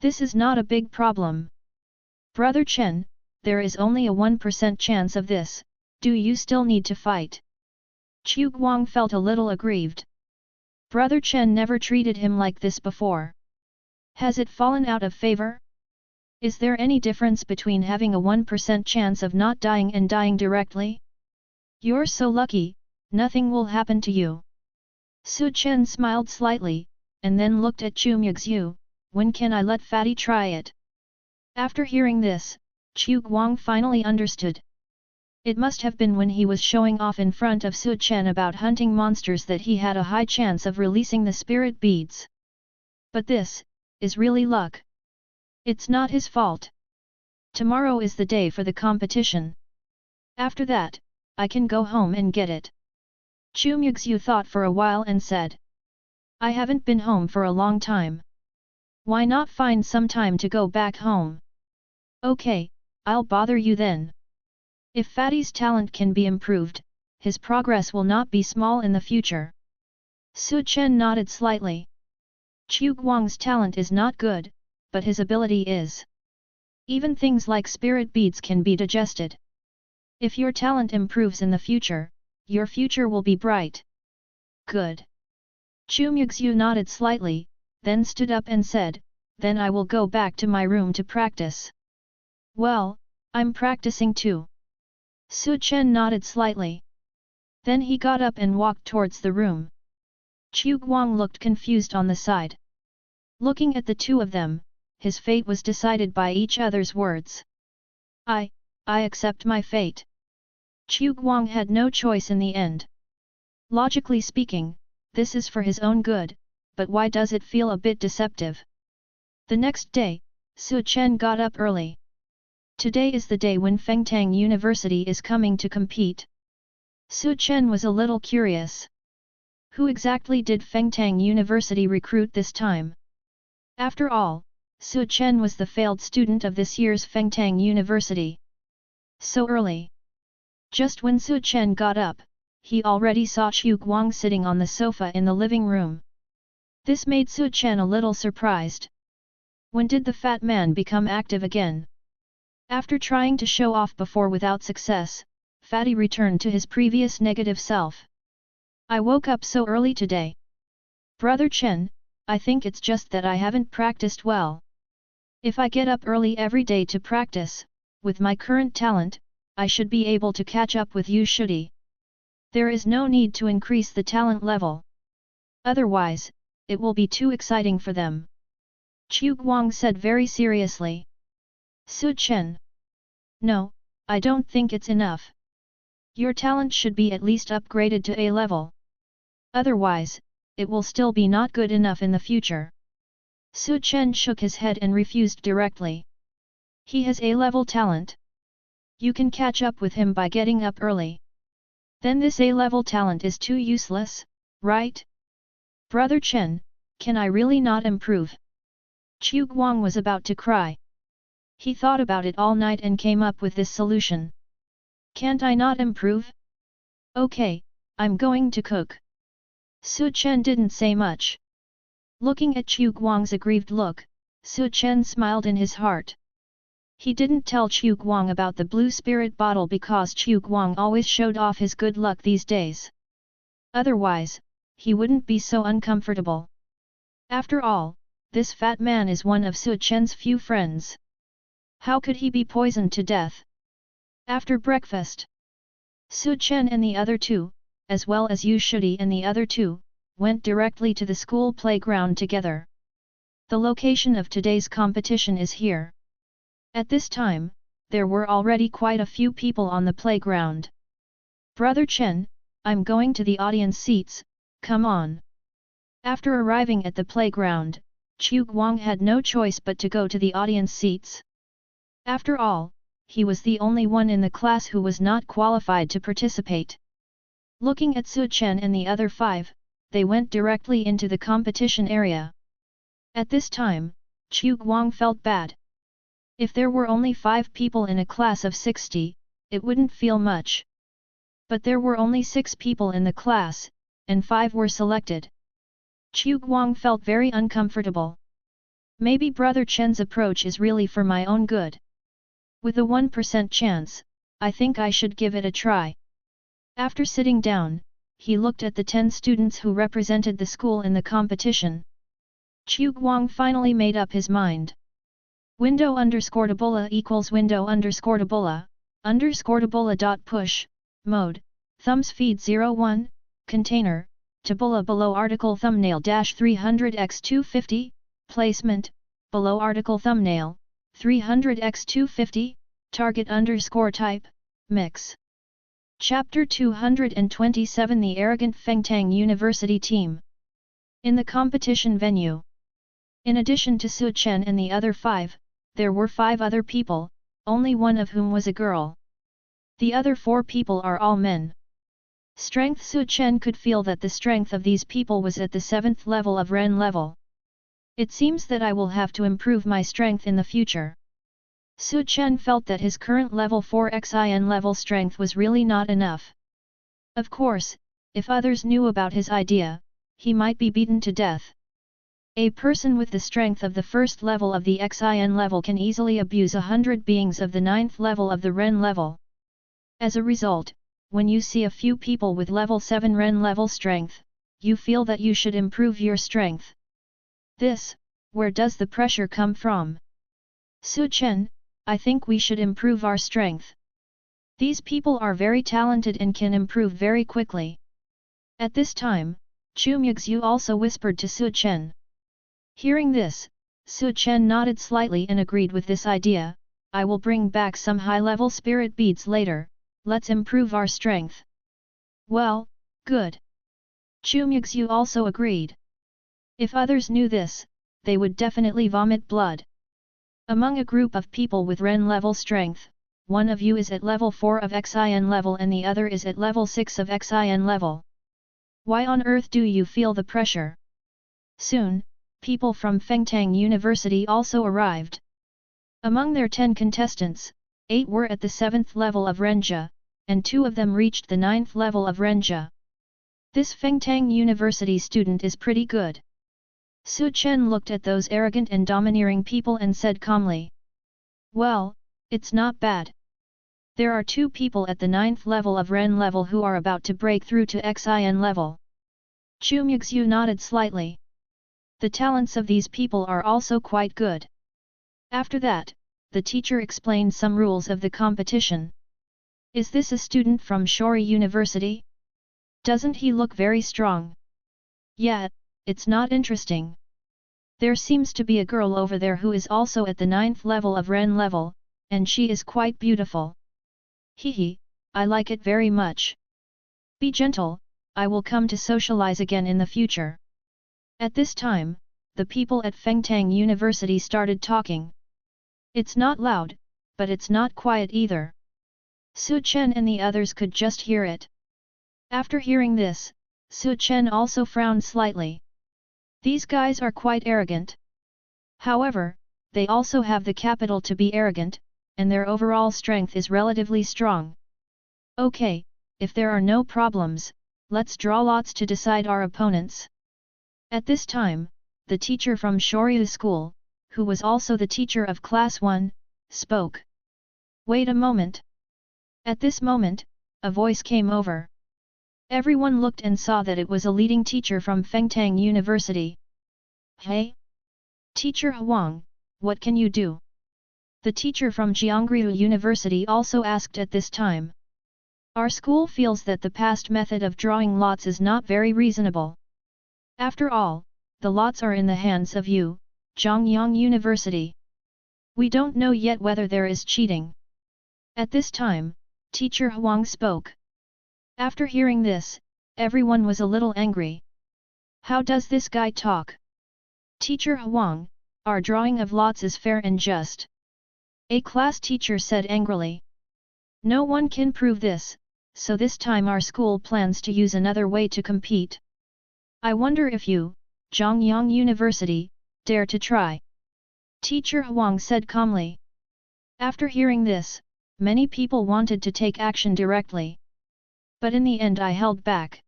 This is not a big problem. Brother Chen, there is only a 1% chance of this, Do you still need to fight? Chu Guang felt a little aggrieved. Brother Chen never treated him like this before. Has it fallen out of favor? Is there any difference between having a 1% chance of not dying and dying directly? You're so lucky, nothing will happen to you. Su Chen smiled slightly, and then looked at Chu Muxue. When can I let Fatty try it? After hearing this, Chu Guang finally understood. It must have been when he was showing off in front of Su Chen about hunting monsters that he had a high chance of releasing the spirit beads. But this is really luck. It's not his fault. Tomorrow is the day for the competition. After that, I can go home and get it. Chu Muxue thought for a while and said. I haven't been home for a long time. Why not find some time to go back home? Okay, I'll bother you then. If Fatty's talent can be improved, his progress will not be small in the future. Su Chen nodded slightly. Chu Guang's talent is not good, but his ability is. Even things like spirit beads can be digested. If your talent improves in the future, your future will be bright. Good. Chu Muxue nodded slightly, then stood up and said, then I will go back to my room to practice. Well, I'm practicing too. Su Chen nodded slightly. Then he got up and walked towards the room. Chu Guang looked confused on the side. Looking at the two of them, his fate was decided by each other's words. I accept my fate. Chu Guang had no choice in the end. Logically speaking, this is for his own good, but why does it feel a bit deceptive? The next day, Su Chen got up early. Today is the day when Fengtang University is coming to compete. Su Chen was a little curious. Who exactly did Fengtang University recruit this time? After all, Su Chen was the failed student of this year's Fengtang University. So early. Just when Su Chen got up, he already saw Chu Guang sitting on the sofa in the living room. This made Su Chen a little surprised. When did the fat man become active again? After trying to show off before without success, Fatty returned to his previous negative self. I woke up so early today. Brother Chen, I think it's just that I haven't practiced well. If I get up early every day to practice, with my current talent, I should be able to catch up with you shouldn't. There is no need to increase the talent level. Otherwise, it will be too exciting for them. Chu Guang said very seriously. Su Chen. No, I don't think it's enough. Your talent should be at least upgraded to A level. Otherwise, it will still be not good enough in the future. Su Chen shook his head and refused directly. He has A-level talent. You can catch up with him by getting up early. Then this A-level talent is too useless, right? Brother Chen, can I really not improve? Chu Guang was about to cry. He thought about it all night and came up with this solution. Can't I not improve? Okay, I'm going to cook. Su Chen didn't say much. Looking at Chu Guang's aggrieved look, Su Chen smiled in his heart. He didn't tell Chu Guang about the blue spirit bottle because Chu Guang always showed off his good luck these days. Otherwise, he wouldn't be so uncomfortable. After all, this fat man is one of Su Chen's few friends. How could he be poisoned to death? After breakfast, Su Chen and the other two, as well as Yu Shudi and the other two, went directly to the school playground together. The location of today's competition is here. At this time, there were already quite a few people on the playground. Brother Chen, I'm going to the audience seats, come on. After arriving at the playground, Chu Guang had no choice but to go to the audience seats. After all, he was the only one in the class who was not qualified to participate. Looking at Su Chen and the other five, they went directly into the competition area. At this time, Chu Guang felt bad. If there were only 5 people in a class of 60, it wouldn't feel much. But there were only 6 people in the class, and 5 were selected. Chu Guang felt very uncomfortable. Maybe Brother Chen's approach is really for my own good. With a 1% chance, I think I should give it a try. After sitting down, he looked at the 10 students who represented the school in the competition. Chu Guang finally made up his mind. Window_tabola equals window_tabola, .push, mode, thumbs feed 01, container, tabola below article thumbnail -300x250, placement, below article thumbnail, 300x250, target_type, mix. Chapter 227 The Arrogant Fengtang University Team. In the competition venue. In addition to Su Chen and the other 5, there were 5 other people, only one of whom was a girl. The other 4 people are all men. Strength. Su Chen could feel that the strength of these people was at the 7th level of Ren level. It seems that I will have to improve my strength in the future. Su Chen felt that his current level 4 xin level strength was really not enough. Of course, if others knew about his idea, he might be beaten to death. A person with the strength of the first level of the xin level can easily abuse 100 beings of the 9th level of the Ren level. As a result, when you see a few people with level 7 Ren level strength, you feel that you should improve your strength. Where does the pressure come from? Su Chen, I think we should improve our strength. These people are very talented and can improve very quickly. At this time, Chu Muxue also whispered to Su Chen. Hearing this, Su Chen nodded slightly and agreed with this idea. I will bring back some high-level spirit beads later, let's improve our strength. Well, good. Chu Muxue also agreed. If others knew this, they would definitely vomit blood. Among a group of people with Ren level strength, one of you is at level 4 of xin level and the other is at level 6 of xin level. Why on earth do you feel the pressure? Soon, people from Fengtang University also arrived. Among their 10 contestants, 8 were at the 7th level of Renjia, and 2 of them reached the 9th level of Renjia. This Fengtang University student is pretty good. Su Chen looked at those arrogant and domineering people and said calmly. Well, it's not bad. There are 2 people at the 9th level of Ren level who are about to break through to xin level. Chu Muxue nodded slightly. The talents of these people are also quite good. After that, the teacher explained some rules of the competition. Is this a student from Shori University? Doesn't he look very strong? Yeah, it's not interesting. There seems to be a girl over there who is also at the 9th level of Ren level, and she is quite beautiful. Hehe, I like it very much. Be gentle, I will come to socialize again in the future. At this time, the people at Fengtang University started talking. It's not loud, but it's not quiet either. Su Chen and the others could just hear it. After hearing this, Su Chen also frowned slightly. These guys are quite arrogant. However, they also have the capital to be arrogant, and their overall strength is relatively strong. Okay, if there are no problems, let's draw lots to decide our opponents. At this time, the teacher from Shoryu school, who was also the teacher of class 1, spoke. Wait a moment. At this moment, a voice came over. Everyone looked and saw that it was a leading teacher from Fengtang University. Hey? Teacher Huang, what can you do? The teacher from Jiangriu University also asked at this time. Our school feels that the past method of drawing lots is not very reasonable. After all, the lots are in the hands of you, Zhongyang University. We don't know yet whether there is cheating. At this time, Teacher Huang spoke. After hearing this, everyone was a little angry. How does this guy talk? Teacher Huang, our drawing of lots is fair and just. A class teacher said angrily. No one can prove this, so this time our school plans to use another way to compete. I wonder if you, Zhongyang University, dare to try. Teacher Huang said calmly. After hearing this, many people wanted to take action directly. But in the end I held back.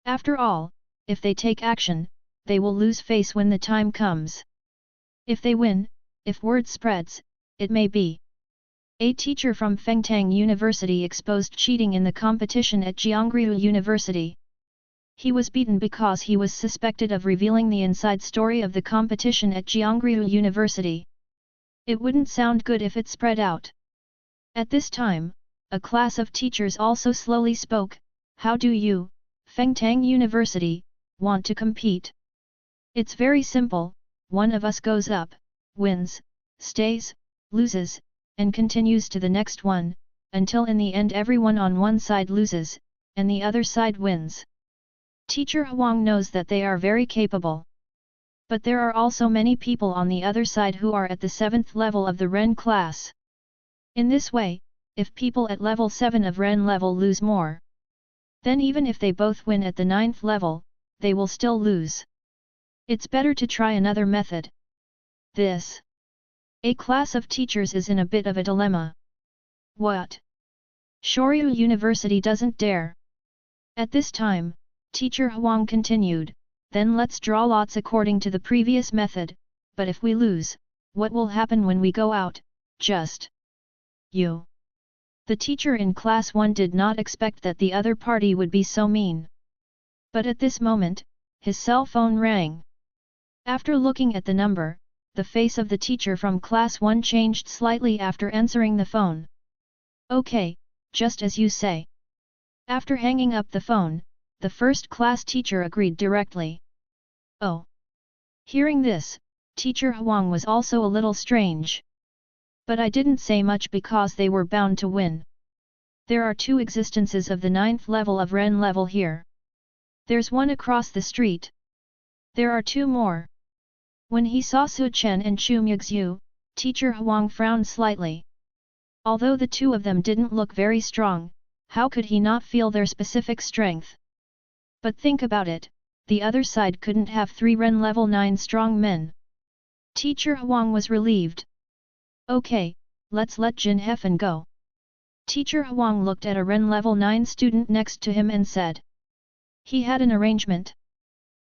After all, if they take action, they will lose face when the time comes. If they win, if word spreads, it may be. A teacher from Fengtang University exposed cheating in the competition at Jiangriu University. He was beaten because he was suspected of revealing the inside story of the competition at Jiangriu University. It wouldn't sound good if it spread out. At this time, a class of teachers also slowly spoke. How do you, Fengtang University, want to compete? It's very simple, one of us goes up, wins, stays, loses, and continues to the next one, until in the end everyone on one side loses, and the other side wins. Teacher Huang knows that they are very capable. But there are also many people on the other side who are at the 7th level of the Ren class. In this way, if people at level 7 of Ren level lose more, then even if they both win at the 9th level, they will still lose. It's better to try another method. This. A class of teachers is in a bit of a dilemma. What? Shoryu University doesn't dare. At this time, Teacher Huang continued, then let's draw lots according to the previous method, but if we lose, what will happen when we go out? Just you. The teacher in class 1 did not expect that the other party would be so mean. But at this moment, his cell phone rang. After looking at the number, the face of the teacher from class 1 changed slightly after answering the phone. Okay, just as you say. After hanging up the phone, the first class teacher agreed directly. Oh. Hearing this, Teacher Huang was also a little strange. But I didn't say much because they were bound to win. There are 2 existences of the 9th level of Ren level here. There's one across the street. There are 2 more. When he saw Chen and Chu Muxue, Teacher Huang frowned slightly. Although the 2 of them didn't look very strong, how could he not feel their specific strength? But think about it, the other side couldn't have 3 Ren level 9 strong men. Teacher Huang was relieved. Okay, let's let Jin Hefen go. Teacher Huang looked at a Ren level 9 student next to him and said. He had an arrangement.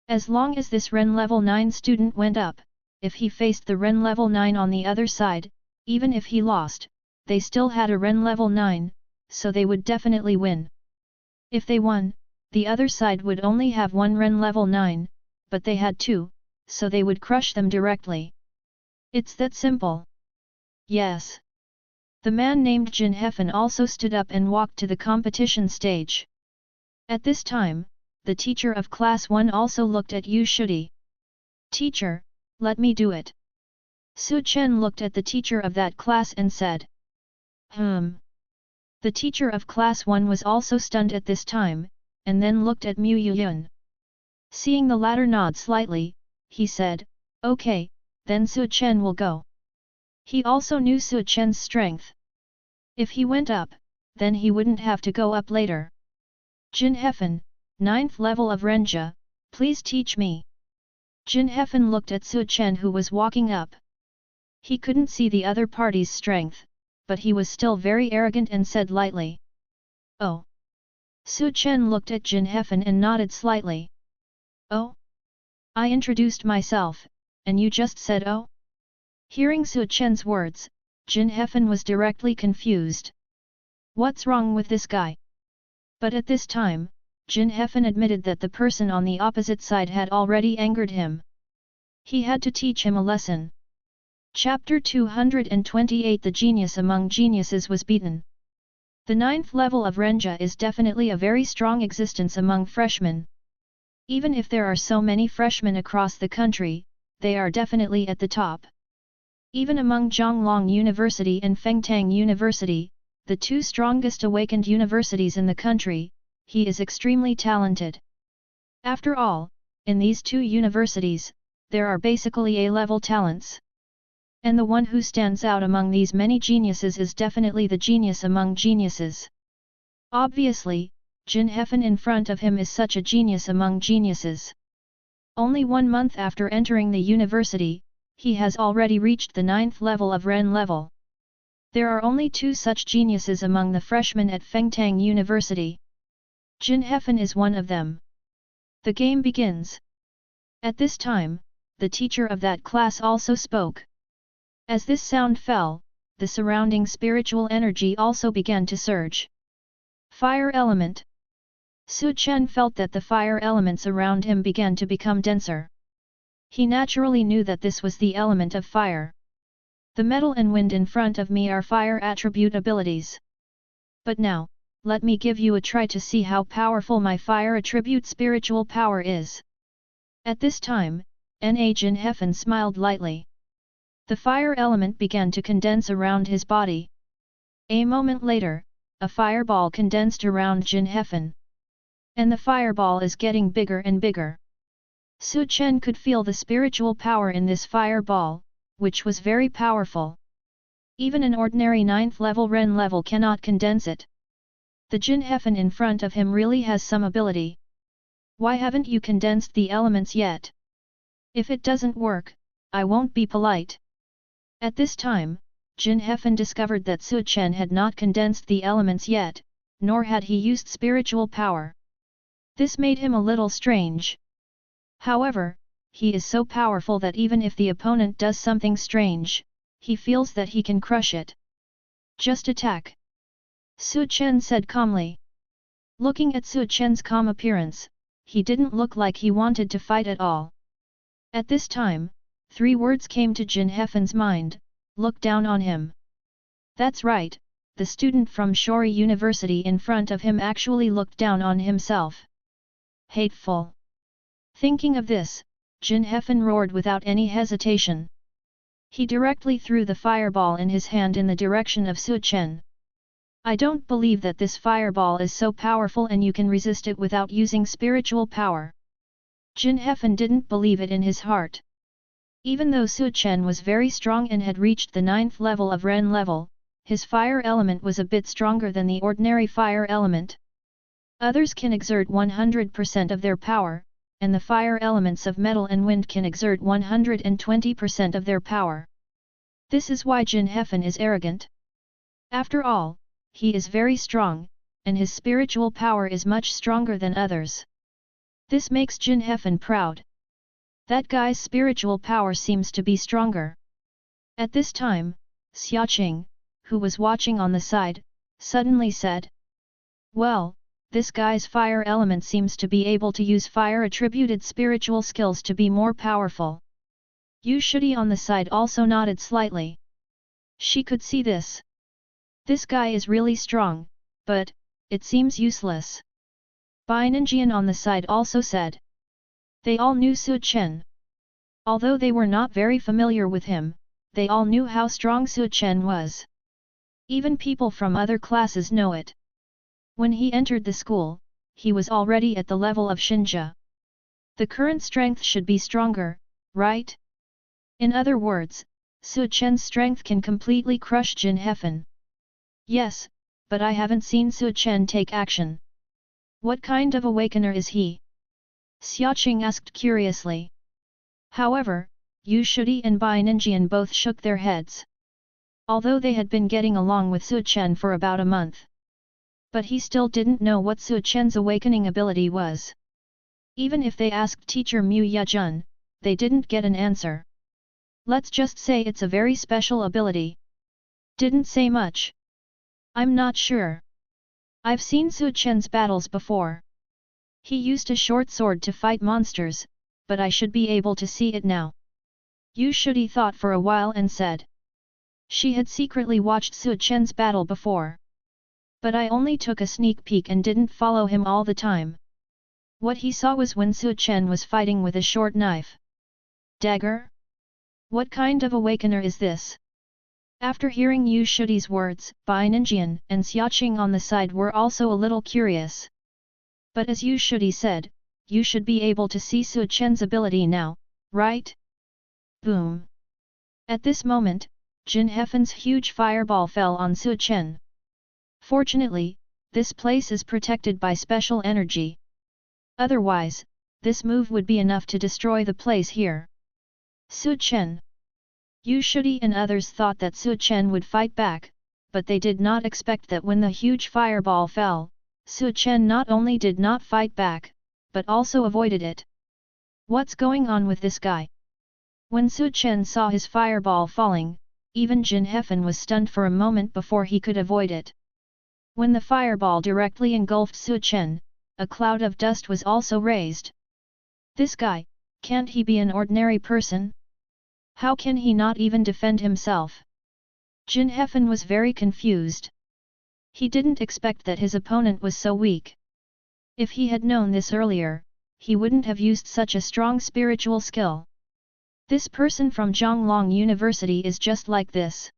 As long as this Ren level 9 student went up, if he faced the Ren level 9 on the other side, even if he lost, they still had a Ren level 9, so they would definitely win. If they won, the other side would only have 1 Ren level 9, but they had 2, so they would crush them directly. It's that simple. Yes. The man named Jin Hefen also stood up and walked to the competition stage. At this time, the teacher of class 1 also looked at Yu Shudi. Teacher, let me do it. Chen looked at the teacher of that class and said. The teacher of class 1 was also stunned at this time, and then looked at Mu Yuyun. Seeing the latter nod slightly, he said, okay, then Chen will go. He also knew Chen's strength. If he went up, then he wouldn't have to go up later. Jin Hefen, 9th level of Renjia, please teach me. Jin Hefen looked at Chen who was walking up. He couldn't see the other party's strength, but he was still very arrogant and said lightly. Oh. Chen looked at Jin Hefen and nodded slightly. Oh? I introduced myself, and you just said oh? Hearing Chen's words, Jin Hefen was directly confused. What's wrong with this guy? But at this time, Jin Hefen admitted that the person on the opposite side had already angered him. He had to teach him a lesson. Chapter 228 The Genius Among Geniuses was beaten. The 9th level of Renjia is definitely a very strong existence among freshmen. Even if there are so many freshmen across the country, they are definitely at the top. Even among Xiaolong University and Fengtang University, the 2 strongest awakened universities in the country, he is extremely talented. After all, in these 2 universities, there are basically A-level talents. And the one who stands out among these many geniuses is definitely the genius among geniuses. Obviously, Jin Hefen in front of him is such a genius among geniuses. Only 1 month after entering the university, he has already reached the 9th level of Ren level. There are only 2 such geniuses among the freshmen at Fengtang University. Jin Hefen is one of them. The game begins. At this time, the teacher of that class also spoke. As this sound fell, the surrounding spiritual energy also began to surge. Fire element. Chen felt that the fire elements around him began to become denser. He naturally knew that this was the element of fire. The metal and wind in front of me are fire attribute abilities. But now, let me give you a try to see how powerful my fire attribute spiritual power is. At this time, Jin Hefen smiled lightly. The fire element began to condense around his body. A moment later, a fireball condensed around Jin Hefen. And the fireball is getting bigger and bigger. Chen could feel the spiritual power in this fireball, which was very powerful. Even an ordinary 9th level Ren level cannot condense it. The Jin Hefen in front of him really has some ability. Why haven't you condensed the elements yet? If it doesn't work, I won't be polite. At this time, Jin Hefen discovered that Chen had not condensed the elements yet, nor had he used spiritual power. This made him a little strange. However, he is so powerful that even if the opponent does something strange, he feels that he can crush it. Just attack. Chen said calmly. Looking at Chen's calm appearance, he didn't look like he wanted to fight at all. At this time, 3 words came to Jin Hefen's mind: look down on him. That's right, the student from Shori University in front of him actually looked down on himself. Hateful. Thinking of this, Jin Hefen roared without any hesitation. He directly threw the fireball in his hand in the direction of Chen. I don't believe that this fireball is so powerful and you can resist it without using spiritual power. Jin Hefen didn't believe it in his heart. Even though Chen was very strong and had reached the 9th level of Ren level, his fire element was a bit stronger than the ordinary fire element. Others can exert 100% of their power, and the fire elements of metal and wind can exert 120% of their power. This is why Jin Hefen is arrogant. After all, he is very strong, and his spiritual power is much stronger than others. This makes Jin Hefen proud. That guy's spiritual power seems to be stronger. At this time, Xiaolong, who was watching on the side, suddenly said, "Well, this guy's fire element seems to be able to use fire-attributed spiritual skills to be more powerful." Yu Shudi on the side also nodded slightly. She could see this. This guy is really strong, but it seems useless. Bai Ninjian on the side also said. They all knew Chen. Although they were not very familiar with him, they all knew how strong Chen was. Even people from other classes know it. When he entered the school, he was already at the level of Xinjia. The current strength should be stronger, right? In other words, Chen's strength can completely crush Jin Hefen. Yes, but I haven't seen Chen take action. What kind of awakener is he? Xiaolong asked curiously. However, Yu Shudi and Bai Ninjian both shook their heads. Although they had been getting along with Chen for about a month. But he still didn't know what Chen's awakening ability was. Even if they asked teacher Mu Yejun, they didn't get an answer. Let's just say it's a very special ability. Didn't say much. I'm not sure. I've seen Chen's battles before. He used a short sword to fight monsters, but I should be able to see it now. Yu Shudi thought for a while and said. She had secretly watched Chen's battle before. But I only took a sneak peek and didn't follow him all the time. What he saw was when Chen was fighting with a short knife. Dagger? What kind of awakener is this? After hearing Yu Shudi's words, Bai Ninjian and Xiaolong on the side were also a little curious. But as Yu Shudi said, you should be able to see Chen's ability now, right? Boom! At this moment, Jin Hefen's huge fireball fell on Chen. Fortunately, this place is protected by special energy. Otherwise, this move would be enough to destroy the place here. Chen. Yu Shudi and others thought that Chen would fight back, but they did not expect that when the huge fireball fell, Chen not only did not fight back, but also avoided it. What's going on with this guy? When Chen saw his fireball falling, even Jin Hefen was stunned for a moment before he could avoid it. When the fireball directly engulfed Su Chen, a cloud of dust was also raised. This guy, can't he be an ordinary person? How can he not even defend himself? Jin Hefen was very confused. He didn't expect that his opponent was so weak. If he had known this earlier, he wouldn't have used such a strong spiritual skill. This person from Xiaolong University is just like this.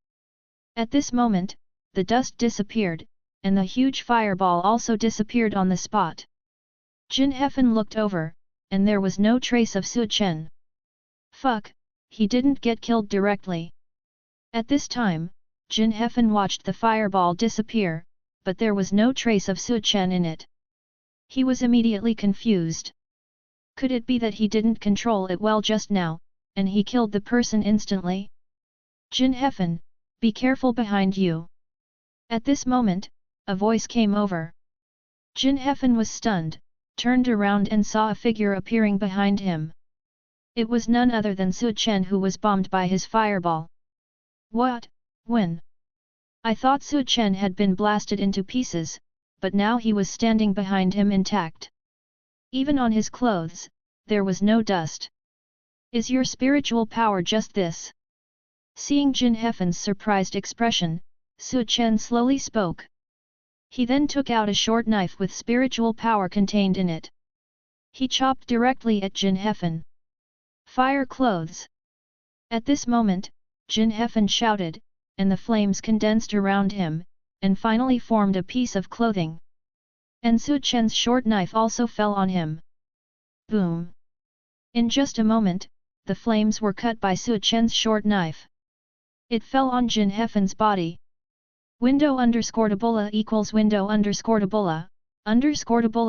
At this moment, the dust disappeared, and the huge fireball also disappeared on the spot. Jin Hefen looked over, and there was no trace of Su Chen. Fuck, he didn't get killed directly. At this time, Jin Hefen watched the fireball disappear, but there was no trace of Su Chen in it. He was immediately confused. Could it be that he didn't control it well just now, and he killed the person instantly? Jin Hefen, be careful behind you. At this moment, a voice came over. Jin Hefen was stunned, turned around and saw a figure appearing behind him. It was none other than Su Chen, who was bombed by his fireball. What? When? I thought Su Chen had been blasted into pieces, but now he was standing behind him intact. Even on his clothes, there was no dust. Is your spiritual power just this? Seeing Jin Hefen's surprised expression, Su Chen slowly spoke. He then took out a short knife with spiritual power contained in it. He chopped directly at Jin Hefen. Fire clothes! At this moment, Jin Hefen shouted, and the flames condensed around him, and finally formed a piece of clothing. And Su Chen's short knife also fell on him. Boom! In just a moment, the flames were cut by Su Chen's short knife. It fell on Jin Hefen's body. Window underscore tabola equals window underscore tabola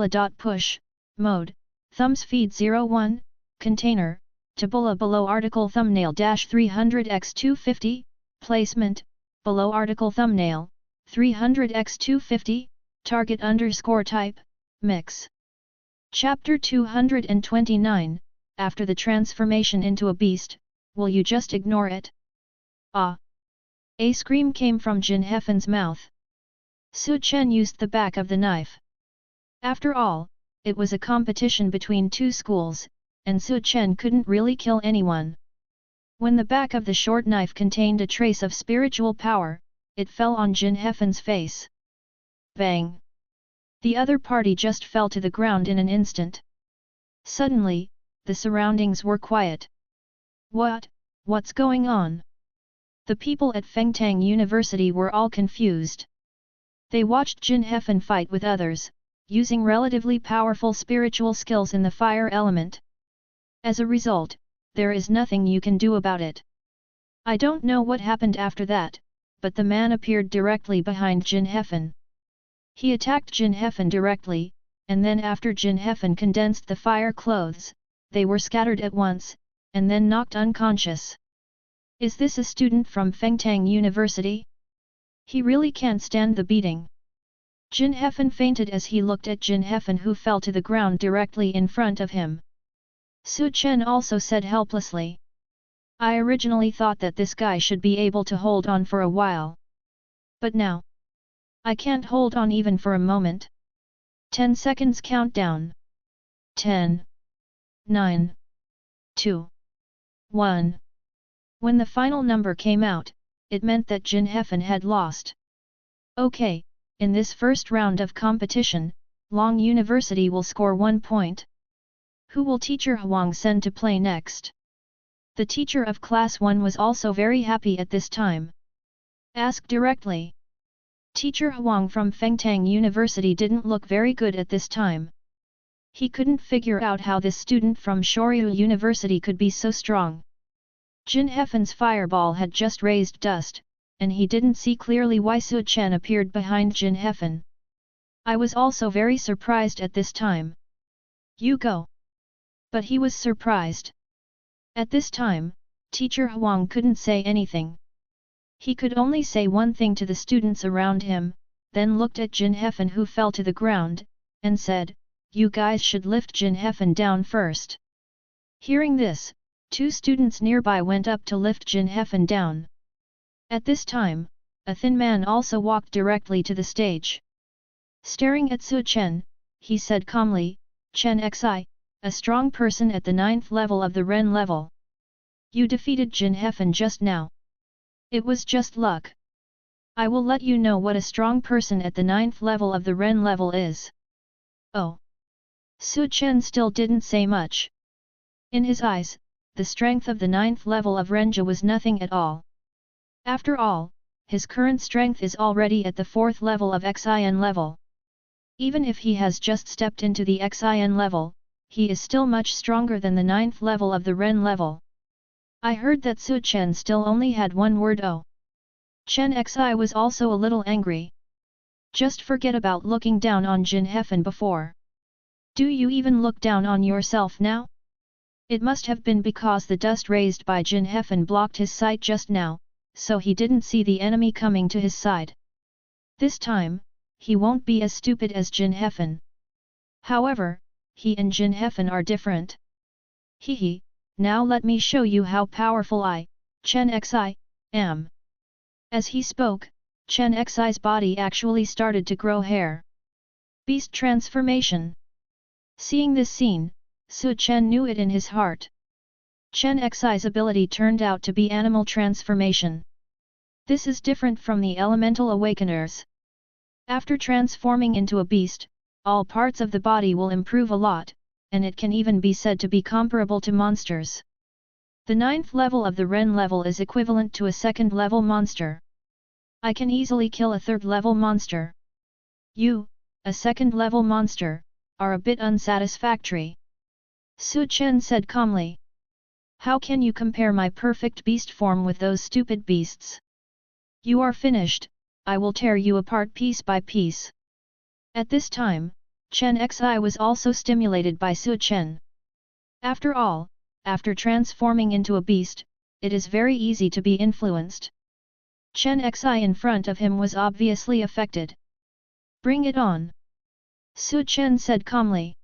dot push, mode, thumbs feed 01, container, tabola below article thumbnail dash 300x250, placement, below article thumbnail, 300x250, target underscore type, mix. Chapter 229, After the transformation into a beast, will you just ignore it? Ah! A scream came from Jin Hefen's mouth. Su Chen used the back of the knife. After all, it was a competition between two schools, and Su Chen couldn't really kill anyone. When the back of the short knife contained a trace of spiritual power, it fell on Jin Hefen's face. Bang! The other party just fell to the ground in an instant. Suddenly, the surroundings were quiet. What's going on? The people at Fengtang University were all confused. They watched Jin Hefen fight with others, using relatively powerful spiritual skills in the fire element. As a result, there is nothing you can do about it. I don't know what happened after that, but the man appeared directly behind Jin Hefen. He attacked Jin Hefen directly, and then after Jin Hefen condensed the fire clothes, they were scattered at once, and then knocked unconscious. Is this a student from Fengtang University? He really can't stand the beating. Jin Hefen fainted as he looked at Jin Hefen, who fell to the ground directly in front of him. Su Chen also said helplessly. I originally thought that this guy should be able to hold on for a while. But now, I can't hold on even for a moment. 10 seconds countdown. 10. 9. 2. 1. When the final number came out, it meant that Jin Hefen had lost. Okay, in this first round of competition, Long University will score 1 point. Who will teacher Huang send to play next? The teacher of class 1 was also very happy at this time. Ask directly. Teacher Huang from Fengtang University didn't look very good at this time. He couldn't figure out how this student from Shoryu University could be so strong. Jin Hefen's fireball had just raised dust, and he didn't see clearly why Su Chen appeared behind Jin Hefen. I was also very surprised at this time. You go. But he was surprised. At this time, teacher Huang couldn't say anything. He could only say one thing to the students around him, then looked at Jin Hefen, who fell to the ground, and said, you guys should lift Jin Hefen down first. Hearing this, 2 students nearby went up to lift Jin Hefen down. At this time, a thin man also walked directly to the stage. Staring at Su Chen, he said calmly, "Chen Xi, a strong person at the 9th level of the Ren level. You defeated Jin Hefen just now. It was just luck. I will let you know what a strong person at the 9th level of the Ren level is." Oh! Su Chen still didn't say much. In his eyes, the strength of the 9th level of Renja was nothing at all. After all, his current strength is already at the 4th level of Xin level. Even if he has just stepped into the Xin level, he is still much stronger than the 9th level of the Ren level. I heard that Su Chen still only had one word "oh." Chen Xi was also a little angry. Just forget about looking down on Jin Hefen before. Do you even look down on yourself now? It must have been because the dust raised by Jin Hefen blocked his sight just now, so he didn't see the enemy coming to his side. This time, he won't be as stupid as Jin Hefen. However, he and Jin Hefen are different. Hehe, now let me show you how powerful I, Chen Xi, am. As he spoke, Chen Xi's body actually started to grow hair. Beast transformation. Seeing this scene, Su Chen knew it in his heart. Chen Xi's ability turned out to be animal transformation. This is different from the elemental awakeners. After transforming into a beast, all parts of the body will improve a lot, and it can even be said to be comparable to monsters. The 9th level of the Ren level is equivalent to a 2nd level monster. I can easily kill a 3rd level monster. You, a 2nd level monster, are a bit unsatisfactory. Su Chen said calmly. How can you compare my perfect beast form with those stupid beasts? You are finished, I will tear you apart piece by piece. At this time, Chen Xi was also stimulated by Su Chen. After all, after transforming into a beast, it is very easy to be influenced. Chen Xi in front of him was obviously affected. Bring it on. Su Chen said calmly.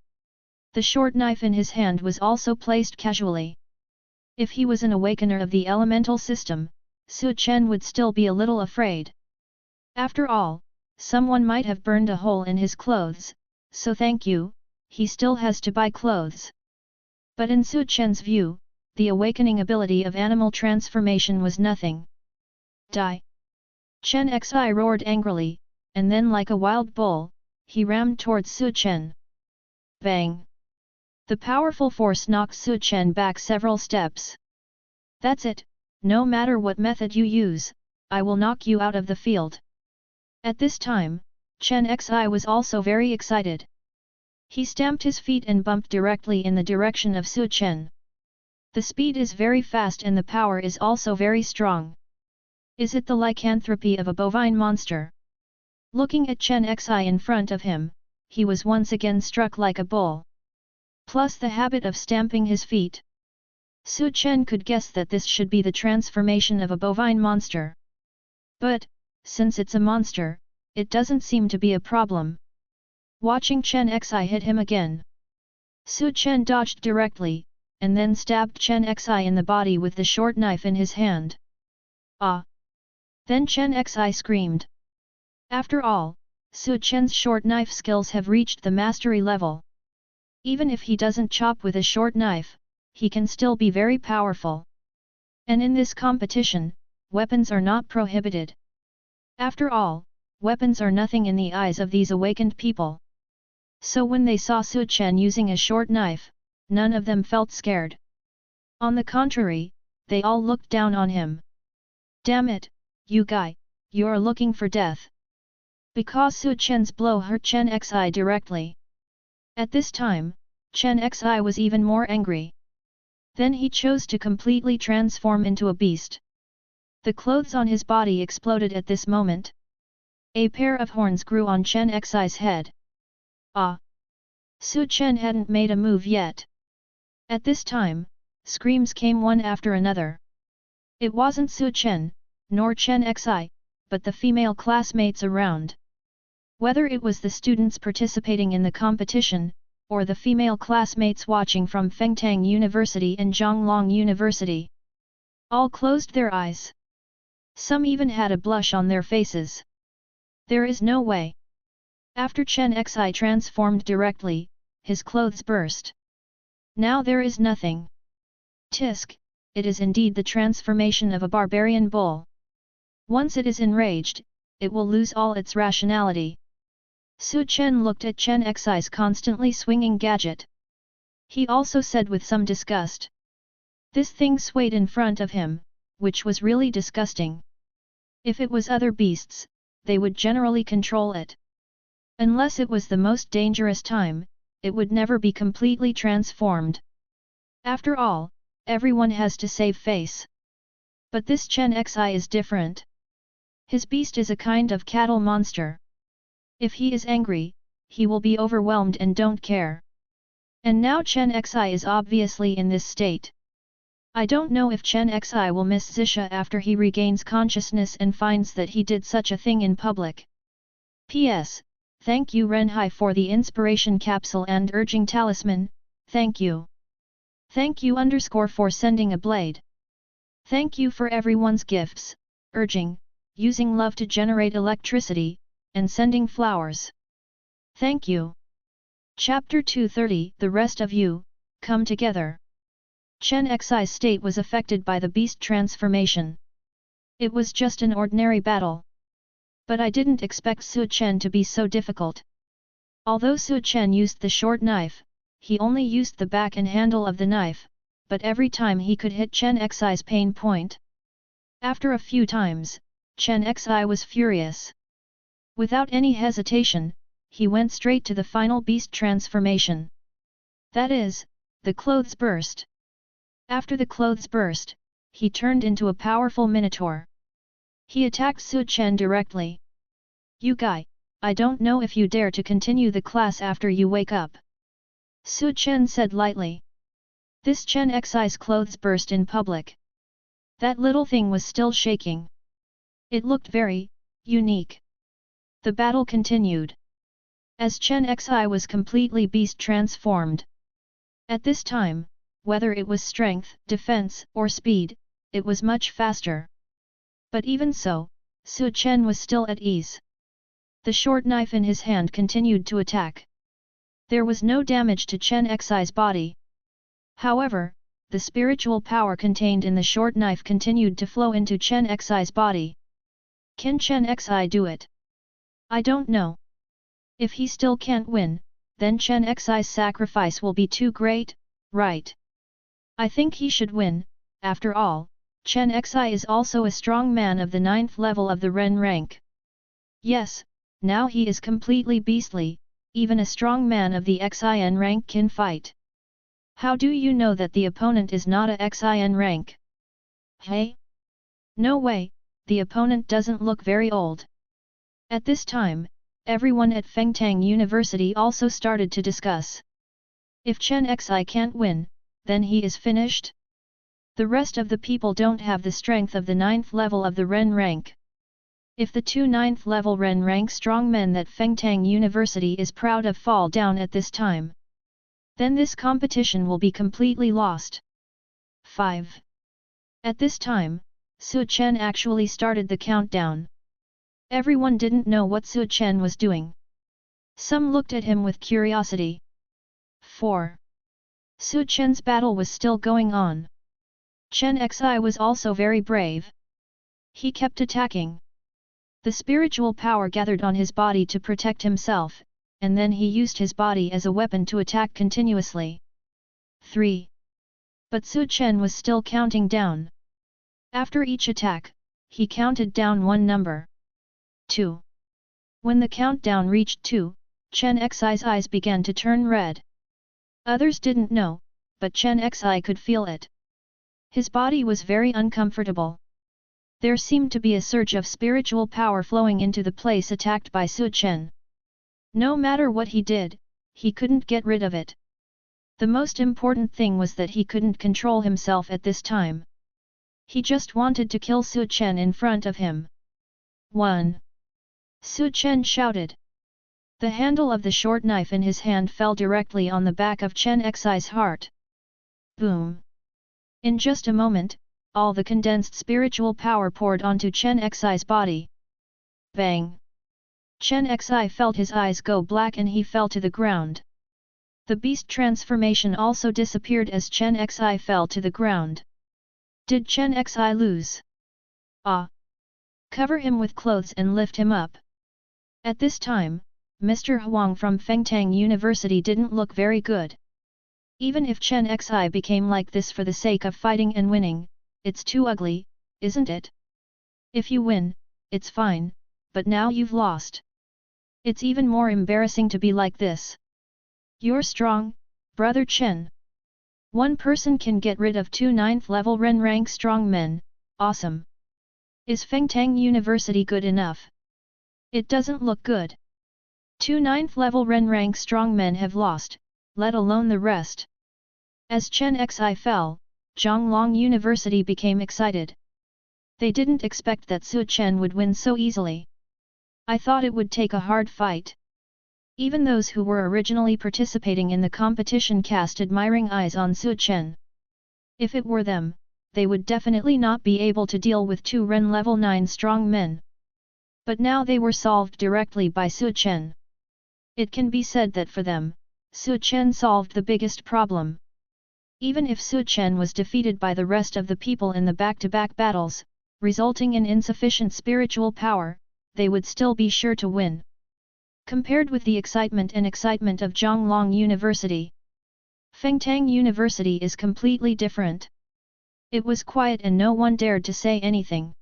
The short knife in his hand was also placed casually. If he was an awakener of the elemental system, Su Chen would still be a little afraid. After all, someone might have burned a hole in his clothes, so thank you, he still has to buy clothes. But in Su Chen's view, the awakening ability of animal transformation was nothing. Die! Chen Xi roared angrily, and then like a wild bull, he rammed towards Su Chen. Bang! The powerful force knocked Su Chen back several steps. That's it, no matter what method you use, I will knock you out of the field. At this time, Chen Xi was also very excited. He stamped his feet and bumped directly in the direction of Su Chen. The speed is very fast and the power is also very strong. Is it the lycanthropy of a bovine monster? Looking at Chen Xi in front of him, he was once again struck like a bull. Plus the habit of stamping his feet. Su Chen could guess that this should be the transformation of a bovine monster. But, since it's a monster, it doesn't seem to be a problem. Watching Chen Xi hit him again. Su Chen dodged directly, and then stabbed Chen Xi in the body with the short knife in his hand. Ah! Then Chen Xi screamed. After all, Su Chen's short knife skills have reached the mastery level. Even if he doesn't chop with a short knife, he can still be very powerful. And in this competition, weapons are not prohibited. After all, weapons are nothing in the eyes of these awakened people. So when they saw Su Chen using a short knife, none of them felt scared. On the contrary, they all looked down on him. Damn it, you guy, you're looking for death. Because Su Chen's blow hurt Chen Xi directly. At this time, Chen Xi was even more angry. Then he chose to completely transform into a beast. The clothes on his body exploded at this moment. A pair of horns grew on Chen Xi's head. Ah! Su Chen hadn't made a move yet. At this time, screams came one after another. It wasn't Su Chen, nor Chen Xi, but the female classmates around. Whether it was the students participating in the competition, or the female classmates watching from Fengtang University and Xiaolong University. All closed their eyes. Some even had a blush on their faces. There is no way. After Chen Xi transformed directly, his clothes burst. Now there is nothing. Tisk, it is indeed the transformation of a barbarian bull. Once it is enraged, it will lose all its rationality. Su Chen looked at Chen Xi's constantly swinging gadget. He also said with some disgust. This thing swayed in front of him, which was really disgusting. If it was other beasts, they would generally control it. Unless it was the most dangerous time, it would never be completely transformed. After all, everyone has to save face. But this Chen Xi is different. His beast is a kind of cattle monster. If he is angry, he will be overwhelmed and don't care. And now Chen Xi is obviously in this state. I don't know if Chen Xi will miss Zisha after he regains consciousness and finds that he did such a thing in public. P.S. Thank you Renhai for the inspiration capsule and urging talisman, thank you. Thank you _ for sending a blade. Thank you for everyone's gifts, urging, using love to generate electricity, and sending flowers. Thank you. Chapter 230 The rest of you, come together. Chen Xi's state was affected by the beast transformation. It was just an ordinary battle. But I didn't expect Su Chen to be so difficult. Although Su Chen used the short knife, he only used the back and handle of the knife, but every time he could hit Chen Xi's pain point. After a few times, Chen Xi was furious. Without any hesitation, he went straight to the final beast transformation. That is, the clothes burst. After the clothes burst, he turned into a powerful minotaur. He attacked Su Chen directly. You guy, I don't know if you dare to continue the class after you wake up. Su Chen said lightly. This Chen Xi's clothes burst in public. That little thing was still shaking. It looked very unique. The battle continued. As Chen Xi was completely beast transformed. At this time, whether it was strength, defense, or speed, it was much faster. But even so, Su Chen was still at ease. The short knife in his hand continued to attack. There was no damage to Chen Xi's body. However, the spiritual power contained in the short knife continued to flow into Chen Xi's body. Can Chen Xi do it? I don't know. If he still can't win, then Chen Xi's sacrifice will be too great, right? I think he should win. After all, Chen Xi is also a strong man of the 9th level of the Ren rank. Yes, now he is completely beastly, even a strong man of the Xin rank can fight. How do you know that the opponent is not a Xin rank? Hey? No way, the opponent doesn't look very old. At this time, everyone at Fengtang University also started to discuss. If Chen Xi can't win, then he is finished? The rest of the people don't have the strength of the 9th level of the Ren rank. If the two 9th level Ren rank strongmen that Fengtang University is proud of fall down at this time, then this competition will be completely lost. 5. At this time, Su Chen actually started the countdown. Everyone didn't know what Su Chen was doing. Some looked at him with curiosity. 4. Su Chen's battle was still going on. Chen Xi was also very brave. He kept attacking. The spiritual power gathered on his body to protect himself, and then he used his body as a weapon to attack continuously. 3. But Su Chen was still counting down. After each attack, he counted down one number. 2. When the countdown reached 2, Chen Xi's eyes began to turn red. Others didn't know, but Chen Xi could feel it. His body was very uncomfortable. There seemed to be a surge of spiritual power flowing into the place attacked by Su Chen. No matter what he did, he couldn't get rid of it. The most important thing was that he couldn't control himself at this time. He just wanted to kill Su Chen in front of him. 1. Su Chen shouted. The handle of the short knife in his hand fell directly on the back of Chen Xi's heart. Boom! In just a moment, all the condensed spiritual power poured onto Chen Xi's body. Bang! Chen Xi felt his eyes go black and he fell to the ground. The beast transformation also disappeared as Chen Xi fell to the ground. Did Chen Xi lose? Ah! Cover him with clothes and lift him up. At this time, Mr. Huang from Fengtang University didn't look very good. Even if Chen Xi became like this for the sake of fighting and winning, it's too ugly, isn't it? If you win, it's fine, but now you've lost. It's even more embarrassing to be like this. You're strong, brother Chen. One person can get rid of 2 9th level Ren rank strong men, awesome. Is Fengtang University good enough? It doesn't look good. 2 9th level Ren rank strong men have lost, let alone the rest. As Chen Xi fell, Xiaolong University became excited. They didn't expect that Su Chen would win so easily. I thought it would take a hard fight. Even those who were originally participating in the competition cast admiring eyes on Su Chen. If it were them, they would definitely not be able to deal with 2 Ren level 9 strong men. But now they were solved directly by Su Chen. It can be said that for them, Su Chen solved the biggest problem. Even if Su Chen was defeated by the rest of the people in the back-to-back battles, resulting in insufficient spiritual power, they would still be sure to win. Compared with the excitement of Xiaolong University, Fengtang University is completely different. It was quiet and no one dared to say anything.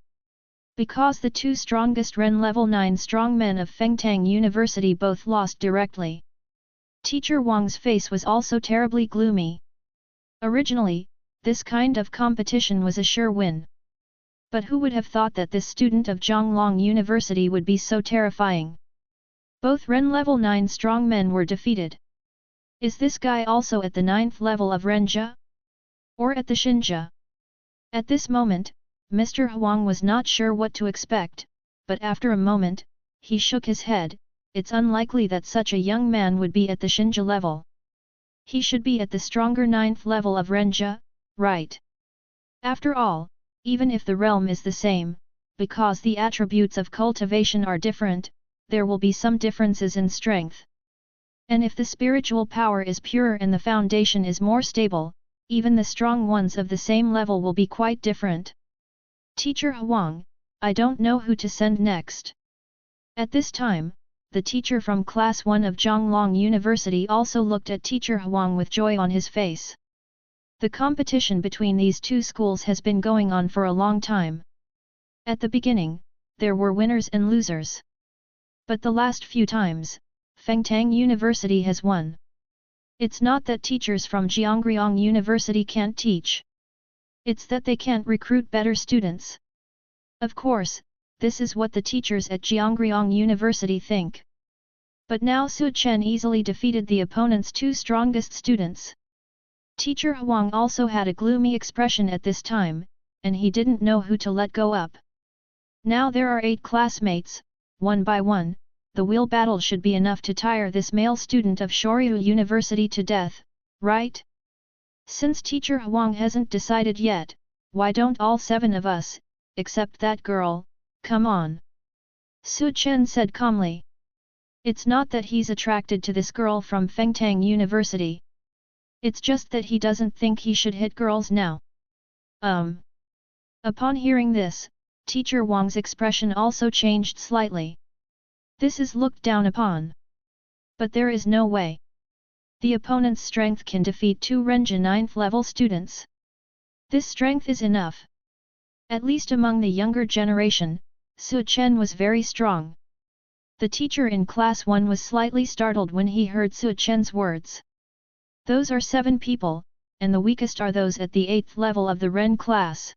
Because the 2 strongest Ren level 9 strong men of Fengtang University both lost directly. Teacher Wang's face was also terribly gloomy. Originally, this kind of competition was a sure win. But who would have thought that this student of Xiaolong University would be so terrifying? Both Ren level 9 strong men were defeated. Is this guy also at the 9th level of Renjia? Or at the Xinjia? At this moment, Mr. Huang was not sure what to expect, but after a moment, he shook his head. It's unlikely that such a young man would be at the Xinjia level. He should be at the stronger 9th level of Renjia, right? After all, even if the realm is the same, because the attributes of cultivation are different, there will be some differences in strength. And if the spiritual power is purer and the foundation is more stable, even the strong ones of the same level will be quite different. Teacher Huang, I don't know who to send next. At this time, the teacher from Class 1 of Xiaolong University also looked at Teacher Huang with joy on his face. The competition between these 2 schools has been going on for a long time. At the beginning, there were winners and losers. But the last few times, Fengtang University has won. It's not that teachers from Jiangryong University can't teach. It's that they can't recruit better students. Of course, this is what the teachers at Jiangryong University think. But now Su Chen easily defeated the opponent's 2 strongest students. Teacher Huang also had a gloomy expression at this time, and he didn't know who to let go up. Now there are 8 classmates, one by one. The wheel battle should be enough to tire this male student of Shoryu University to death, right? Since Teacher Huang hasn't decided yet, why don't all 7 of us, except that girl, come on? Su Chen said calmly. It's not that he's attracted to this girl from Fengtang University. It's just that he doesn't think he should hit girls now. Upon hearing this, Teacher Wang's expression also changed slightly. This is looked down upon. But there is no way. The opponent's strength can defeat 2 Renjia 9th level students. This strength is enough. At least among the younger generation, Su Chen was very strong. The teacher in class 1 was slightly startled when he heard Su Chen's words. Those are 7 people, and the weakest are those at the 8th level of the Ren class.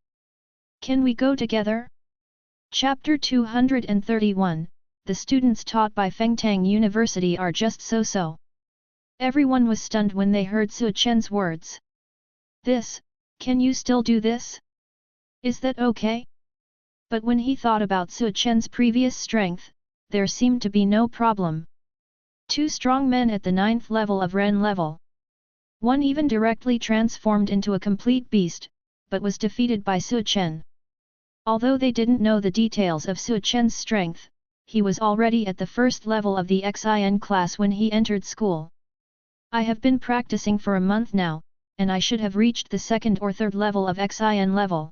Can we go together? Chapter 231. The students taught by Fengtang University are just so-so. Everyone was stunned when they heard Su Chen's words. Can you still do this? Is that okay? But when he thought about Su Chen's previous strength, there seemed to be no problem. 2 strong men at the 9th level of Ren level. One even directly transformed into a complete beast, but was defeated by Su Chen. Although they didn't know the details of Su Chen's strength, he was already at the first level of the Xin class when he entered school. I have been practicing for a month now, and I should have reached the second or third level of Xin level.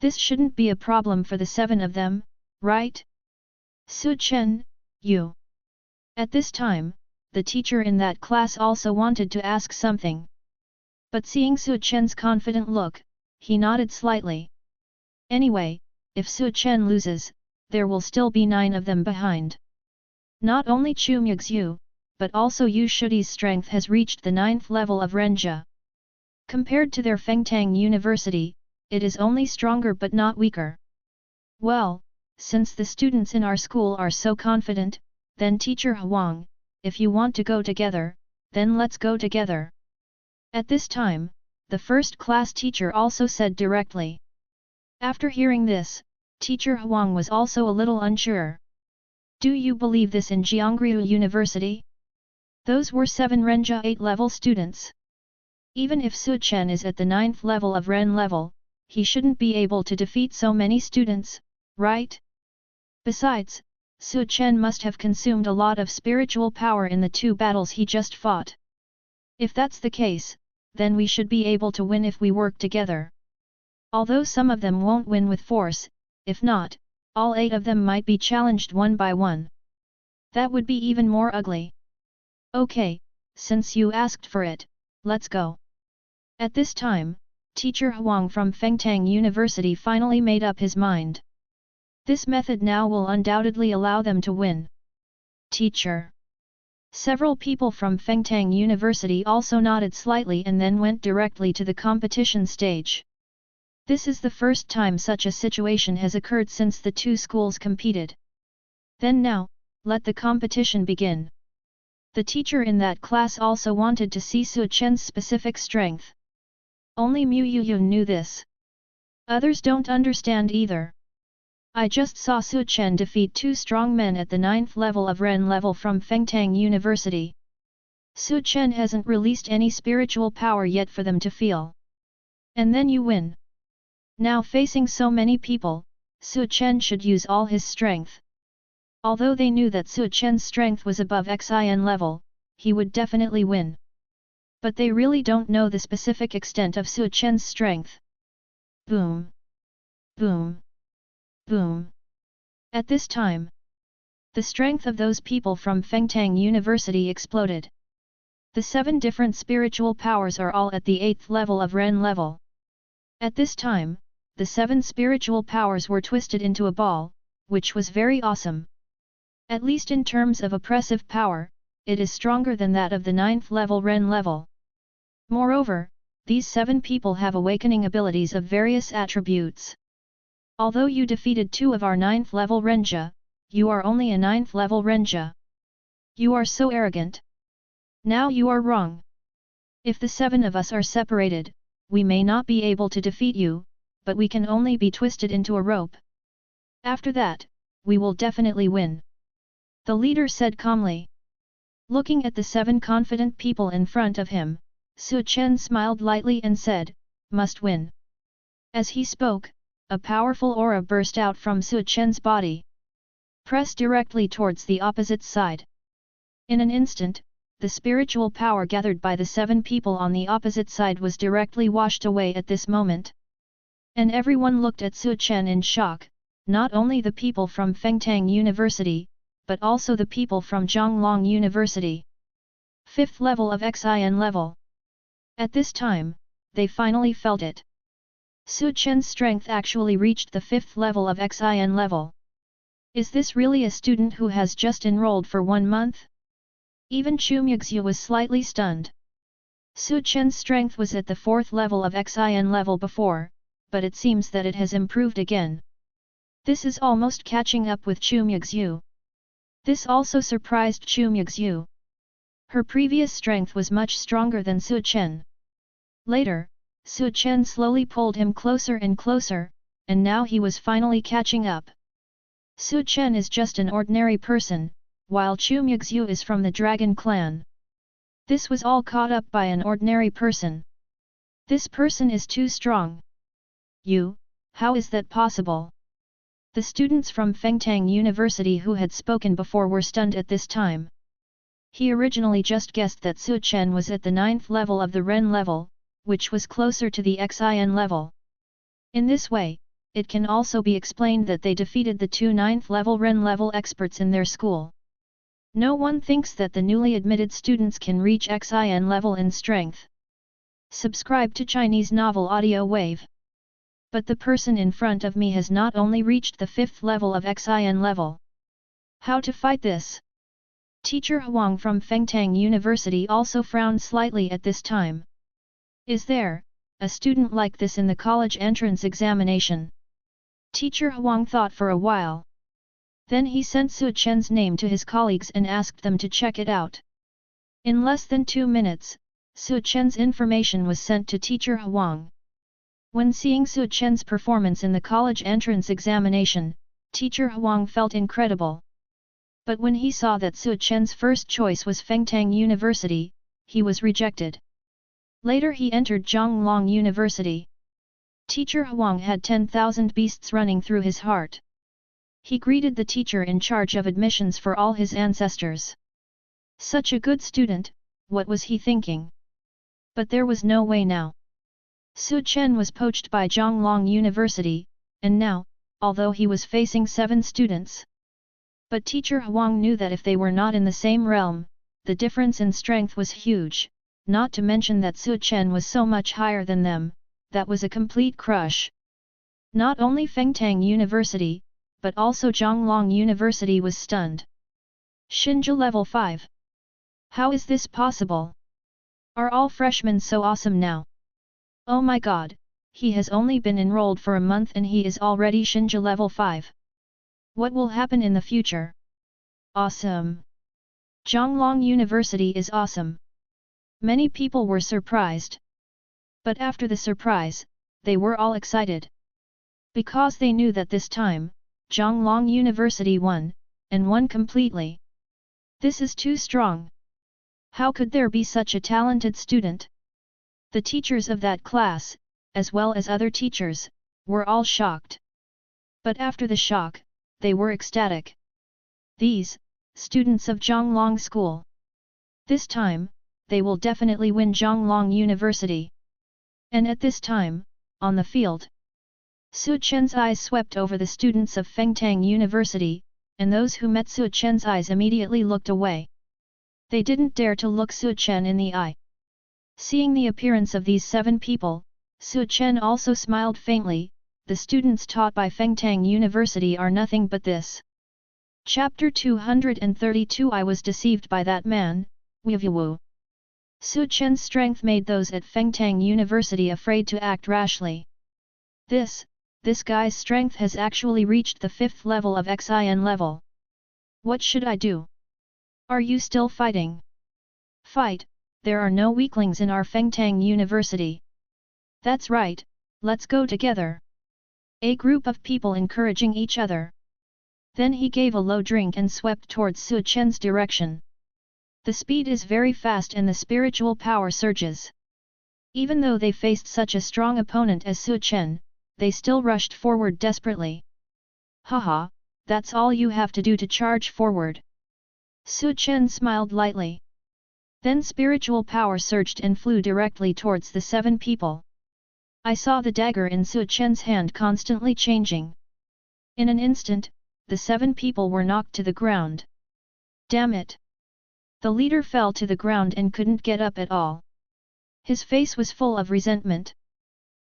This shouldn't be a problem for the 7 of them, right? Su Chen, you. At this time, the teacher in that class also wanted to ask something. But seeing Su Chen's confident look, he nodded slightly. Anyway, if Su Chen loses, there will still be 9 of them behind. Not only Chu Muxue, but also Yu Shudi's strength has reached the 9th level of Renjia. Compared to their Fengtang University, it is only stronger but not weaker. Well, since the students in our school are so confident, then Teacher Huang, if you want to go together, then let's go together. At this time, the first class teacher also said directly. After hearing this, Teacher Huang was also a little unsure. Do you believe this in Jiangriu University? Those were 7 Renjia 8 level students. Even if Su Chen is at the 9th level of Ren level, he shouldn't be able to defeat so many students, right? Besides, Su Chen must have consumed a lot of spiritual power in the 2 battles he just fought. If that's the case, then we should be able to win if we work together. Although some of them won't win with force, if not, all 8 of them might be challenged one by one. That would be even more ugly. Okay, since you asked for it, let's go. At this time, Teacher Huang from Fengtang University finally made up his mind. This method now will undoubtedly allow them to win. Teacher. Several people from Fengtang University also nodded slightly and then went directly to the competition stage. This is the first time such a situation has occurred since the 2 schools competed. Then now, let the competition begin. The teacher in that class also wanted to see Su Chen's specific strength. Only Mu Yuyun knew this. Others don't understand either. I just saw Su Chen defeat 2 strong men at the 9th level of Ren level from Fengtang University. Su Chen hasn't released any spiritual power yet for them to feel. And then you win. Now facing so many people, Su Chen should use all his strength. Although they knew that Su Chen's strength was above Xin level, he would definitely win. But they really don't know the specific extent of Su Chen's strength. Boom! Boom! Boom! At this time, the strength of those people from Fengtang University exploded. The 7 different spiritual powers are all at the 8th level of Ren level. At this time, the 7 spiritual powers were twisted into a ball, which was very awesome. At least in terms of oppressive power, it is stronger than that of the 9th level Ren level. Moreover, these 7 people have awakening abilities of various attributes. Although you defeated 2 of our 9th level Renjia, you are only a 9th level Renjia. You are so arrogant. Now you are wrong. If the 7 of us are separated, we may not be able to defeat you, but we can only be twisted into a rope. After that, we will definitely win. The leader said calmly. Looking at the 7 confident people in front of him, Su Chen smiled lightly and said, "Must win." As he spoke, a powerful aura burst out from Su Chen's body. Press directly towards the opposite side. In an instant, the spiritual power gathered by the 7 people on the opposite side was directly washed away at this moment. And everyone looked at Su Chen in shock, not only the people from Fengtang University, but also the people from Xiaolong University. 5th level of Xin level. At this time, they finally felt it. Su Chen's strength actually reached the 5th level of Xin level. Is this really a student who has just enrolled for 1 month? Even Chu Muxue was slightly stunned. Su Chen's strength was at the 4th level of Xin level before, but it seems that it has improved again. This is almost catching up with Chu Muxue. This also surprised Chu Muxue. Her previous strength was much stronger than Su Chen. Later, Su Chen slowly pulled him closer and closer, and now he was finally catching up. Su Chen is just an ordinary person, while Chu Muxue is from the Dragon Clan. This was all caught up by an ordinary person. This person is too strong. You, how is that possible? The students from Fengtang University who had spoken before were stunned at this time. He originally just guessed that Su Chen was at the 9th level of the Ren level, which was closer to the Xin level. In this way, it can also be explained that they defeated the two 9th level Ren level experts in their school. No one thinks that the newly admitted students can reach Xin level in strength. Subscribe to Chinese Novel Audio Wave. But the person in front of me has not only reached the 5th level of Xin level. How to fight this? Teacher Huang from Fengtang University also frowned slightly at this time. Is there a student like this in the college entrance examination? Teacher Huang thought for a while. Then he sent Su Chen's name to his colleagues and asked them to check it out. In less than 2 minutes, Su Chen's information was sent to Teacher Huang. When seeing Su Chen's performance in the college entrance examination, Teacher Huang felt incredible. But when he saw that Su Chen's first choice was Fengtang University, he was rejected. Later he entered Xiaolong University. Teacher Huang had 10,000 beasts running through his heart. He greeted the teacher in charge of admissions for all his ancestors. Such a good student, what was he thinking? But there was no way now. Su Chen was poached by Xiaolong University, and now, although he was facing 7 students. But Teacher Huang knew that if they were not in the same realm, the difference in strength was huge, not to mention that Su Chen was so much higher than them, that was a complete crush. Not only Fengtang University, but also Xiaolong University was stunned. Xinja level 5. How is this possible? Are all freshmen so awesome now? Oh my god, he has only been enrolled for a month and he is already Xinja level 5. What will happen in the future? Awesome! Xiaolong University is awesome. Many people were surprised. But after the surprise, they were all excited. Because they knew that this time, Xiaolong University won, and won completely. This is too strong. How could there be such a talented student? The teachers of that class, as well as other teachers, were all shocked. But after the shock, they were ecstatic. These, students of Xiaolong School. This time, they will definitely win Xiaolong University. And at this time, on the field, Su Chen's eyes swept over the students of Fengtang University, and those who met Su Chen's eyes immediately looked away. They didn't dare to look Su Chen in the eye. Seeing the appearance of these 7 people, Su Chen also smiled faintly. The students taught by Fengtang University are nothing but this. Chapter 232 I was deceived by that man, Wu. Su Chen's strength made those at Fengtang University afraid to act rashly. This guy's strength has actually reached the 5th level of Xin level. What should I do? Are you still fighting? Fight, there are no weaklings in our Fengtang University. That's right, let's go together. A group of people encouraging each other. Then he gave a low drink and swept towards Su Chen's direction. The speed is very fast and the spiritual power surges. Even though they faced such a strong opponent as Su Chen, they still rushed forward desperately. Haha, that's all you have to do to charge forward. Su Chen smiled lightly. Then spiritual power surged and flew directly towards the 7 people. I saw the dagger in Su Chen's hand constantly changing. In an instant, the 7 people were knocked to the ground. Damn it! The leader fell to the ground and couldn't get up at all. His face was full of resentment.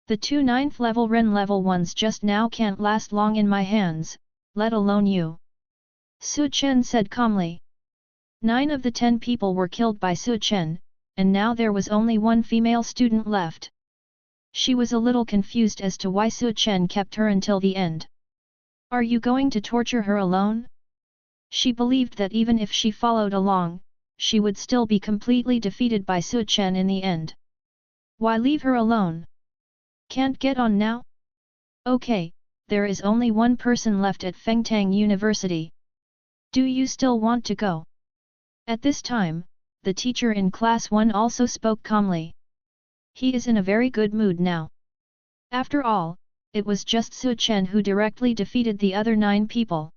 The 2 9th level Ren level ones just now can't last long in my hands, let alone you. Su Chen said calmly. 9 of the 10 people were killed by Su Chen, and now there was only 1 female student left. She was a little confused as to why Su Chen kept her until the end. Are you going to torture her alone? She believed that even if she followed along, she would still be completely defeated by Su Chen in the end. Why leave her alone? Can't get on now? Okay, there is only 1 person left at Fengtang University. Do you still want to go? At this time, the teacher in class 1 also spoke calmly. He is in a very good mood now. After all, it was just Chen who directly defeated the other 9 people.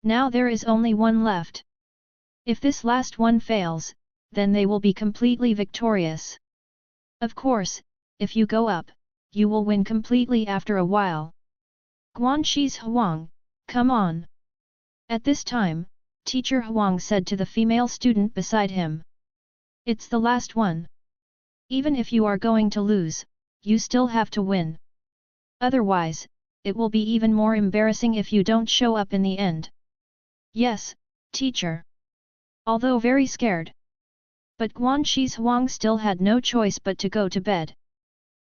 Now there is only one left. If this last one fails, then they will be completely victorious. Of course, if you go up, you will win completely after a while. Guanxi's Huang, come on. At this time, Teacher Huang said to the female student beside him. It's the last one. Even if you are going to lose, you still have to win. Otherwise, it will be even more embarrassing if you don't show up in the end. Yes, teacher. Although very scared. But Guanxi's Huang still had no choice but to go to bed.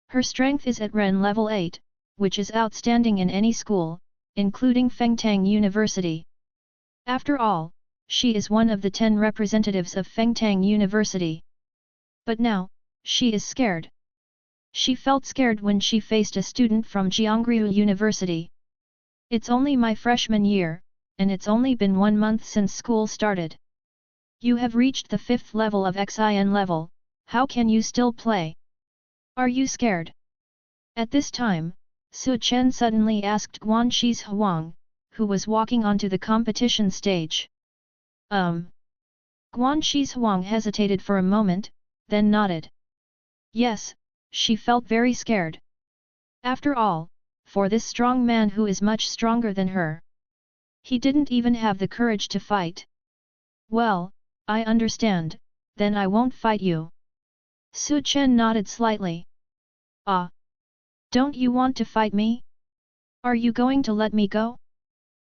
Her strength is at Ren level 8, which is outstanding in any school, including Fengtang University. After all, she is one of the 10 representatives of Fengtang University. But now, she is scared. She felt scared when she faced a student from Jiangriu University. It's only my freshman year, and it's only been 1 month since school started. You have reached the 5th level of XIN level, how can you still play? Are you scared? At this time, Chen suddenly asked Guanxi's Huang, who was walking onto the competition stage. Guanxi's Huang hesitated for a moment, then nodded. Yes, she felt very scared. After all, for this strong man who is much stronger than her, he didn't even have the courage to fight. Well, I understand, then I won't fight you. Chen nodded slightly. Ah! Don't you want to fight me? Are you going to let me go?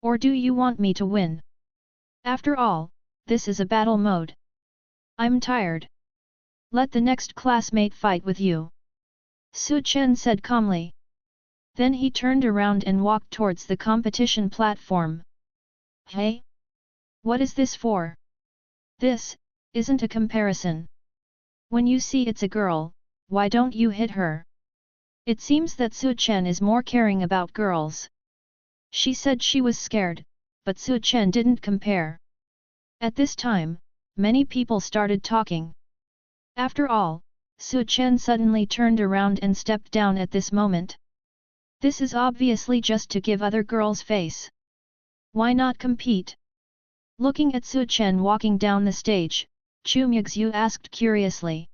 Or do you want me to win? After all, this is a battle mode. I'm tired. Let the next classmate fight with you. Chen said calmly. Then he turned around and walked towards the competition platform. Hey? What is this for? This isn't a comparison. When you see it's a girl, why don't you hit her? It seems that Chen is more caring about girls. She said she was scared, but Chen didn't compare. At this time, many people started talking. After all, Chen suddenly turned around and stepped down at this moment. This is obviously just to give other girls face. Why not compete? Looking at Chen walking down the stage, Chu Muxue asked curiously.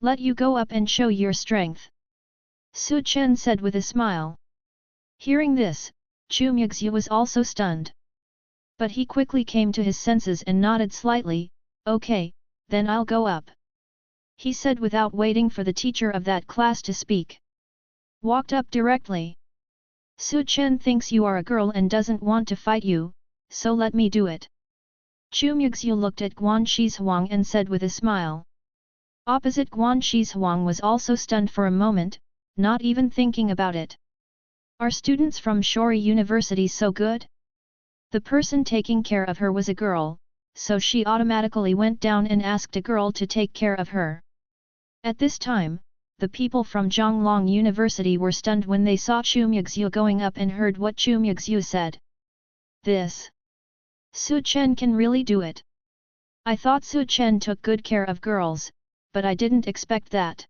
Let you go up and show your strength. Chen said with a smile. Hearing this, Chu Muxue was also stunned. But he quickly came to his senses and nodded slightly, okay, then I'll go up. He said without waiting for the teacher of that class to speak. Walked up directly. Chen thinks you are a girl and doesn't want to fight you, so let me do it. Chu Muxue looked at Guanxi's Huang and said with a smile. Opposite Guanxi's Huang was also stunned for a moment, not even thinking about it. Are students from Shori University so good? The person taking care of her was a girl, so she automatically went down and asked a girl to take care of her. At this time, the people from Xiaolong University were stunned when they saw Chu Muxue going up and heard what Chu Muxue said. This. Chen can really do it. I thought Chen took good care of girls, but I didn't expect that.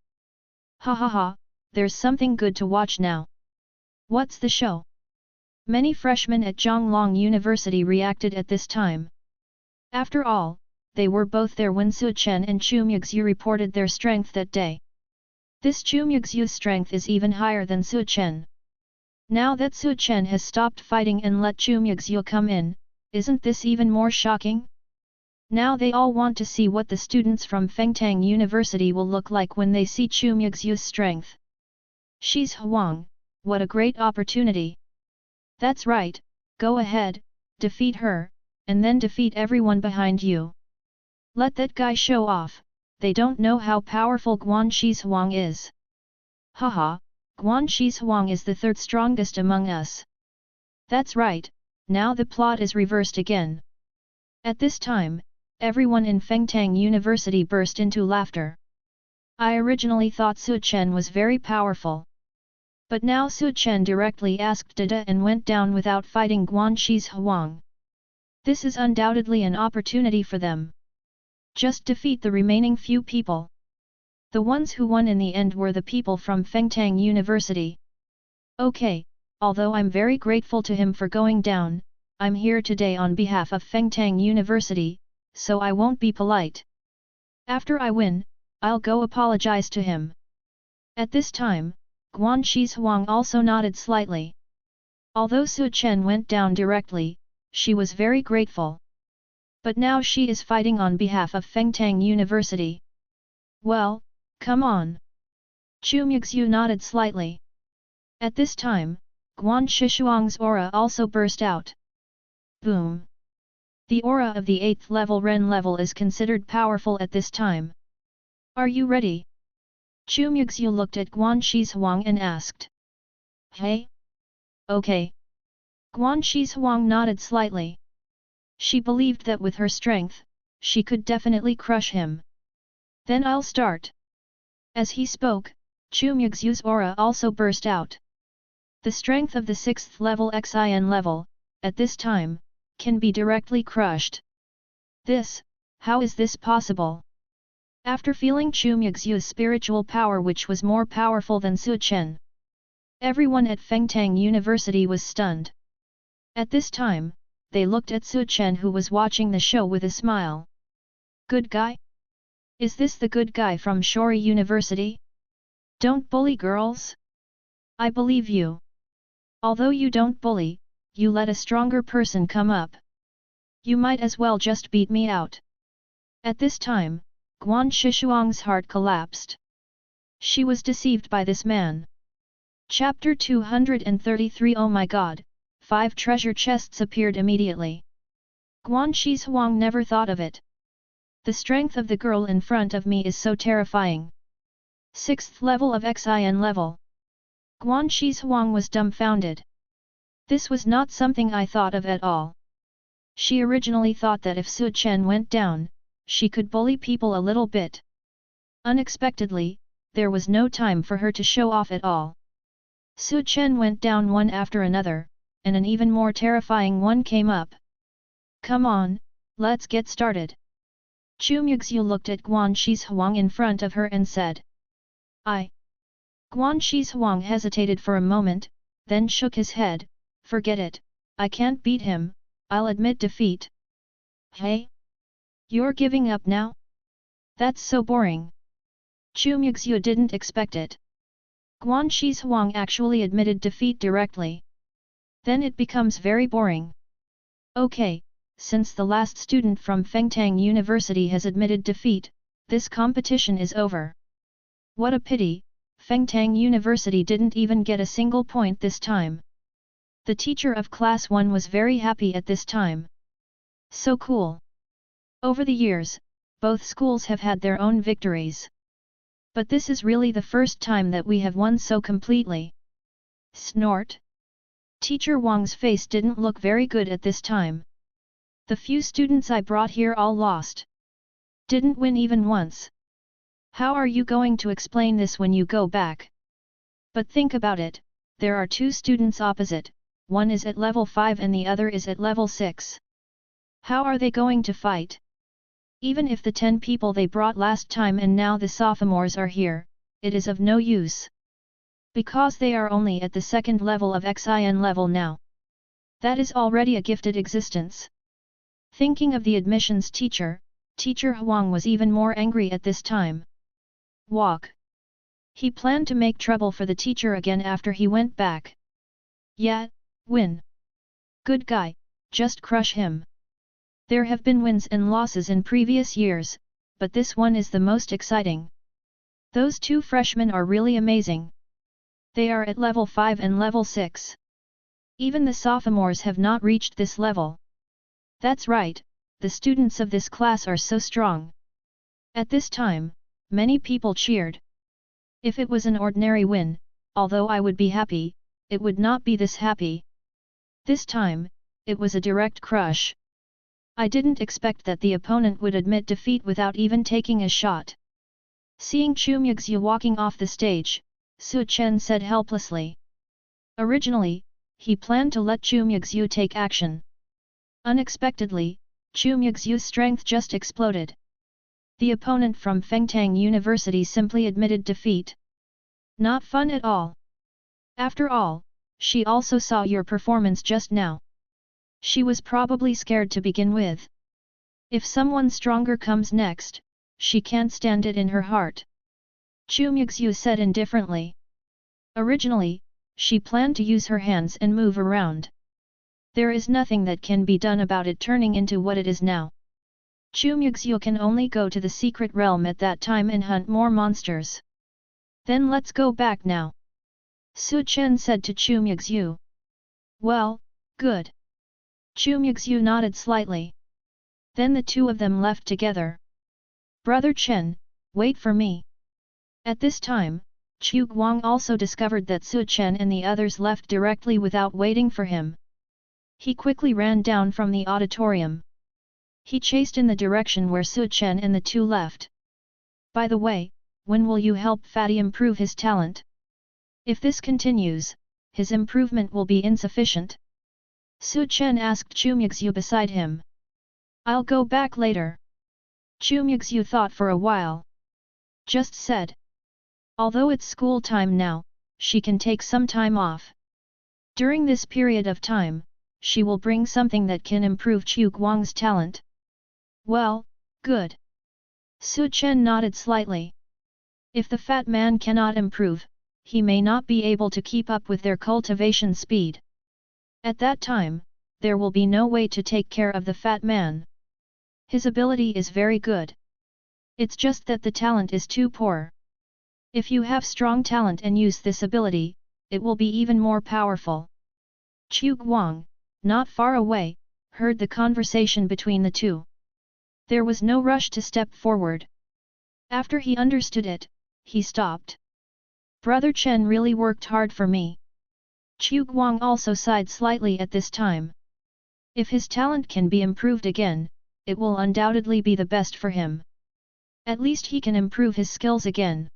Ha ha ha, there's something good to watch now. What's the show? Many freshmen at Xiaolong University reacted at this time. After all, they were both there when Chen and Chu Muxue reported their strength that day. This Chu Muxue's strength is even higher than Chen. Now that Chen has stopped fighting and let Chu Muxue come in, isn't this even more shocking? Now they all want to see what the students from Fengtang University will look like when they see Chu Muxue's strength. She's Huang, what a great opportunity. That's right, go ahead, defeat her, and then defeat everyone behind you. Let that guy show off, they don't know how powerful Guanxi's Huang is. Haha, Guanxi's Huang is the 3rd strongest among us. That's right, now the plot is reversed again. At this time, everyone in Fengtang University burst into laughter. I originally thought Chen was very powerful. But now Chen directly asked Dada and went down without fighting Guanxi's Huang. This is undoubtedly an opportunity for them. Just defeat the remaining few people. The ones who won in the end were the people from Fengtang University. Okay, although I'm very grateful to him for going down, I'm here today on behalf of Fengtang University, so I won't be polite. After I win, I'll go apologize to him. At this time, Guan Shizhuang also nodded slightly. Although Su Chen went down directly, she was very grateful. But now she is fighting on behalf of Fengtang University. Well, come on. Chu Muxue nodded slightly. At this time, Guan Shizhuang's aura also burst out. Boom! The aura of the 8th level Ren level is considered powerful at this time. Are you ready? Chu Muxue looked at Guan Shizhuang and asked. Hey? Okay. Guan Shizhuang nodded slightly. She believed that with her strength, she could definitely crush him. Then I'll start. As he spoke, Chu Muxue's aura also burst out. The strength of the 6th level Xin level, at this time, can be directly crushed. How is this possible? After feeling Chu Muxue's spiritual power which was more powerful than Su Chen, everyone at Fengtang University was stunned. At this time, they looked at Su Chen who was watching the show with a smile. Good guy? Is this the good guy from Shori University? Don't bully girls. I believe you. Although you don't bully, you let a stronger person come up. You might as well just beat me out. At this time, Guan Shizhuang's heart collapsed. She was deceived by this man. Chapter 233 Oh my god, 5 treasure chests appeared immediately. Guan Shizhuang never thought of it. The strength of the girl in front of me is so terrifying. 6th level of Xin level. Guan Shizhuang was dumbfounded. This was not something I thought of at all. She originally thought that if Su Chen went down, she could bully people a little bit. Unexpectedly, there was no time for her to show off at all. Su Chen went down one after another, and an even more terrifying one came up. Come on, let's get started. Chu Muxue looked at Guan Shizhuang in front of her and said. Guan Shizhuang hesitated for a moment, then shook his head, forget it, I can't beat him, I'll admit defeat. Hey? You're giving up now? That's so boring. Chu Muxue didn't expect it. Guan Shizhuang actually admitted defeat directly. Then it becomes very boring. Okay, since the last student from Fengtang University has admitted defeat, this competition is over. What a pity, Fengtang University didn't even get a single point this time. The teacher of Class 1 was very happy at this time. So cool. Over the years, both schools have had their own victories. But this is really the first time that we have won so completely. Snort. Teacher Wang's face didn't look very good at this time. The few students I brought here all lost. Didn't win even once. How are you going to explain this when you go back? But think about it, there are 2 students opposite, one is at level 5 and the other is at level 6. How are they going to fight? Even if the 10 people they brought last time and now the sophomores are here, it is of no use. Because they are only at the 2nd level of Xin level now. That is already a gifted existence. Thinking of the admissions teacher, Teacher Huang was even more angry at this time. Walk. He planned to make trouble for the teacher again after he went back. Yeah, win. Good guy, just crush him. There have been wins and losses in previous years, but this one is the most exciting. Those 2 freshmen are really amazing. They are at level 5 and level 6. Even the sophomores have not reached this level. That's right, the students of this class are so strong. At this time, many people cheered. If it was an ordinary win, although I would be happy, it would not be this happy. This time, it was a direct crush. I didn't expect that the opponent would admit defeat without even taking a shot. Seeing Chu Muxue walking off the stage, Su Chen said helplessly. Originally, he planned to let Chu Muxue take action. Unexpectedly, Chu Muxue's strength just exploded. The opponent from Fengtang University simply admitted defeat. Not fun at all. After all, she also saw your performance just now. She was probably scared to begin with. If someone stronger comes next, she can't stand it in her heart. Chu Muxue said indifferently. Originally, she planned to use her hands and move around. There is nothing that can be done about it turning into what it is now. Chu Muxue can only go to the secret realm at that time and hunt more monsters. Then let's go back now. Chen said to Chu Muxue. Well, good. Chu Muxue nodded slightly. Then the two of them left together. Brother Chen, wait for me. At this time, Chu Guang also discovered that Chen and the others left directly without waiting for him. He quickly ran down from the auditorium. He chased in the direction where Chen and the two left. By the way, when will you help Fatty improve his talent? If this continues, his improvement will be insufficient. Chen asked Chu Muxue beside him. I'll go back later. Chu Muxue thought for a while. Just said. Although it's school time now, she can take some time off. During this period of time, she will bring something that can improve Chu Guang's talent. Well, good. Chen nodded slightly. If the fat man cannot improve, he may not be able to keep up with their cultivation speed. At that time, there will be no way to take care of the fat man. His ability is very good. It's just that the talent is too poor. If you have strong talent and use this ability, it will be even more powerful. Chu Guang, not far away, heard the conversation between the two. There was no rush to step forward. After he understood it, he stopped. Brother Chen really worked hard for me. Chu Guang also sighed slightly at this time. If his talent can be improved again, it will undoubtedly be the best for him. At least he can improve his skills again.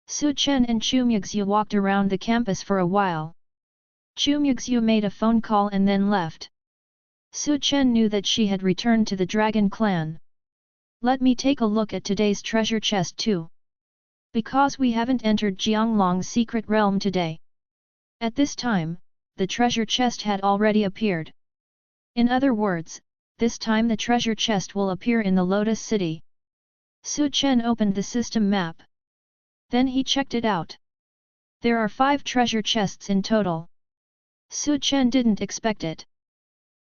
Chen and Chu Muxue walked around the campus for a while. Chu Muxue made a phone call and then left. Chen knew that she had returned to the Dragon Clan. Let me take a look at today's treasure chest too. Because we haven't entered Xiaolong's secret realm today. At this time, the treasure chest had already appeared. In other words, this time the treasure chest will appear in the Lotus City. Chen opened the system map. Then he checked it out. There are 5 treasure chests in total. Chen didn't expect it.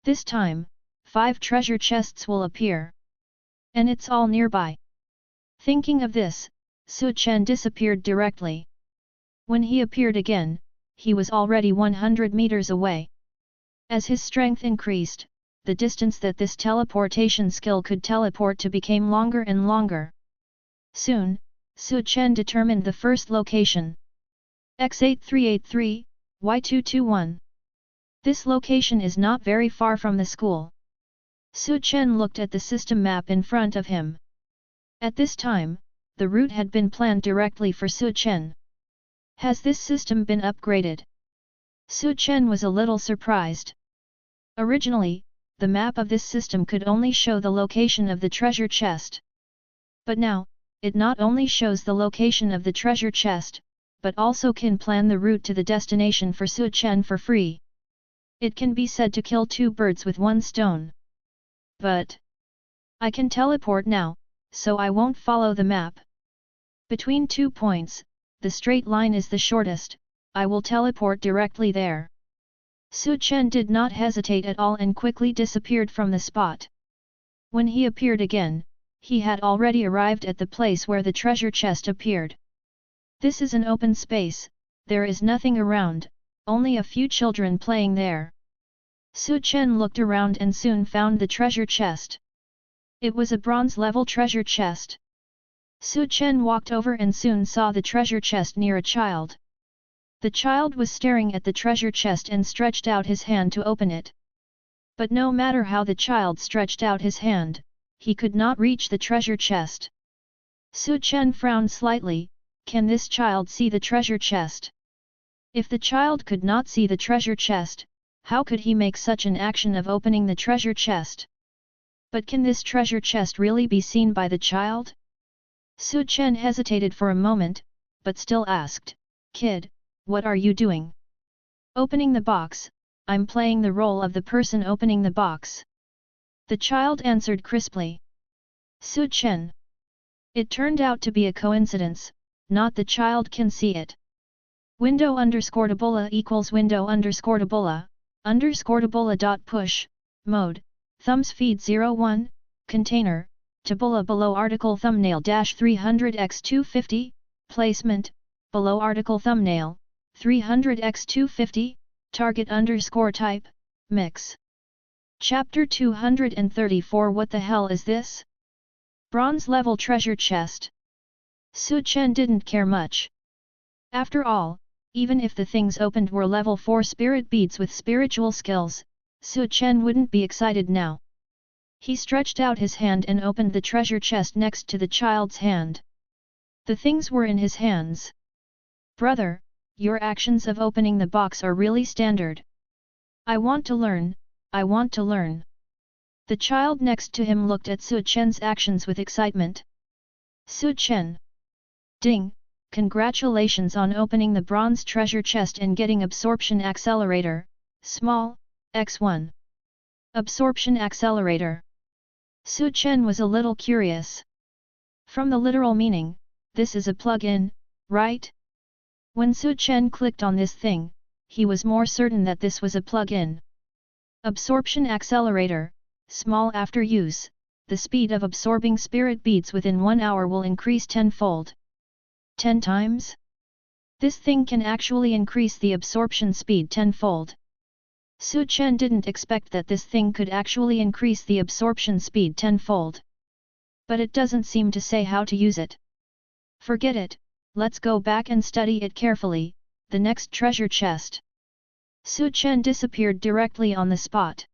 This time, 5 treasure chests will appear. And it's all nearby. Thinking of this, Chen disappeared directly. When he appeared again, he was already 100 meters away. As his strength increased, the distance that this teleportation skill could teleport to became longer and longer. Soon, Chen determined the first location. X8383, Y221. This location is not very far from the school. Chen looked at the system map in front of him. At this time, the route had been planned directly for Chen. Has this system been upgraded? Chen was a little surprised. Originally, the map of this system could only show the location of the treasure chest. But now, it not only shows the location of the treasure chest, but also can plan the route to the destination for Chen for free. It can be said to kill 2 birds with 1 stone. But I can teleport now, so I won't follow the map. Between 2 points, the straight line is the shortest, I will teleport directly there. Chen did not hesitate at all and quickly disappeared from the spot. When he appeared again, he had already arrived at the place where the treasure chest appeared. This is an open space, there is nothing around, only a few children playing there. Chen looked around and soon found the treasure chest. It was a bronze-level treasure chest. Chen walked over and soon saw the treasure chest near a child. The child was staring at the treasure chest and stretched out his hand to open it. But no matter how the child stretched out his hand, he could not reach the treasure chest. Chen frowned slightly, can this child see the treasure chest? If the child could not see the treasure chest, how could he make such an action of opening the treasure chest? But can this treasure chest really be seen by the child? Chen hesitated for a moment, but still asked, Kid, what are you doing? Opening the box, I'm playing the role of the person opening the box. The child answered crisply. Chen. It turned out to be a coincidence, not the child can see it. Window underscore tabola equals window underscore tabola dot push, mode, thumbs feed 01, container, tabola below article thumbnail dash 300x250, placement, below article thumbnail, 300x250, target underscore type, mix. Chapter 234 What the hell is this? Bronze level treasure chest. Chen didn't care much. After all, even if the things opened were level 4 spirit beads with spiritual skills, Chen wouldn't be excited now. He stretched out his hand and opened the treasure chest next to the child's hand. The things were in his hands. Brother, your actions of opening the box are really standard. I want to learn, I want to learn. The child next to him looked at Chen's actions with excitement. Chen. Ding, congratulations on opening the bronze treasure chest and getting absorption accelerator, small, x1. Absorption accelerator. Chen was a little curious. From the literal meaning, this is a plug-in, right? When Chen clicked on this thing, he was more certain that this was a plug-in. Absorption accelerator, small after use, the speed of absorbing spirit beads within 1 hour will increase tenfold. 10 times? This thing can actually increase the absorption speed tenfold. Chen didn't expect that this thing could actually increase the absorption speed tenfold. But it doesn't seem to say how to use it. Forget it, let's go back and study it carefully, the next treasure chest. Chen disappeared directly on the spot.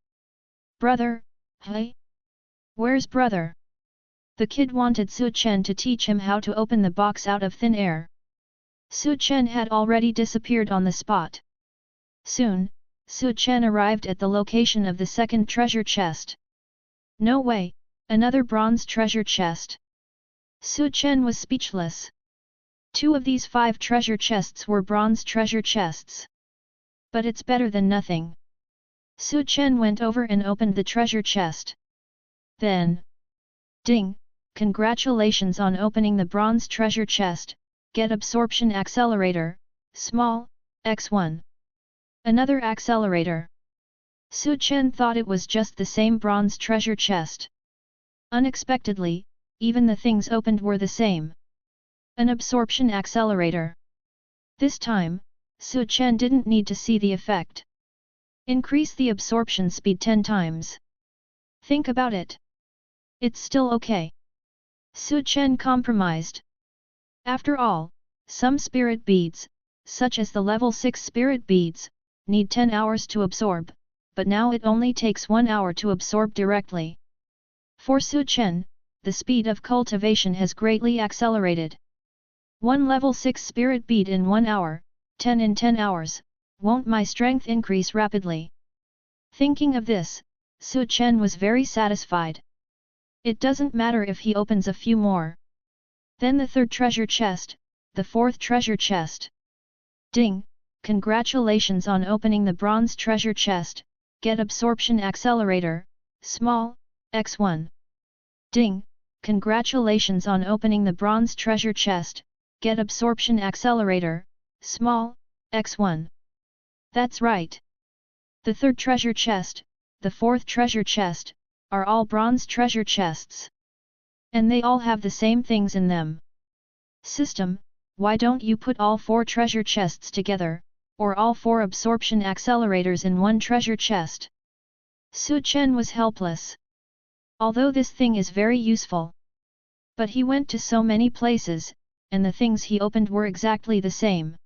Brother, hey? Where's brother? The kid wanted Chen to teach him how to open the box out of thin air. Chen had already disappeared on the spot. Soon, Chen arrived at the location of the second treasure chest. No way, another bronze treasure chest. Chen was speechless. 2 of these 5 treasure chests were bronze treasure chests. But it's better than nothing. Chen went over and opened the treasure chest. Then, ding, congratulations on opening the bronze treasure chest, get absorption accelerator, small, x1. Another accelerator. Chen thought it was just the same bronze treasure chest. Unexpectedly, even the things opened were the same. An absorption accelerator. This time, Chen didn't need to see the effect. Increase the absorption speed 10 times. Think about it. It's still okay. Chen compromised. After all, some spirit beads, such as the level 6 spirit beads, need 10 hours to absorb, but now it only takes 1 hour to absorb directly. For Chen, the speed of cultivation has greatly accelerated. 1 level 6 spirit bead in 1 hour, 10 in 10 hours, won't my strength increase rapidly? Thinking of this, Chen was very satisfied. It doesn't matter if he opens a few more. Then the third treasure chest, the fourth treasure chest. Ding, congratulations on opening the bronze treasure chest, get absorption accelerator, small, x1. Ding, congratulations on opening the bronze treasure chest, get absorption accelerator, small, x1. That's right. The third treasure chest, the fourth treasure chest, are all bronze treasure chests. And they all have the same things in them. System, why don't you put all 4 treasure chests together, or all 4 absorption accelerators in one treasure chest? Chen was helpless. Although this thing is very useful. But he went to so many places, and the things he opened were exactly the same.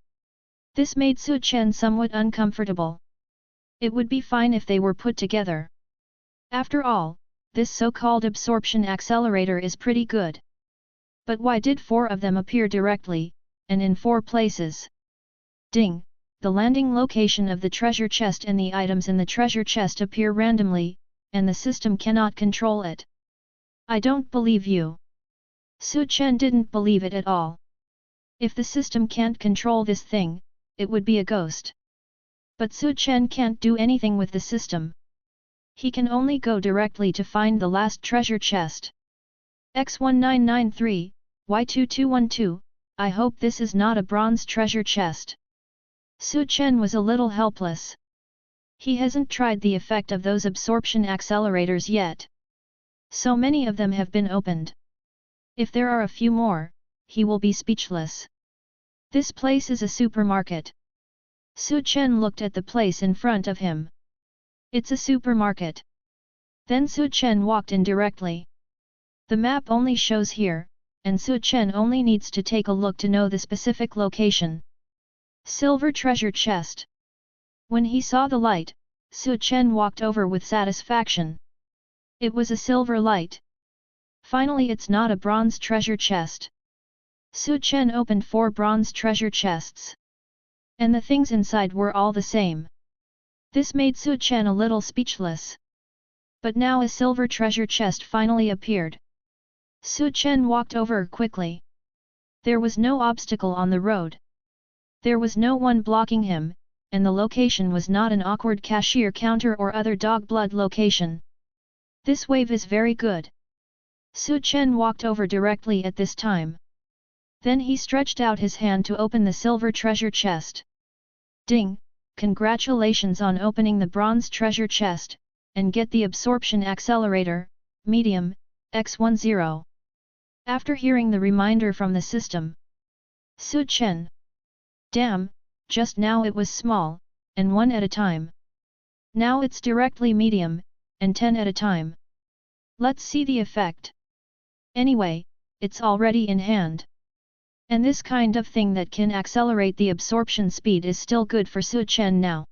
This made Chen somewhat uncomfortable. It would be fine if they were put together. After all, this so-called absorption accelerator is pretty good. But why did 4 of them appear directly, and in 4 places? Ding, the landing location of the treasure chest and the items in the treasure chest appear randomly, and the system cannot control it. I don't believe you. Chen didn't believe it at all. If the system can't control this thing, it would be a ghost. But Chen can't do anything with the system. He can only go directly to find the last treasure chest. X1993, Y2212, I hope this is not a bronze treasure chest. Chen was a little helpless. He hasn't tried the effect of those absorption accelerators yet. So many of them have been opened. If there are a few more, he will be speechless. This place is a supermarket. Chen looked at the place in front of him. It's a supermarket. Then Chen walked in directly. The map only shows here, and Chen only needs to take a look to know the specific location. Silver treasure chest. When he saw the light, Chen walked over with satisfaction. It was a silver light. Finally, it's not a bronze treasure chest. Chen opened 4 bronze treasure chests. And the things inside were all the same. This made Chen a little speechless. But now a silver treasure chest finally appeared. Chen walked over quickly. There was no obstacle on the road. There was no one blocking him, and the location was not an awkward cashier counter or other dog blood location. This wave is very good. Chen walked over directly at this time. Then he stretched out his hand to open the silver treasure chest. Ding! Congratulations on opening the bronze treasure chest, and get the absorption accelerator, medium, X10. After hearing the reminder from the system. Chen. Damn, just now it was small, and 1 at a time. Now it's directly medium, and 10 at a time. Let's see the effect. Anyway, it's already in hand. And this kind of thing that can accelerate the absorption speed is still good for Chen now.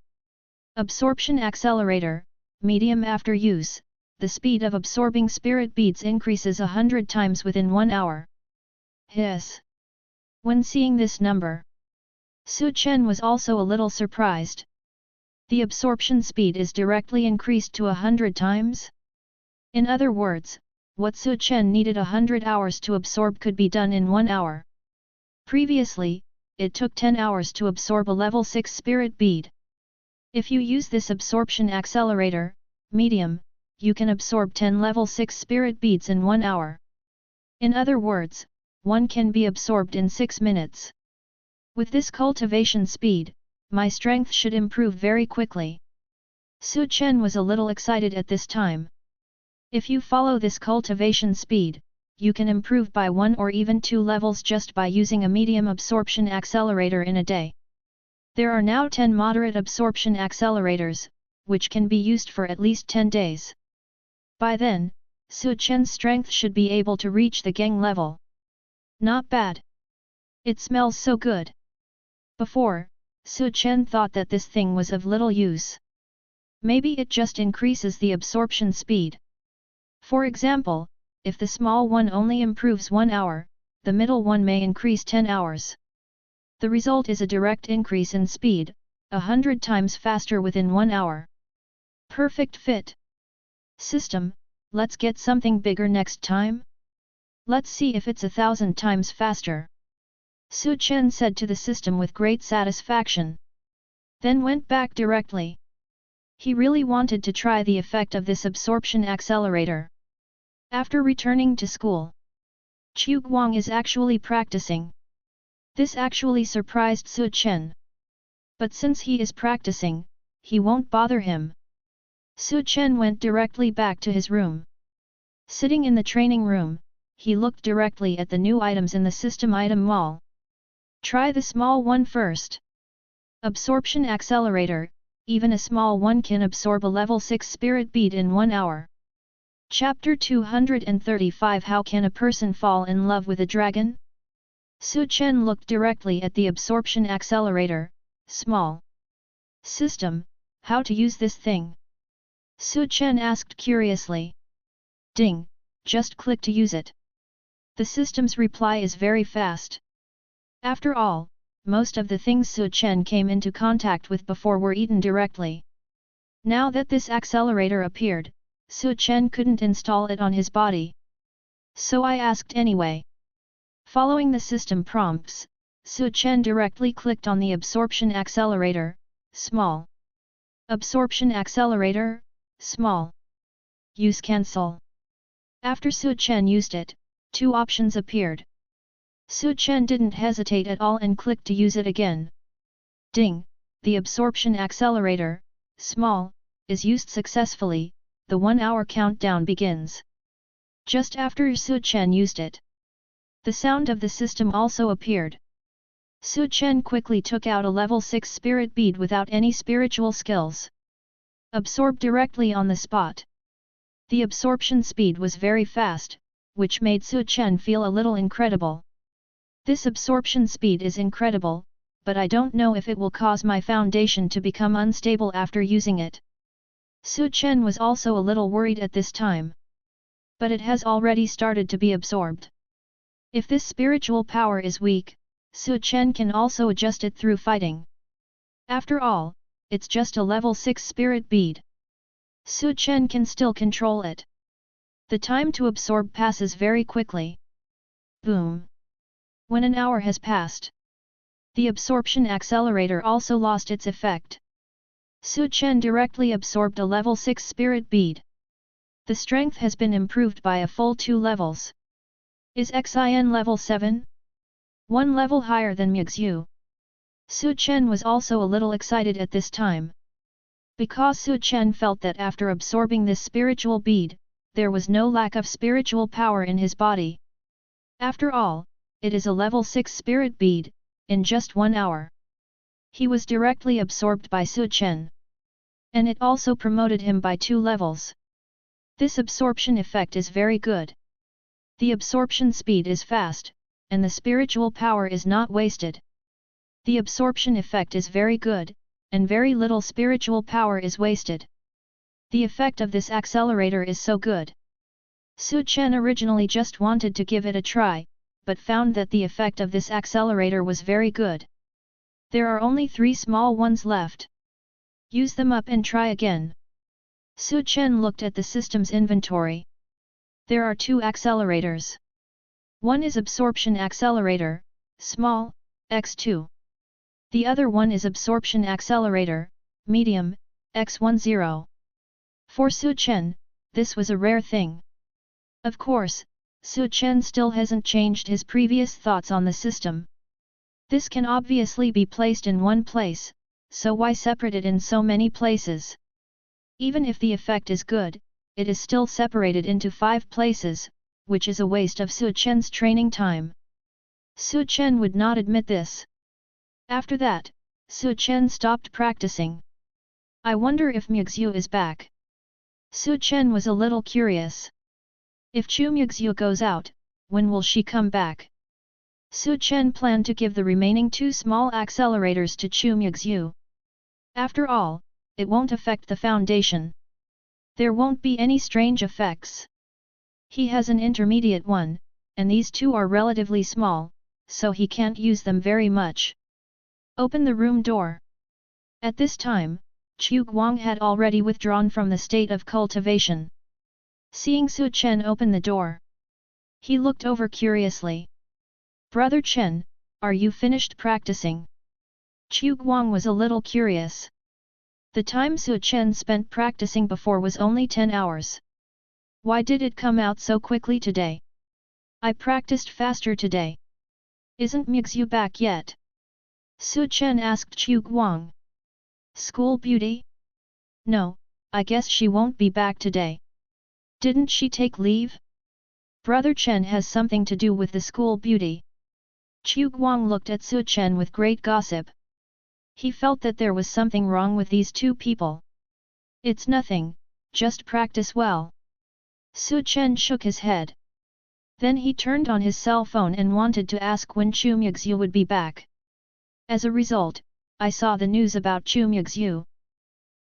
Absorption accelerator, medium after use, the speed of absorbing spirit beads increases 100 times within 1 hour. Hiss! When seeing this number, Chen was also a little surprised. The absorption speed is directly increased to 100 times? In other words, what Chen needed 100 hours to absorb could be done in 1 hour. Previously, it took 10 hours to absorb a level 6 spirit bead. If you use this absorption accelerator, medium, you can absorb 10 level 6 spirit beads in 1 hour. In other words, one can be absorbed in 6 minutes. With this cultivation speed, my strength should improve very quickly. Chen was a little excited at this time. If you follow this cultivation speed, you can improve by 1 or even 2 levels just by using a medium absorption accelerator in a day. There are now 10 moderate absorption accelerators, which can be used for at least 10 days. By then, Chen's strength should be able to reach the gang level. Not bad. It smells so good. Before, Chen thought that this thing was of little use. Maybe it just increases the absorption speed. For example, if the small one only improves 1 hour, the middle one may increase 10 hours. The result is a direct increase in speed, 100 times faster within 1 hour. Perfect fit. System, let's get something bigger next time? Let's see if it's 1,000 times faster. Chen said to the system with great satisfaction. Then went back directly. He really wanted to try the effect of this absorption accelerator. After returning to school, Chu Guang is actually practicing. This actually surprised Chen. But since he is practicing, he won't bother him. Chen went directly back to his room. Sitting in the training room, he looked directly at the new items in the system item wall. Try the small one first. Absorption accelerator, even a small one can absorb a level 6 spirit bead in 1 hour. Chapter 235 How can a person fall in love with a dragon? Chen looked directly at the absorption accelerator, small. System, how to use this thing? Chen asked curiously. Ding, just click to use it. The system's reply is very fast. After all, most of the things Chen came into contact with before were eaten directly. Now that this accelerator appeared, Chen couldn't install it on his body. So I asked anyway. Following the system prompts, Chen directly clicked on the absorption accelerator, small. Absorption accelerator, small. Use cancel. After Su Chen used it, two options appeared. Su Chen didn't hesitate at all and clicked to use it again. Ding! The absorption accelerator, small, is used successfully, the 1-hour countdown begins. Just after Su Chen used it, the sound of the system also appeared. Su Chen quickly took out a level 6 spirit bead without any spiritual skills. Absorbed directly on the spot. The absorption speed was very fast, which made Su Chen feel a little incredible. This absorption speed is incredible, but I don't know if it will cause my foundation to become unstable after using it. Su Chen was also a little worried at this time. But it has already started to be absorbed. If this spiritual power is weak, Su Chen can also adjust it through fighting. After all, it's just a level 6 spirit bead. Su Chen can still control it. The time to absorb passes very quickly. Boom! When an hour has passed, the absorption accelerator also lost its effect. Su Chen directly absorbed a level 6 spirit bead. The strength has been improved by a full 2 levels. Is Xin level 7? 1 level higher than Muxue. Su Chen was also a little excited at this time. Because Su Chen felt that after absorbing this spiritual bead, there was no lack of spiritual power in his body. After all, it is a level 6 spirit bead, in just 1 hour. He was directly absorbed by Su Chen. And it also promoted him by 2 levels. This absorption effect is very good. The absorption speed is fast, and the spiritual power is not wasted. The absorption effect is very good, and very little spiritual power is wasted. The effect of this accelerator is so good. Su Chen originally just wanted to give it a try, but found that the effect of this accelerator was very good. There are only 3 small ones left. Use them up and try again. Su Chen looked at the system's inventory. There are 2 accelerators. One is absorption accelerator, small, X2. The other one is absorption accelerator, medium, X10. For Su Chen, this was a rare thing. Of course, Su Chen still hasn't changed his previous thoughts on the system. This can obviously be placed in one place, so why separate it in so many places? Even if the effect is good, it is still separated into 5 places, which is a waste of Su Chen's training time. Su Chen would not admit this. After that, Su Chen stopped practicing. I wonder if Muxue is back. Su Chen was a little curious. If Chu Muxue goes out, when will she come back? Su Chen planned to give the remaining 2 small accelerators to Chu Muxue. After all, it won't affect the foundation. There won't be any strange effects. He has an intermediate one, and these 2 are relatively small, so he can't use them very much. Open the room door. At this time, Chu Guang had already withdrawn from the state of cultivation. Seeing Su Chen open the door, he looked over curiously. Brother Chen, are you finished practicing? Chu Guang was a little curious. The time Su Chen spent practicing before was only 10 hours. Why did it come out so quickly today? I practiced faster today. Isn't Muxue back yet? Su Chen asked Chu Guang. School beauty? No, I guess she won't be back today. Didn't she take leave? Brother Chen has something to do with the school beauty. Chu Guang looked at Su Chen with great gossip. He felt that there was something wrong with these 2 people. It's nothing, just practice well. Su Chen shook his head. Then he turned on his cell phone and wanted to ask when Chu Muxue would be back. As a result, I saw the news about Chu Muxue.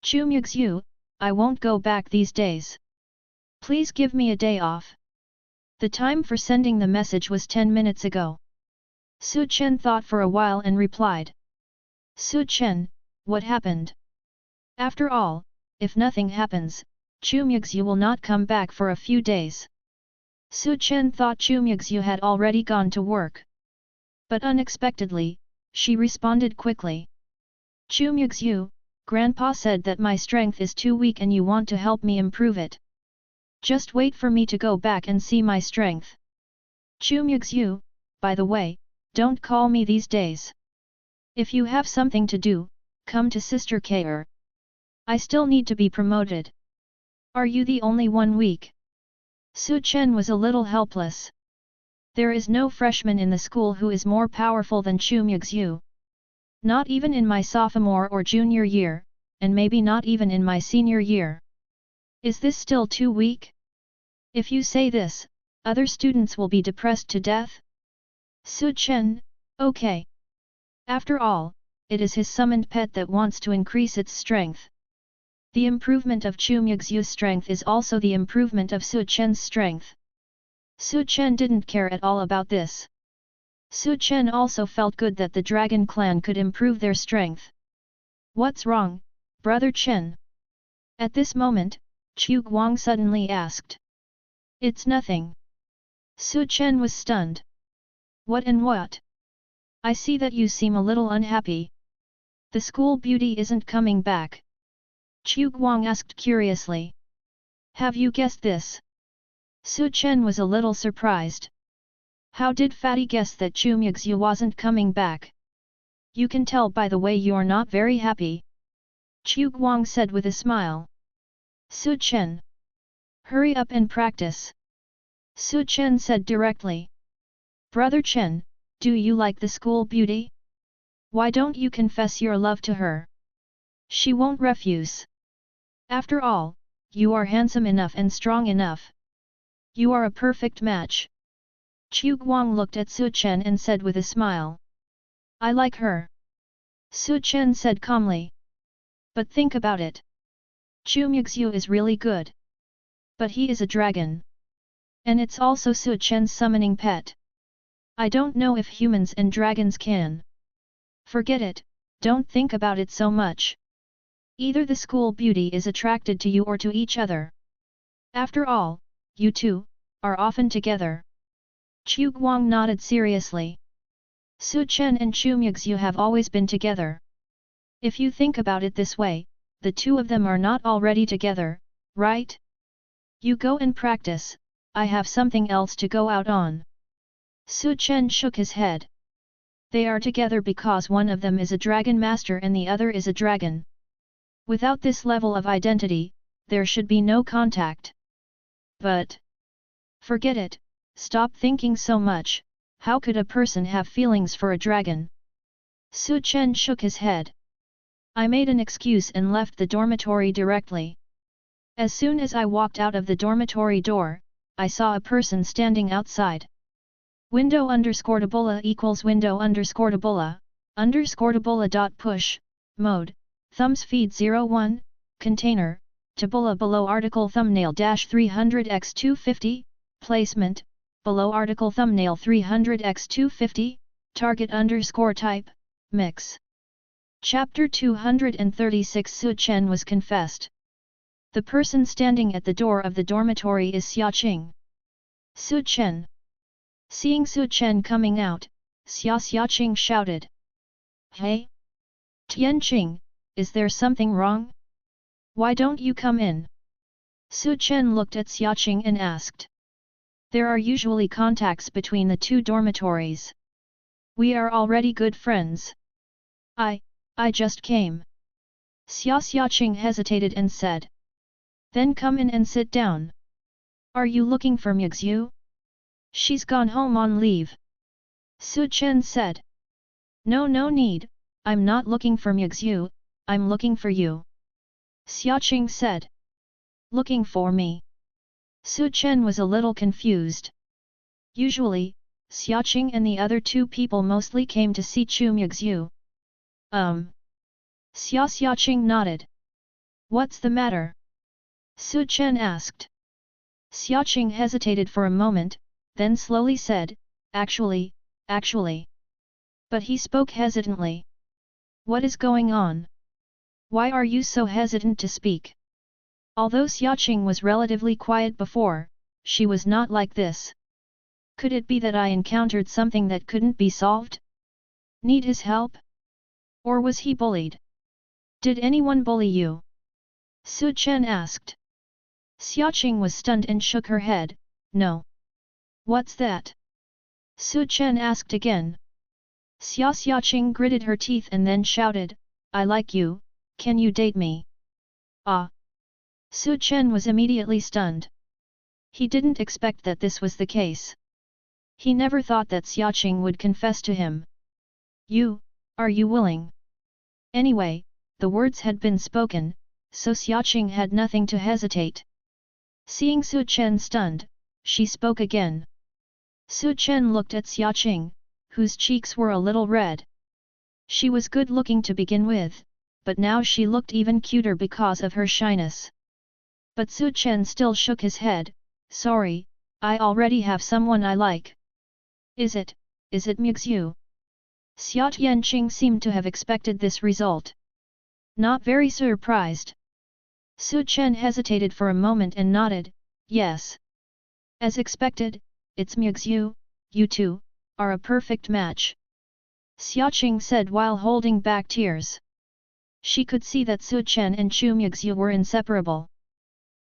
Chu Muxue, I won't go back these days. Please give me a day off. The time for sending the message was 10 minutes ago. Su Chen thought for a while and replied. Su Chen, what happened? After all, if nothing happens, Chu Muxue will not come back for a few days. Su Chen thought Chu Muxue had already gone to work. But unexpectedly, she responded quickly. Chu Muxue, Grandpa said that my strength is too weak and you want to help me improve it. Just wait for me to go back and see my strength. Chu Muxue, by the way, don't call me these days. If you have something to do, come to Sister K'er. I still need to be promoted. Are you the only one weak? Su Chen was a little helpless. There is no freshman in the school who is more powerful than Chu Muxue. Not even in my sophomore or junior year, and maybe not even in my senior year. Is this still too weak? If you say this, other students will be depressed to death? Su Chen, okay. After all, it is his summoned pet that wants to increase its strength. The improvement of Chu Muxue's strength is also the improvement of Su Chen's strength. Su Chen didn't care at all about this. Su Chen also felt good that the Dragon Clan could improve their strength. What's wrong, Brother Chen? At this moment, Chu Guang suddenly asked. It's nothing. Su Chen was stunned. What and what? I see that you seem a little unhappy. The school beauty isn't coming back. Chu Guang asked curiously. Have you guessed this? Su Chen was a little surprised. How did Fatty guess that Chu Muxue wasn't coming back? You can tell by the way you're not very happy. Chu Guang said with a smile. Su Chen. Hurry up and practice. Su Chen said directly. Brother Chen, do you like the school beauty? Why don't you confess your love to her? She won't refuse. After all, you are handsome enough and strong enough. You are a perfect match. Chu Guang looked at Su Chen and said with a smile. I like her. Su Chen said calmly. But think about it. Chu Muxue is really good. But he is a dragon. And it's also Su Chen's summoning pet. I don't know if humans and dragons can. Forget it, don't think about it so much. Either the school beauty is attracted to you or to each other. After all, you two are often together. Chu Guang nodded seriously. Su Chen and Chu Muxue have always been together. If you think about it this way, the two of them are not already together, right? You go and practice, I have something else to go out on. Su Chen shook his head. They are together because one of them is a dragon master and the other is a dragon. Without this level of identity, there should be no contact. But forget it, stop thinking so much, how could a person have feelings for a dragon? Su Chen shook his head. I made an excuse and left the dormitory directly. As soon as I walked out of the dormitory door, I saw a person standing outside. Window_tabola equals window_tabola dot push, mode, thumbs feed 01, container, tabola below article thumbnail dash 300x250, placement, below article thumbnail 300x250, target underscore type, mix. Chapter 236 Su Chen was confessed. The person standing at the door of the dormitory is Xiaoqing. Su Chen. Seeing Su Chen coming out, Xiaoqing shouted. Hey! Tianqing, is there something wrong? Why don't you come in? Su Chen looked at Xiaoqing and asked. There are usually contacts between the two dormitories. We are already good friends. I just came. Xiaoqing hesitated and said. Then come in and sit down. Are you looking for Muxue? She's gone home on leave. Su Chen said. No need, I'm not looking for Muxue, I'm looking for you. Xiaoqing said. Looking for me? Su Chen was a little confused. Usually, Xiaoqing and the other two people mostly came to see Chu Muxue. Xiaoqing nodded. What's the matter? Su Chen asked. Xiaoqing hesitated for a moment, then slowly said, Actually. But he spoke hesitantly. What is going on? Why are you so hesitant to speak? Although Xiaoqing was relatively quiet before, she was not like this. Could it be that I encountered something that couldn't be solved? Need his help? Or was he bullied? Did anyone bully you? Su Chen asked. Xiaoqing was stunned and shook her head, no. What's that? Su Chen asked again. Xiaoqing gritted her teeth and then shouted, I like you, can you date me? Ah! Su Chen was immediately stunned. He didn't expect that this was the case. He never thought that Xiaoqing would confess to him. Are you willing? Anyway, the words had been spoken, so Xiaoqing had nothing to hesitate. Seeing Su Chen stunned, she spoke again. Su Chen looked at Xiaoqing, whose cheeks were a little red. She was good looking to begin with, but now she looked even cuter because of her shyness. But Su Chen still shook his head, sorry, I already have someone I like. Is it Muxue? Xiao Tianqing seemed to have expected this result. Not very surprised. Su Chen hesitated for a moment and nodded, yes. As expected, it's Muxue, you two are a perfect match. Xiaoqing said while holding back tears. She could see that Su Chen and Chu Muxue were inseparable.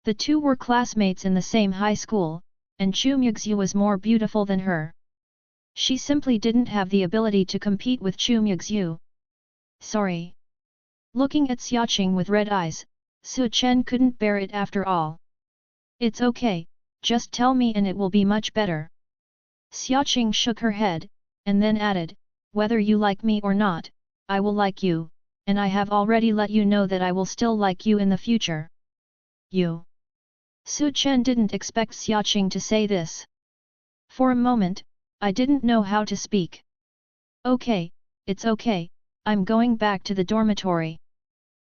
The two were classmates in the same high school, and Chu Muxue was more beautiful than her. She simply didn't have the ability to compete with Chu Muxue. Sorry. Looking at Xiaoqing with red eyes, Su Chen couldn't bear it after all. It's okay, just tell me and it will be much better. Xiaoqing shook her head, and then added, whether you like me or not, I will like you, and I have already let you know that I will still like you in the future. You. Su Chen didn't expect Xiaoqing to say this. For a moment, I didn't know how to speak. Okay, it's okay, I'm going back to the dormitory.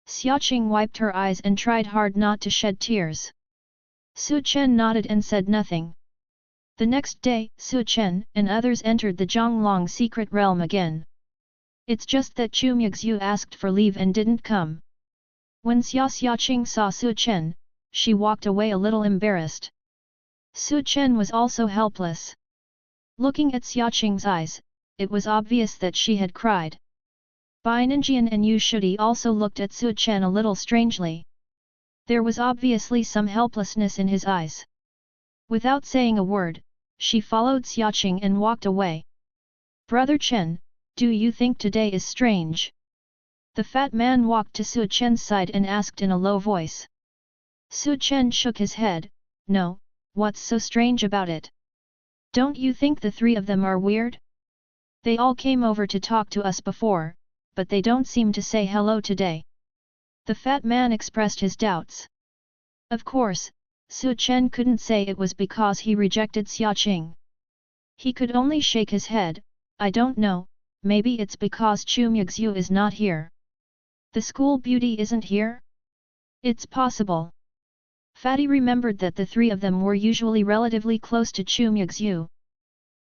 Xiaoqing wiped her eyes and tried hard not to shed tears. Su Chen nodded and said nothing. The next day, Su Chen and others entered the Xiaolong secret realm again. It's just that Chu Muxue asked for leave and didn't come. When Xiaoqing saw Su Chen, she walked away a little embarrassed. Su Chen was also helpless. Looking at Xiaoqing's eyes, it was obvious that she had cried. Bai Ninjian and Yu Shudi also looked at Su Chen a little strangely. There was obviously some helplessness in his eyes. Without saying a word, she followed Xiaoqing and walked away. Brother Chen, do you think today is strange? The fat man walked to Su Chen's side and asked in a low voice. Su Chen shook his head, no, what's so strange about it? Don't you think the three of them are weird? They all came over to talk to us before, but they don't seem to say hello today. The fat man expressed his doubts. Of course, Su Chen couldn't say it was because he rejected Xiaoqing. He could only shake his head, I don't know, maybe it's because Chu Muxue is not here. The school beauty isn't here? It's possible. Fatty remembered that the three of them were usually relatively close to Chu Muxue.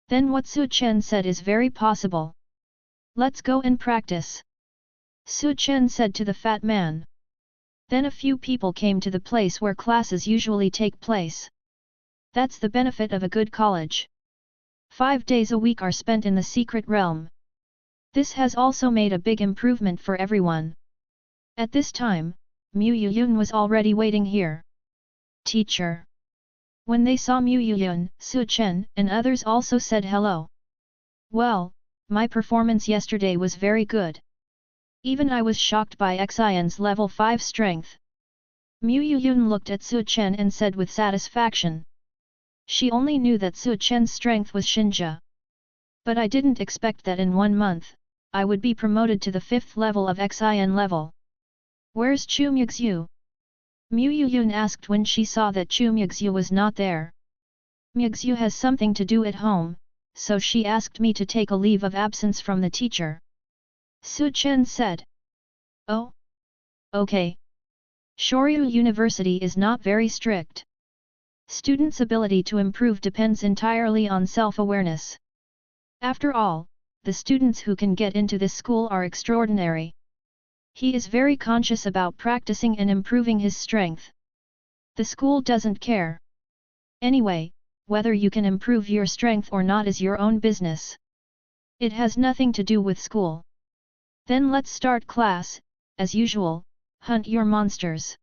Then what Su Chen said is very possible. Let's go and practice. Su Chen said to the fat man. Then a few people came to the place where classes usually take place. That's the benefit of a good college. 5 days a week are spent in the secret realm. This has also made a big improvement for everyone. At this time, Mu Yuyun was already waiting here. Teacher. When they saw Mu Yuyun, Su Chen and others also said hello. Well, my performance yesterday was very good. Even I was shocked by Xian's level 5 strength. Mu Yuyun looked at Su Chen and said with satisfaction. She only knew that Su Chen's strength was Xinjia. But I didn't expect that in 1 month, I would be promoted to the 5th level of Xian level. Where's Chu Muxue? Mu Yuyun asked when she saw that Chu Muxue was not there. Muxue has something to do at home, so she asked me to take a leave of absence from the teacher. Su Chen said. Oh? Okay. Shoryu University is not very strict. Students' ability to improve depends entirely on self-awareness. After all, the students who can get into this school are extraordinary. He is very conscious about practicing and improving his strength. The school doesn't care. Anyway, whether you can improve your strength or not is your own business. It has nothing to do with school. Then let's start class, as usual, hunt your monsters.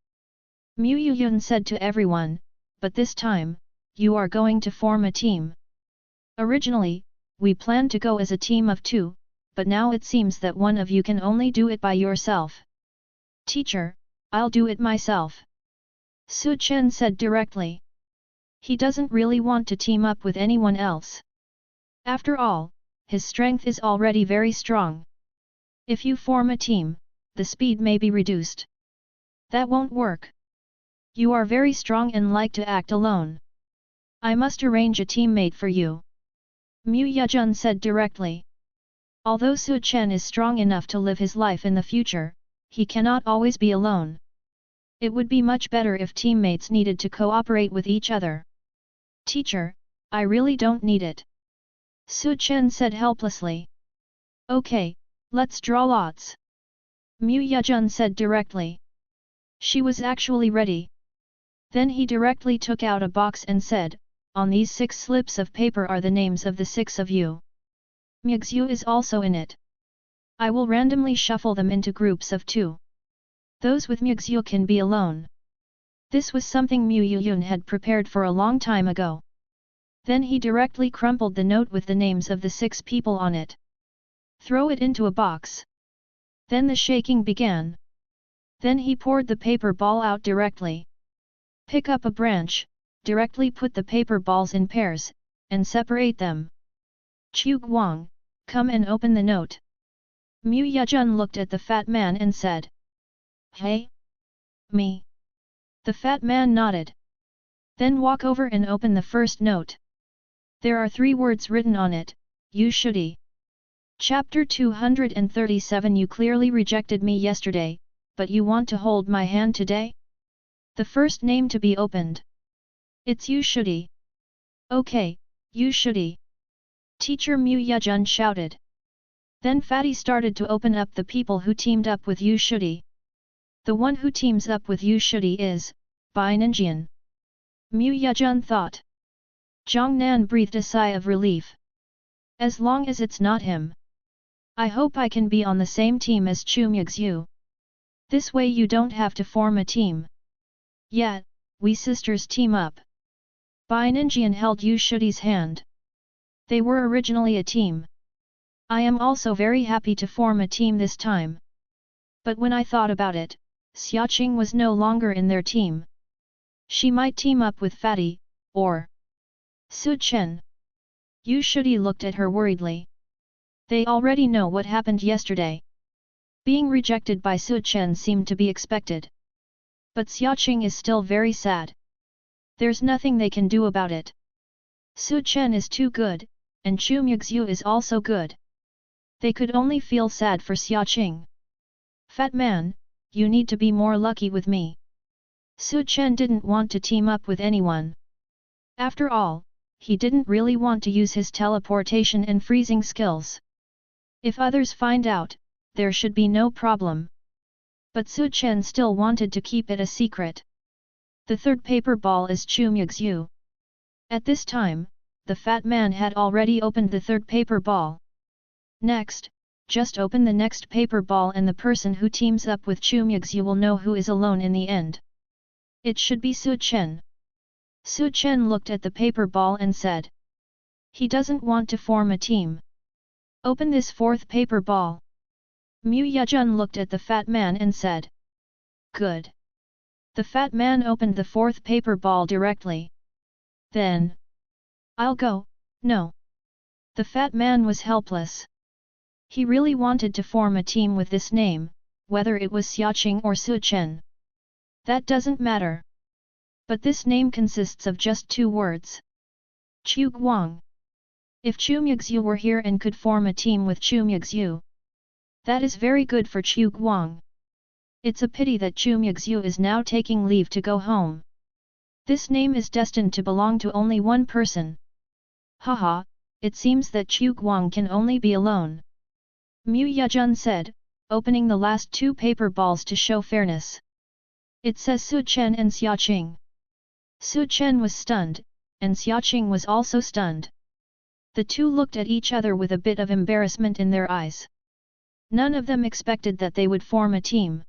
Mu Yuyun said to everyone, but this time, you are going to form a team. Originally, we planned to go as a team of 2, but now it seems that one of you can only do it by yourself. Teacher, I'll do it myself. Chen said directly. He doesn't really want to team up with anyone else. After all, his strength is already very strong. If you form a team, the speed may be reduced. That won't work. You are very strong and like to act alone. I must arrange a teammate for you. Mu Yejun said directly. Although Chen is strong enough to live his life in the future, he cannot always be alone. It would be much better if teammates needed to cooperate with each other. Teacher, I really don't need it. Chen said helplessly. Okay, let's draw lots. Mu Yejun said directly. She was actually ready. Then he directly took out a box and said, on these 6 slips of paper are the names of the 6 of you. Muxue is also in it. I will randomly shuffle them into groups of 2. Those with Muxue can be alone. This was something Mu Yuyun had prepared for a long time ago. Then he directly crumpled the note with the names of the 6 people on it. Throw it into a box. Then the shaking began. Then he poured the paper ball out directly. Pick up a branch, directly put the paper balls in pairs, and separate them. Chu Guang, come and open the note. Mu Yejun looked at the fat man and said. Hey? Me? The fat man nodded. Then walk over and open the first note. There are 3 words written on it, you shouldie. Chapter 237. You clearly rejected me yesterday, but you want to hold my hand today? The first name to be opened. It's you shouldie. Okay, you shouldie. Teacher Mu Yejun shouted. Then Fatty started to open up the people who teamed up with you shouldie. The one who teams up with you shouldie is, Bai Ninjian. Mu Yejun thought. Zhang Nan breathed a sigh of relief. As long as it's not him. I hope I can be on the same team as Chu Muxue. This way you don't have to form a team. Yeah, we sisters team up. Bai Ninjian held Yu Shudie's hand. They were originally a team. I am also very happy to form a team this time. But when I thought about it, Xiaoqing was no longer in their team. She might team up with Fatty, or Chen. Yu Shudie looked at her worriedly. They already know what happened yesterday. Being rejected by Chen seemed to be expected. But Xiaoqing is still very sad. There's nothing they can do about it. Chen is too good, and Chu Muxue is also good. They could only feel sad for Xiaoqing. Fat man, you need to be more lucky with me. Chen didn't want to team up with anyone. After all, he didn't really want to use his teleportation and freezing skills. If others find out, there should be no problem. But Chen still wanted to keep it a secret. The 3rd paper ball is Chu Muxue. At this time, the fat man had already opened the 3rd paper ball. Next, just open the next paper ball and the person who teams up with Chu Muxue will know who is alone in the end. It should be Chen. Chen looked at the paper ball and said. He doesn't want to form a team. Open this 4th paper ball. Mu Yejun looked at the fat man and said. Good. The fat man opened the 4th paper ball directly. Then. I'll go, no. The fat man was helpless. He really wanted to form a team with this name, whether it was Xiaoqing or Chen. That doesn't matter. But this name consists of just 2 words. Chu Guang. If Chu Muxue were here and could form a team with Chu Muxue, that is very good for Chu Guang. It's a pity that Chu Muxue is now taking leave to go home. This name is destined to belong to only one person. Haha, it seems that Chu Guang can only be alone. Mu Yejun said, opening the last 2 paper balls to show fairness. It says Chen and Xiaoqing. Chen was stunned, and Xiaoqing was also stunned. The 2 looked at each other with a bit of embarrassment in their eyes. None of them expected that they would form a team.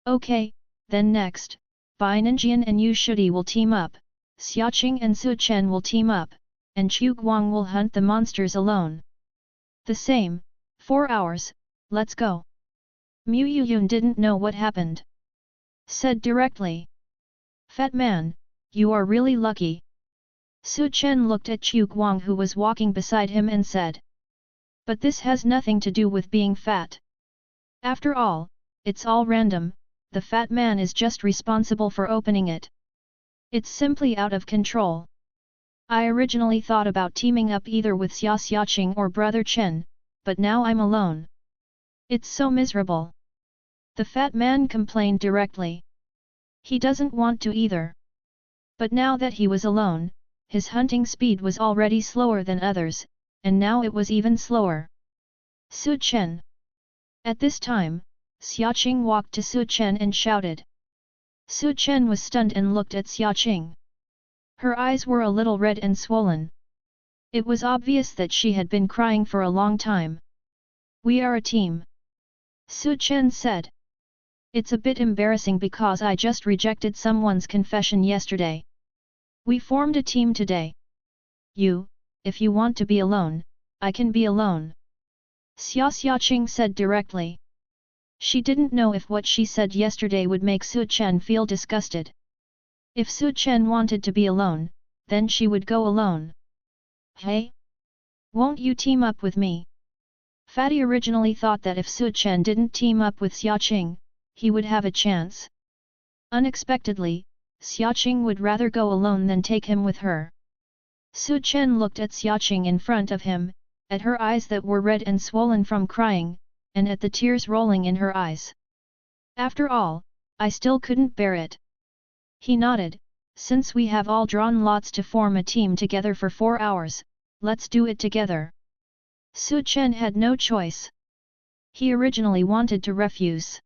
Okay, then next, Bai Ninjian and Yu Shudi will team up, Xiaoqing and Su Chen will team up, and Chu Guang will hunt the monsters alone. The same, 4 hours, let's go. Mu Yuyun didn't know what happened. Said directly. Fat man, you are really lucky. Su Chen looked at Chu Guang who was walking beside him and said. But this has nothing to do with being fat. After all, it's all random, the fat man is just responsible for opening it. It's simply out of control. I originally thought about teaming up either with Xiaoqing or brother Chen, but now I'm alone. It's so miserable. The fat man complained directly. He doesn't want to either. But now that he was alone, his hunting speed was already slower than others, and now it was even slower. Su Chen. At this time, Xiaoqing walked to Su Chen and shouted. Su Chen was stunned and looked at Xiaoqing. Her eyes were a little red and swollen. It was obvious that she had been crying for a long time. We are a team. Su Chen said. It's a bit embarrassing because I just rejected someone's confession yesterday. We formed a team today. If you want to be alone, I can be alone. Xiaoqing said directly. She didn't know if what she said yesterday would make Su Chen feel disgusted. If Su Chen wanted to be alone, then she would go alone. Hey? Won't you team up with me? Fatty originally thought that if Su Chen didn't team up with Xiaoqing, he would have a chance. Unexpectedly, Xiaoqing would rather go alone than take him with her. Su Chen looked at Xiaoqing in front of him, at her eyes that were red and swollen from crying, and at the tears rolling in her eyes. After all, I still couldn't bear it. He nodded. Since we have all drawn lots to form a team together for 4 hours, let's do it together. Su Chen had no choice. He originally wanted to refuse.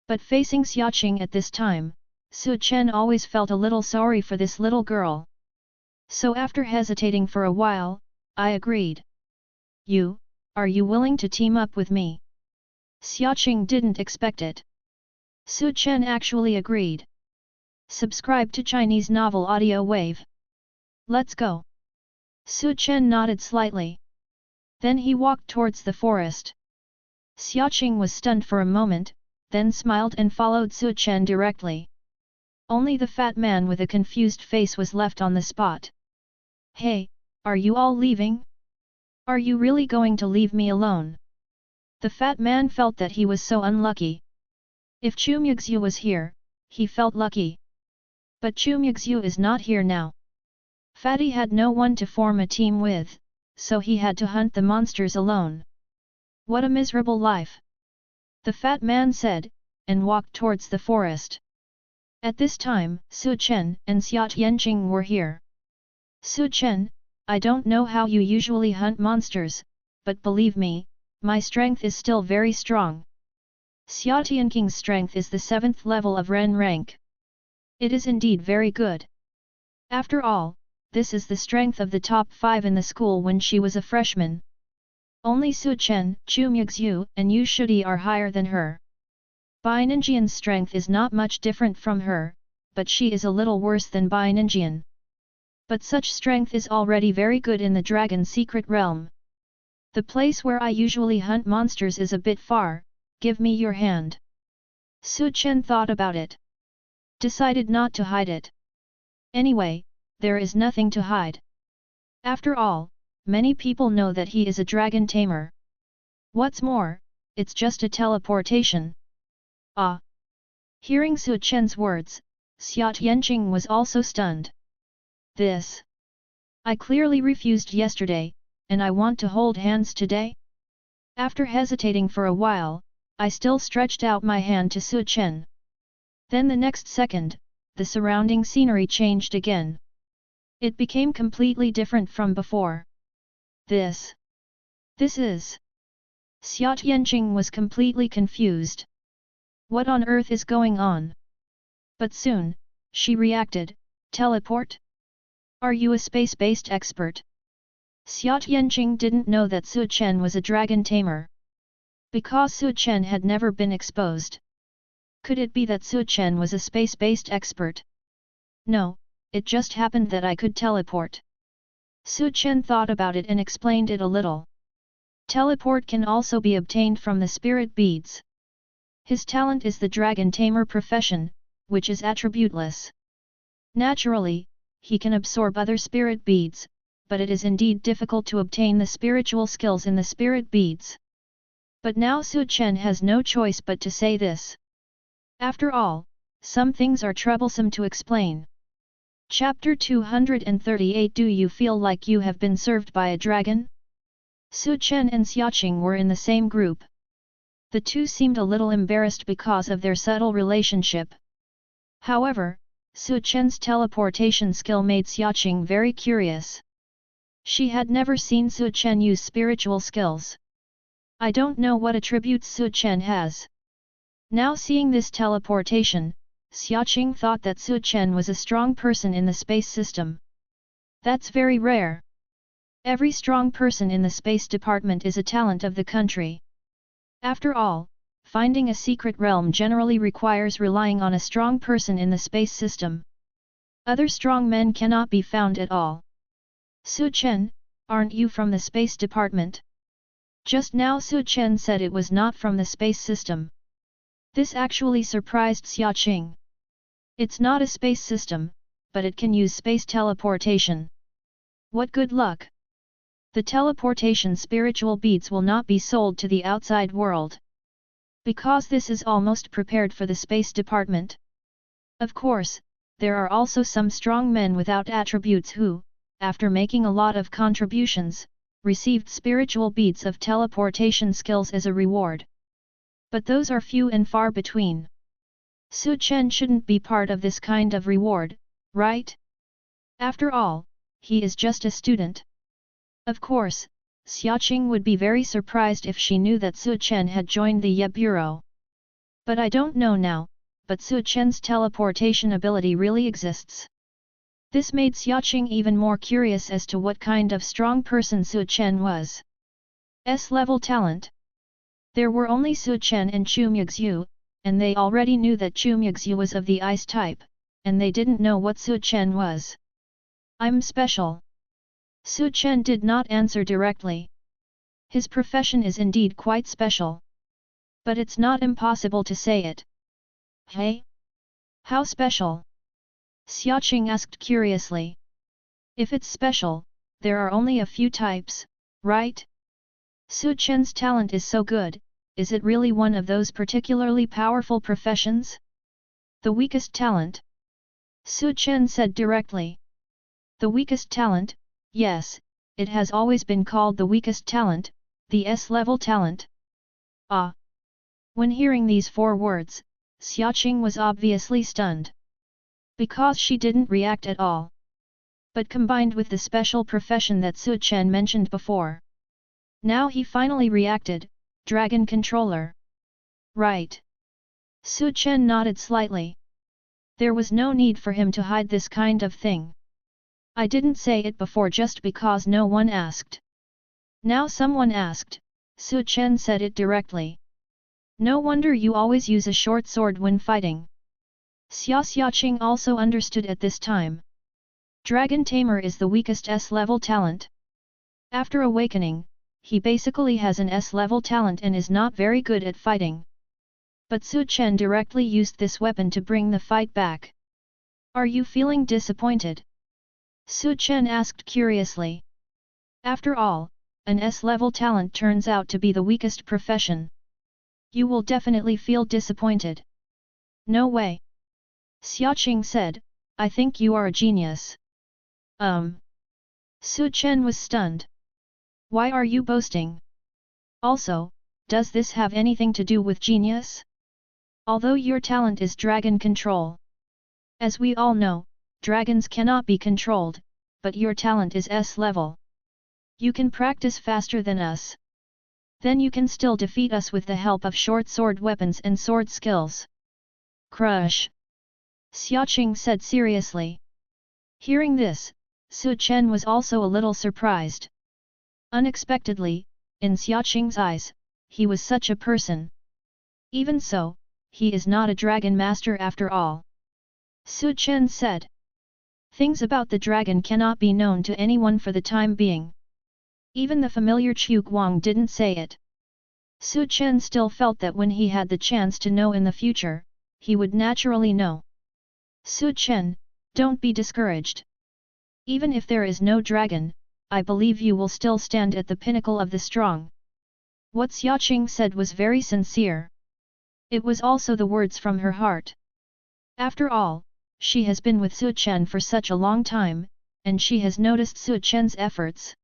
But facing Xiaoqing at this time, Su Chen always felt a little sorry for this little girl. So after hesitating for a while, I agreed. Are you willing to team up with me? Xiaoqing didn't expect it. Su Chen actually agreed. Subscribe to Chinese Novel Audio Wave. Let's go. Su Chen nodded slightly. Then he walked towards the forest. Xiaoqing was stunned for a moment, then smiled and followed Su Chen directly. Only the fat man with a confused face was left on the spot. Hey, are you all leaving? Are you really going to leave me alone? The fat man felt that he was so unlucky. If Chu Muxue was here, he felt lucky. But Chu Muxue is not here now. Fatty had no one to form a team with, so he had to hunt the monsters alone. What a miserable life! The fat man said, and walked towards the forest. At this time, Su Chen and Xiaoqing were here. Su Chen, I don't know how you usually hunt monsters, but believe me, my strength is still very strong. Xiaoqing's strength is the 7th level of Ren rank. It is indeed very good. After all, this is the strength of the top 5 in the school when she was a freshman. Only Su Chen, Chu Muxue, and Yu Shudi are higher than her. Bai Ninjian's strength is not much different from her, but she is a little worse than Bai Ninjian. But such strength is already very good in the Dragon Secret Realm. The place where I usually hunt monsters is a bit far, give me your hand. Su Chen thought about it. Decided not to hide it. Anyway, there is nothing to hide. After all, many people know that he is a dragon tamer. What's more, it's just a teleportation. Ah! Hearing Su Chen's words, Xiaoqing was also stunned. This! I clearly refused yesterday, and I want to hold hands today? After hesitating for a while, I still stretched out my hand to Su Chen. Then the next second, the surrounding scenery changed again. It became completely different from before. This is... Xiaoqing was completely confused. What on earth is going on? But soon, she reacted, teleport? Are you a space-based expert? Xiaoqing didn't know that Su Chen was a dragon tamer. Because Su Chen had never been exposed. Could it be that Su Chen was a space-based expert? No, it just happened that I could teleport. Su Chen thought about it and explained it a little. Teleport can also be obtained from the spirit beads. His talent is the dragon tamer profession, which is attributeless. Naturally, he can absorb other spirit beads, but it is indeed difficult to obtain the spiritual skills in the spirit beads. But now Su Chen has no choice but to say this. After all, some things are troublesome to explain. Chapter 238. Do you feel like you have been served by a dragon? Su Chen and Xiaolong were in the same group. The two seemed a little embarrassed because of their subtle relationship. However, Su Chen's teleportation skill made Xiaolong very curious. She had never seen Su Chen use spiritual skills. I don't know what attributes Su Chen has. Now seeing this teleportation, Xiaolong thought that Su Chen was a strong person in the space system. That's very rare. Every strong person in the space department is a talent of the country. After all, finding a secret realm generally requires relying on a strong person in the space system. Other strong men cannot be found at all. Su Chen, aren't you from the space department? Just now Su Chen said it was not from the space system. This actually surprised Xiaolong. It's not a space system, but it can use space teleportation. What good luck! The teleportation spiritual beads will not be sold to the outside world. Because this is almost prepared for the space department. Of course, there are also some strong men without attributes who, after making a lot of contributions, received spiritual beads of teleportation skills as a reward. But those are few and far between. Su Chen shouldn't be part of this kind of reward, right? After all, he is just a student. Of course, Xiaolong would be very surprised if she knew that Su Chen had joined the Ye Bureau. But I don't know now, but Su Chen's teleportation ability really exists. This made Xiaolong even more curious as to what kind of strong person Su Chen was. S-level talent. There were only Su Chen and Chu Muxue, and they already knew that Chu Muxue was of the ice type, and they didn't know what Su Chen was. I'm special. Su Chen did not answer directly. His profession is indeed quite special. But it's not impossible to say it. Hey? How special? Xiaolong asked curiously. If it's special, there are only a few types, right? Su Chen's talent is so good, is it really one of those particularly powerful professions? The weakest talent? Su Chen said directly. The weakest talent? Yes, it has always been called the weakest talent, the S-level talent. Ah! When hearing these 4 words, Xiaolong was obviously stunned. Because she didn't react at all. But combined with the special profession that Su Chen mentioned before. Now he finally reacted, Dragon Controller. Right. Su Chen nodded slightly. There was no need for him to hide this kind of thing. I didn't say it before just because no one asked. Now someone asked, Su Chen said it directly. No wonder you always use a short sword when fighting. Xiaolong also understood at this time. Dragon Tamer is the weakest S-level talent. After awakening, he basically has an S-level talent and is not very good at fighting. But Su Chen directly used this weapon to bring the fight back. Are you feeling disappointed? Su Chen asked curiously. After all, an S-level talent turns out to be the weakest profession. You will definitely feel disappointed. No way. Xiaolong said, I think you are a genius. Su Chen was stunned. Why are you boasting? Also, does this have anything to do with genius? Although your talent is dragon control. As we all know, dragons cannot be controlled, but your talent is S-level. You can practice faster than us. Then you can still defeat us with the help of short sword weapons and sword skills. Crush! Xiaolong said seriously. Hearing this, Su Chen was also a little surprised. Unexpectedly, in Xiaolong's eyes, he was such a person. Even so, he is not a dragon master after all. Chen said. Things about the dragon cannot be known to anyone for the time being. Even the familiar Chu Guang didn't say it. Chen still felt that when he had the chance to know in the future, he would naturally know. Chen, don't be discouraged. Even if there is no dragon, I believe you will still stand at the pinnacle of the strong. What Xiaolong said was very sincere. It was also the words from her heart. After all, she has been with Chen for such a long time, and she has noticed Chen's efforts.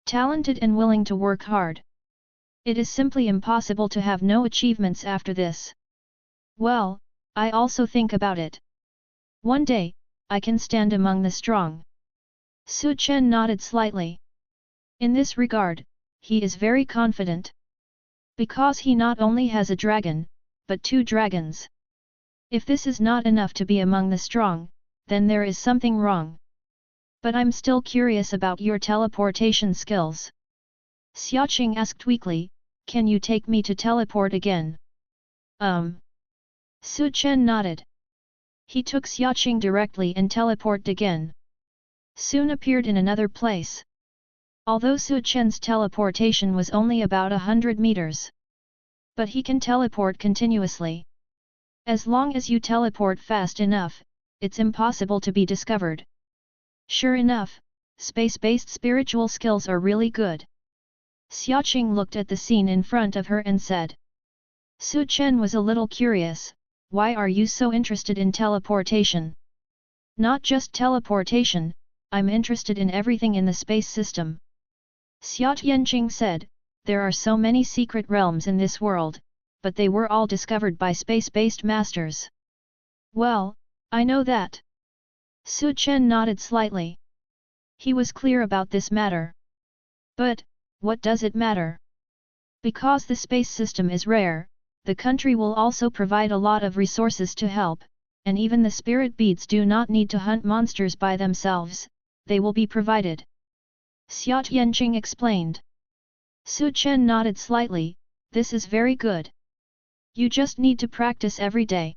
Talented and willing to work hard. It is simply impossible to have no achievements after this. Well, I also think about it. One day, I can stand among the strong. Chen nodded slightly. In this regard, he is very confident. Because he not only has a dragon, but 2 dragons. If this is not enough to be among the strong, then there is something wrong. But I'm still curious about your teleportation skills. Xiaolong asked weakly, can you take me to teleport again? Chen nodded. He took Xiaolong directly and teleported again. Soon appeared in another place. Although Chen's teleportation was only about 100 meters. But he can teleport continuously. As long as you teleport fast enough, it's impossible to be discovered. Sure enough, space-based spiritual skills are really good. Xiaolong looked at the scene in front of her and said. Chen was a little curious, why are you so interested in teleportation? Not just teleportation, I'm interested in everything in the space system. Xiaolong said, there are so many secret realms in this world, but they were all discovered by space-based masters. Well, I know that. Chen nodded slightly. He was clear about this matter. But, what does it matter? Because the space system is rare, the country will also provide a lot of resources to help, and even the spirit beads do not need to hunt monsters by themselves, they will be provided. Xiaolong explained. Chen nodded slightly, this is very good. You just need to practice every day.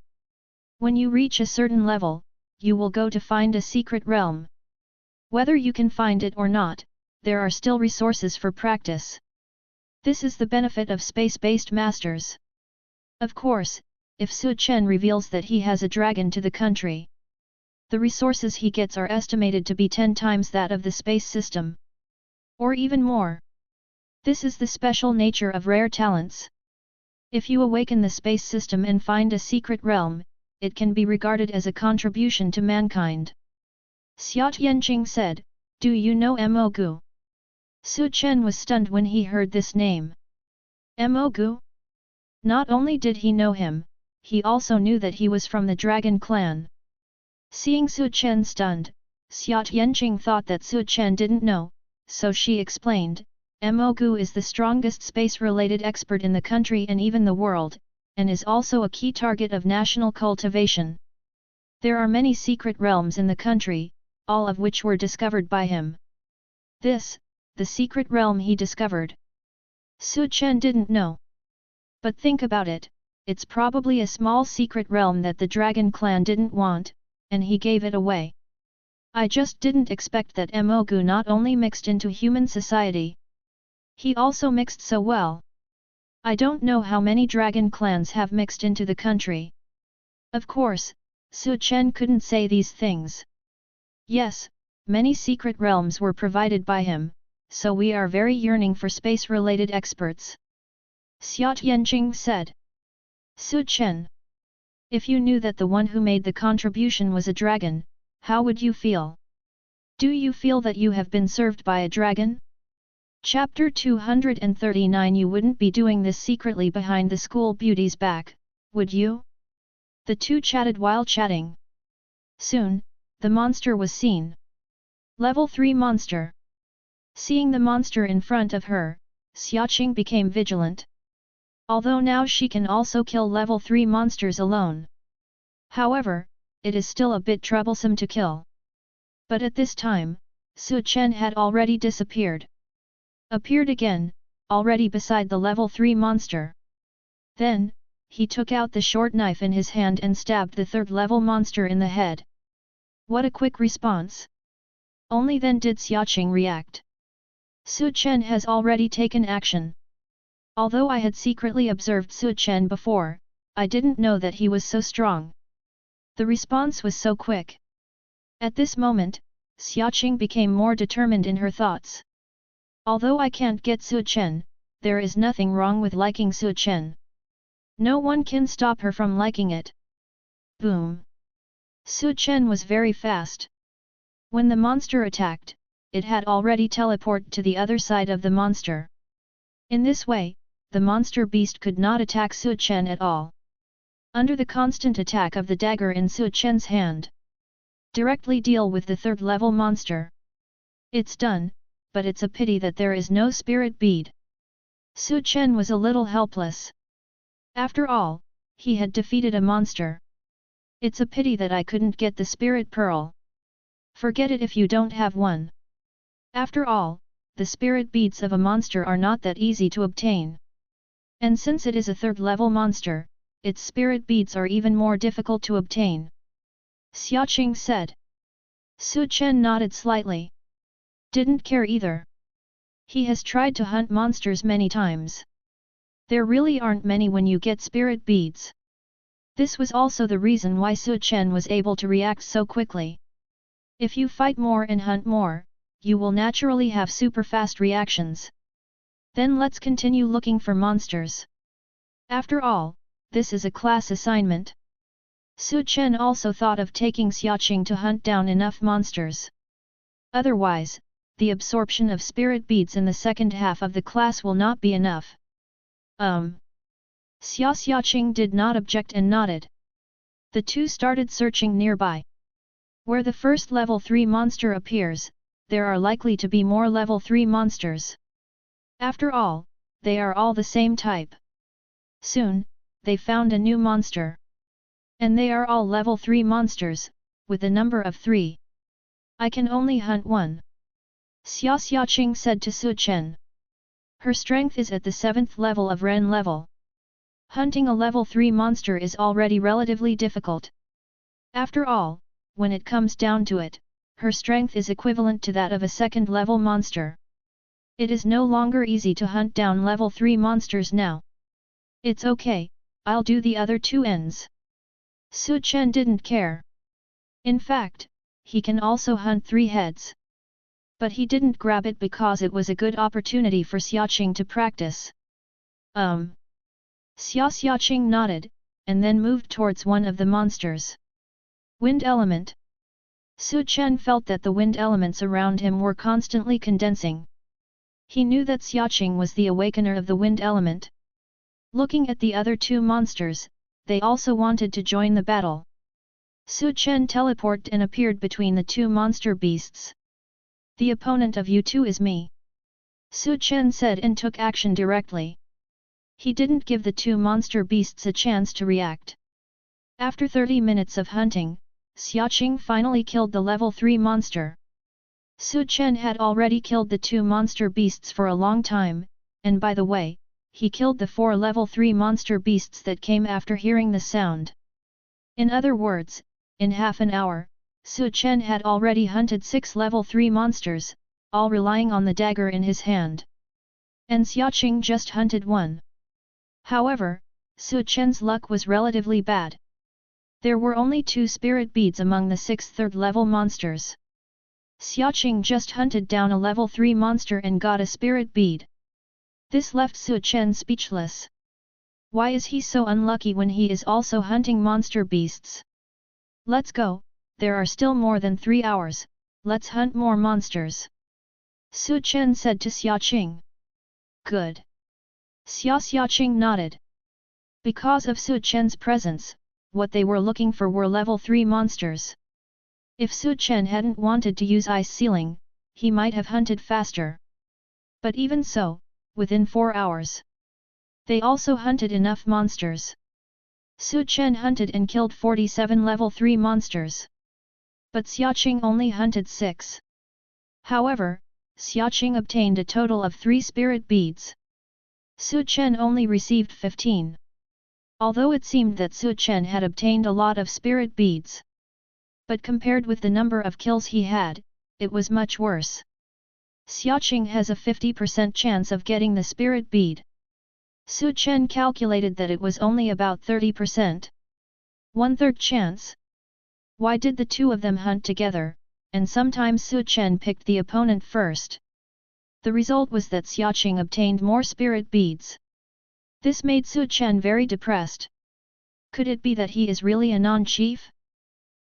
When you reach a certain level, you will go to find a secret realm. Whether you can find it or not, there are still resources for practice. This is the benefit of space-based masters. Of course, if Chen reveals that he has a dragon to the country, the resources he gets are estimated to be 10 times that of the space system. Or even more. This is the special nature of rare talents. If you awaken the space system and find a secret realm, it can be regarded as a contribution to mankind. Xiaolong said, do you know Mogu? Chen was stunned when he heard this name. Mogu? Not only did he know him, he also knew that he was from the Dragon Clan. Seeing Chen stunned, Xiaolong thought that Chen didn't know, so she explained, Mogu is the strongest space-related expert in the country and even the world, and is also a key target of national cultivation. There are many secret realms in the country, all of which were discovered by him. This, the secret realm he discovered. Chen didn't know. But think about it, it's probably a small secret realm that the Dragon Clan didn't want, and he gave it away. I just didn't expect that Mogu not only mixed into human society. He also mixed so well. I don't know how many dragon clans have mixed into the country. Of course, Chen couldn't say these things. Yes, many secret realms were provided by him, so we are very yearning for space-related experts. Xiaolong said. Chen. If you knew that the one who made the contribution was a dragon, how would you feel? Do you feel that you have been served by a dragon? Chapter 239. You wouldn't be doing this secretly behind the school beauty's back, would you? The two chatted while chatting. Soon, the monster was seen. Level 3 monster. Seeing the monster in front of her, Xiaolong became vigilant. Although now she can also kill level 3 monsters alone. However, it is still a bit troublesome to kill. But at this time, Chen had already disappeared. Appeared again, already beside the level 3 monster. Then, he took out the short knife in his hand and stabbed the 3rd level monster in the head. What a quick response! Only then did Xiaolong react. Chen has already taken action. Although I had secretly observed Chen before, I didn't know that he was so strong. The response was so quick. At this moment, Xiaolong became more determined in her thoughts. Although I can't get Chen, there is nothing wrong with liking Chen. No one can stop her from liking it. Boom! Chen was very fast. When the monster attacked, it had already teleported to the other side of the monster. In this way, the monster beast could not attack Chen at all. Under the constant attack of the dagger in Chen's hand, directly deal with the 3rd level monster. It's done, but it's a pity that there is no spirit bead. Chen was a little helpless. After all, he had defeated a monster. It's a pity that I couldn't get the spirit pearl. Forget it if you don't have one. After all, the spirit beads of a monster are not that easy to obtain. And since it is a 3rd level monster, its spirit beads are even more difficult to obtain. Xiaolong said. Chen nodded slightly. Didn't care either. He has tried to hunt monsters many times. There really aren't many when you get spirit beads. This was also the reason why Chen was able to react so quickly. If you fight more and hunt more, you will naturally have super fast reactions. Then let's continue looking for monsters. After all, this is a class assignment. Chen also thought of taking Xiaolong to hunt down enough monsters. Otherwise, the absorption of spirit beads in the second half of the class will not be enough. Xiaolong did not object and nodded. The two started searching nearby. Where the first level 3 monster appears, there are likely to be more level 3 monsters. After all, they are all the same type. Soon, they found a new monster. And they are all level 3 monsters, with a number of 3. I can only hunt one. Xiaolong said to Chen. Her strength is at the 7th level of Ren level. Hunting a level 3 monster is already relatively difficult. After all, when it comes down to it, her strength is equivalent to that of a 2nd level monster. It is no longer easy to hunt down level 3 monsters now. It's okay, I'll do the other 2 ends. Chen didn't care. In fact, he can also hunt 3 heads. But he didn't grab it because it was a good opportunity for Xiaolong to practice. Xiaolong nodded, and then moved towards one of the monsters. Wind element. Chen felt that the wind elements around him were constantly condensing. He knew that Xiaolong was the awakener of the wind element. Looking at the other 2 monsters, they also wanted to join the battle. Chen teleported and appeared between the 2 monster beasts. The opponent of you 2 is me. Chen said and took action directly. He didn't give the 2 monster beasts a chance to react. After 30 minutes of hunting, Xiaolong finally killed the level 3 monster. Chen had already killed the 2 monster beasts for a long time, and by the way, he killed the 4 level 3 monster beasts that came after hearing the sound. In other words, in half an hour, Chen had already hunted 6 level 3 monsters, all relying on the dagger in his hand. And Xiaolong just hunted 1. However, Chen's luck was relatively bad. There were only 2 spirit beads among the 6 3rd-level monsters. Xiaolong just hunted down a level 3 monster and got a spirit bead. This left Chen speechless. Why is he so unlucky when he is also hunting monster beasts? Let's go, there are still more than 3 hours, let's hunt more monsters. Chen said to Xiaolong. Good. Xiaolong nodded. Because of Chen's presence, what they were looking for were level 3 monsters. If Chen hadn't wanted to use ice sealing, he might have hunted faster. But even so, within 4 hours, they also hunted enough monsters. Chen hunted and killed 47 level 3 monsters. But Xiaolong only hunted 6. However, Xiaolong obtained a total of 3 spirit beads. Su Chen only received 15. Although it seemed that Su Chen had obtained a lot of spirit beads. But compared with the number of kills he had, it was much worse. Xiaolong has a 50% chance of getting the spirit bead. Su Chen calculated that it was only about 30%. 1/3 chance. Why did the two of them hunt together, and sometimes Su Chen picked the opponent first? The result was that Xiaolong obtained more spirit beads. This made Su Chen very depressed. Could it be that he is really a non-chief?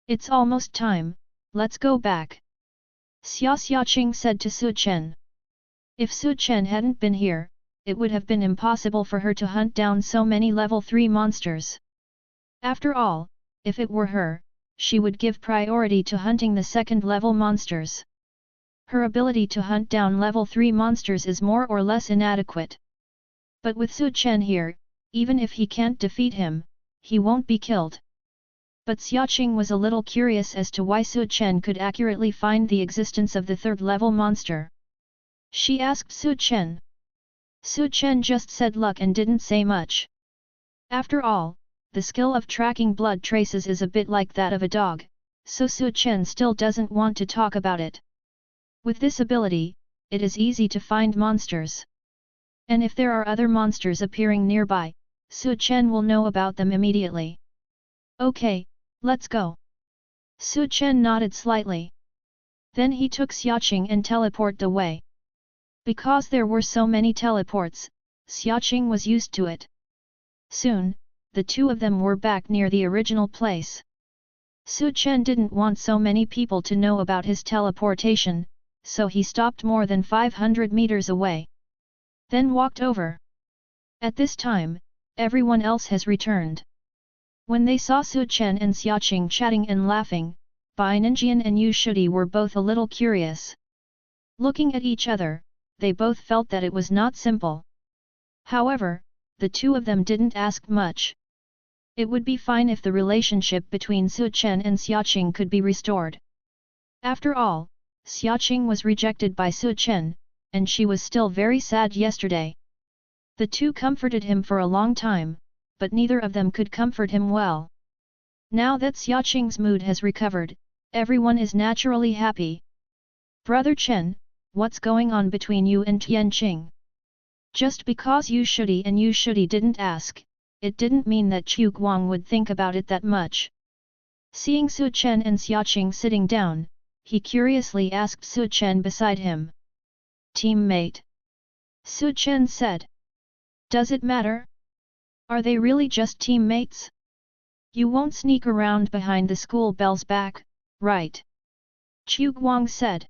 It's almost time, let's go back. Xiaolong said to Su Chen. If Su Chen hadn't been here, it would have been impossible for her to hunt down so many level 3 monsters. After all, if it were her, she would give priority to hunting the second level monsters. Her ability to hunt down level 3 monsters is more or less inadequate. But with Su Chen here, even if he can't defeat him, he won't be killed. But Xiaolong was a little curious as to why Su Chen could accurately find the existence of the third level monster. She asked Su Chen. Su Chen just said luck and didn't say much. After all, the skill of tracking blood traces is a bit like that of a dog, so Su Chen still doesn't want to talk about it. With this ability, it is easy to find monsters. And if there are other monsters appearing nearby, Su Chen will know about them immediately. Okay, let's go. Su Chen nodded slightly. Then he took Xiaolong and teleported away. Because there were so many teleports, Xiaolong was used to it. Soon, the two of them were back near the original place. Su Chen didn't want so many people to know about his teleportation, so he stopped more than 500 meters away. Then walked over. At this time, everyone else has returned. When they saw Su Chen and Xiaolong chatting and laughing, Bai Ninjian and Yu Shudi were both a little curious. Looking at each other, they both felt that it was not simple. However, the two of them didn't ask much. It would be fine if the relationship between Su Chen and Xiaolong could be restored. After all, Xiaolong was rejected by Su Chen, and she was still very sad yesterday. The two comforted him for a long time, but neither of them could comfort him well. Now that Xiaolong's mood has recovered, everyone is naturally happy. Brother Chen, what's going on between you and Tianqing? Just because Yu Shudi didn't ask, it didn't mean that Chu Guang would think about it that much. Seeing Su Chen and Xiaolong sitting down, he curiously asked Su Chen beside him. Teammate? Su Chen said. Does it matter? Are they really just teammates? You won't sneak around behind the school bell's back, right? Chu Guang said.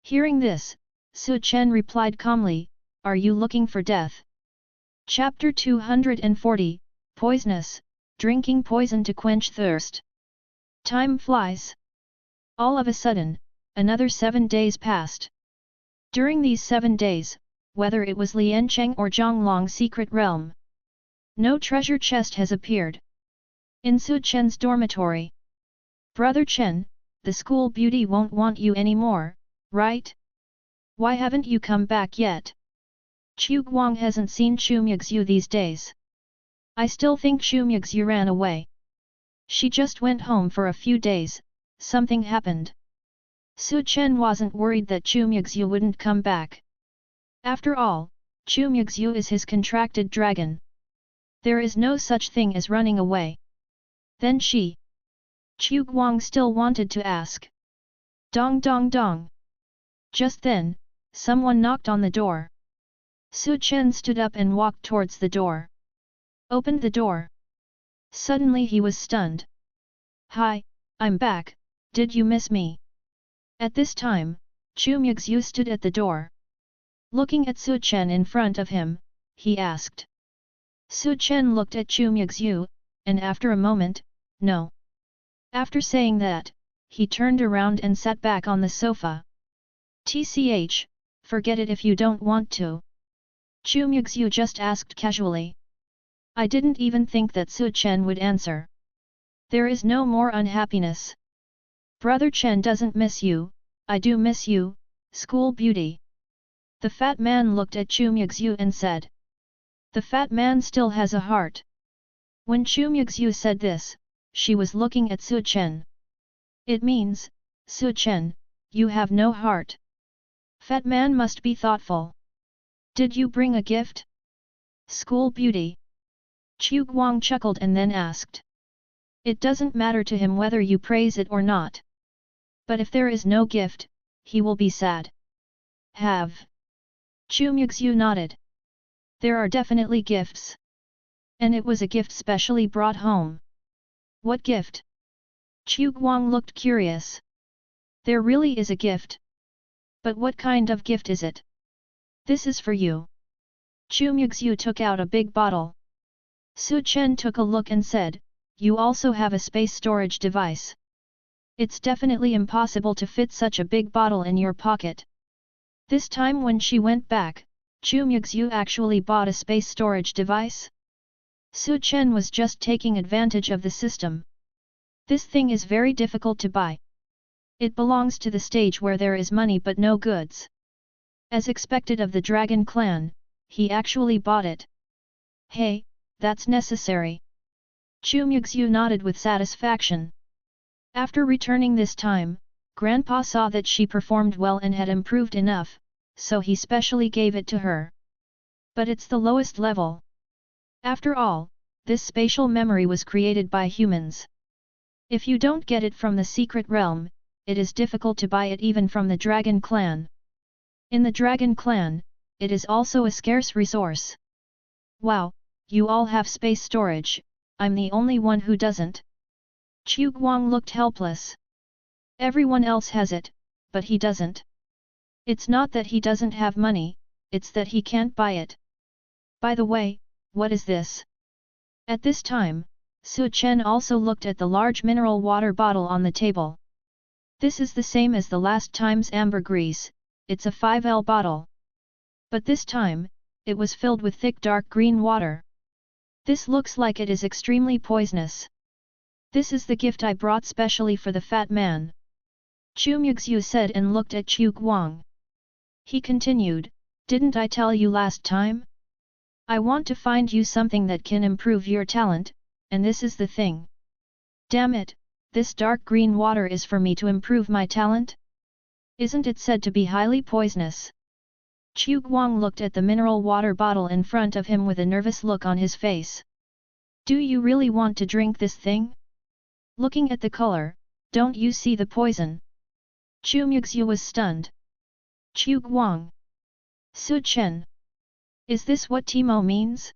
Hearing this, Su Chen replied calmly, are you looking for death? Chapter 240, Poisonous, Drinking Poison to Quench Thirst. Time flies. All of a sudden, another 7 days passed. During these 7 days, whether it was Liancheng or Xiaolong's secret realm, no treasure chest has appeared. In Su Chen's dormitory. Brother Chen, the school beauty won't want you anymore, right? Why haven't you come back yet? Chu Guang hasn't seen Chu Muxue these days. I still think Chu Muxue ran away. She just went home for a few days, something happened. Su Chen wasn't worried that Chu Muxue wouldn't come back. After all, Chu Muxue is his contracted dragon. There is no such thing as running away. Then Chu Guang still wanted to ask. Dong dong dong. Just then, someone knocked on the door. Su Chen stood up and walked towards the door. Opened the door. Suddenly he was stunned. Hi, I'm back, did you miss me? At this time, Chu Muxue stood at the door. Looking at Su Chen in front of him, he asked. Su Chen looked at Chu Muxue, and after a moment, no. After saying that, he turned around and sat back on the sofa. TCH, forget it if you don't want to. Chu Muxue just asked casually. I didn't even think that Su Chen would answer. There is no more unhappiness. Brother Chen doesn't miss you, I do miss you, school beauty. The fat man looked at Chu Muxue and said. The fat man still has a heart. When Chu Muxue said this, she was looking at Su Chen. It means, Su Chen, you have no heart. Fat man must be thoughtful. Did you bring a gift? School beauty. Chu Guang chuckled and then asked. It doesn't matter to him whether you praise it or not. But if there is no gift, he will be sad. Have. Chu Muxue nodded. There are definitely gifts. And it was a gift specially brought home. What gift? Chu Guang looked curious. There really is a gift. But what kind of gift is it? This is for you. Chu Muxue took out a big bottle. Su Chen took a look and said, you also have a space storage device. It's definitely impossible to fit such a big bottle in your pocket. This time when she went back, Chu Muxue actually bought a space storage device. Su Chen was just taking advantage of the system. This thing is very difficult to buy. It belongs to the stage where there is money but no goods. As expected of the Dragon Clan, he actually bought it. Hey, that's necessary. Chu Muxue nodded with satisfaction. After returning this time, Grandpa saw that she performed well and had improved enough, so he specially gave it to her. But it's the lowest level. After all, this spatial memory was created by humans. If you don't get it from the secret realm, it is difficult to buy it even from the Dragon Clan. In the Dragon Clan, it is also a scarce resource. Wow, you all have space storage, I'm the only one who doesn't. Chu Guang looked helpless. Everyone else has it, but he doesn't. It's not that he doesn't have money, it's that he can't buy it. By the way, what is this? At this time, Su Chen also looked at the large mineral water bottle on the table. This is the same as the last time's ambergris, it's a 5L bottle. But this time, it was filled with thick dark green water. This looks like it is extremely poisonous. This is the gift I brought specially for the fat man. Chu Muxue said and looked at Chu Guang. He continued, didn't I tell you last time? I want to find you something that can improve your talent, and this is the thing. Damn it, this dark green water is for me to improve my talent? Isn't it said to be highly poisonous? Chu Guang looked at the mineral water bottle in front of him with a nervous look on his face. Do you really want to drink this thing? Looking at the color, don't you see the poison? Chu Muxue was stunned. Chu Guang. Su Chen. Is this what Timo means?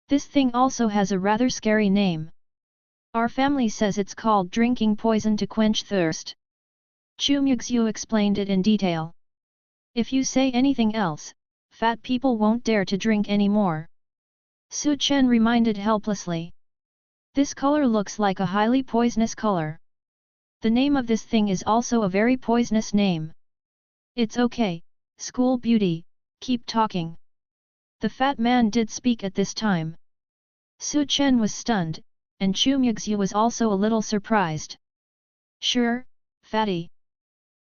This thing also has a rather scary name. Our family says it's called drinking poison to quench thirst. Chu Muxue explained it in detail. If you say anything else, fat people won't dare to drink anymore. Su Chen reminded helplessly. This color looks like a highly poisonous color. The name of this thing is also a very poisonous name. It's okay, school beauty, keep talking. The fat man did speak at this time. Su Chen was stunned, and Chu Muxue was also a little surprised. Sure, fatty.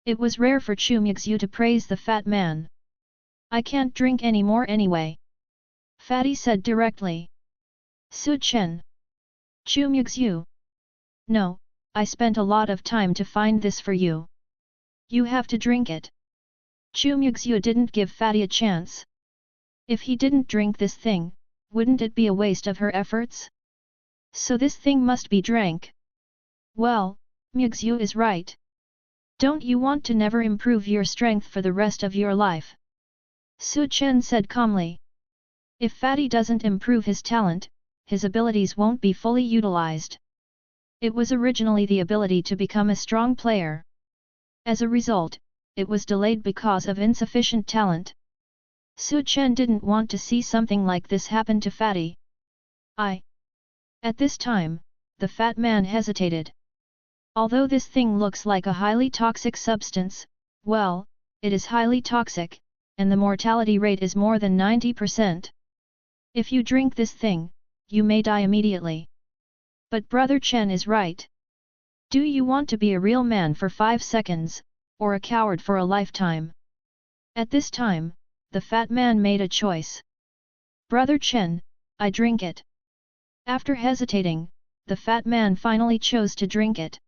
It was rare for Chu Muxue to praise the fat man. I can't drink any more anyway. Fatty said directly. Su Chen. Chu Muxue. No, I spent a lot of time to find this for you. You have to drink it. Chu Muxue didn't give Fatty a chance. If he didn't drink this thing, wouldn't it be a waste of her efforts? So this thing must be drank. Well, Muxue is right. Don't you want to never improve your strength for the rest of your life? Su Chen said calmly. If Fatty doesn't improve his talent, his abilities won't be fully utilized. It was originally the ability to become a strong player. As a result, it was delayed because of insufficient talent. Su Chen didn't want to see something like this happen to Fatty. At this time, the fat man hesitated. Although this thing looks like a highly toxic substance, well, it is highly toxic, and the mortality rate is more than 90%. If you drink this thing, you may die immediately. But Brother Chen is right. Do you want to be a real man for 5 seconds, or a coward for a lifetime? At this time, the fat man made a choice. Brother Chen, I drink it. After hesitating, the fat man finally chose to drink it.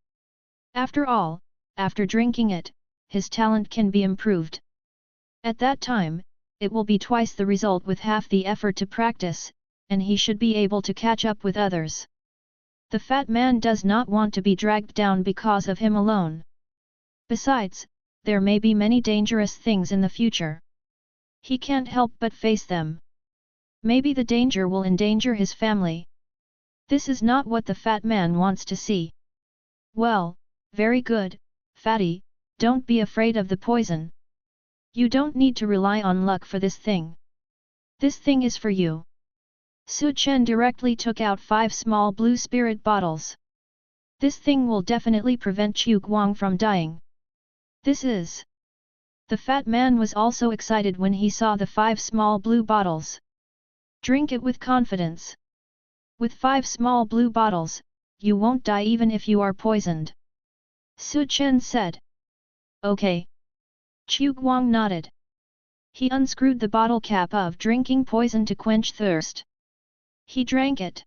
After all, after drinking it, his talent can be improved. At that time, it will be twice the result with half the effort to practice, and he should be able to catch up with others. The fat man does not want to be dragged down because of him alone. Besides, there may be many dangerous things in the future. He can't help but face them. Maybe the danger will endanger his family. This is not what the fat man wants to see. Well, very good, fatty, don't be afraid of the poison. You don't need to rely on luck for this thing. This thing is for you. Chen directly took out 5 small blue spirit bottles. This thing will definitely prevent Chu Guang from dying. This is. The fat man was also excited when he saw the 5 small blue bottles. Drink it with confidence. With 5 small blue bottles, you won't die even if you are poisoned. Chen said. Okay. Chu Guang nodded. He unscrewed the bottle cap of drinking poison to quench thirst. He drank it.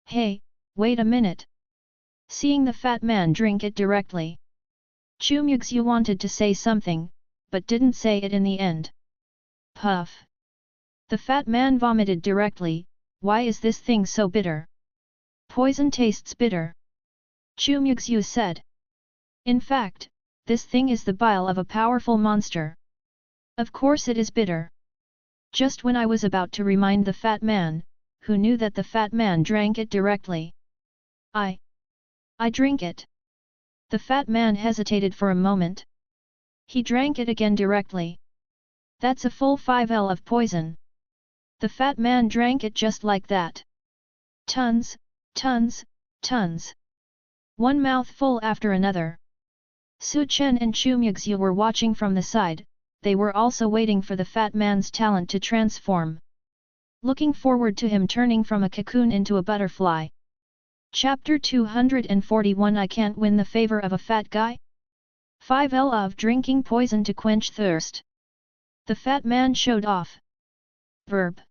Hey, wait a minute. Seeing the fat man drink it directly, Chu Muxue wanted to say something, but didn't say it in the end. Puff. The fat man vomited directly. Why is this thing so bitter? Poison tastes bitter. Chu Muxue said. In fact, this thing is the bile of a powerful monster. Of course it is bitter. Just when I was about to remind the fat man, who knew that the fat man drank it directly. I drink it. The fat man hesitated for a moment. He drank it again directly. That's a full 5L of poison. The fat man drank it just like that. Tons, tons, tons. One mouthful after another. Chen and Chu Muxue were watching from the side, they were also waiting for the fat man's talent to transform. Looking forward to him turning from a cocoon into a butterfly. Chapter 241 I can't win the favor of a fat guy? 5L of drinking poison to quench thirst. The fat man showed off. Burp.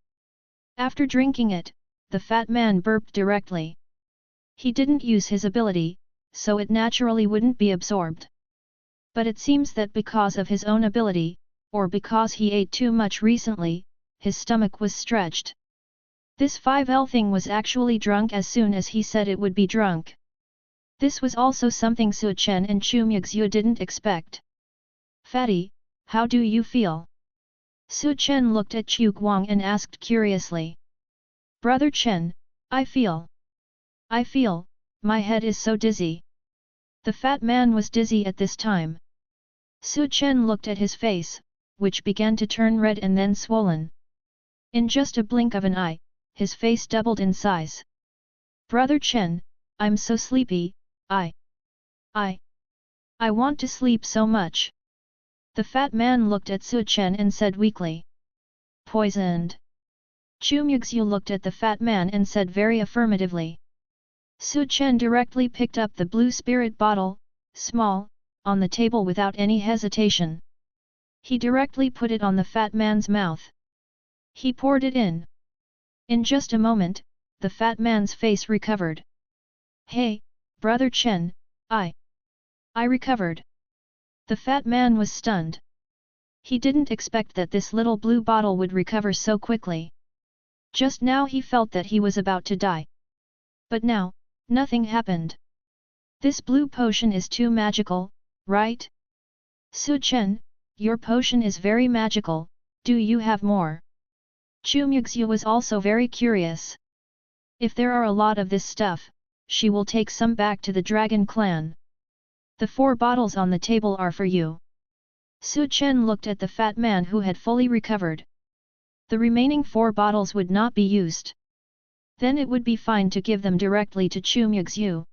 After drinking it, the fat man burped directly. He didn't use his ability, so it naturally wouldn't be absorbed. But it seems that because of his own ability, or because he ate too much recently, his stomach was stretched. This 5L thing was actually drunk as soon as he said it would be drunk. This was also something Chen and Chu Muxue didn't expect. Fatty, how do you feel? Chen looked at Chu Guang and asked curiously. Brother Chen, I feel, my head is so dizzy. The fat man was dizzy at this time. Chen looked at his face, which began to turn red and then swollen. In just a blink of an eye, his face doubled in size. Brother Chen, I'm so sleepy, I want to sleep so much. The fat man looked at Chen and said weakly. Poisoned. Chu Muxue looked at the fat man and said very affirmatively. Chen directly picked up the blue spirit bottle, small, on the table without any hesitation. He directly put it on the fat man's mouth. He poured it in. In just a moment, the fat man's face recovered. Hey, Brother Chen, I recovered. The fat man was stunned. He didn't expect that this little blue bottle would recover so quickly. Just now he felt that he was about to die. But now, nothing happened. This blue potion is too magical, right? Chen, your potion is very magical, do you have more? Chu Muxue was also very curious. If there are a lot of this stuff, she will take some back to the Dragon Clan. The 4 bottles on the table are for you. Chen looked at the fat man who had fully recovered. The remaining 4 bottles would not be used. Then it would be fine to give them directly to Chu Muxue.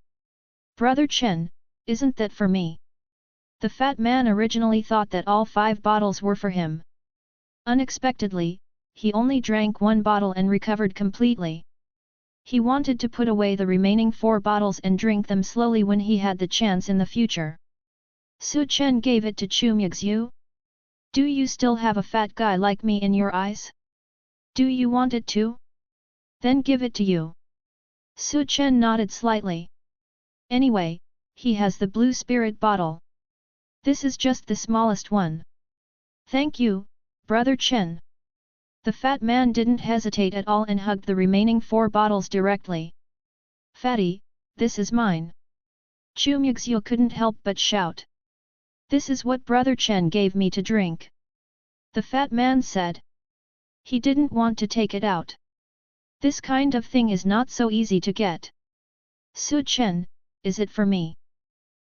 Brother Chen, isn't that for me? The fat man originally thought that all 5 bottles were for him. Unexpectedly, he only drank 1 bottle and recovered completely. He wanted to put away the remaining 4 bottles and drink them slowly when he had the chance in the future. Chen gave it to Chu Muxue. Do you still have a fat guy like me in your eyes? Do you want it too? Then give it to you. Su Chen nodded slightly. Anyway, he has the blue spirit bottle. This is just the smallest one. Thank you, Brother Chen. The fat man didn't hesitate at all and hugged the remaining 4 bottles directly. Fatty, this is mine. Chu Muxue couldn't help but shout. This is what Brother Chen gave me to drink. The fat man said. He didn't want to take it out. This kind of thing is not so easy to get. Su Chen, is it for me?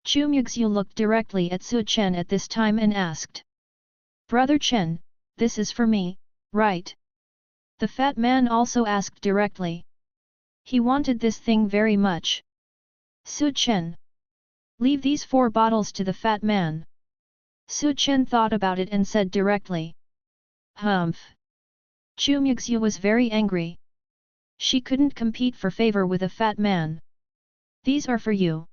Chu Muxue looked directly at Su Chen at this time and asked. Brother Chen, this is for me, right? The fat man also asked directly. He wanted this thing very much. Su Chen. Leave these 4 bottles to the fat man. Su Chen thought about it and said directly. Humph. Chu Muxue was very angry. She couldn't compete for favor with a fat man. These are for you.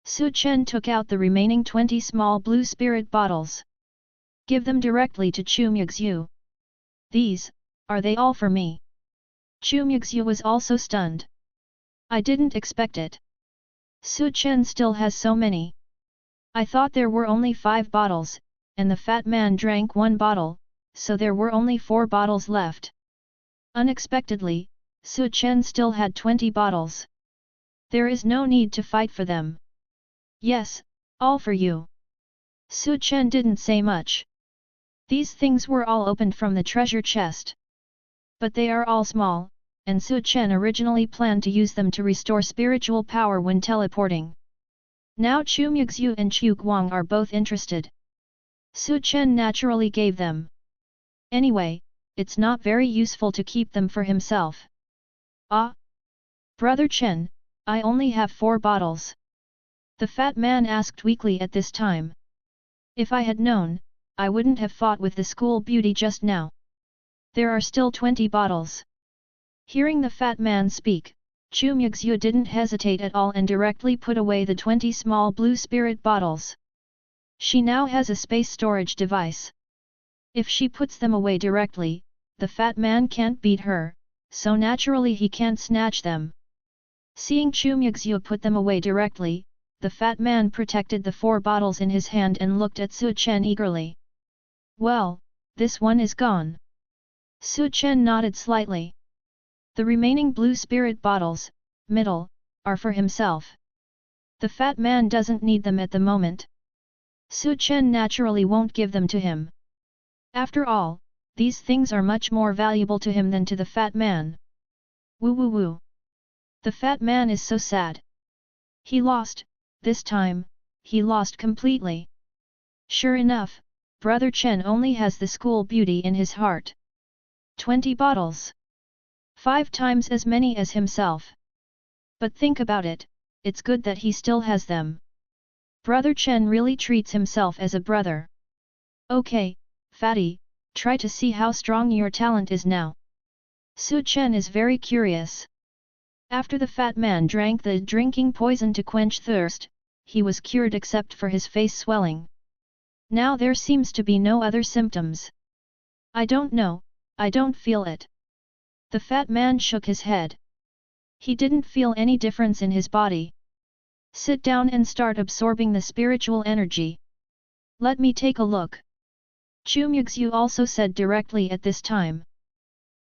Su Chen took out the remaining 20 small blue spirit bottles. Give them directly to Chu Muxue. These, are they all for me? Chu Muxue was also stunned. I didn't expect it. Su Chen still has so many. I thought there were only 5 bottles, and the fat man drank 1 bottle, so there were only 4 bottles left. Unexpectedly, Su Chen still had 20 bottles. There is no need to fight for them. Yes, all for you. Su Chen didn't say much. These things were all opened from the treasure chest. But they are all small, and Su Chen originally planned to use them to restore spiritual power when teleporting. Now Chu Muxue and Chu Guang are both interested. Su Chen naturally gave them. Anyway, it's not very useful to keep them for himself. Ah! Brother Chen, I only have 4 bottles. The fat man asked weakly at this time. If I had known, I wouldn't have fought with the school beauty just now. There are still 20 bottles. Hearing the fat man speak, Chu Muxue didn't hesitate at all and directly put away the 20 small blue spirit bottles. She now has a space storage device. If she puts them away directly, the fat man can't beat her, so naturally he can't snatch them. Seeing Chu Muxue put them away directly, the fat man protected the 4 bottles in his hand and looked at Su Chen eagerly. Well, this one is gone. Su Chen nodded slightly. The remaining blue spirit bottles, middle, are for himself. The fat man doesn't need them at the moment. Su Chen naturally won't give them to him. After all, these things are much more valuable to him than to the fat man. Woo woo woo. The fat man is so sad. He lost, this time, he lost completely. Sure enough, Brother Chen only has the school beauty in his heart. 20 bottles. 5 times as many as himself. But think about it, it's good that he still has them. Brother Chen really treats himself as a brother. Okay, Fatty, try to see how strong your talent is now. Su Chen is very curious. After the fat man drank the drinking poison to quench thirst, he was cured except for his face swelling. Now there seems to be no other symptoms. I don't know, I don't feel it. The fat man shook his head. He didn't feel any difference in his body. Sit down and start absorbing the spiritual energy. Let me take a look. Chu Muxue also said directly at this time.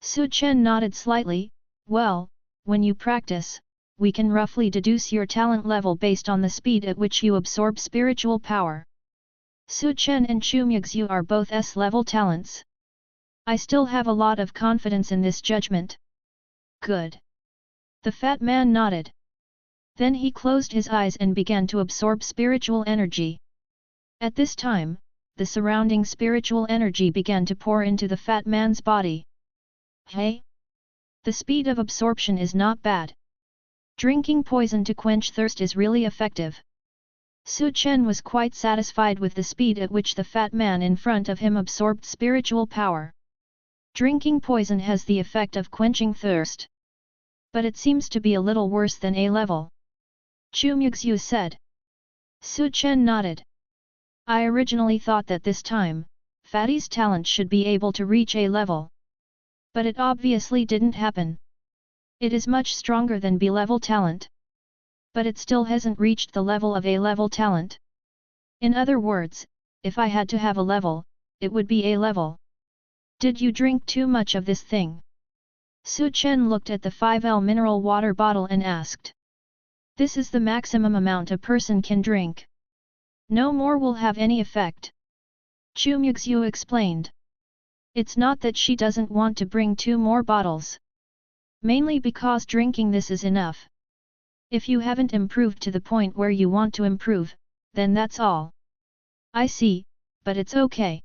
Su Chen nodded slightly. Well, when you practice, we can roughly deduce your talent level based on the speed at which you absorb spiritual power. Su Chen and Chu Muxue are both S-level talents. I still have a lot of confidence in this judgment. Good. The fat man nodded. Then he closed his eyes and began to absorb spiritual energy. At this time, the surrounding spiritual energy began to pour into the fat man's body. Hey? The speed of absorption is not bad. Drinking poison to quench thirst is really effective. Su Chen was quite satisfied with the speed at which the fat man in front of him absorbed spiritual power. Drinking poison has the effect of quenching thirst. But it seems to be a little worse than A-level. Chu Muxue said. Su Chen nodded. I originally thought that this time, Fatty's talent should be able to reach A-level. But it obviously didn't happen. It is much stronger than B-level talent. But it still hasn't reached the level of A-level talent. In other words, if I had to have a level, it would be A-level. Did you drink too much of this thing? Chen looked at the 5L mineral water bottle and asked. This is the maximum amount a person can drink. No more will have any effect. Chu Muxue explained. It's not that she doesn't want to bring 2 more bottles. Mainly because drinking this is enough. If you haven't improved to the point where you want to improve, then that's all. I see, but it's okay.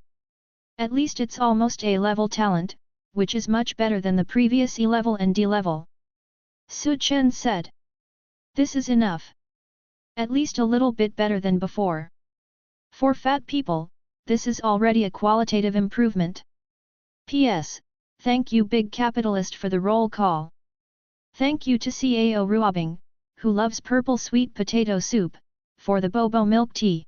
At least it's almost A-level talent, which is much better than the previous E-level and D-level. Chen said. This is enough. At least a little bit better than before. For fat people, this is already a qualitative improvement. P.S. Thank you big capitalist for the roll call. Thank you to Cao Ruobing, who loves purple sweet potato soup, for the bobo milk tea.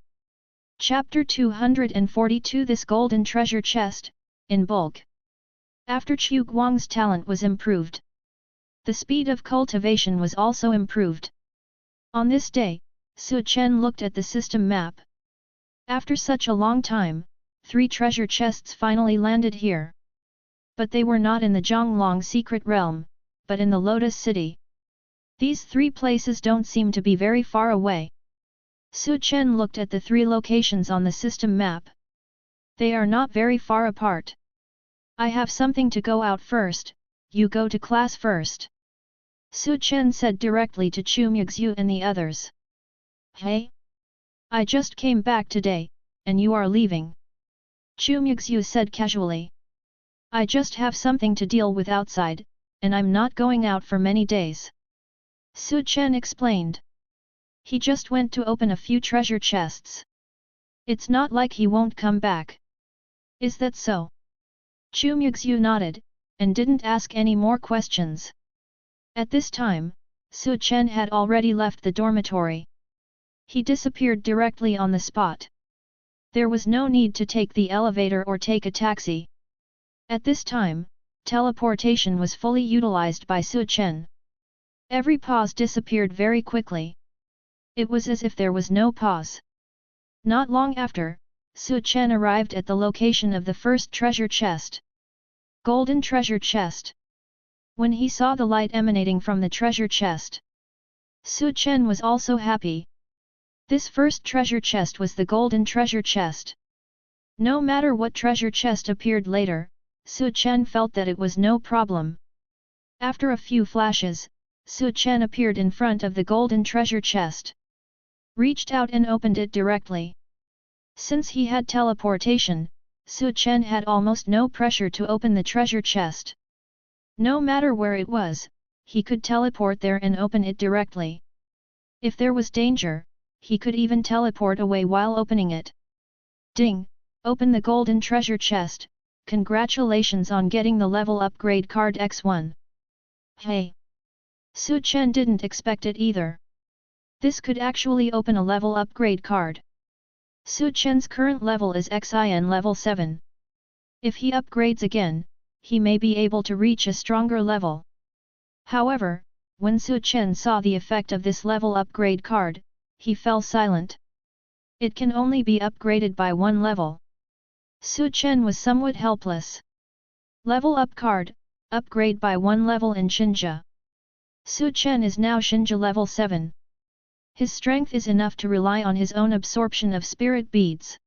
Chapter 242 This golden treasure chest, in bulk. After Chu Guang's talent was improved, the speed of cultivation was also improved. On this day, Chen looked at the system map. After such a long time, 3 treasure chests finally landed here. But they were not in the Zhonglong secret realm, but in the Lotus City. These 3 places don't seem to be very far away. Chen looked at the 3 locations on the system map. They are not very far apart. I have something to go out first, you go to class first. Chen said directly to Chu Muxue and the others. Hey? I just came back today, and you are leaving. Chu Muxue said casually. I just have something to deal with outside, and I'm not going out for many days. Chen explained. He just went to open a few treasure chests. It's not like he won't come back. Is that so? Chu Muxue nodded, and didn't ask any more questions. At this time, Chen had already left the dormitory. He disappeared directly on the spot. There was no need to take the elevator or take a taxi. At this time, teleportation was fully utilized by Chen. Every pause disappeared very quickly. It was as if there was no pause. Not long after, Chen arrived at the location of the first treasure chest. Golden treasure chest. When he saw the light emanating from the treasure chest, Chen was also happy. This first treasure chest was the golden treasure chest. No matter what treasure chest appeared later, Chen felt that it was no problem. After a few flashes, Chen appeared in front of the golden treasure chest. Reached out and opened it directly. Since he had teleportation, Chen had almost no pressure to open the treasure chest. No matter where it was, he could teleport there and open it directly. If there was danger, he could even teleport away while opening it. Ding! Open the golden treasure chest, congratulations on getting the level upgrade card X1. Hey! Chen didn't expect it either. This could actually open a level upgrade card. Chen's current level is XIN level 7. If he upgrades again, he may be able to reach a stronger level. However, when Chen saw the effect of this level upgrade card, he fell silent. It can only be upgraded by 1 level. Chen was somewhat helpless. Level up card, upgrade by 1 level in Shinja. Chen is now Shinja level 7. His strength is enough to rely on his own absorption of spirit beads.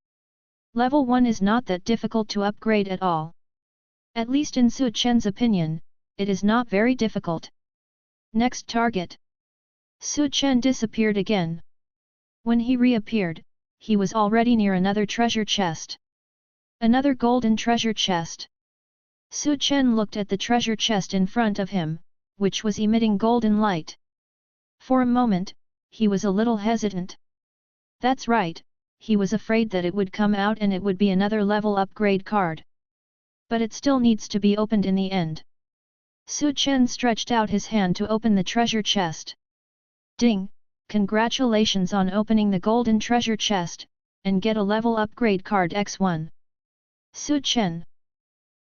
Level 1 is not that difficult to upgrade at all. At least in Chen's opinion, it is not very difficult. Next target. Chen disappeared again. When he reappeared, he was already near another treasure chest. Another golden treasure chest. Chen looked at the treasure chest in front of him, which was emitting golden light. For a moment, he was a little hesitant. That's right, he was afraid that it would come out and it would be another level upgrade card. But it still needs to be opened in the end. Chen stretched out his hand to open the treasure chest. Ding! Congratulations on opening the golden treasure chest, and get a level upgrade card X1. Chen.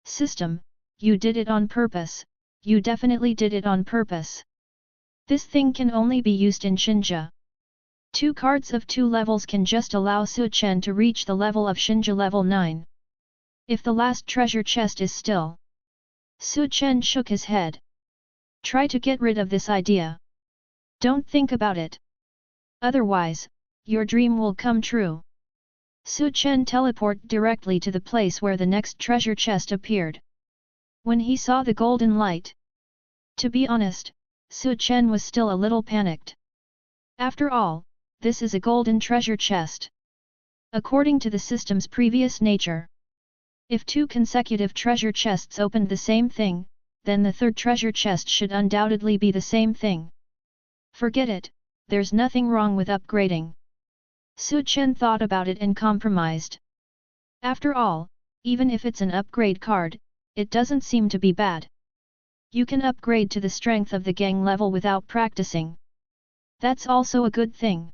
System, you did it on purpose, you definitely did it on purpose. This thing can only be used in Xinjia. 2 cards of 2 levels can just allow Su Chen to reach the level of Xinjia level 9. If the last treasure chest is still. Su Chen shook his head. Try to get rid of this idea. Don't think about it. Otherwise, your dream will come true. Su Chen teleported directly to the place where the next treasure chest appeared. When he saw the golden light. To be honest, Su Chen was still a little panicked. After all, this is a golden treasure chest. According to the system's previous nature. If 2 consecutive treasure chests opened the same thing, then the 3rd treasure chest should undoubtedly be the same thing. Forget it, there's nothing wrong with upgrading. Su Chen thought about it and compromised. After all, even if it's an upgrade card, it doesn't seem to be bad. You can upgrade to the strength of the gang level without practicing. That's also a good thing.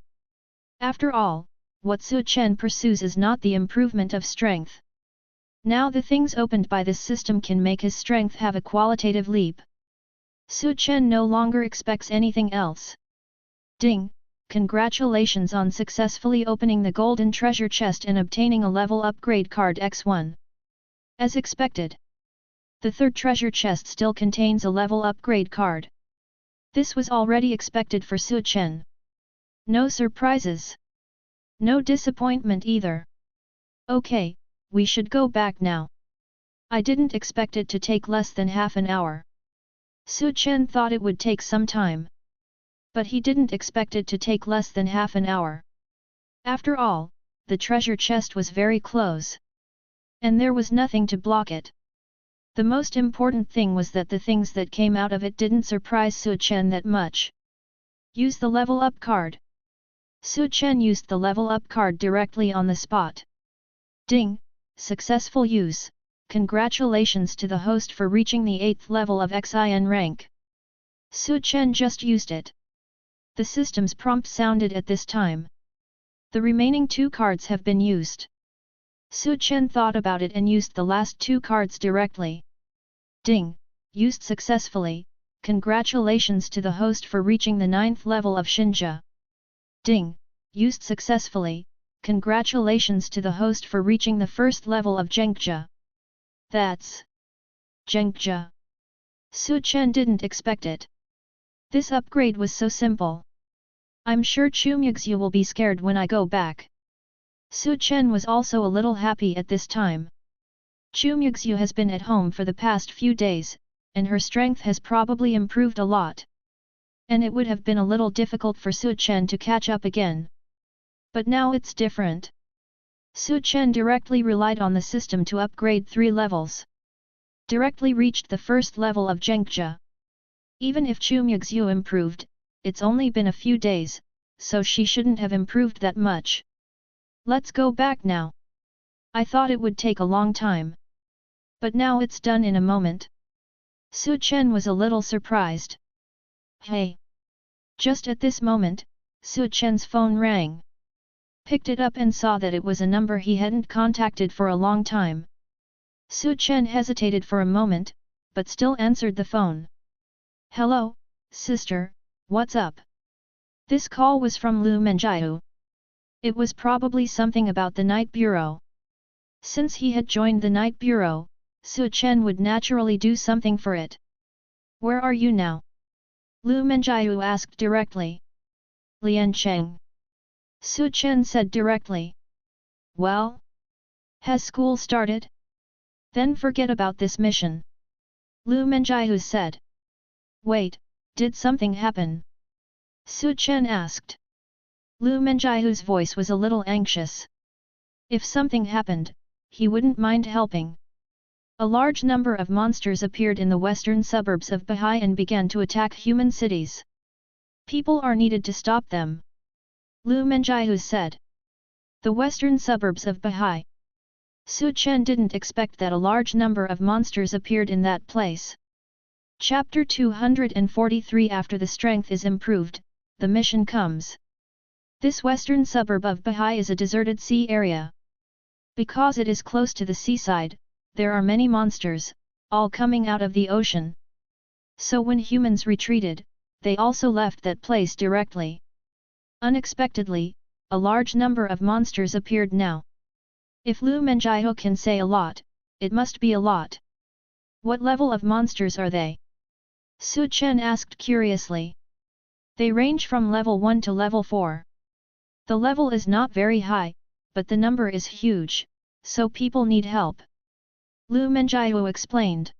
After all, what Su Chen pursues is not the improvement of strength. Now the things opened by this system can make his strength have a qualitative leap. Su Chen no longer expects anything else. Ding! Congratulations on successfully opening the golden treasure chest and obtaining a level upgrade card X1. As expected. The 3rd treasure chest still contains a level upgrade card. This was already expected for Su Chen. No surprises. No disappointment either. Okay, we should go back now. I didn't expect it to take less than half an hour. Su Chen thought it would take some time. But he didn't expect it to take less than half an hour. After all, the treasure chest was very close. And there was nothing to block it. The most important thing was that the things that came out of it didn't surprise Su Chen that much. Use the level up card. Su Chen used the level up card directly on the spot. Ding! Successful use. Congratulations to the host for reaching the 8th level of XIN rank. Su Chen just used it. The system's prompt sounded at this time. The remaining 2 cards have been used. Su Chen thought about it and used the last 2 cards directly. Ding! Used successfully. Congratulations to the host for reaching the 9th level of Xinjia. Ding! Used successfully. Congratulations to the host for reaching the 1st level of Zhengjia. That's Zhengjia. Su Chen didn't expect it. This upgrade was so simple. I'm sure Chu Muxue will be scared when I go back. Su Chen was also a little happy at this time. Chu Muxue has been at home for the past few days, and her strength has probably improved a lot. And it would have been a little difficult for Su Chen to catch up again. But now it's different. Su Chen directly relied on the system to upgrade 3 levels. Directly reached the 1st level of Zhengjia. Even if Chu Muxue improved, it's only been a few days, so she shouldn't have improved that much. Let's go back now. I thought it would take a long time. But now it's done in a moment. Su Chen was a little surprised. Hey! Just at this moment, Su Chen's phone rang. Picked it up and saw that it was a number he hadn't contacted for a long time. Su Chen hesitated for a moment, but still answered the phone. Hello, sister, what's up? This call was from Lu Menjiu. It was probably something about the night bureau. Since he had joined the night bureau, Su Chen would naturally do something for it. Where are you now? Lu Menjiu asked directly. Liancheng. Su Chen said directly. Well? Has school started? Then forget about this mission. Lu Menjiu said. Wait, did something happen? Su Chen asked. Lu Menjiu's voice was a little anxious. If something happened, he wouldn't mind helping. A large number of monsters appeared in the western suburbs of Bahai and began to attack human cities. People are needed to stop them. Lu Menjiu said. The western suburbs of Bahai. Su Chen didn't expect that a large number of monsters appeared in that place. Chapter 243 After the strength is improved, the mission comes. This western suburb of Bahai is a deserted sea area. Because it is close to the seaside, there are many monsters, all coming out of the ocean. So when humans retreated, they also left that place directly. Unexpectedly, a large number of monsters appeared now. If Lu Menjiao can say a lot, it must be a lot. What level of monsters are they? Su Chen asked curiously. They range from level 1 to level 4. The level is not very high, but the number is huge, so people need help. Lu Menjiao explained.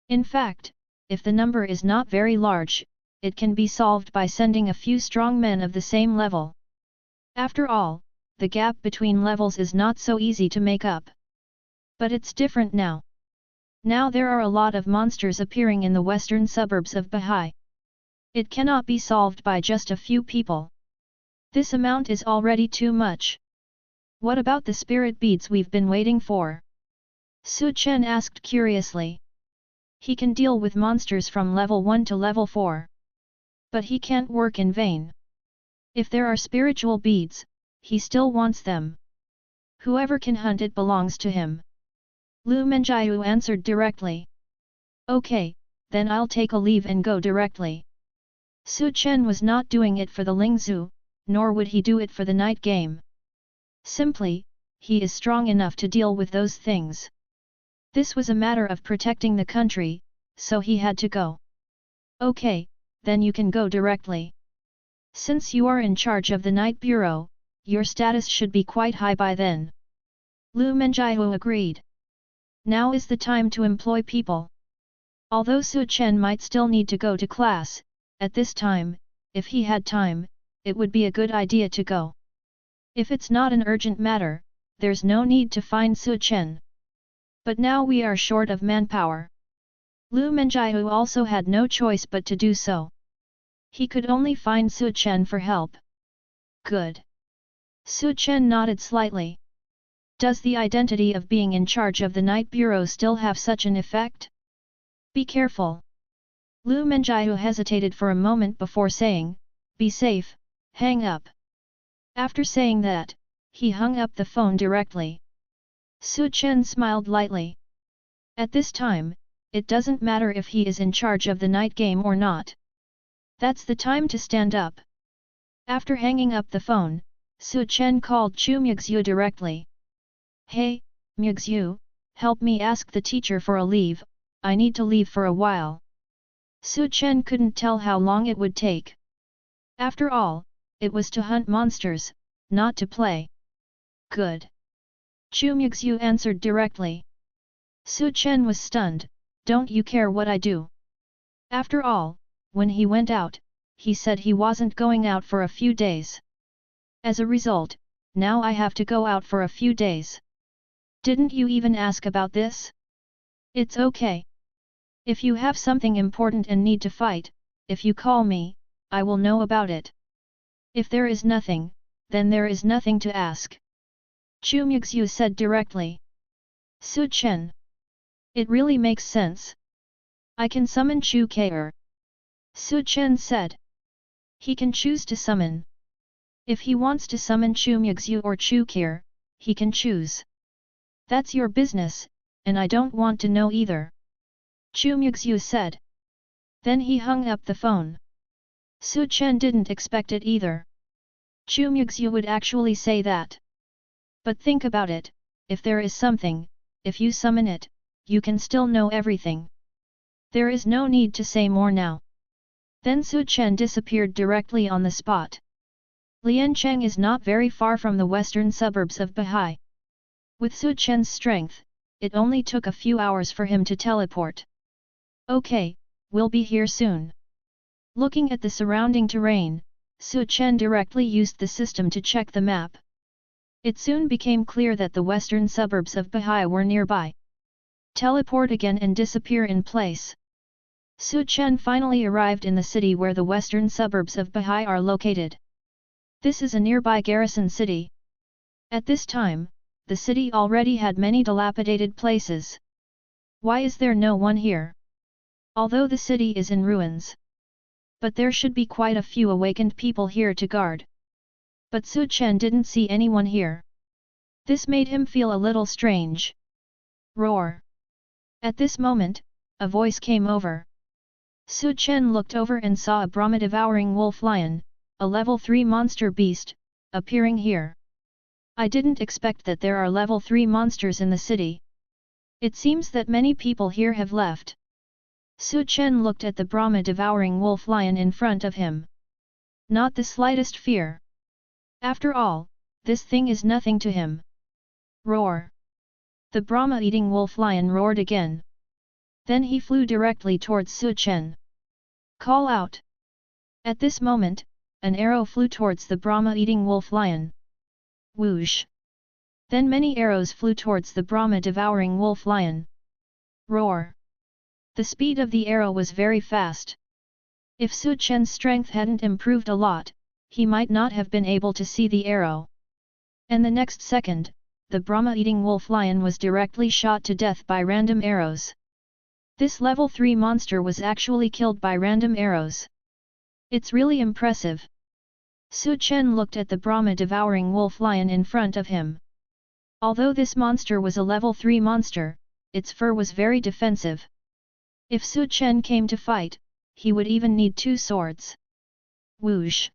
In fact, if the number is not very large, it can be solved by sending a few strong men of the same level. After all, the gap between levels is not so easy to make up. But it's different now. Now there are a lot of monsters appearing in the western suburbs of Bahai. It cannot be solved by just a few people. This amount is already too much. What about the spirit beads we've been waiting for? Su Chen asked curiously. He can deal with monsters from level 1 to level 4. But he can't work in vain. If there are spiritual beads, he still wants them. Whoever can hunt it belongs to him. Lu Menjiao answered directly. Okay, then I'll take a leave and go directly. Su Chen was not doing it for the Lingzhu, nor would he do it for the night game. Simply, he is strong enough to deal with those things. This was a matter of protecting the country, so he had to go. Okay, then you can go directly. Since you are in charge of the night bureau, your status should be quite high by then. Lu Menjiao agreed. Now is the time to employ people. Although Su Chen might still need to go to class, at this time, if he had time, it would be a good idea to go. If it's not an urgent matter, there's no need to find Su Chen. But now we are short of manpower. Lu Menjiao also had no choice but to do so. He could only find Su Chen for help. Good. Su Chen nodded slightly. Does the identity of being in charge of the night bureau still have such an effect? Be careful. Lu Menjiao hesitated for a moment before saying, be safe, hang up. After saying that, he hung up the phone directly. Su Chen smiled lightly. At this time, it doesn't matter if he is in charge of the night game or not. That's the time to stand up. After hanging up the phone, Su Chen called Chu Muxue directly. Hey, Muxue, help me ask the teacher for a leave, I need to leave for a while. Su Chen couldn't tell how long it would take. After all, it was to hunt monsters, not to play. Good. Chu Muxue answered directly. Su Chen was stunned, don't you care what I do? After all, when he went out, he said he wasn't going out for a few days. As a result, now I have to go out for a few days. Didn't you even ask about this? It's okay. If you have something important and need to fight, if you call me, I will know about it. If there is nothing, then there is nothing to ask. Chu Muxue said directly. Su Chen. It really makes sense. I can summon Chu K'er. Su Chen said. He can choose to summon. If he wants to summon Chu Muxue or Chu K'er, he can choose. That's your business, and I don't want to know either. Chu Muxue said. Then he hung up the phone. Su Chen didn't expect it either. Chu Muxue would actually say that. But think about it, if there is something, if you summon it, you can still know everything. There is no need to say more now. Then Su Chen disappeared directly on the spot. Liancheng is not very far from the western suburbs of Bahai. With Su Chen's strength, it only took a few hours for him to teleport. Okay, we'll be here soon. Looking at the surrounding terrain, Su Chen directly used the system to check the map. It soon became clear that the western suburbs of Bahai were nearby. Teleport again and disappear in place. Su Chen finally arrived in the city where the western suburbs of Bahai are located. This is a nearby garrison city. At this time, the city already had many dilapidated places. Why is there no one here? Although the city is in ruins. But there should be quite a few awakened people here to guard. But Su Chen didn't see anyone here. This made him feel a little strange. Roar! At this moment, a voice came over. Su Chen looked over and saw a Brahma-devouring wolf lion, a level 3 monster beast, appearing here. I didn't expect that there are level 3 monsters in the city. It seems that many people here have left. Su Chen looked at the Brahma-devouring wolf lion in front of him. Not the slightest fear. After all, this thing is nothing to him. Roar! The Brahma-eating wolf lion roared again. Then he flew directly towards Su Chen. Call out! At this moment, an arrow flew towards the Brahma-eating wolf lion. Whoosh! Then many arrows flew towards the Brahma-devouring wolf lion. Roar! The speed of the arrow was very fast. If Su Chen's strength hadn't improved a lot, he might not have been able to see the arrow. And the next second, the Brahma-eating wolf lion was directly shot to death by random arrows. This level 3 monster was actually killed by random arrows. It's really impressive. Su Chen looked at the Brahma-devouring wolf lion in front of him. Although this monster was a level 3 monster, its fur was very defensive. If Su Chen came to fight, he would even need 2 swords. Whoosh!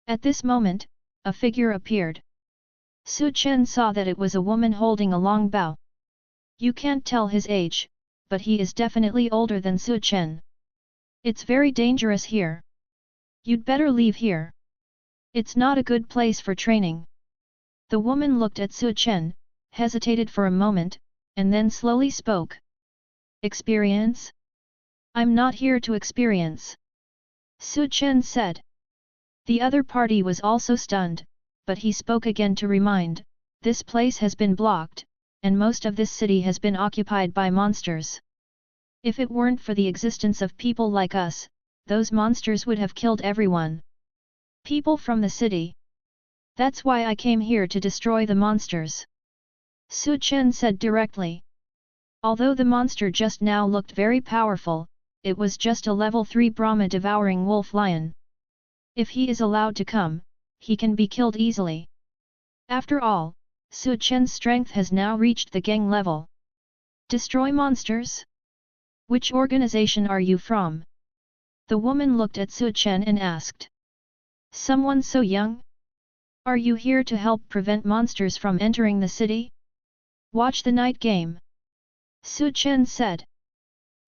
At this moment, a figure appeared. Su Chen saw that it was a woman holding a long bow. You can't tell his age, but he is definitely older than Su Chen. It's very dangerous here. You'd better leave here. It's not a good place for training. The woman looked at Su Chen, hesitated for a moment, and then slowly spoke. Experience? I'm not here to experience. Su Chen said. The other party was also stunned, but he spoke again to remind, this place has been blocked, and most of this city has been occupied by monsters. If it weren't for the existence of people like us, those monsters would have killed everyone. People from the city. That's why I came here to destroy the monsters. Su Chen said directly. Although the monster just now looked very powerful, it was just a level 3 Brahma-devouring wolf lion. If he is allowed to come, he can be killed easily. After all, Su Chen's strength has now reached the gang level. Destroy monsters? Which organization are you from? The woman looked at Su Chen and asked. Someone so young? Are you here to help prevent monsters from entering the city? Watch the night game. Su Chen said.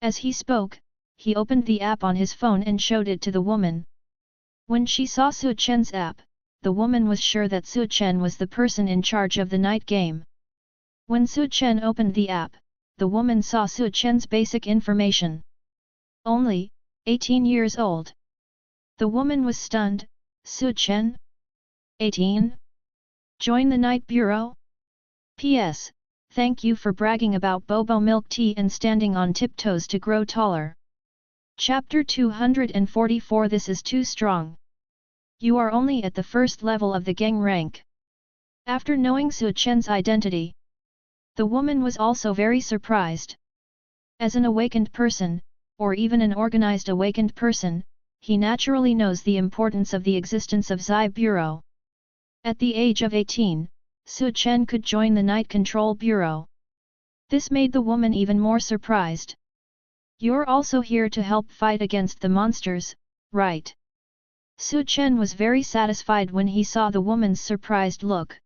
As he spoke, he opened the app on his phone and showed it to the woman. When she saw Su Chen's app, the woman was sure that Su Chen was the person in charge of the night game. When Su Chen opened the app, the woman saw Su Chen's basic information. Only 18 years old. The woman was stunned. Su Chen? 18? Join the night bureau? P.S. Thank you for bragging about bobo milk tea and standing on tiptoes to grow taller. Chapter 244 This is too strong. You are only at the first level of the gang rank. After knowing Su Chen's identity, the woman was also very surprised. As an awakened person, or even an organized awakened person, he naturally knows the importance of the existence of Zai Bureau. At the age of 18, Su Chen could join the Night Control Bureau. This made the woman even more surprised. You're also here to help fight against the monsters, right? Su Chen was very satisfied when he saw the woman's surprised look.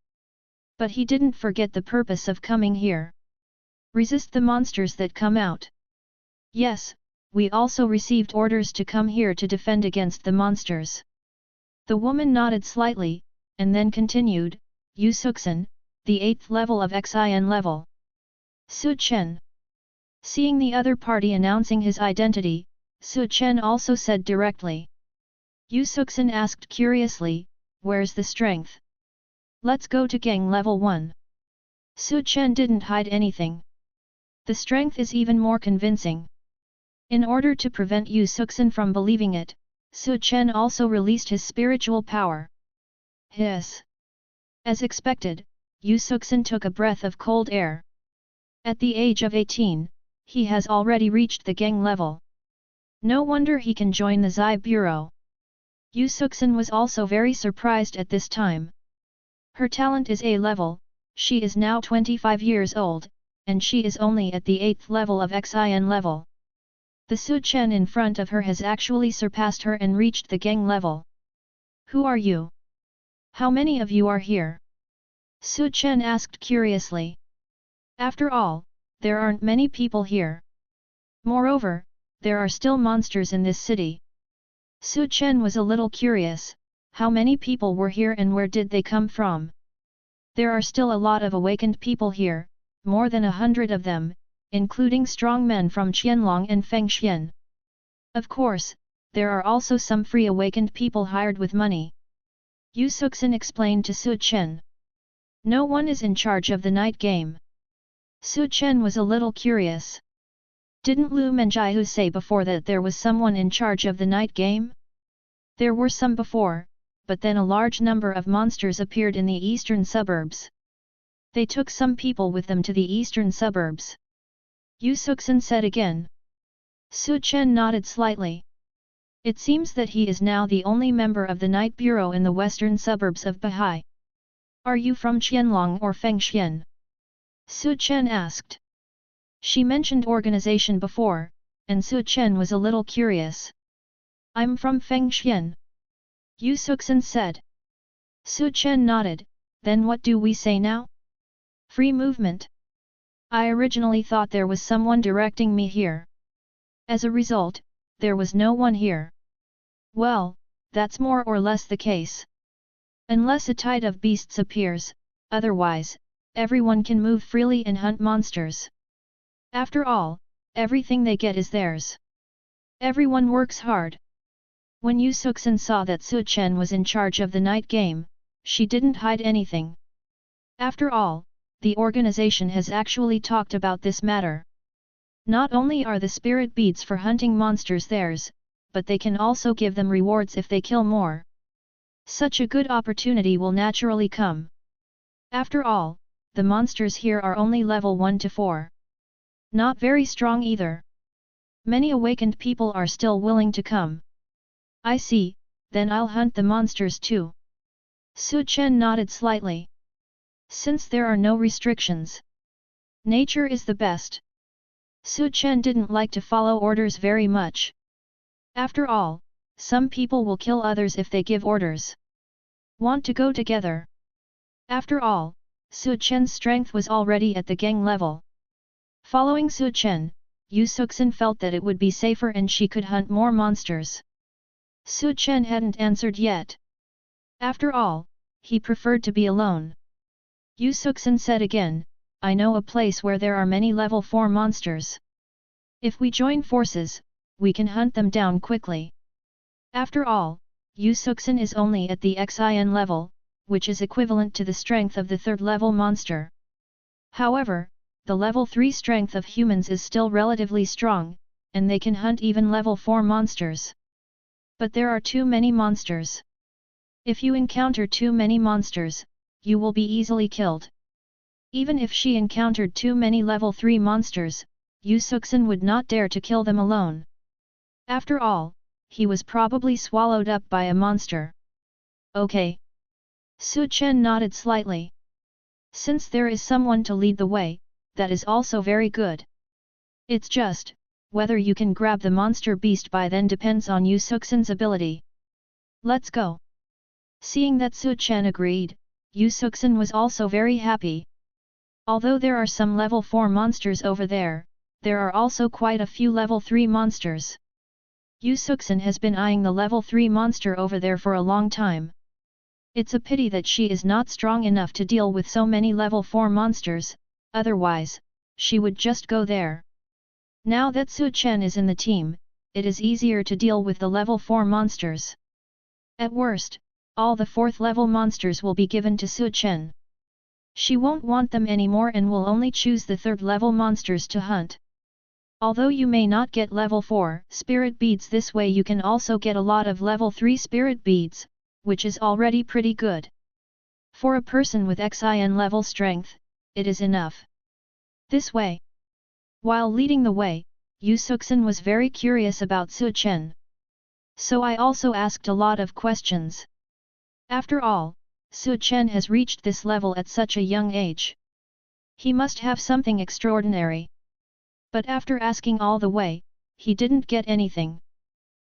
But he didn't forget the purpose of coming here. Resist the monsters that come out. Yes, we also received orders to come here to defend against the monsters. The woman nodded slightly, and then continued, Yu Suxin, the 8th level of Xin level. Su Chen. Seeing the other party announcing his identity, Su Chen also said directly. Yu Suxin asked curiously, where's the strength? Let's go to gang level 1. Su Chen didn't hide anything. The strength is even more convincing. In order to prevent Yu Suxin from believing it, Su Chen also released his spiritual power. Hiss. As expected, Yu Suxin took a breath of cold air. At the age of 18, he has already reached the gang level. No wonder he can join the Zai Bureau. Yu Suxin was also very surprised at this time. Her talent is A level, she is now 25 years old, and she is only at the 8th level of Xin level. The Su Chen in front of her has actually surpassed her and reached the gang level. Who are you? How many of you are here? Su Chen asked curiously. After all, there aren't many people here. Moreover, there are still monsters in this city. Su Chen was a little curious, how many people were here and where did they come from? There are still a lot of awakened people here, more than 100 of them, including strong men from Xiaolong and Fengxian. Of course, there are also some free awakened people hired with money. Yu Suxin explained to Su Chen. No one is in charge of the night game. Su Chen was a little curious. Didn't Lu Menjiu say before that there was someone in charge of the night game? There were some before, but then a large number of monsters appeared in the eastern suburbs. They took some people with them to the eastern suburbs. Yu Suxin said again. Su Chen nodded slightly. It seems that he is now the only member of the night bureau in the western suburbs of Bahai. Are you from Qianlong or Fengxian? Su Chen asked. She mentioned organization before, and Su Chen was a little curious. I'm from Fengxian. Yu Suxin said. Su Chen nodded, then what do we say now? Free movement. I originally thought there was someone directing me here. As a result, there was no one here. Well, that's more or less the case. Unless a tide of beasts appears, otherwise, everyone can move freely and hunt monsters. After all, everything they get is theirs. Everyone works hard. When Yu Suxin saw that Su Chen was in charge of the night game, she didn't hide anything. After all, the organization has actually talked about this matter. Not only are the spirit beads for hunting monsters theirs, but they can also give them rewards if they kill more. Such a good opportunity will naturally come. After all, the monsters here are only level 1 to 4. Not very strong either. Many awakened people are still willing to come. I see, then I'll hunt the monsters too. Su Chen nodded slightly. Since there are no restrictions. Nature is the best. Su Chen didn't like to follow orders very much. After all, some people will kill others if they give orders. Want to go together? After all, Su Chen's strength was already at the gang level. Following Su Chen, Yu Suxin felt that it would be safer and she could hunt more monsters. Su Chen hadn't answered yet. After all, he preferred to be alone. Yu Suxin said again, I know a place where there are many level 4 monsters. If we join forces, we can hunt them down quickly. After all, Yu Suxin is only at the Xin level, which is equivalent to the strength of the 3rd level monster. However, the level 3 strength of humans is still relatively strong, and they can hunt even level 4 monsters. But there are too many monsters. If you encounter too many monsters, you will be easily killed. Even if she encountered too many level 3 monsters, Yu Suxin would not dare to kill them alone. After all, he was probably swallowed up by a monster. Okay. Su Chen nodded slightly. Since there is someone to lead the way, that is also very good. It's just, whether you can grab the monster beast by then depends on Yu Suxin's ability. Let's go. Seeing that Su Chen agreed, Yu Suxin was also very happy. Although there are some level 4 monsters over there, there are also quite a few level 3 monsters. Yu Suxin has been eyeing the level 3 monster over there for a long time. It's a pity that she is not strong enough to deal with so many level 4 monsters, otherwise, she would just go there. Now that Su Chen is in the team, it is easier to deal with the level 4 monsters. At worst, all the 4th level monsters will be given to Su Chen. She won't want them anymore and will only choose the 3rd level monsters to hunt. Although you may not get level 4 spirit beads this way, you can also get a lot of level 3 spirit beads, which is already pretty good. For a person with Xin level strength, it is enough. This way. While leading the way, Yu Suxin was very curious about Su Chen. So I also asked a lot of questions. After all, Su Chen has reached this level at such a young age. He must have something extraordinary. But after asking all the way, he didn't get anything.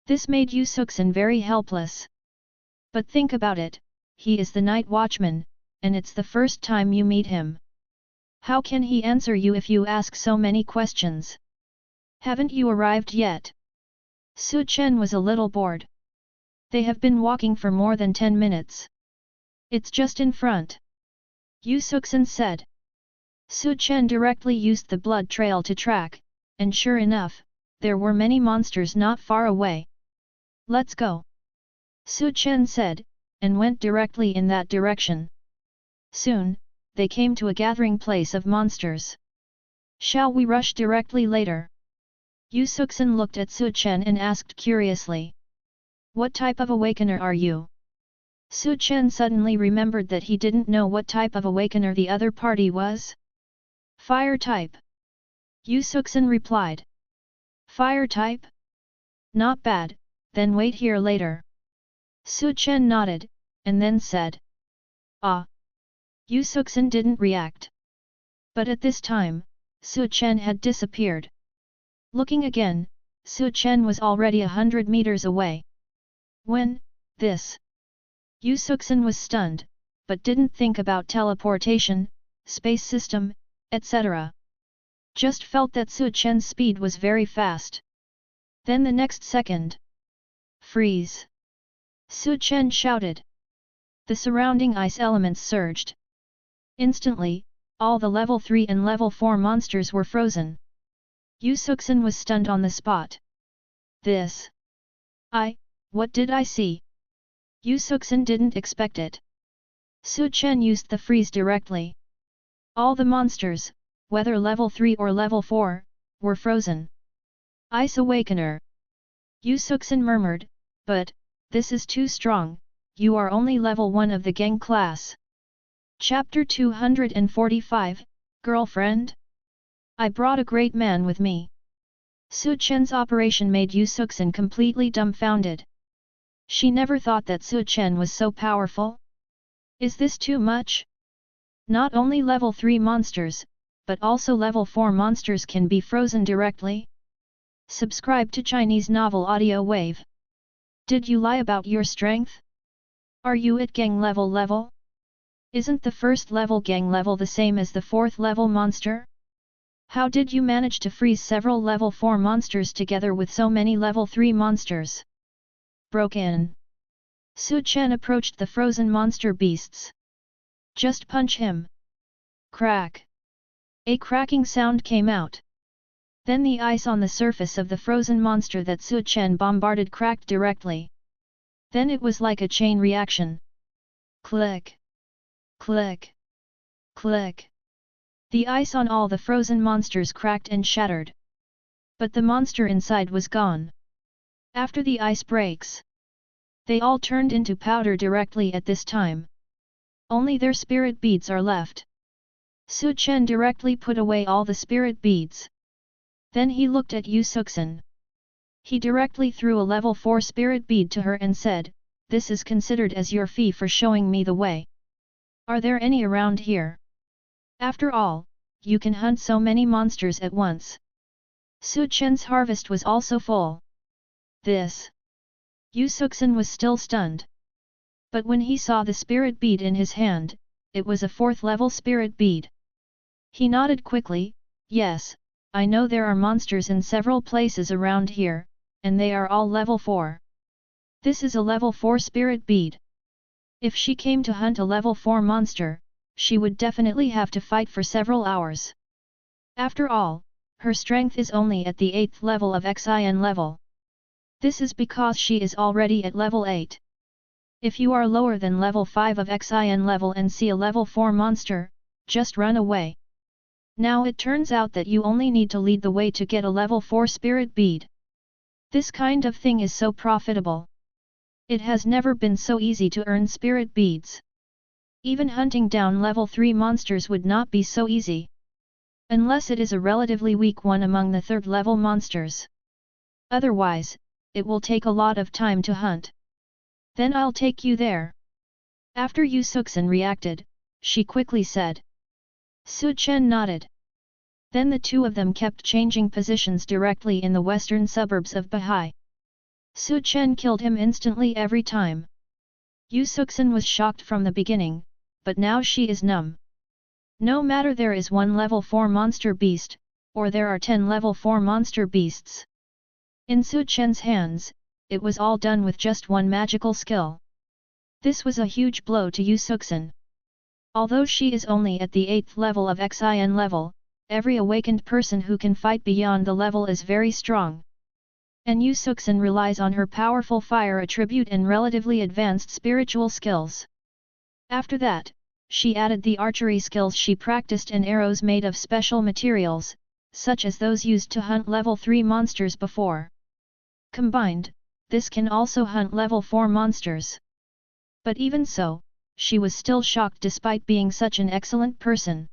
This made Yu Suxin very helpless. But think about it, he is the night watchman, and it's the first time you meet him. How can he answer you if you ask so many questions? Haven't you arrived yet? Su Chen was a little bored. They have been walking for more than 10 minutes. It's just in front. Yu Suxin said. Su Chen directly used the blood trail to track, and sure enough, there were many monsters not far away. Let's go. Su Chen said, and went directly in that direction. Soon, they came to a gathering place of monsters. Shall we rush directly later? Yu Suxin looked at Su Chen and asked curiously. What type of awakener are you? Su Chen suddenly remembered that he didn't know what type of awakener the other party was. Fire type. Yu Suxin replied. Fire type? Not bad, then wait here later. Su Chen nodded, and then said. Ah. Yu Suxin didn't react. But at this time, Su Chen had disappeared. Looking again, Su Chen was already 100 meters away. When, this? Yu Suxin was stunned, but didn't think about teleportation, space system, etc. Just felt that Su Chen's speed was very fast. Then the next second. Freeze! Su Chen shouted. The surrounding ice elements surged. Instantly, all the level 3 and level 4 monsters were frozen. Yu Suxin was stunned on the spot. This. What did I see? Yu Suxin didn't expect it. Su Chen used the freeze directly. All the monsters, whether level 3 or level 4, were frozen. Ice Awakener. Yu Suxin murmured, but, this is too strong, you are only level 1 of the gang class. Chapter 245, Girlfriend? I brought a great man with me. Su Chen's operation made Yu Suxin completely dumbfounded. She never thought that Su Chen was so powerful. Is this too much? Not only level 3 monsters, but also level 4 monsters can be frozen directly? Subscribe to Chinese Novel Audio Wave. Did you lie about your strength? Are you at gang level? Isn't the first level gang level the same as the 4th level monster? How did you manage to freeze several level 4 monsters together with so many level 3 monsters? Broken. Su Chen approached the frozen monster beasts. Just punch him. Crack. A cracking sound came out. Then the ice on the surface of the frozen monster that Su Chen bombarded cracked directly. Then it was like a chain reaction. Click. Click. Click. The ice on all the frozen monsters cracked and shattered. But the monster inside was gone. After the ice breaks, they all turned into powder directly at this time. Only their spirit beads are left. Su Chen directly put away all the spirit beads. Then he looked at Yu Suxin. He directly threw a level 4 spirit bead to her and said, "This is considered as your fee for showing me the way. Are there any around here? After all, you can hunt so many monsters at once." Su Chen's harvest was also full. This. Yu Suxin was still stunned. But when he saw the spirit bead in his hand, it was a 4th level spirit bead. He nodded quickly, "Yes, I know there are monsters in several places around here, and they are all level 4. This is a level 4 spirit bead. If she came to hunt a level 4 monster, she would definitely have to fight for several hours. After all, her strength is only at the 8th level of Xin level. This is because she is already at level 8. If you are lower than level 5 of Xin level and see a level 4 monster, just run away. Now it turns out that you only need to lead the way to get a level 4 spirit bead. This kind of thing is so profitable. It has never been so easy to earn spirit beads. Even hunting down level 3 monsters would not be so easy. Unless it is a relatively weak one among the 3rd level monsters. Otherwise, it will take a lot of time to hunt. Then I'll take you there. After Yu Suxin reacted, she quickly said. Su Chen nodded. Then the two of them kept changing positions directly in the western suburbs of Bahai. Su Chen killed him instantly every time. Yu Suxin was shocked from the beginning, but now she is numb. No matter there is one level 4 monster beast, or there are 10 level 4 monster beasts. In Su Chen's hands, it was all done with just one magical skill. This was a huge blow to Yu Suxin. Although she is only at the 8th level of Xin level, every awakened person who can fight beyond the level is very strong. And Yu Suxin relies on her powerful fire attribute and relatively advanced spiritual skills. After that, she added the archery skills she practiced and arrows made of special materials, such as those used to hunt level 3 monsters before. Combined, this can also hunt level 4 monsters. But even so, she was still shocked despite being such an excellent person.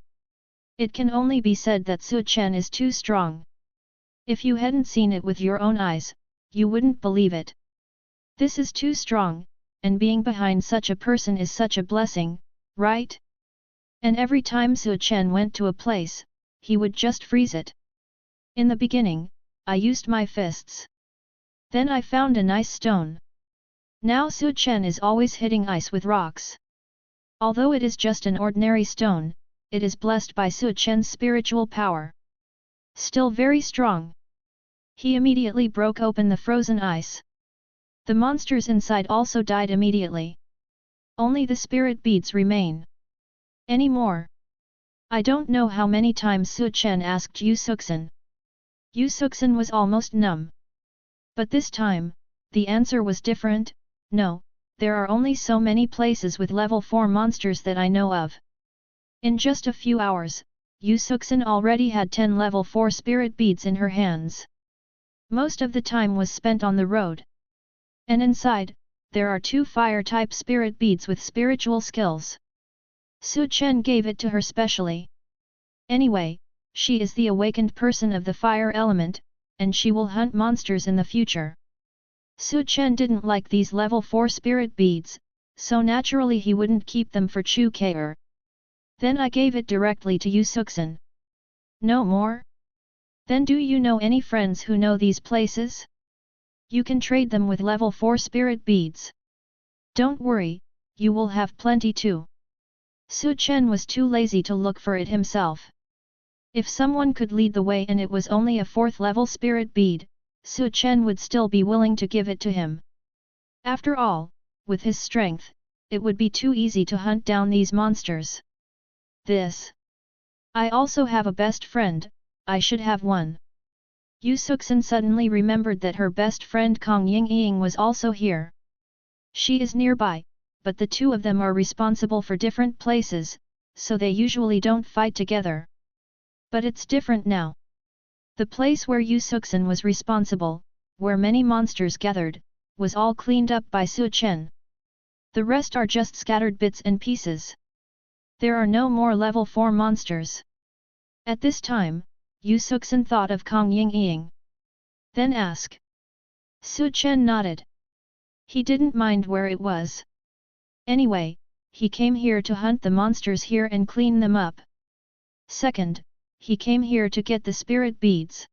It can only be said that Su Chen is too strong. If you hadn't seen it with your own eyes, you wouldn't believe it. This is too strong, and being behind such a person is such a blessing, right? And every time Su Chen went to a place, he would just freeze it. In the beginning, I used my fists. Then I found a nice stone. Now Su Chen is always hitting ice with rocks. Although it is just an ordinary stone, it is blessed by Su Chen's spiritual power. Still very strong. He immediately broke open the frozen ice. The monsters inside also died immediately. Only the spirit beads remain. Any more? I don't know how many times Su Chen asked Yu Suxin. Yu Suxin was almost numb. But this time, the answer was different. No, there are only so many places with level 4 monsters that I know of. In just a few hours, Yu Suxin already had 10 level 4 spirit beads in her hands. Most of the time was spent on the road. And inside, there are 2 fire-type spirit beads with spiritual skills. Su Chen gave it to her specially. Anyway, she is the awakened person of the fire element, and she will hunt monsters in the future. Su Chen didn't like these level 4 spirit beads, so naturally he wouldn't keep them for Chu Muxue. Then I gave it directly to Yu Suxin. No more? Then do you know any friends who know these places? You can trade them with level 4 spirit beads. Don't worry, you will have plenty too. Su Chen was too lazy to look for it himself. If someone could lead the way and it was only a 4th level spirit bead, Su Chen would still be willing to give it to him. After all, with his strength, it would be too easy to hunt down these monsters. I also have a best friend, I should have one. Yu Suxin suddenly remembered that her best friend Kong Yingying was also here. She is nearby, but the two of them are responsible for different places, so they usually don't fight together. But it's different now. The place where Yu Suxin was responsible, where many monsters gathered, was all cleaned up by Su Chen. The rest are just scattered bits and pieces. There are no more level 4 monsters. At this time, Yu Suxin thought of Kong Yingying. Then ask. Su Chen nodded. He didn't mind where it was. Anyway, he came here to hunt the monsters here and clean them up. Second, he came here to get the spirit beads.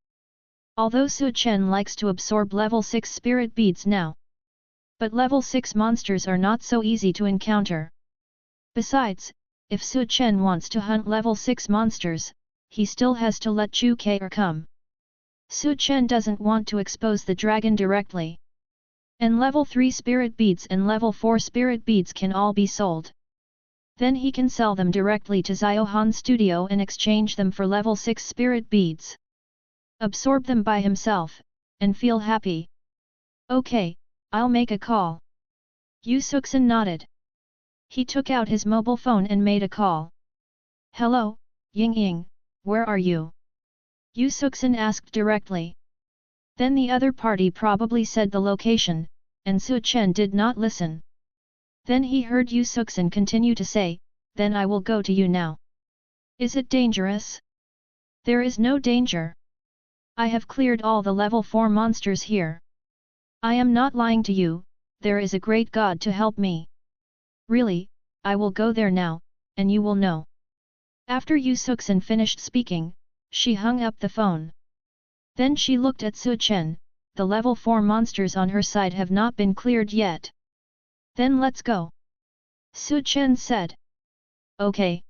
Although Su Chen likes to absorb level 6 spirit beads now. But level 6 monsters are not so easy to encounter. Besides, if Su Chen wants to hunt level 6 monsters, he still has to let Chu Muxue come. Su Chen doesn't want to expose the dragon directly. And level 3 spirit beads and level 4 spirit beads can all be sold. Then he can sell them directly to Xiaolong Studio and exchange them for level 6 spirit beads. Absorb them by himself, and feel happy. Okay, I'll make a call. Yu Suxin nodded. He took out his mobile phone and made a call. Hello, Yingying, where are you? Yu Suxin asked directly. Then the other party probably said the location, and Su Chen did not listen. Then he heard Yu Suxin continue to say, then I will go to you now. Is it dangerous? There is no danger. I have cleared all the level 4 monsters here. I am not lying to you, there is a great god to help me. Really, I will go there now, and you will know. After Yu Suxin finished speaking, she hung up the phone. Then she looked at Su Chen. The level 4 monsters on her side have not been cleared yet. Then let's go. Su Chen said. Okay.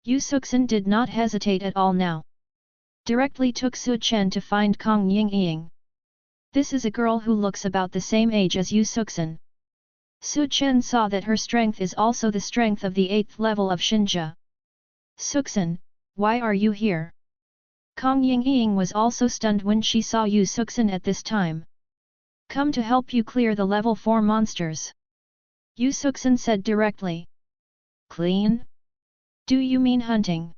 Yu Suxin did not hesitate at all now. Directly took Su Chen to find Kong Yingying. This is a girl who looks about the same age as Yu Suxin. Su Chen saw that her strength is also the strength of the 8th level of Shinja. Suxin, why are you here? Kong Yingying was also stunned when she saw Yu Suxin at this time. Come to help you clear the level 4 monsters. Yu Suxin said directly. Clean? Do you mean hunting?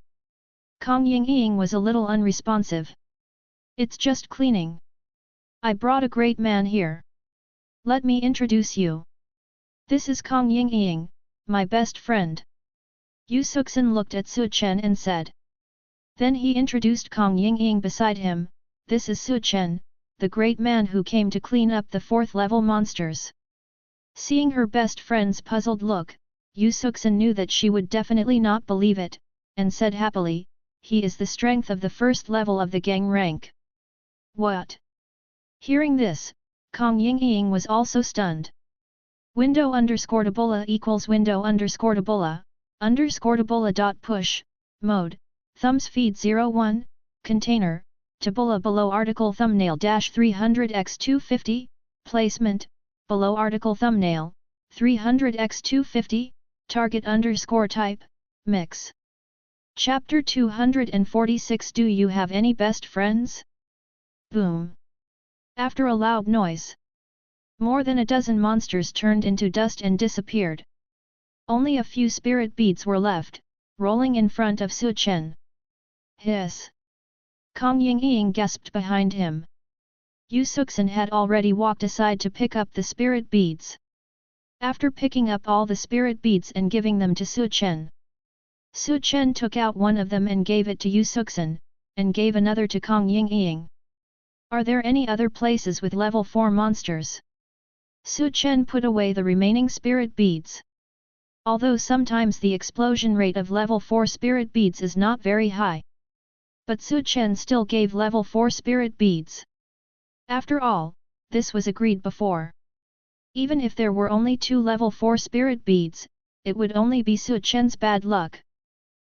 Kong Yingying was a little unresponsive. It's just cleaning. I brought a great man here. Let me introduce you. This is Kong Yingying, my best friend. Yu Suxin looked at Su Chen and said. Then he introduced Kong Yingying beside him. This is Su Chen, the great man who came to clean up the 4th level monsters. Seeing her best friend's puzzled look, Yu Suxin knew that she would definitely not believe it, and said happily, he is the strength of the 1st level of the gang rank. What? Hearing this, Kong Yingying was also stunned. Window_tabola equals window_tabola_tabola.push, mode, thumbs feed 01, container, tabola below article thumbnail -300x250, placement, below article thumbnail, 300x250, target _type, mix. Chapter 246. Do you have any best friends? Boom. After a loud noise, more than a dozen monsters turned into dust and disappeared. Only a few spirit beads were left, rolling in front of Su Chen. Hiss! Kong Yingying gasped behind him. Yu Suxin had already walked aside to pick up the spirit beads. After picking up all the spirit beads and giving them to Su Chen, Su Chen took out one of them and gave it to Yu Suxin, and gave another to Kong Yingying. Are there any other places with level 4 monsters? Su Chen put away the remaining spirit beads. Although sometimes the explosion rate of level 4 spirit beads is not very high, but Su Chen still gave level 4 spirit beads. After all, this was agreed before. Even if there were only 2 level 4 spirit beads, it would only be Su Chen's bad luck.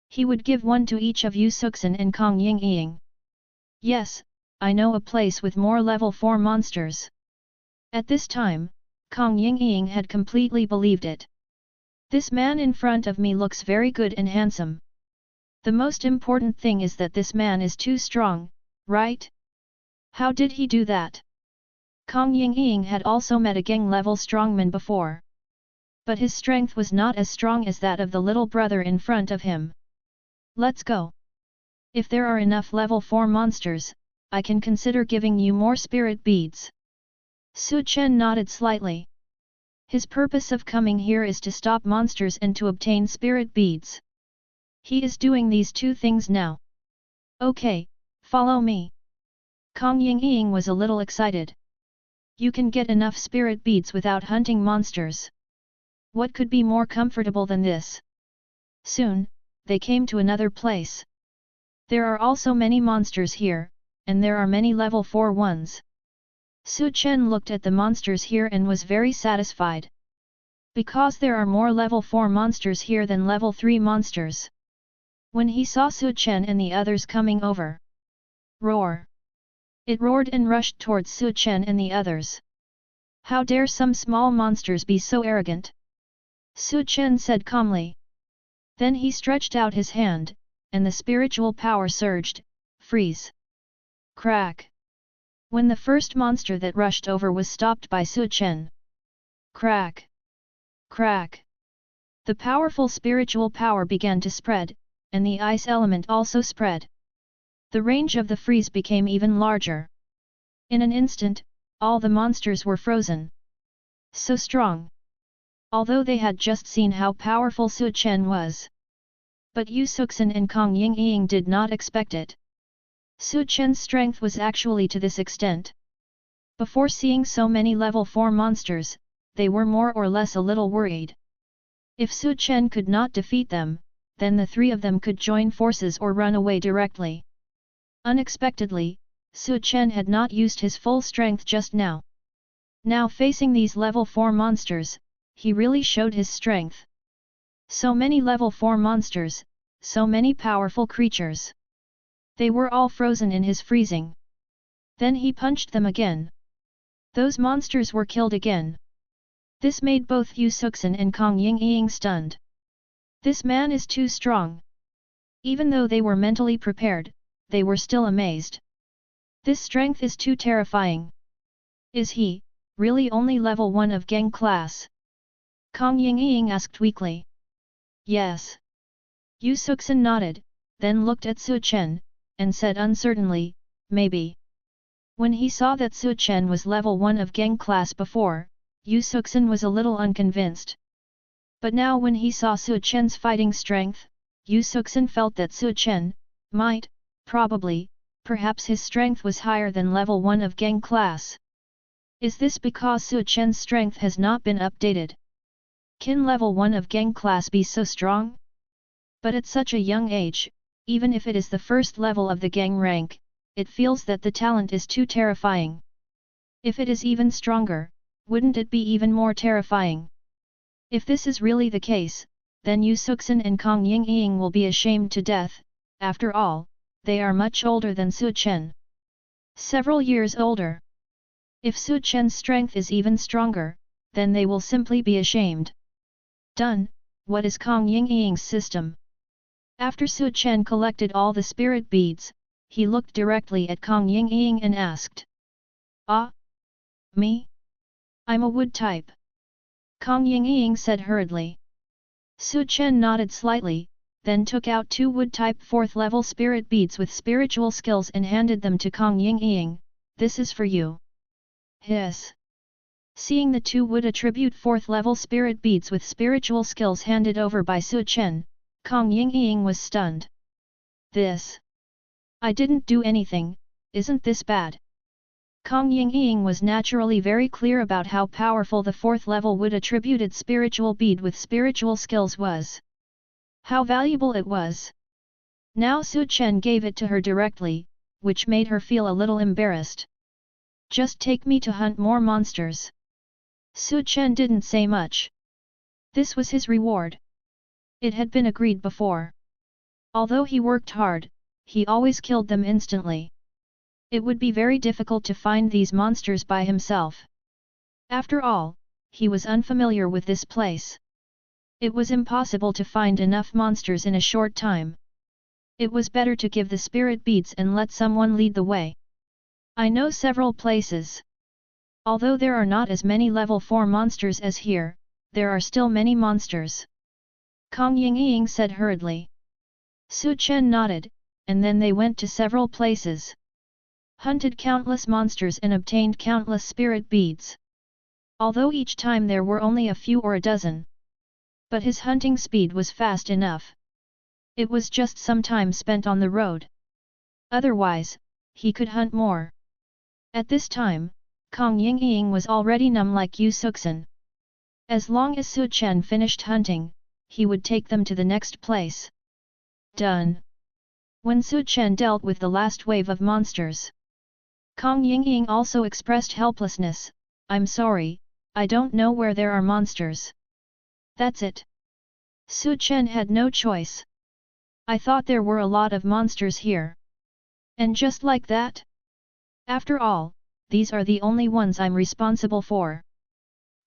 He would give one to each of Yu Suxin and Kong Yingying. Yes, I know a place with more level 4 monsters. At this time, Kong Yingying had completely believed it. This man in front of me looks very good and handsome. The most important thing is that this man is too strong, right? How did he do that? Kong Yingying had also met a gang-level strongman before. But his strength was not as strong as that of the little brother in front of him. Let's go. If there are enough level 4 monsters, I can consider giving you more spirit beads. Su Chen nodded slightly. His purpose of coming here is to stop monsters and to obtain spirit beads. He is doing these 2 things now. Okay, follow me. Kong Yingying was a little excited. You can get enough spirit beads without hunting monsters. What could be more comfortable than this? Soon, they came to another place. There are also many monsters here, and there are many level 4 ones. Su Chen looked at the monsters here and was very satisfied. Because there are more level 4 monsters here than level 3 monsters. When he saw Su Chen and the others coming over. Roar! It roared and rushed towards Su Chen and the others. How dare some small monsters be so arrogant? Su Chen said calmly. Then he stretched out his hand, and the spiritual power surged, freeze. Crack! When the first monster that rushed over was stopped by Su Chen. Crack! Crack! The powerful spiritual power began to spread, and the ice element also spread. The range of the freeze became even larger. In an instant, all the monsters were frozen. So strong! Although they had just seen how powerful Su Chen was. But Yu Suxin and Kong Yingying did not expect it. Su Chen's strength was actually to this extent. Before seeing so many level 4 monsters, they were more or less a little worried. If Su Chen could not defeat them, then the three of them could join forces or run away directly. Unexpectedly, Chen had not used his full strength just now. Now facing these level 4 monsters, he really showed his strength. So many level 4 monsters, so many powerful creatures. They were all frozen in his freezing. Then he punched them again. Those monsters were killed again. This made both Yu Suxin and Kang Yingying stunned. This man is too strong. Even though they were mentally prepared, they were still amazed. This strength is too terrifying. Is he really only level 1 of Gang class? Kang Yingying asked weakly. Yes. Yu Suxin nodded, then looked at Chen, and said uncertainly, maybe. When he saw that Chen was level 1 of Gang class before, Yu Suxin was a little unconvinced. But now when he saw Chen's fighting strength, Yu Suxin felt that Chen might, probably, perhaps his strength was higher than level 1 of Gang class. Is this because Chen's strength has not been updated? Can level 1 of Gang class be so strong? But at such a young age, even if it is the first level of the Gang rank, it feels that the talent is too terrifying. If it is even stronger, wouldn't it be even more terrifying? If this is really the case, then Yu Suxin and Kang Yingying will be ashamed to death. After all, they are much older than Chen. Several years older. If Chen's strength is even stronger, then they will simply be ashamed. Done. What is Kang Yingying's system? After Chen collected all the spirit beads, he looked directly at Kang Yingying and asked. Ah? Me? I'm a wood type. Kang Yingying said hurriedly. Chen nodded slightly, then took out 2 wood-type 4th level spirit beads with spiritual skills and handed them to Kang Yingying. This is for you. Hiss. Seeing the 2 wood attribute 4th level spirit beads with spiritual skills handed over by Chen, Kang Yingying was stunned. This. I didn't do anything, isn't this bad? Kang Yingying was naturally very clear about how powerful the 4th level wood attributed spiritual bead with spiritual skills was. How valuable it was. Now Chen gave it to her directly, which made her feel a little embarrassed. Just take me to hunt more monsters. Chen didn't say much. This was his reward. It had been agreed before. Although he worked hard, he always killed them instantly. It would be very difficult to find these monsters by himself. After all, he was unfamiliar with this place. It was impossible to find enough monsters in a short time. It was better to give the spirit beads and let someone lead the way. I know several places. Although there are not as many level 4 monsters as here, there are still many monsters. Kang Yingying said hurriedly. Chen nodded, and then they went to several places. Hunted countless monsters and obtained countless spirit beads. Although each time there were only a few or a dozen. But his hunting speed was fast enough. It was just some time spent on the road. Otherwise, he could hunt more. At this time, Kang Yingying was already numb like Yu Suxin. As long as Chen finished hunting, he would take them to the next place. Done. When Chen dealt with the last wave of monsters, Kang Yingying also expressed helplessness. I'm sorry, I don't know where there are monsters. That's it. Chen had no choice. I thought there were a lot of monsters here. And just like that? After all, these are the only ones I'm responsible for.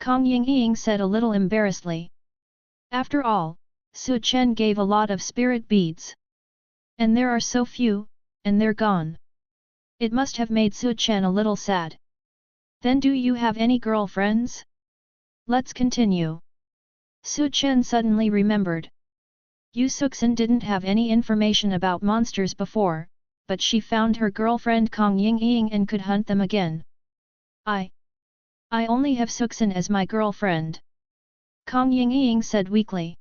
Kang Yingying said a little embarrassedly. After all, Chen gave a lot of spirit beads. And there are so few, and they're gone. It must have made Chen a little sad. Then do you have any girlfriends? Let's continue. Chen suddenly remembered. Yu Suxin didn't have any information about monsters before, but she found her girlfriend Kang Yingying and could hunt them again. I only have Suxin as my girlfriend. Kang Yingying said weakly.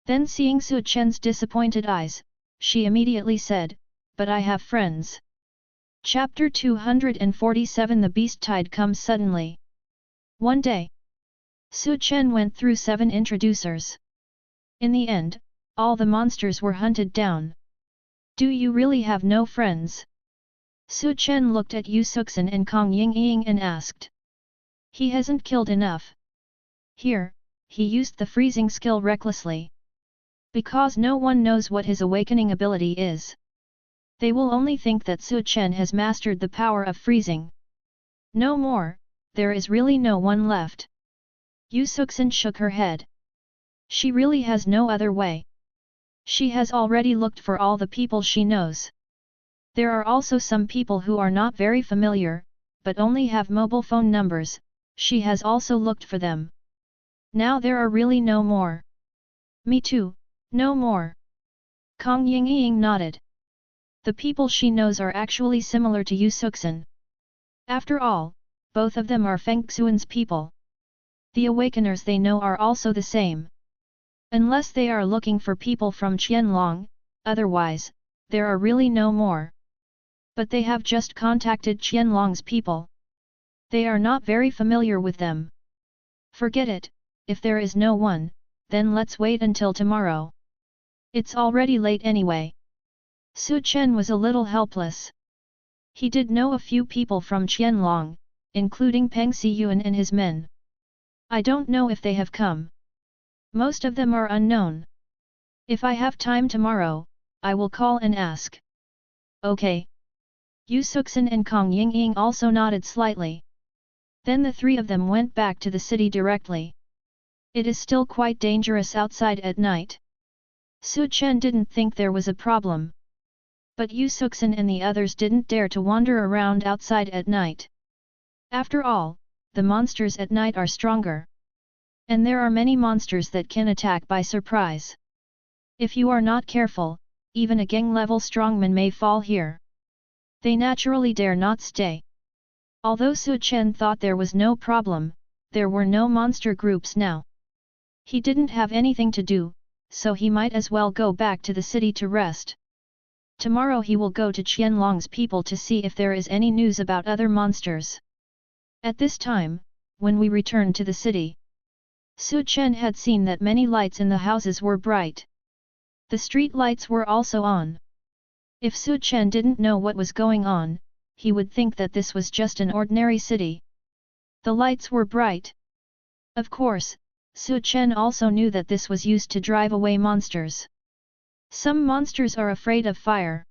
Then seeing Chen's disappointed eyes, she immediately said, but I have friends. Chapter 247 The Beast Tide comes suddenly. One day, Chen went through 7 introducers. In the end, all the monsters were hunted down. Do you really have no friends? Su Chen looked at Yu Suxin and Kong Yingying and asked. He hasn't killed enough. Here, he used the freezing skill recklessly. Because no one knows what his awakening ability is. They will only think that Su Chen has mastered the power of freezing. No more, there is really no one left. Yu Suxin shook her head. She really has no other way. She has already looked for all the people she knows. There are also some people who are not very familiar, but only have mobile phone numbers, she has also looked for them. Now there are really no more. Me too, no more. Kong Yingying nodded. The people she knows are actually similar to Yu Suxin. After all, both of them are Feng Xuan's people. The awakeners they know are also the same. Unless they are looking for people from Xiaolong, otherwise, there are really no more. But they have just contacted Xiaolong's people. They are not very familiar with them. Forget it, if there is no one, then let's wait until tomorrow. It's already late anyway. Su Chen was a little helpless. He did know a few people from Xiaolong, including Peng Siyuan and his men. I don't know if they have come. Most of them are unknown. If I have time tomorrow, I will call and ask. Okay. Yu Suxin and Kong Yingying also nodded slightly. Then the three of them went back to the city directly. It is still quite dangerous outside at night. Su Chen didn't think there was a problem. But Yu Suxin and the others didn't dare to wander around outside at night. After all, the monsters at night are stronger. And there are many monsters that can attack by surprise. If you are not careful, even a gang-level strongman may fall here. They naturally dare not stay. Although Su Chen thought there was no problem, there were no monster groups now. He didn't have anything to do, so he might as well go back to the city to rest. Tomorrow he will go to Qianlong's people to see if there is any news about other monsters. At this time, when we returned to the city, Su Chen had seen that many lights in the houses were bright. The street lights were also on. If Su Chen didn't know what was going on, he would think that this was just an ordinary city. The lights were bright. Of course, Su Chen also knew that this was used to drive away monsters. Some monsters are afraid of fire.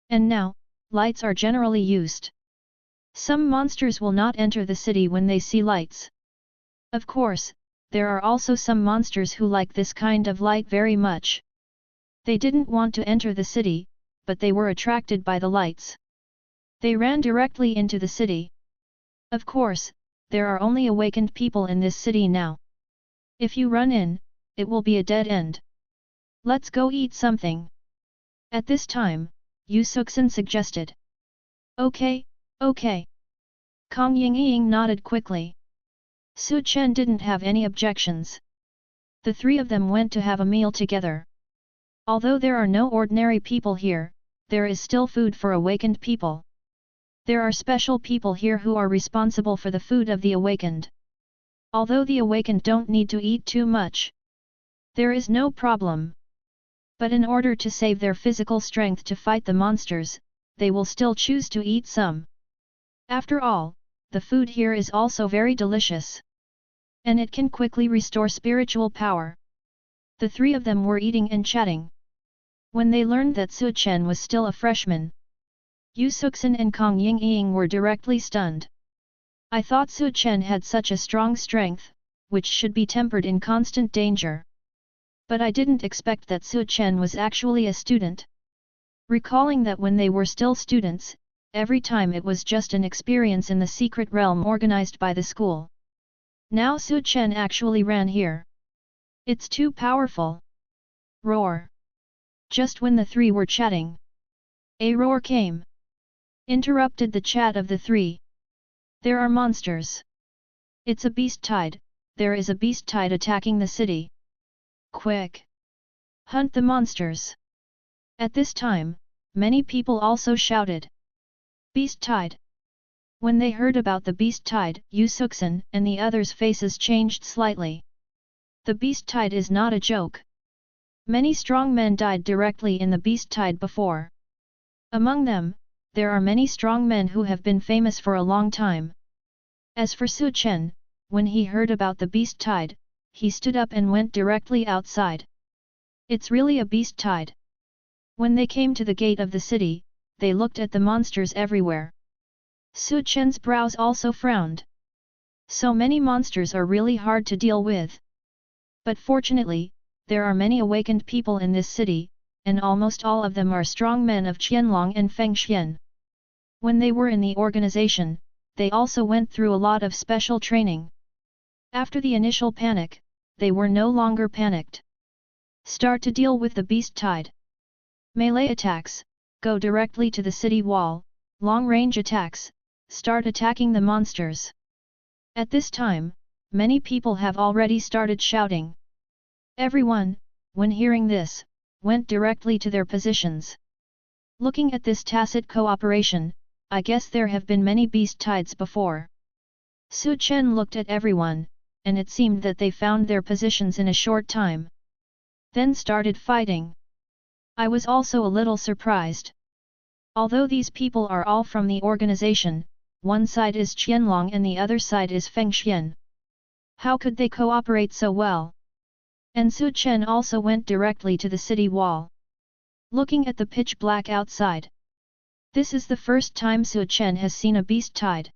And now, lights are generally used. Some monsters will not enter the city when they see lights. Of course, there are also some monsters who like this kind of light very much. They didn't want to enter the city, but they were attracted by the lights. They ran directly into the city. Of course, there are only awakened people in this city now. If you run in, it will be a dead end. Let's go eat something. At this time, Yu Suxin suggested. Okay, okay. Kong Yingying nodded quickly. Su Chen didn't have any objections. The three of them went to have a meal together. Although there are no ordinary people here, there is still food for awakened people. There are special people here who are responsible for the food of the awakened. Although the awakened don't need to eat too much, there is no problem. But in order to save their physical strength to fight the monsters, they will still choose to eat some. After all, the food here is also very delicious. And it can quickly restore spiritual power. The three of them were eating and chatting. When they learned that Su Chen was still a freshman, Yu Suxin and Kong Yingying were directly stunned. I thought Su Chen had such a strong strength, which should be tempered in constant danger. But I didn't expect that Su Chen was actually a student. Recalling that when they were still students, every time it was just an experience in the secret realm organized by the school. Now Su Chen actually ran here. It's too powerful. Roar. Just when the three were chatting, a roar came. Interrupted the chat of the three. There are monsters. It's a beast tide, there is a beast tide attacking the city. Quick! Hunt the monsters! At this time, many people also shouted. Beast tide! When they heard about the beast tide, Yu Suxin and the others' faces changed slightly. The beast tide is not a joke. Many strong men died directly in the beast tide before. Among them, there are many strong men who have been famous for a long time. As for Chen, when he heard about the beast tide, he stood up and went directly outside. It's really a beast tide. When they came to the gate of the city, they looked at the monsters everywhere. Chen's brows also frowned. So many monsters are really hard to deal with. But fortunately, there are many awakened people in this city, and almost all of them are strong men of Xiaolong and Fengxian. When they were in the organization, they also went through a lot of special training. After the initial panic, they were no longer panicked. Start to deal with the beast tide. Melee attacks, go directly to the city wall. Long-range attacks, start attacking the monsters. At this time, many people have already started shouting. Everyone, when hearing this, went directly to their positions. Looking at this tacit cooperation, I guess there have been many beast tides before. Chen looked at everyone, and it seemed that they found their positions in a short time. Then started fighting. I was also a little surprised. Although these people are all from the organization, one side is Xiaolong and the other side is Fengxian. How could they cooperate so well? And Chen also went directly to the city wall. Looking at the pitch black outside. This is the first time Chen has seen a beast tide.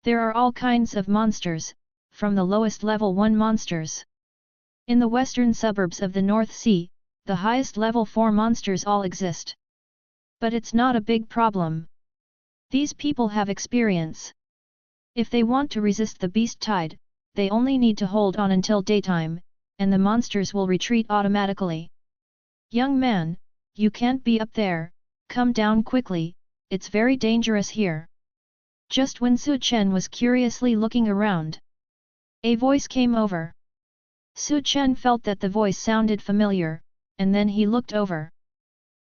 There are all kinds of monsters, from the lowest level 1 monsters. In the western suburbs of the North Sea, the highest level 4 monsters all exist. But it's not a big problem. These people have experience. If they want to resist the beast tide, they only need to hold on until daytime, and the monsters will retreat automatically. Young man, you can't be up there, come down quickly, it's very dangerous here. Just when Chen was curiously looking around, a voice came over. Chen felt that the voice sounded familiar, and then he looked over.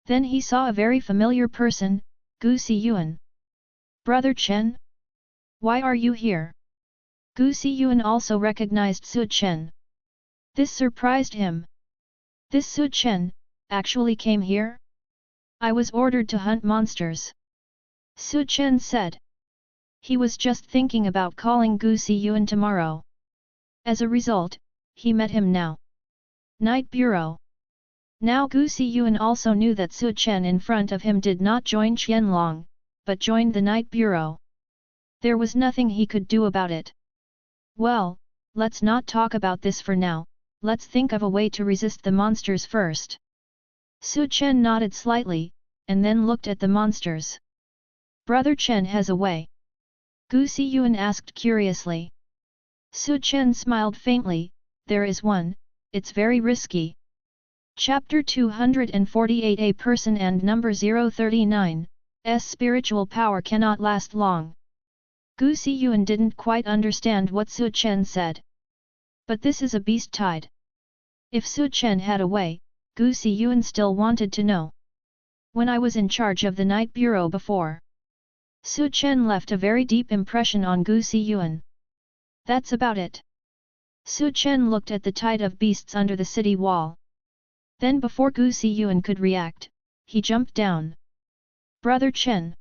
Then he saw a very familiar person, Gu Xiyuan. Brother Chen? Why are you here? Gu Xiyuan also recognized Chen. This surprised him. This Chen actually came here? I was ordered to hunt monsters. Chen said. He was just thinking about calling Gu Xiyuan tomorrow. As a result, he met him now. Night Bureau. Now Gu Xiyuan also knew that Chen in front of him did not join Xiaolong, but joined the Night Bureau. There was nothing he could do about it. Well, let's not talk about this for now, let's think of a way to resist the monsters first. Chen nodded slightly, and then looked at the monsters. Brother Chen has a way. Gu Xiyuan asked curiously. Chen smiled faintly, there is one, it's very risky. Chapter 248 A person and number 039, S spiritual power cannot last long. Gu Xiyuan didn't quite understand what Chen said. But this is a beast tide. If Chen had a way, Gu Xiyuan still wanted to know. When I was in charge of the Night Bureau before, Chen left a very deep impression on Gu Xiyuan. That's about it. Chen looked at the tide of beasts under the city wall. Then before Gu Xiyuan could react, he jumped down. Brother Chen.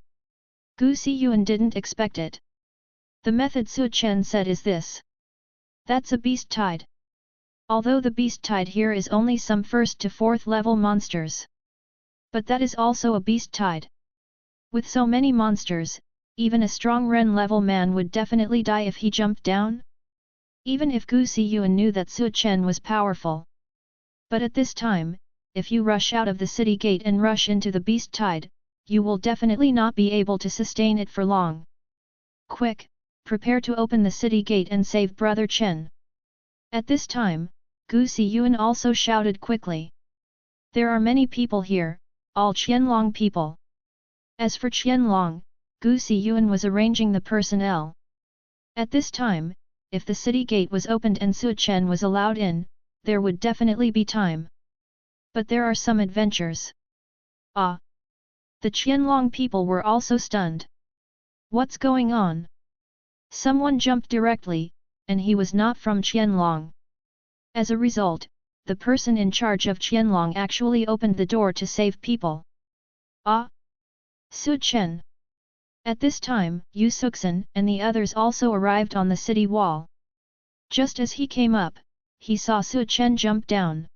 Gu Xiyuan didn't expect it. The method Chen said is this. That's a beast tide. Although the beast tide here is only some 1st to 4th level monsters. But that is also a beast tide. With so many monsters, even a strong Ren level man would definitely die if he jumped down. Even if Gu Xiyuan knew that Chen was powerful. But at this time, if you rush out of the city gate and rush into the beast tide, you will definitely not be able to sustain it for long. Quick, prepare to open the city gate and save Brother Chen. At this time, Gu Xiyuan also shouted quickly. There are many people here, all Qianlong people. As for Qianlong, Gu Xiyuan was arranging the personnel. At this time, if the city gate was opened and Chen was allowed in, there would definitely be time. But there are some adventures. Ah! The Qianlong people were also stunned. What's going on? Someone jumped directly, and he was not from Qianlong. As a result, the person in charge of Xiaolong actually opened the door to save people. Ah! Chen. At this time, Yu Suxin and the others also arrived on the city wall. Just as he came up, he saw Chen jump down.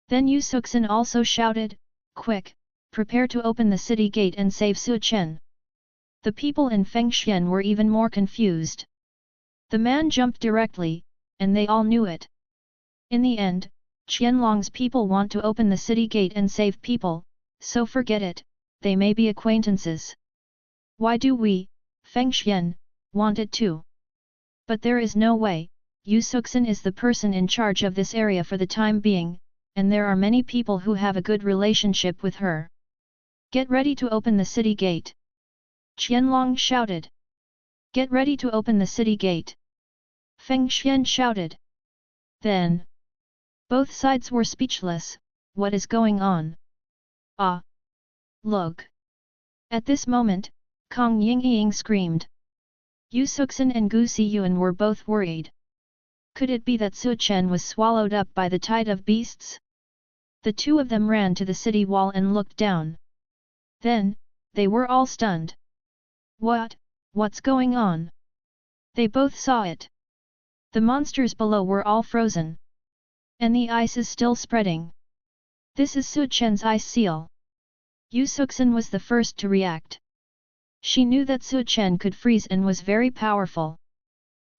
Then Yu Suxin also shouted, "Quick, prepare to open the city gate and save Chen." The people in Fengxian were even more confused. The man jumped directly, and they all knew it. In the end, Qianlong's people want to open the city gate and save people, so forget it, they may be acquaintances. Why do we, Fengxian, want it too? But there is no way, Yu Suxin is the person in charge of this area for the time being, and there are many people who have a good relationship with her. Get ready to open the city gate. Qianlong shouted. Get ready to open the city gate. Fengxian shouted. Then, both sides were speechless. What is going on? Ah! Look! At this moment, Kong Yingying screamed. Yu Suxin and Gu Siyuan were both worried. Could it be that Chen was swallowed up by the tide of beasts? The two of them ran to the city wall and looked down. Then, they were all stunned. What's going on? They both saw it. The monsters below were all frozen. And the ice is still spreading. This is Chen's ice seal. Yu Suxin was the first to react. She knew that Chen could freeze and was very powerful.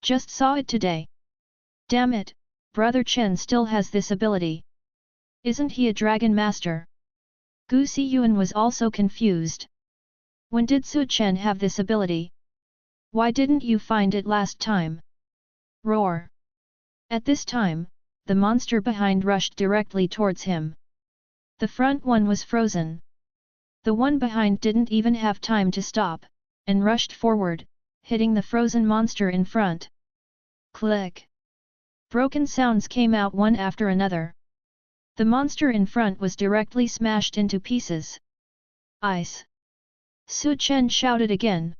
Just saw it today. Damn it, brother Chen still has this ability. Isn't he a dragon master? Gu Siyuan was also confused. When did Chen have this ability? Why didn't you find it last time? Roar! At this time, the monster behind rushed directly towards him. The front one was frozen. The one behind didn't even have time to stop, and rushed forward, hitting the frozen monster in front. Click! Broken sounds came out one after another. The monster in front was directly smashed into pieces. Ice! Chen shouted again.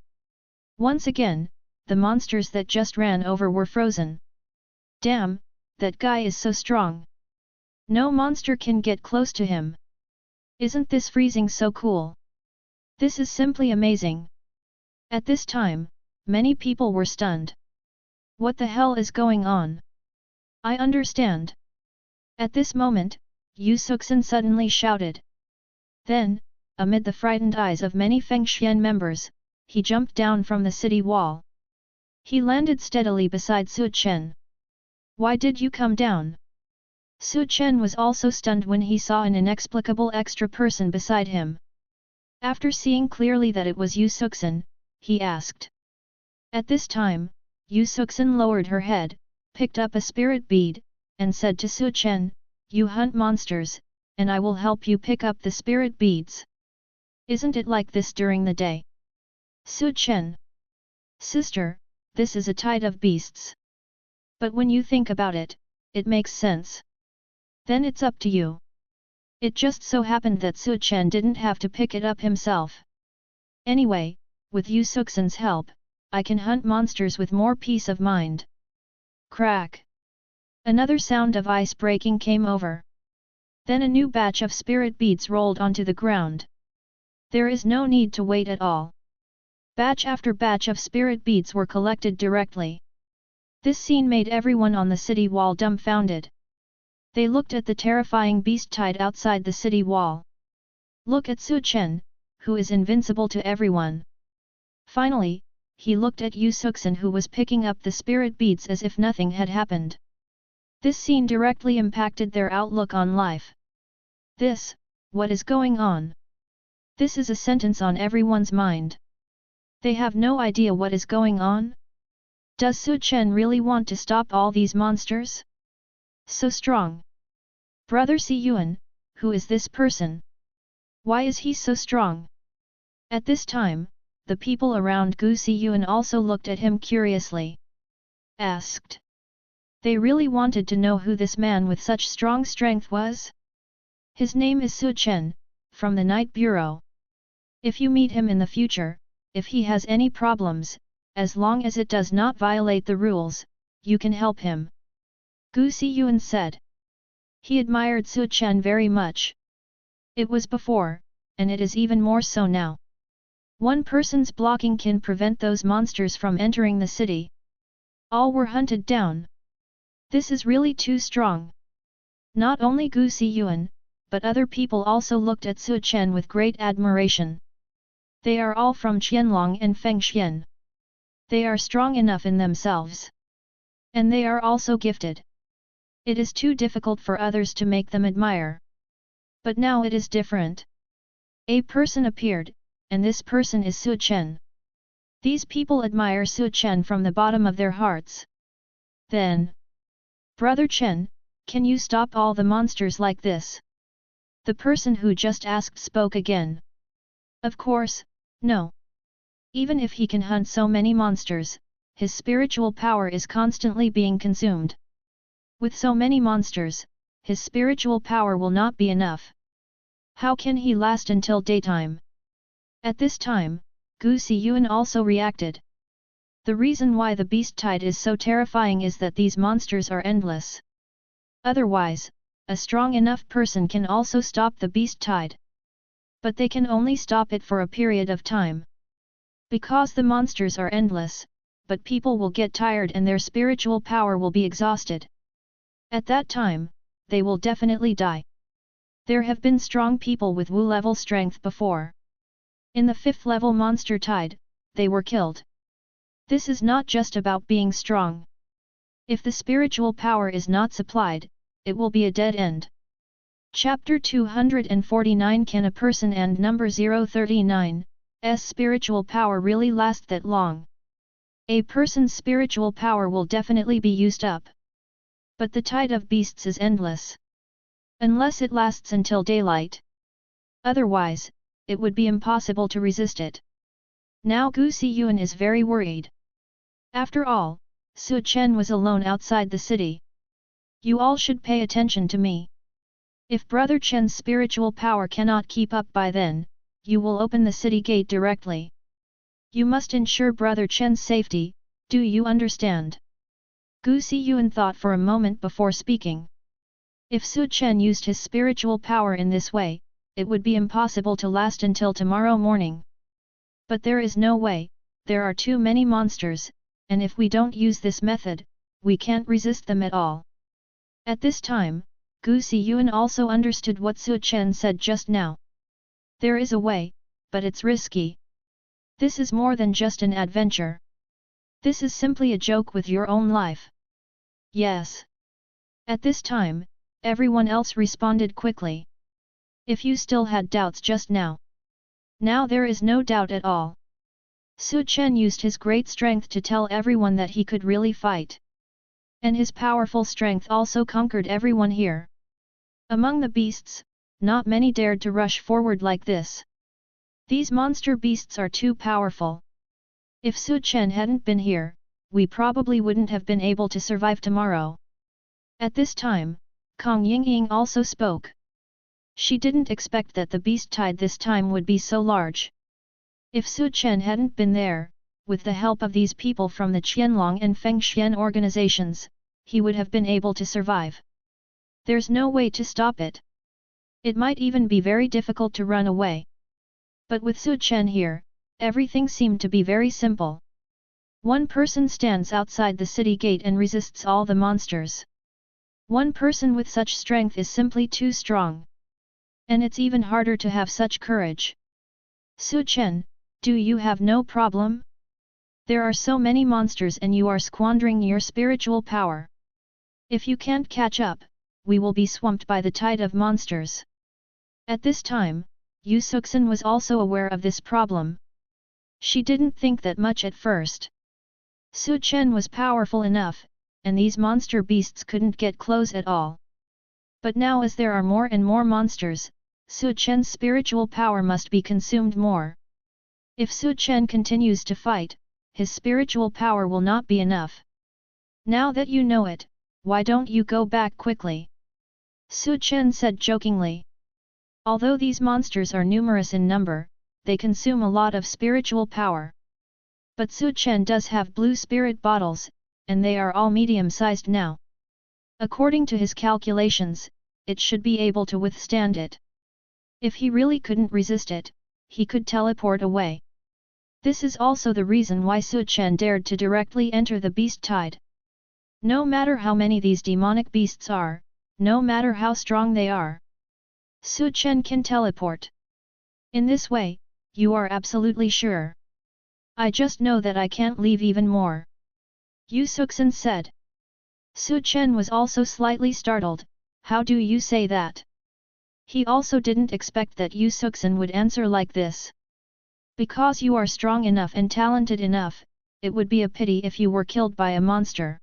Once again, the monsters that just ran over were frozen. Damn, that guy is so strong. No monster can get close to him. Isn't this freezing so cool? This is simply amazing. At this time, many people were stunned. What the hell is going on? I understand. At this moment, Yu Suxin suddenly shouted. Then, amid the frightened eyes of many Fengxian members, he jumped down from the city wall. He landed steadily beside Chen. Why did you come down? Chen was also stunned when he saw an inexplicable extra person beside him. After seeing clearly that it was Yu Suxin, he asked. At this time, Yu Suxin lowered her head, picked up a spirit bead, and said to Chen, "You hunt monsters, and I will help you pick up the spirit beads. Isn't it like this during the day?" Chen. Sister, this is a tide of beasts. But when you think about it, it makes sense. Then it's up to you. It just so happened that Chen didn't have to pick it up himself. Anyway, with Yu Suxin's help, I can hunt monsters with more peace of mind. Crack! Another sound of ice breaking came over. Then a new batch of spirit beads rolled onto the ground. There is no need to wait at all. Batch after batch of spirit beads were collected directly. This scene made everyone on the city wall dumbfounded. They looked at the terrifying beast tide outside the city wall. Look at Chen, who is invincible to everyone. Finally, he looked at Yu Suxin who was picking up the spirit beads as if nothing had happened. This scene directly impacted their outlook on life. What is going on? This is a sentence on everyone's mind. They have no idea what is going on? Does Chen really want to stop all these monsters? So strong. Brother Siyuan, who is this person? Why is he so strong? At this time, the people around Gu Siyuan also looked at him curiously. Asked. They really wanted to know who this man with such strong strength was? His name is Chen, from the Night Bureau. If you meet him in the future, if he has any problems, as long as it does not violate the rules, you can help him. Gu Siyuan said. He admired Su Chen very much. It was before, and it is even more so now. One person's blocking can prevent those monsters from entering the city. All were hunted down. This is really too strong. Not only Gu Xiyuan, but other people also looked at Su Chen with great admiration. They are all from Xiaolong and Fengxian. They are strong enough in themselves. And they are also gifted. It is too difficult for others to make them admire. But now it is different. A person appeared, and this person is Su Chen. These people admire Su Chen from the bottom of their hearts. Then, Brother Chen, can you stop all the monsters like this? The person who just asked spoke again. Of course, no. Even if he can hunt so many monsters, his spiritual power is constantly being consumed. With so many monsters, his spiritual power will not be enough. How can he last until daytime? At this time, Gu Xiyuan also reacted. The reason why the beast tide is so terrifying is that these monsters are endless. Otherwise, a strong enough person can also stop the beast tide. But they can only stop it for a period of time. Because the monsters are endless, but people will get tired and their spiritual power will be exhausted. At that time, they will definitely die. There have been strong people with Wu level strength before. In the 5th level monster tide, they were killed. This is not just about being strong. If the spiritual power is not supplied, it will be a dead end. Chapter 249 Can a person and number 039's spiritual power really last that long? A person's spiritual power will definitely be used up. But the tide of beasts is endless. Unless it lasts until daylight. Otherwise, it would be impossible to resist it. Now Gu Xiyuan is very worried. After all, Su Chen was alone outside the city. You all should pay attention to me. If Brother Chen's spiritual power cannot keep up by then, you will open the city gate directly. You must ensure Brother Chen's safety, do you understand? Gu Xiyuan thought for a moment before speaking. If Su Chen used his spiritual power in this way, it would be impossible to last until tomorrow morning. But there is no way, there are too many monsters, and if we don't use this method, we can't resist them at all. At this time, Gu Xiyuan also understood what Su Chen said just now. There is a way, but it's risky. This is more than just an adventure. This is simply a joke with your own life. Yes. At this time, everyone else responded quickly. If you still had doubts just now. Now there is no doubt at all. Su Chen used his great strength to tell everyone that he could really fight. And his powerful strength also conquered everyone here. Among the beasts, not many dared to rush forward like this. These monster beasts are too powerful. If Su Chen hadn't been here, we probably wouldn't have been able to survive tomorrow. At this time, Kang Yingying also spoke. She didn't expect that the beast tide this time would be so large. If Su Chen hadn't been there, with the help of these people from the Qianlong and Fengxian organizations, he would have been able to survive. There's no way to stop it. It might even be very difficult to run away. But with Su Chen here, everything seemed to be very simple. One person stands outside the city gate and resists all the monsters. One person with such strength is simply too strong. And it's even harder to have such courage. Su Chen, do you have no problem? There are so many monsters and you are squandering your spiritual power. If you can't catch up, we will be swamped by the tide of monsters. At this time, Yu Suxin was also aware of this problem. She didn't think that much at first. Su Chen was powerful enough, and these monster beasts couldn't get close at all. But now as there are more and more monsters, Su Chen's spiritual power must be consumed more. If Su Chen continues to fight, his spiritual power will not be enough. Now that you know it, why don't you go back quickly? Su Chen said jokingly. Although these monsters are numerous in number, they consume a lot of spiritual power. But Su Chen does have blue spirit bottles, and they are all medium-sized now. According to his calculations, it should be able to withstand it. If he really couldn't resist it, he could teleport away. This is also the reason why Chen dared to directly enter the beast tide. No matter how many these demonic beasts are, no matter how strong they are, Chen can teleport. In this way, you are absolutely sure. I just know that I can't leave even more. Yusuxin said. Chen was also slightly startled. How do you say that? He also didn't expect that Yusuxin would answer like this. Because you are strong enough and talented enough, it would be a pity if you were killed by a monster.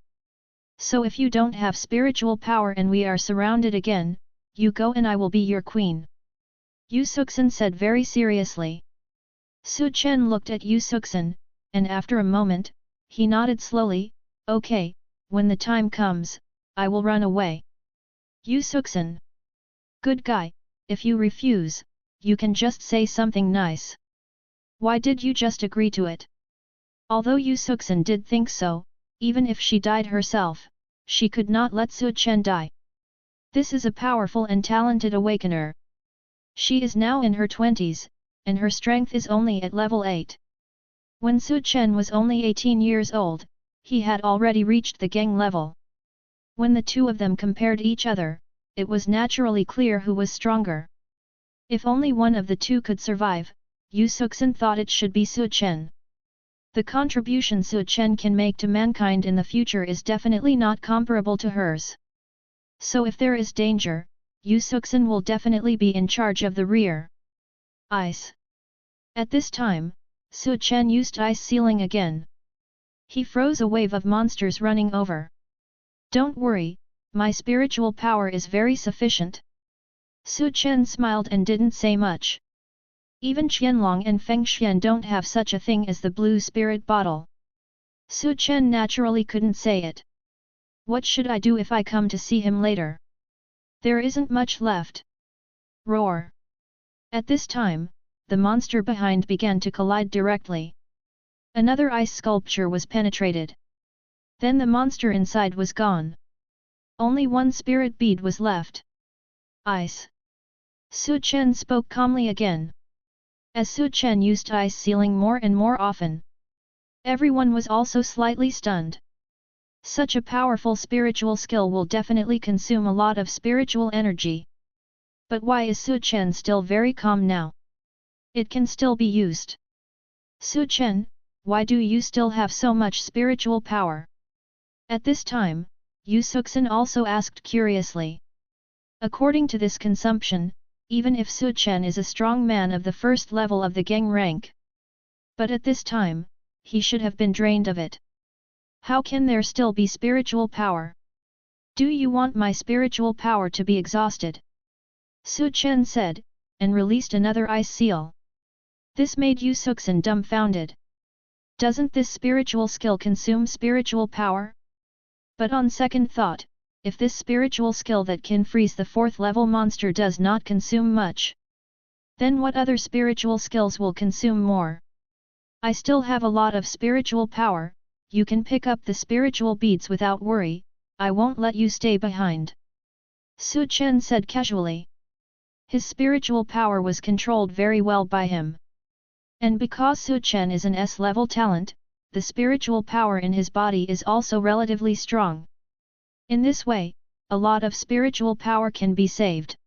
So if you don't have spiritual power and we are surrounded again, you go and I will be your queen. Yusuxin said very seriously. Chen looked at Yusuxin, and after a moment, he nodded slowly, okay, when the time comes, I will run away. Yusuxin. Good guy, if you refuse, you can just say something nice. Why did you just agree to it? Although Yusuxin did think so, even if she died herself, she could not let Chen die. This is a powerful and talented awakener. She is now in her 20s, and her strength is only at level 8. When Chen was only 18 years old, he had already reached the gang level. When the two of them compared each other, it was naturally clear who was stronger. If only one of the two could survive, Yusuxin thought it should be Chen. The contribution Chen can make to mankind in the future is definitely not comparable to hers. So if there is danger, Yusuxin will definitely be in charge of the rear. Ice. At this time, Chen used ice sealing again. He froze a wave of monsters running over. Don't worry, my spiritual power is very sufficient. Chen smiled and didn't say much. Even Xiaolong and Feng Xian don't have such a thing as the blue spirit bottle. Chen naturally couldn't say it. What should I do if I come to see him later? There isn't much left. Roar. At this time, the monster behind began to collide directly. Another ice sculpture was penetrated. Then the monster inside was gone. Only one spirit bead was left. Ice. Chen spoke calmly again. As Chen used ice sealing more and more often, everyone was also slightly stunned. Such a powerful spiritual skill will definitely consume a lot of spiritual energy. But why is Chen still very calm now? It can still be used. Chen, why do you still have so much spiritual power? At this time, Yusuxin also asked curiously. According to this consumption, even if Chen is a strong man of the first level of the gang rank. But at this time, he should have been drained of it. How can there still be spiritual power? Do you want my spiritual power to be exhausted? Chen said, and released another ice seal. This made Yusuxin dumbfounded. Doesn't this spiritual skill consume spiritual power? But on second thought, if this spiritual skill that can freeze the 4th level monster does not consume much, then what other spiritual skills will consume more? I still have a lot of spiritual power, you can pick up the spiritual beads without worry, I won't let you stay behind. Chen said casually. His spiritual power was controlled very well by him. And because Chen is an S-level talent, the spiritual power in his body is also relatively strong. In this way, a lot of spiritual power can be saved.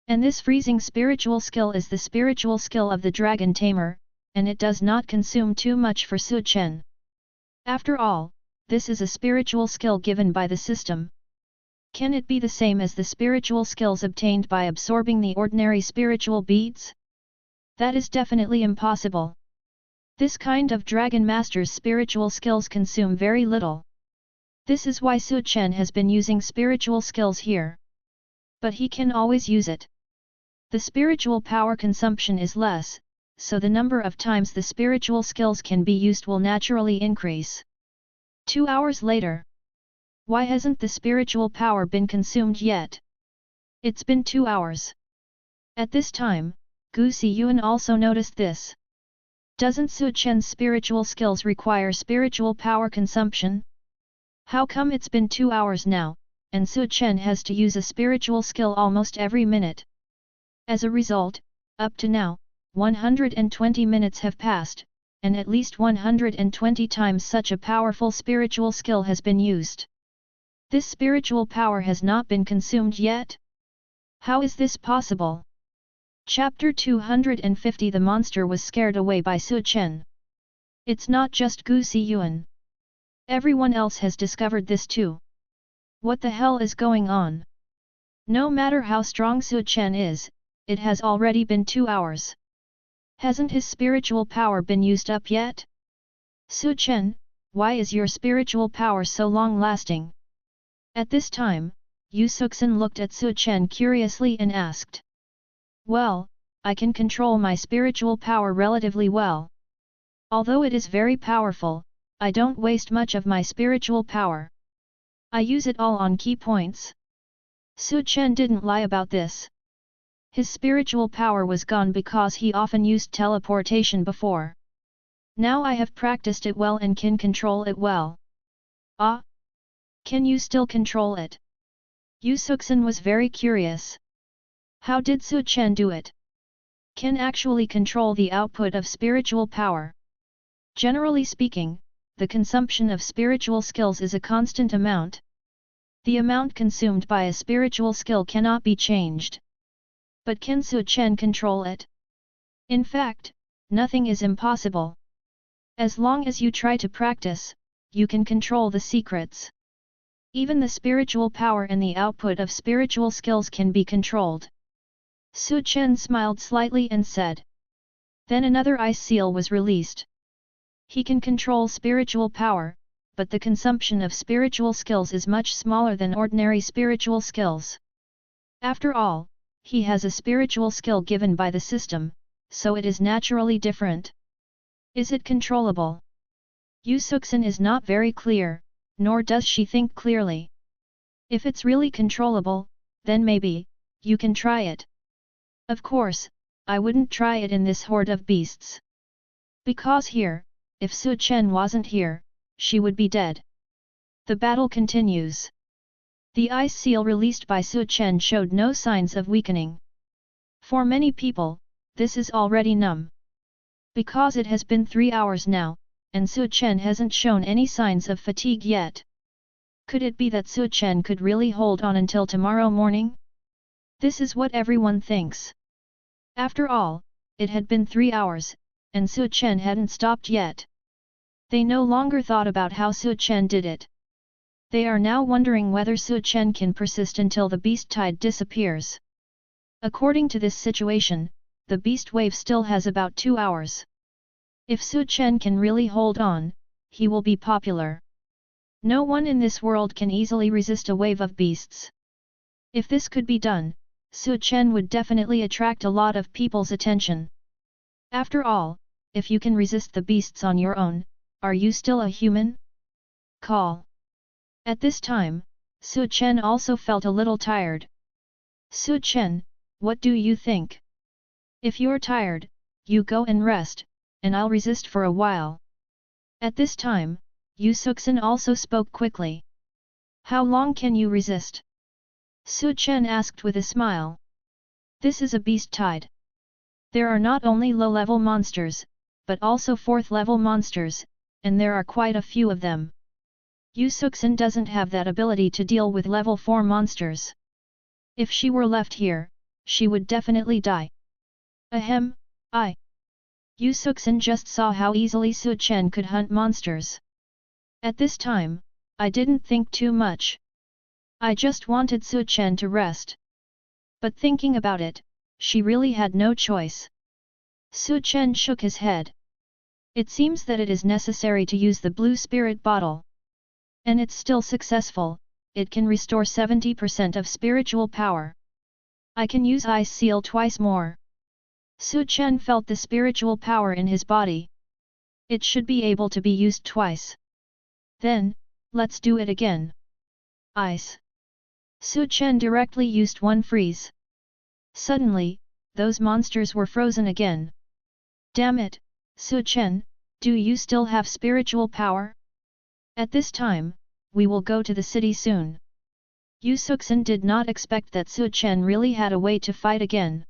And this freezing spiritual skill is the spiritual skill of the dragon Tamer, and it does not consume too much for Chen. After all, this is a spiritual skill given by the system. Can it be the same as the spiritual skills obtained by absorbing the ordinary spiritual beads? That is definitely impossible. This kind of dragon master's spiritual skills consume very little. This is why Chen has been using spiritual skills here. But he can always use it. The spiritual power consumption is less, so the number of times the spiritual skills can be used will naturally increase. 2 hours later. Why hasn't the spiritual power been consumed yet? It's been 2 hours. At this time, Gu Siyuan also noticed this. Doesn't Chen's spiritual skills require spiritual power consumption? How come it's been 2 hours now, and Chen has to use a spiritual skill almost every minute. As a result, up to now, 120 minutes have passed, and at least 120 times such a powerful spiritual skill has been used. This spiritual power has not been consumed yet? How is this possible? Chapter 250. The monster was scared away by Chen. It's not just Gu Siyuan. Everyone else has discovered this too. What the hell is going on? No matter how strong Chen is, it has already been 2 hours. Hasn't his spiritual power been used up yet? Chen, why is your spiritual power so long-lasting? At this time, Yu Suxin looked at Chen curiously and asked. Well, I can control my spiritual power relatively well. Although it is very powerful, I don't waste much of my spiritual power. I use it all on key points. Chen didn't lie about this. His spiritual power was gone because he often used teleportation before. Now I have practiced it well and can control it well. Ah? Can you still control it? Yu Suxin was very curious. How did Chen do it? Can actually control the output of spiritual power. Generally speaking, the consumption of spiritual skills is a constant amount. The amount consumed by a spiritual skill cannot be changed. But can Chen control it? In fact, nothing is impossible. As long as you try to practice, you can control the secrets. Even the spiritual power and the output of spiritual skills can be controlled. Chen smiled slightly and said. Then another ice seal was released. He can control spiritual power, but the consumption of spiritual skills is much smaller than ordinary spiritual skills. After all, he has a spiritual skill given by the system, so it is naturally different. Is it controllable? Yu Suxin is not very clear, nor does she think clearly. If it's really controllable, then maybe, you can try it. Of course, I wouldn't try it in this horde of beasts. Because here, if Chen wasn't here, she would be dead. The battle continues. The ice seal released by Chen showed no signs of weakening. For many people, this is already numb. Because it has been 3 hours now, and Chen hasn't shown any signs of fatigue yet. Could it be that Chen could really hold on until tomorrow morning? This is what everyone thinks. After all, it had been 3 hours, and Chen hadn't stopped yet. They no longer thought about how Chen did it. They are now wondering whether Chen can persist until the beast tide disappears. According to this situation, the beast wave still has about 2 hours. If Chen can really hold on, he will be popular. No one in this world can easily resist a wave of beasts. If this could be done, Chen would definitely attract a lot of people's attention. After all, if you can resist the beasts on your own, are you still a human? Call. At this time, Chen also felt a little tired. Chen, what do you think? If you're tired, you go and rest, and I'll resist for a while. At this time, Yu Suxin also spoke quickly. How long can you resist? Chen asked with a smile. This is a beast tide. There are not only low-level monsters, but also 4th-level monsters, and there are quite a few of them. Yu Suxin doesn't have that ability to deal with level 4 monsters. If she were left here, she would definitely die. Ahem, Yu Suxin just saw how easily Chen could hunt monsters. At this time, I didn't think too much. I just wanted Chen to rest. But thinking about it, she really had no choice. Chen shook his head. It seems that it is necessary to use the blue spirit bottle. And it's still successful, it can restore 70% of spiritual power. I can use ice seal twice more. Chen felt the spiritual power in his body. It should be able to be used twice. Then, let's do it again. Ice. Chen directly used one freeze. Suddenly, those monsters were frozen again. Damn it, Chen, do you still have spiritual power? At this time, we will go to the city soon. Yu Suxin did not expect that Su Chen really had a way to fight again.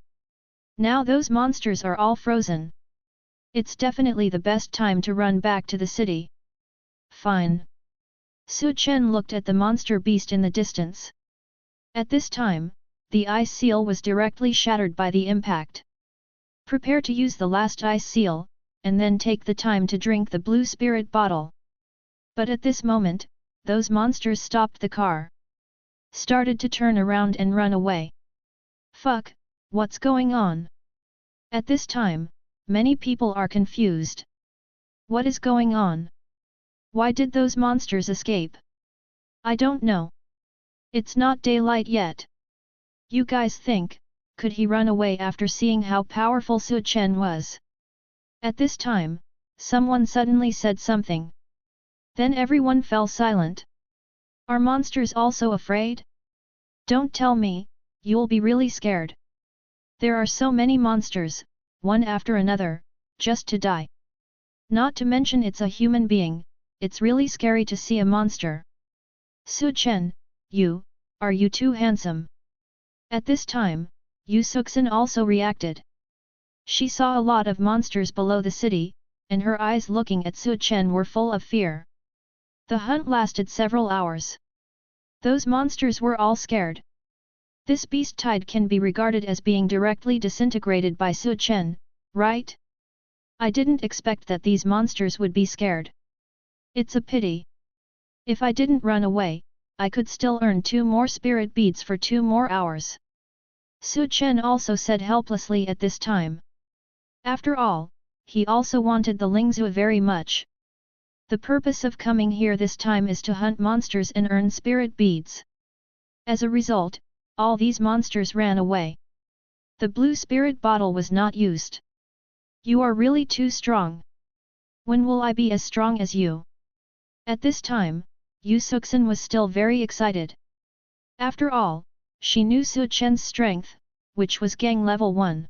Now those monsters are all frozen. It's definitely the best time to run back to the city. Fine. Su Chen looked at the monster beast in the distance. At this time, the ice seal was directly shattered by the impact. Prepare to use the last ice seal, and then take the time to drink the blue spirit bottle. But at this moment, those monsters stopped the car. Started to turn around and run away. Fuck, what's going on? At this time, many people are confused. What is going on? Why did those monsters escape? I don't know. It's not daylight yet. You guys think, could he run away after seeing how powerful Su Chen was? At this time, someone suddenly said something. Then everyone fell silent. Are monsters also afraid? Don't tell me, you'll be really scared. There are so many monsters, one after another, just to die. Not to mention it's a human being, it's really scary to see a monster. Su Chen, are you too handsome? At this time, Yu Suxin also reacted. She saw a lot of monsters below the city, and her eyes looking at Su Chen were full of fear. The hunt lasted several hours. Those monsters were all scared. This beast tide can be regarded as being directly disintegrated by Su Chen, right? I didn't expect that these monsters would be scared. It's a pity. If I didn't run away, I could still earn 2 more spirit beads for 2 more hours. Su Chen also said helplessly at this time. After all, he also wanted the Lingzhu very much. The purpose of coming here this time is to hunt monsters and earn spirit beads. As a result, all these monsters ran away. The blue spirit bottle was not used. You are really too strong. When will I be as strong as you? At this time, Yu Suxin was still very excited. After all, she knew Su Chen's strength, which was Gang level 1.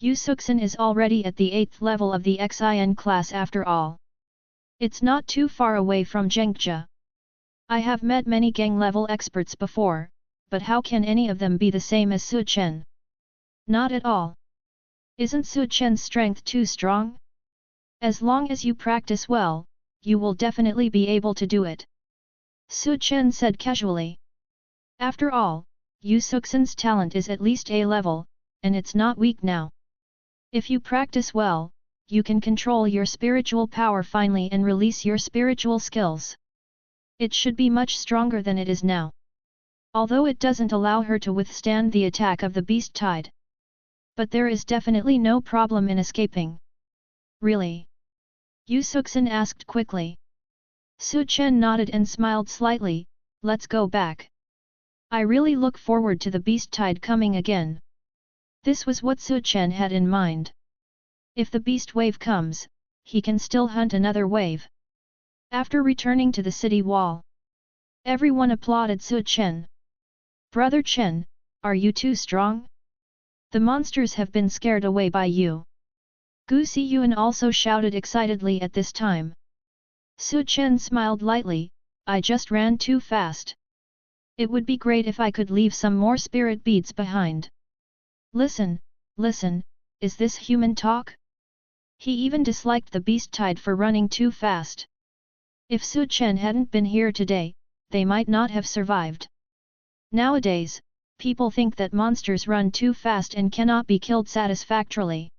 Yu Suxin is already at the 8th level of the Xin class after all. It's not too far away from Zhengjia. I have met many Gang level experts before, but how can any of them be the same as Su Chen? Not at all. Isn't Su Chen's strength too strong? As long as you practice well, you will definitely be able to do it. Su Chen said casually. After all, Yu Suxin's talent is at least A level, and it's not weak now. If you practice well, you can control your spiritual power finally and release your spiritual skills. It should be much stronger than it is now. Although it doesn't allow her to withstand the attack of the beast tide. But there is definitely no problem in escaping. Really? Yu Suxin asked quickly. Su Chen nodded and smiled slightly. Let's go back. I really look forward to the beast tide coming again. This was what Su Chen had in mind. If the beast wave comes, he can still hunt another wave. After returning to the city wall, everyone applauded Su Chen. Brother Chen, are you too strong? The monsters have been scared away by you. Gu Siyuan also shouted excitedly at this time. Su Chen smiled lightly, I just ran too fast. It would be great if I could leave some more spirit beads behind. Listen, is this human talk? He even disliked the beast tide for running too fast. If Su Chen hadn't been here today, they might not have survived. Nowadays, people think that monsters run too fast and cannot be killed satisfactorily.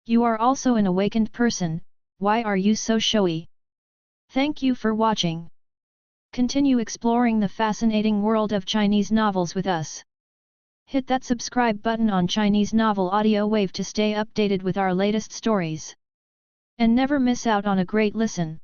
You are also an awakened person, why are you so showy? Thank you for watching. Continue exploring the fascinating world of Chinese novels with us. Hit that subscribe button on Chinese Novel Audio Wave to stay updated with our latest stories. And never miss out on a great listen.